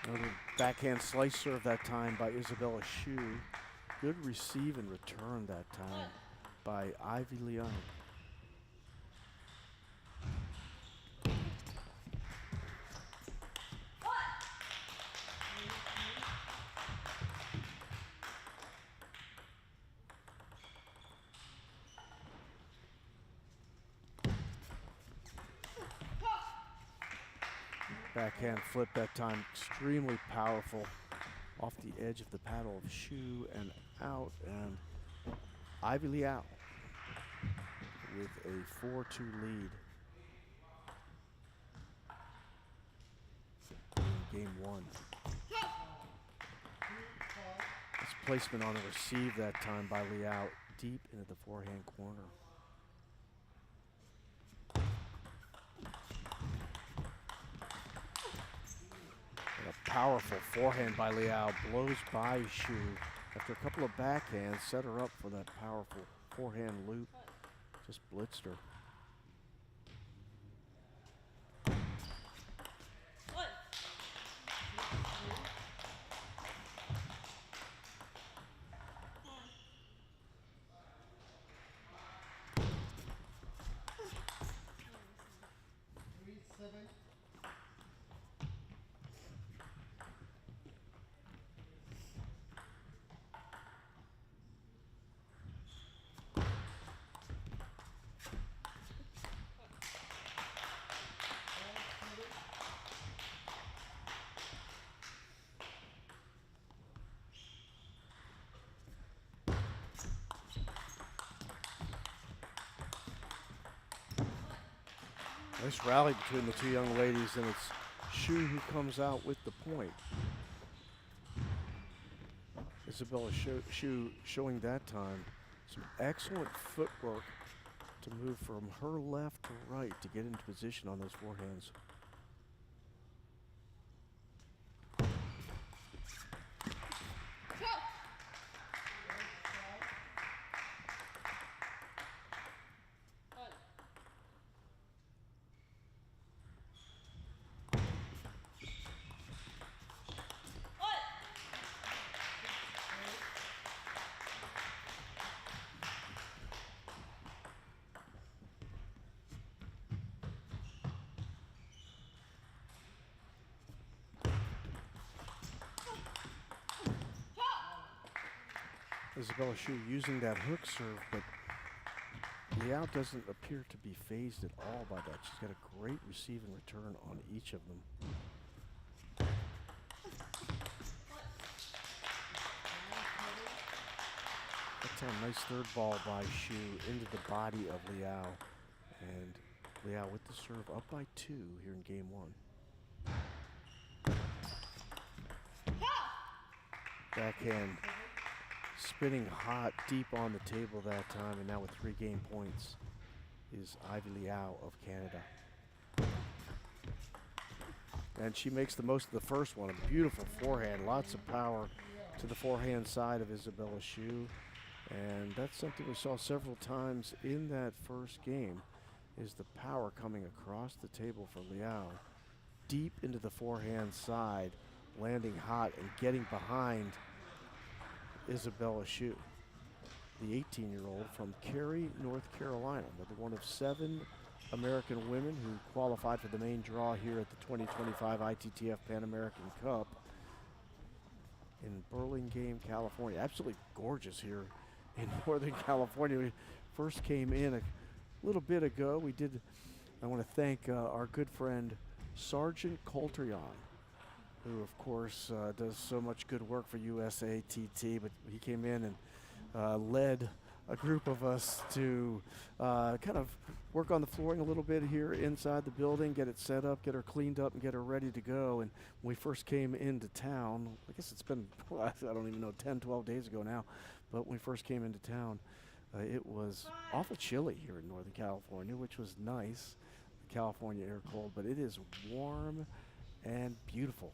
Another backhand slice serve that time by Isabella Hsu. Good receive and return that time by Ivy Liao. Backhand flip that time, extremely powerful, off the edge of the paddle of Hsu and out, and Ivy Liao with a 4-2 lead in game 1. This placement on the receive that time by Liao, deep into the forehand corner. Powerful forehand by Liao, blows by Hsu After a couple of backhands, set her up for that powerful forehand loop. Just blitzed her. Nice rally between the two young ladies, and it's Shu who comes out with the point. Isabella Shu showing that time some excellent footwork to move from her left to right to get into position on those forehands. Isabella Shu using that hook serve, but Liao doesn't appear to be phased at all by that. She's got a great receive and return on each of them. That's a nice third ball by Shu into the body of Liao. And Liao with the serve up by 2 here in game 1. Backhand spinning hot deep on the table that time, and now with 3 game points is Ivy Liao of Canada. And she makes the most of the first one. A beautiful forehand, lots of power to the forehand side of Isabella Shu. And that's something we saw several times in that first game, is the power coming across the table for Liao, deep into the forehand side, landing hot and getting behind Isabella Shu, the 18-year-old from Cary, North Carolina, another one of 7 American women who qualified for the main draw here at the 2025 ITTF Pan American Cup in Burlingame, California. Absolutely gorgeous here in Northern California. We first came in a little bit ago. I want to thank our good friend Sergeant Colterion, who of course does so much good work for USATT, but he came in and led a group of us to kind of work on the flooring a little bit here inside the building, get it set up, get her cleaned up, and get her ready to go. And when we first came into town, I guess it's been, I don't even know, 10, 12 days ago now, but when we first came into town, it was awful chilly here in Northern California, which was nice, the California air cold, but it is warm and beautiful.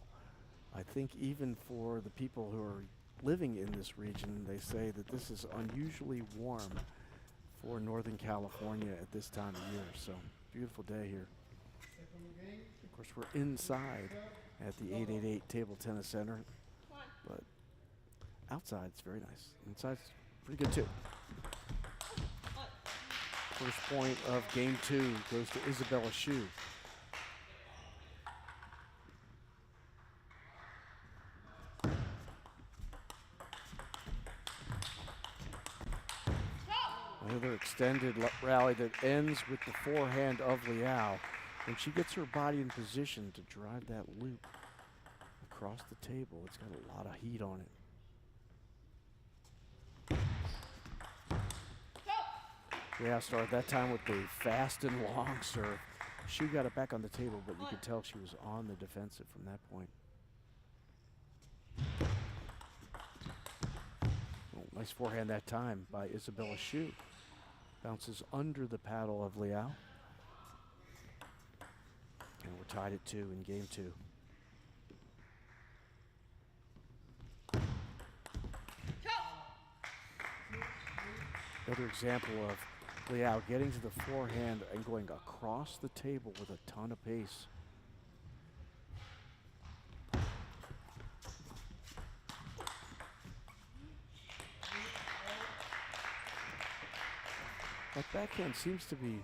I think even for the people who are living in this region, they say that this is unusually warm for Northern California at this time of year. So beautiful day here. Of course, we're inside at the 888 Table Tennis Center, but outside it's very nice. Inside it's pretty good too. First point of game 2 goes to Isabella Shu. Another extended rally that ends with the forehand of Liao. When she gets her body in position to drive that loop across the table, it's got a lot of heat on it. Liao started that time with the fast and long serve. She got it back on the table, but you could tell she was on the defensive from that point. Oh, nice forehand that time by Isabella Shu. Bounces under the paddle of Liao. And we're tied at 2 in game 2. Another example of Liao getting to the forehand and going across the table with a ton of pace. That backhand seems to be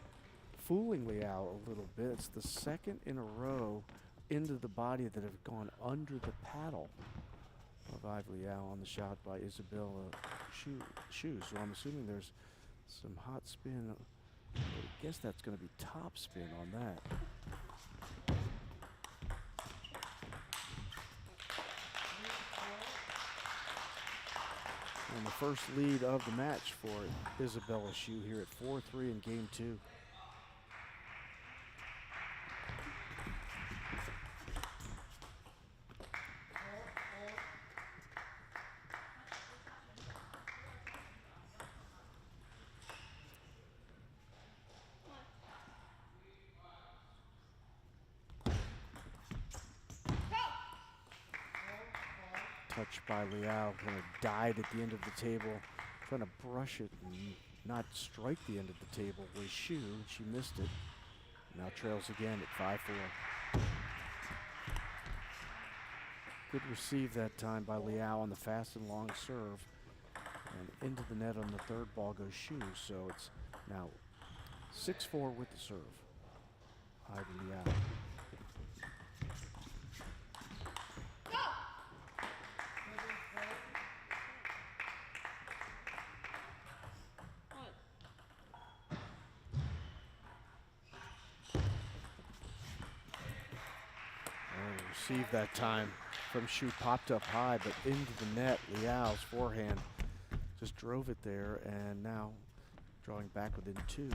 fooling Liao a little bit. It's the second in a row into the body that have gone under the paddle of Ivy Liao on the shot by Isabella Shoes. So I'm assuming there's some hot spin. I guess that's going to be top spin on that. And the first lead of the match for Isabella Shoe here at 4-3 in game 2. Touched by Liao, kind of died at the end of the table, trying to brush it and not strike the end of the table was Shu. She missed it. Now trails again at 5-4. Good receive that time by Liao on the fast and long serve. And into the net on the third ball goes Shu. So it's now 6-4 with the serve. Ivy Liao. Received that time from Shu, popped up high, but into the net. Liao's forehand just drove it there, and now drawing back within 2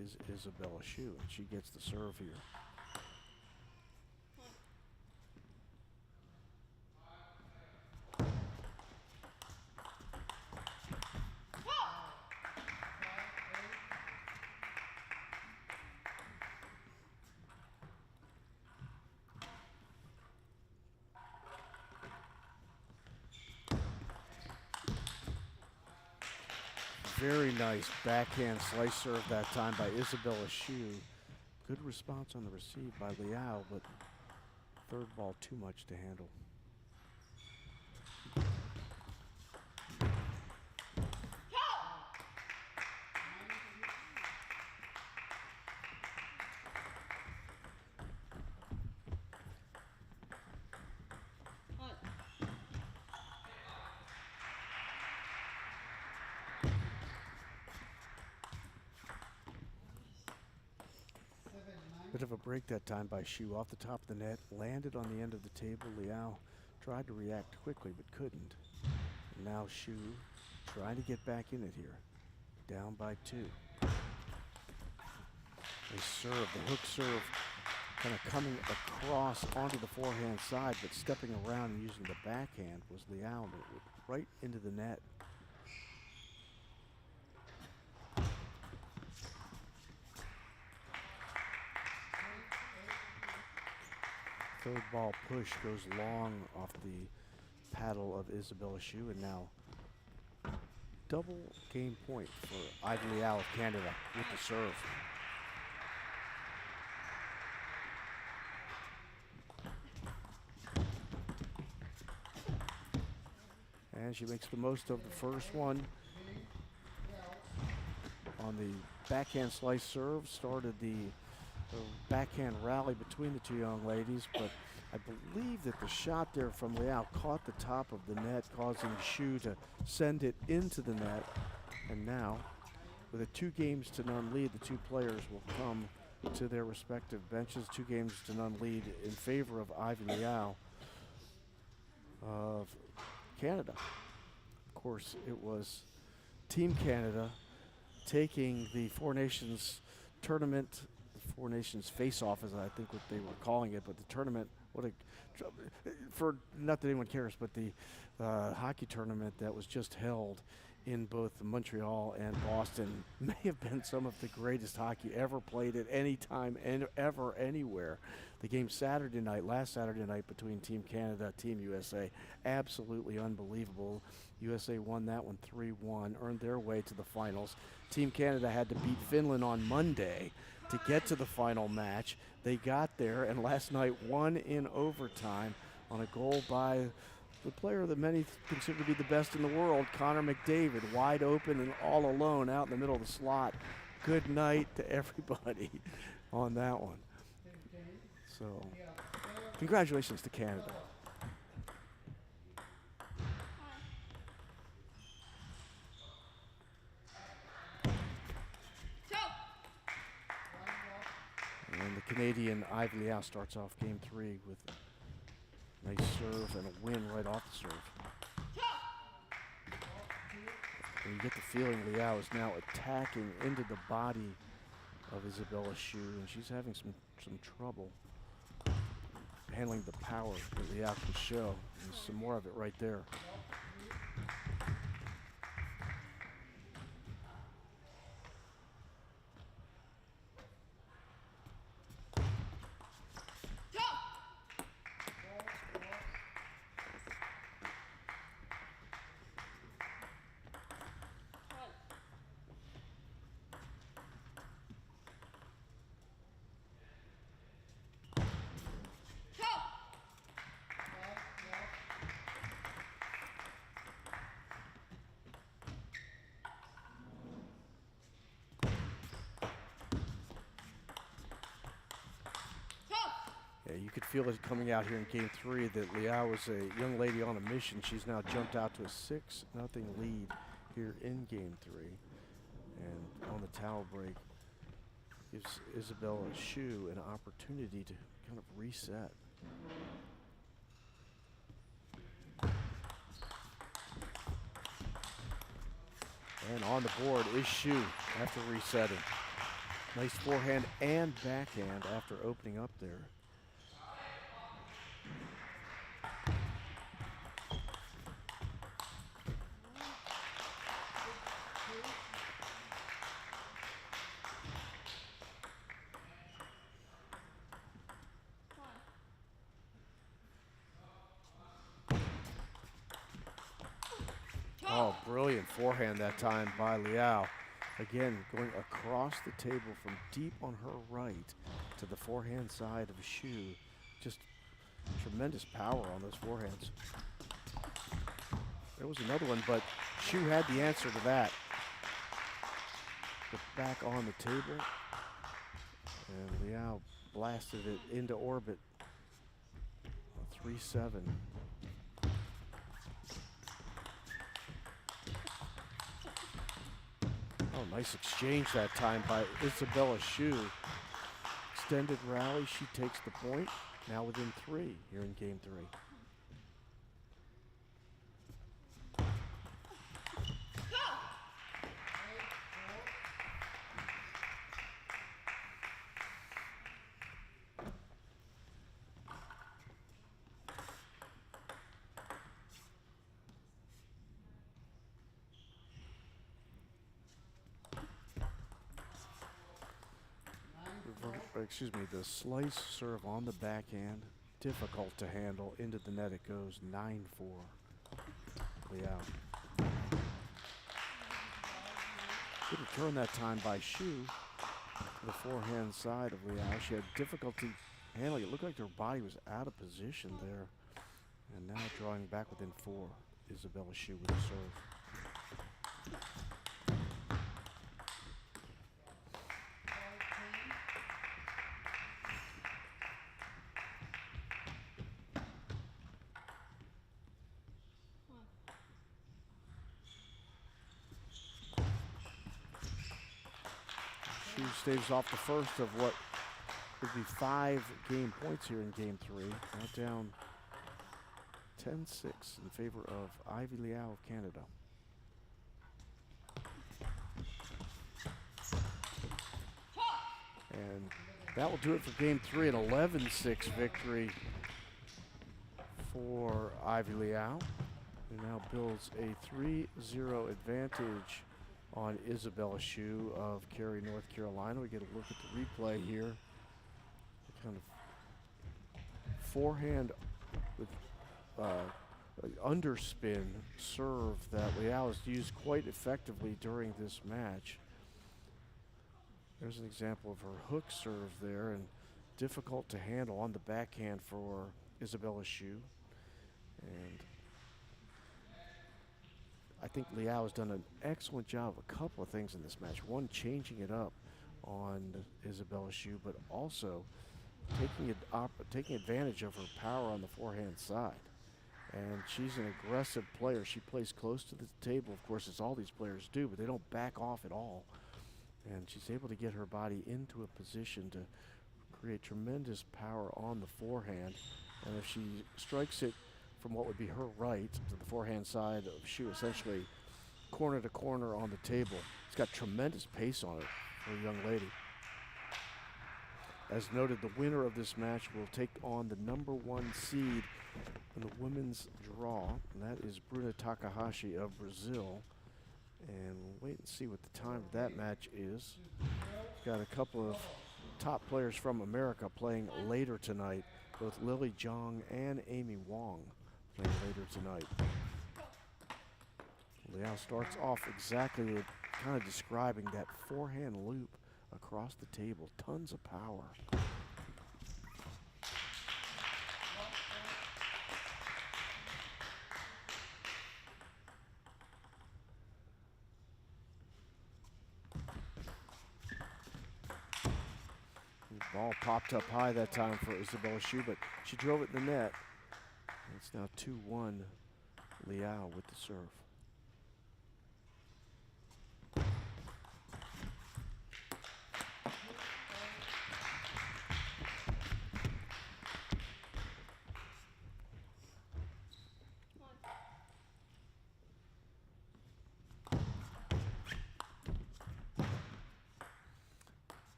is Isabella Shu, and she gets the serve here. Very nice backhand slice serve that time by Isabella Shu. Good response on the receive by Liao, but third ball too much to handle. Bit of a break that time by Shu off the top of the net, landed on the end of the table. Liao tried to react quickly but couldn't. And now Shu trying to get back in it here. Down by 2. They serve, the hook serve kind of coming across onto the forehand side, but stepping around and using the backhand was Liao, right into the net. Third ball push goes long off the paddle of Isabella Shu, and now double game point for Ivy Liao of Canada with the serve. And she makes the most of the first one on the backhand slice serve. Started the backhand rally between the two young ladies, but I believe that the shot there from Liao caught the top of the net, causing Shu to send it into the net. And now, with a 2-0 lead, the two players will come to their respective benches. 2-0 lead in favor of Ivy Liao of Canada. Of course, it was Team Canada taking the Four Nations tournament, the Four Nations face-off, as I think what they were calling it, but the tournament, for not that anyone cares, but the hockey tournament that was just held in both Montreal and Boston may have been some of the greatest hockey ever played at any time and ever anywhere. The game last Saturday night between Team Canada, Team USA, absolutely unbelievable. USA won that one 3-1, earned their way to the finals. Team Canada had to beat Finland on Monday to get to the final match. They got there, and last night won in overtime on a goal by the player that many consider to be the best in the world, Connor McDavid, wide open and all alone out in the middle of the slot. Good night to everybody on that one. So, congratulations to Canada. And the Canadian Ivy Liao starts off game 3 with a nice serve and a win right off the serve. And you get the feeling Liao is now attacking into the body of Isabella Hsu, and she's having some trouble handling the power that Liao can show. There's some more of it right there. Yeah, you could feel it coming out here in game 3 that Liao was a young lady on a mission. She's now jumped out to a 6-0 lead here in game 3. And on the towel break, gives Isabella Hsu an opportunity to kind of reset. And on the board is Hsu after resetting. Nice forehand and backhand after opening up there. Oh, brilliant forehand that time by Liao. Again, going across the table from deep on her right to the forehand side of Hsu. Just tremendous power on those forehands. There was another one, but Hsu had the answer to that. But back on the table, and Liao blasted it into orbit. A 3-7. Oh, nice exchange that time by Isabella Hsu. Extended rally, she takes the point. Now within 3 here in game 3. Excuse me, the slice serve on the backhand, difficult to handle. Into the net it goes, 9-4. Liao. Good return that time by Hsu to the forehand side of Liao. She had difficulty handling it. It looked like her body was out of position there. And now drawing back within 4, Isabella Hsu with the serve. Hsu staves off the first of what would be 5 game points here in game 3. Now down 10-6 in favor of Ivy Liao of Canada. And that will do it for game 3, an 11-6 victory for Ivy Liao, who now builds a 3-0 advantage on Isabella Hsu of Cary, North Carolina. We get a look at the replay here. The kind of forehand with underspin serve that Liao has used quite effectively during this match. There's an example of her hook serve there, and difficult to handle on the backhand for Isabella Hsu. And I think Liao has done an excellent job of a couple of things in this match. One, changing it up on Isabella Hsu, but also taking advantage of her power on the forehand side. And she's an aggressive player. She plays close to the table, of course, as all these players do, but they don't back off at all. And she's able to get her body into a position to create tremendous power on the forehand. And if she strikes it from what would be her right to the forehand side of Hsu, essentially corner to corner on the table, it's got tremendous pace on it for a young lady. As noted, the winner of this match will take on the #1 seed in the women's draw, and that is Bruna Takahashi of Brazil. And we'll wait and see what the time of that match is. We've got a couple of top players from America playing later tonight, both Lily Zhang and Amy Wong playing later tonight. Liao starts off exactly with kind of describing that forehand loop across the table, tons of power. The ball popped up high that time for Isabella Hsu, but she drove it in the net. And it's now 2-1 Liao with the serve.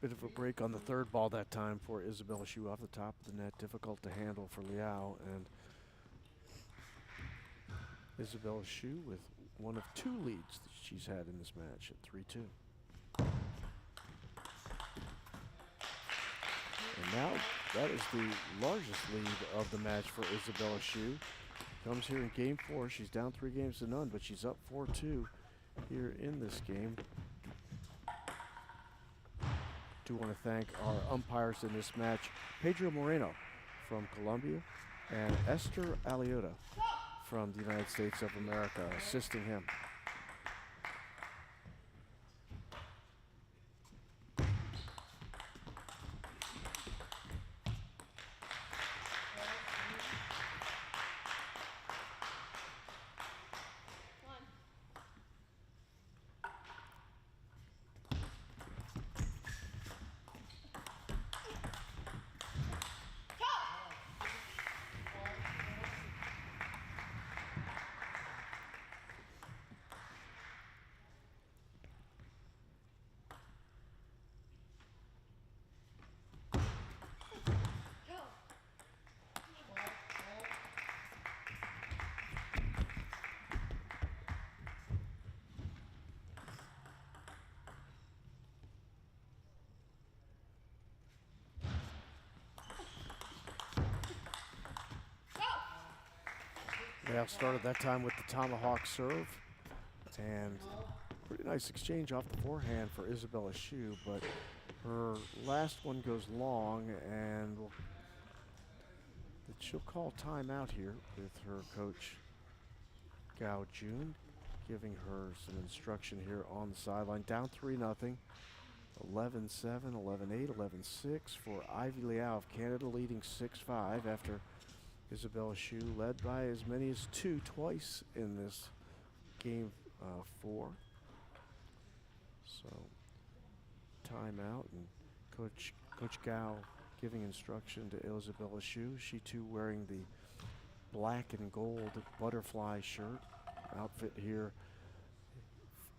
Bit of a break on the third ball that time for Isabella Hsu off the top of the net. Difficult to handle for Liao, and Isabella Hsu with one of 2 leads that she's had in this match at 3-2. And now that is the largest lead of the match for Isabella Hsu. Comes here in game 4. She's down 3 games to none, but she's up 4-2 here in this game. Do want to thank our umpires in this match, Pedro Moreno from Colombia and Esther Aliota from the United States of America, assisting him. Liao started that time with the tomahawk serve, and pretty nice exchange off the forehand for Isabella Hsu, but her last one goes long, and she'll call timeout here with her coach Gao Jun, giving her some instruction here on the sideline. Down 3-0, 11-7, 11-8, 11-6 for Ivy Liao of Canada, leading 6-5 after Isabella Hsu led by as many as 2 twice in this game 4. So timeout, and Coach Gao giving instruction to Isabella Hsu. She too wearing the black and gold butterfly shirt outfit here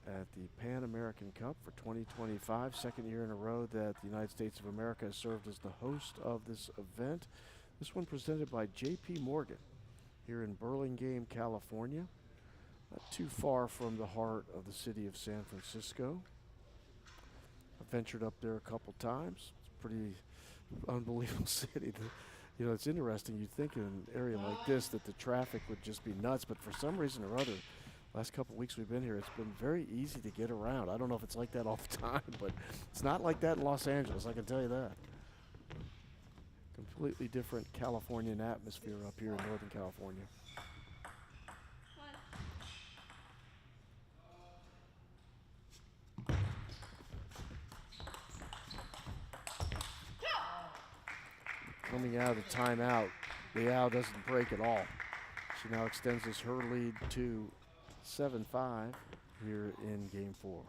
at the Pan American Cup for 2025. Second year in a row that the United States of America has served as the host of this event. This one presented by J.P. Morgan here in Burlingame, California. Not too far from the heart of the city of San Francisco. I've ventured up there a couple times. It's a pretty unbelievable city. You know, it's interesting. You'd think in an area like this that the traffic would just be nuts, but for some reason or other, last couple weeks we've been here, it's been very easy to get around. I don't know if it's like that all the time, but it's not like that in Los Angeles, I can tell you that. Completely different Californian atmosphere up here in Northern California. Coming out of the timeout, Liao doesn't break at all. She now extends her lead to 7-5 here in game 4.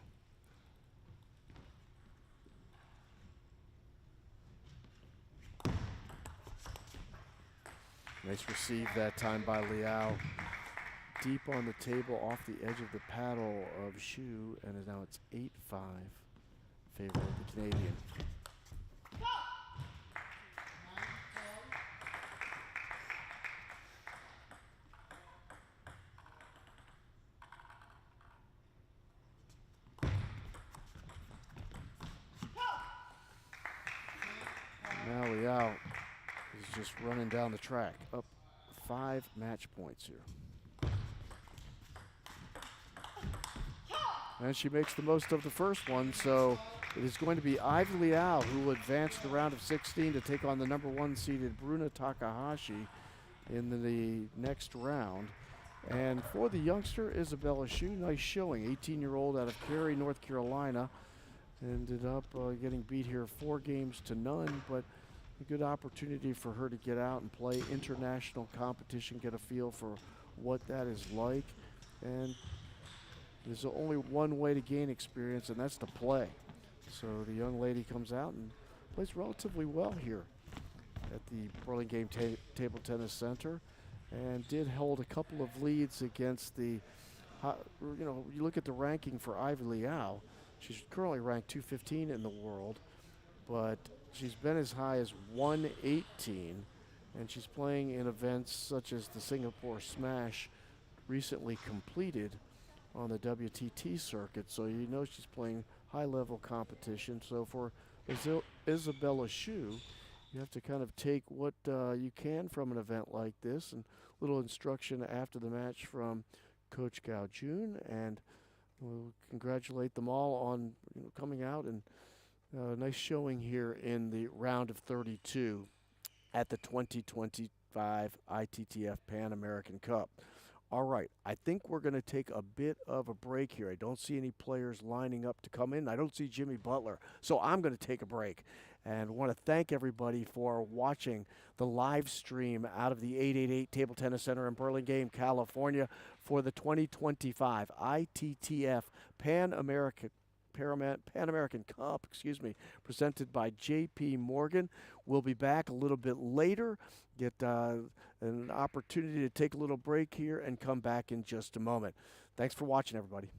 Nice receive that time by Liao. Deep on the table off the edge of the paddle of Xu, and now it's 8-5 favor of the Canadian. Now Liao is just running down the track, up 5 match points here. And she makes the most of the first one, so it is going to be Ivy Liao who will advance to the round of 16 to take on the number 1 seeded Bruna Takahashi in the next round. And for the youngster, Isabella Xu, nice showing, 18-year-old out of Cary, North Carolina. Ended up getting beat here 4-0, but a good opportunity for her to get out and play international competition, get a feel for what that is like. And there's only one way to gain experience, and that's to play. So the young lady comes out and plays relatively well here at the Burlingame Table Tennis Center, and did hold a couple of leads against the, you look at the ranking for Ivy Liao. She's currently ranked 215 in the world, but she's been as high as 118, and she's playing in events such as the Singapore Smash recently completed on the WTT circuit, so you know she's playing high-level competition. So for Isabella Xu, you have to kind of take what you can from an event like this, and a little instruction after the match from Coach Gao Jun, and we'll congratulate them all on coming out and nice showing here in the round of 32 at the 2025 ITTF Pan American Cup. All right, I think we're going to take a bit of a break here. I don't see any players lining up to come in. I don't see Jimmy Butler, so I'm going to take a break. And want to thank everybody for watching the live stream out of the 888 Table Tennis Center in Burlingame, California for the 2025 ITTF Pan American Cup, presented by J.P. Morgan. We'll be back a little bit later, get an opportunity to take a little break here and come back in just a moment. Thanks for watching, everybody.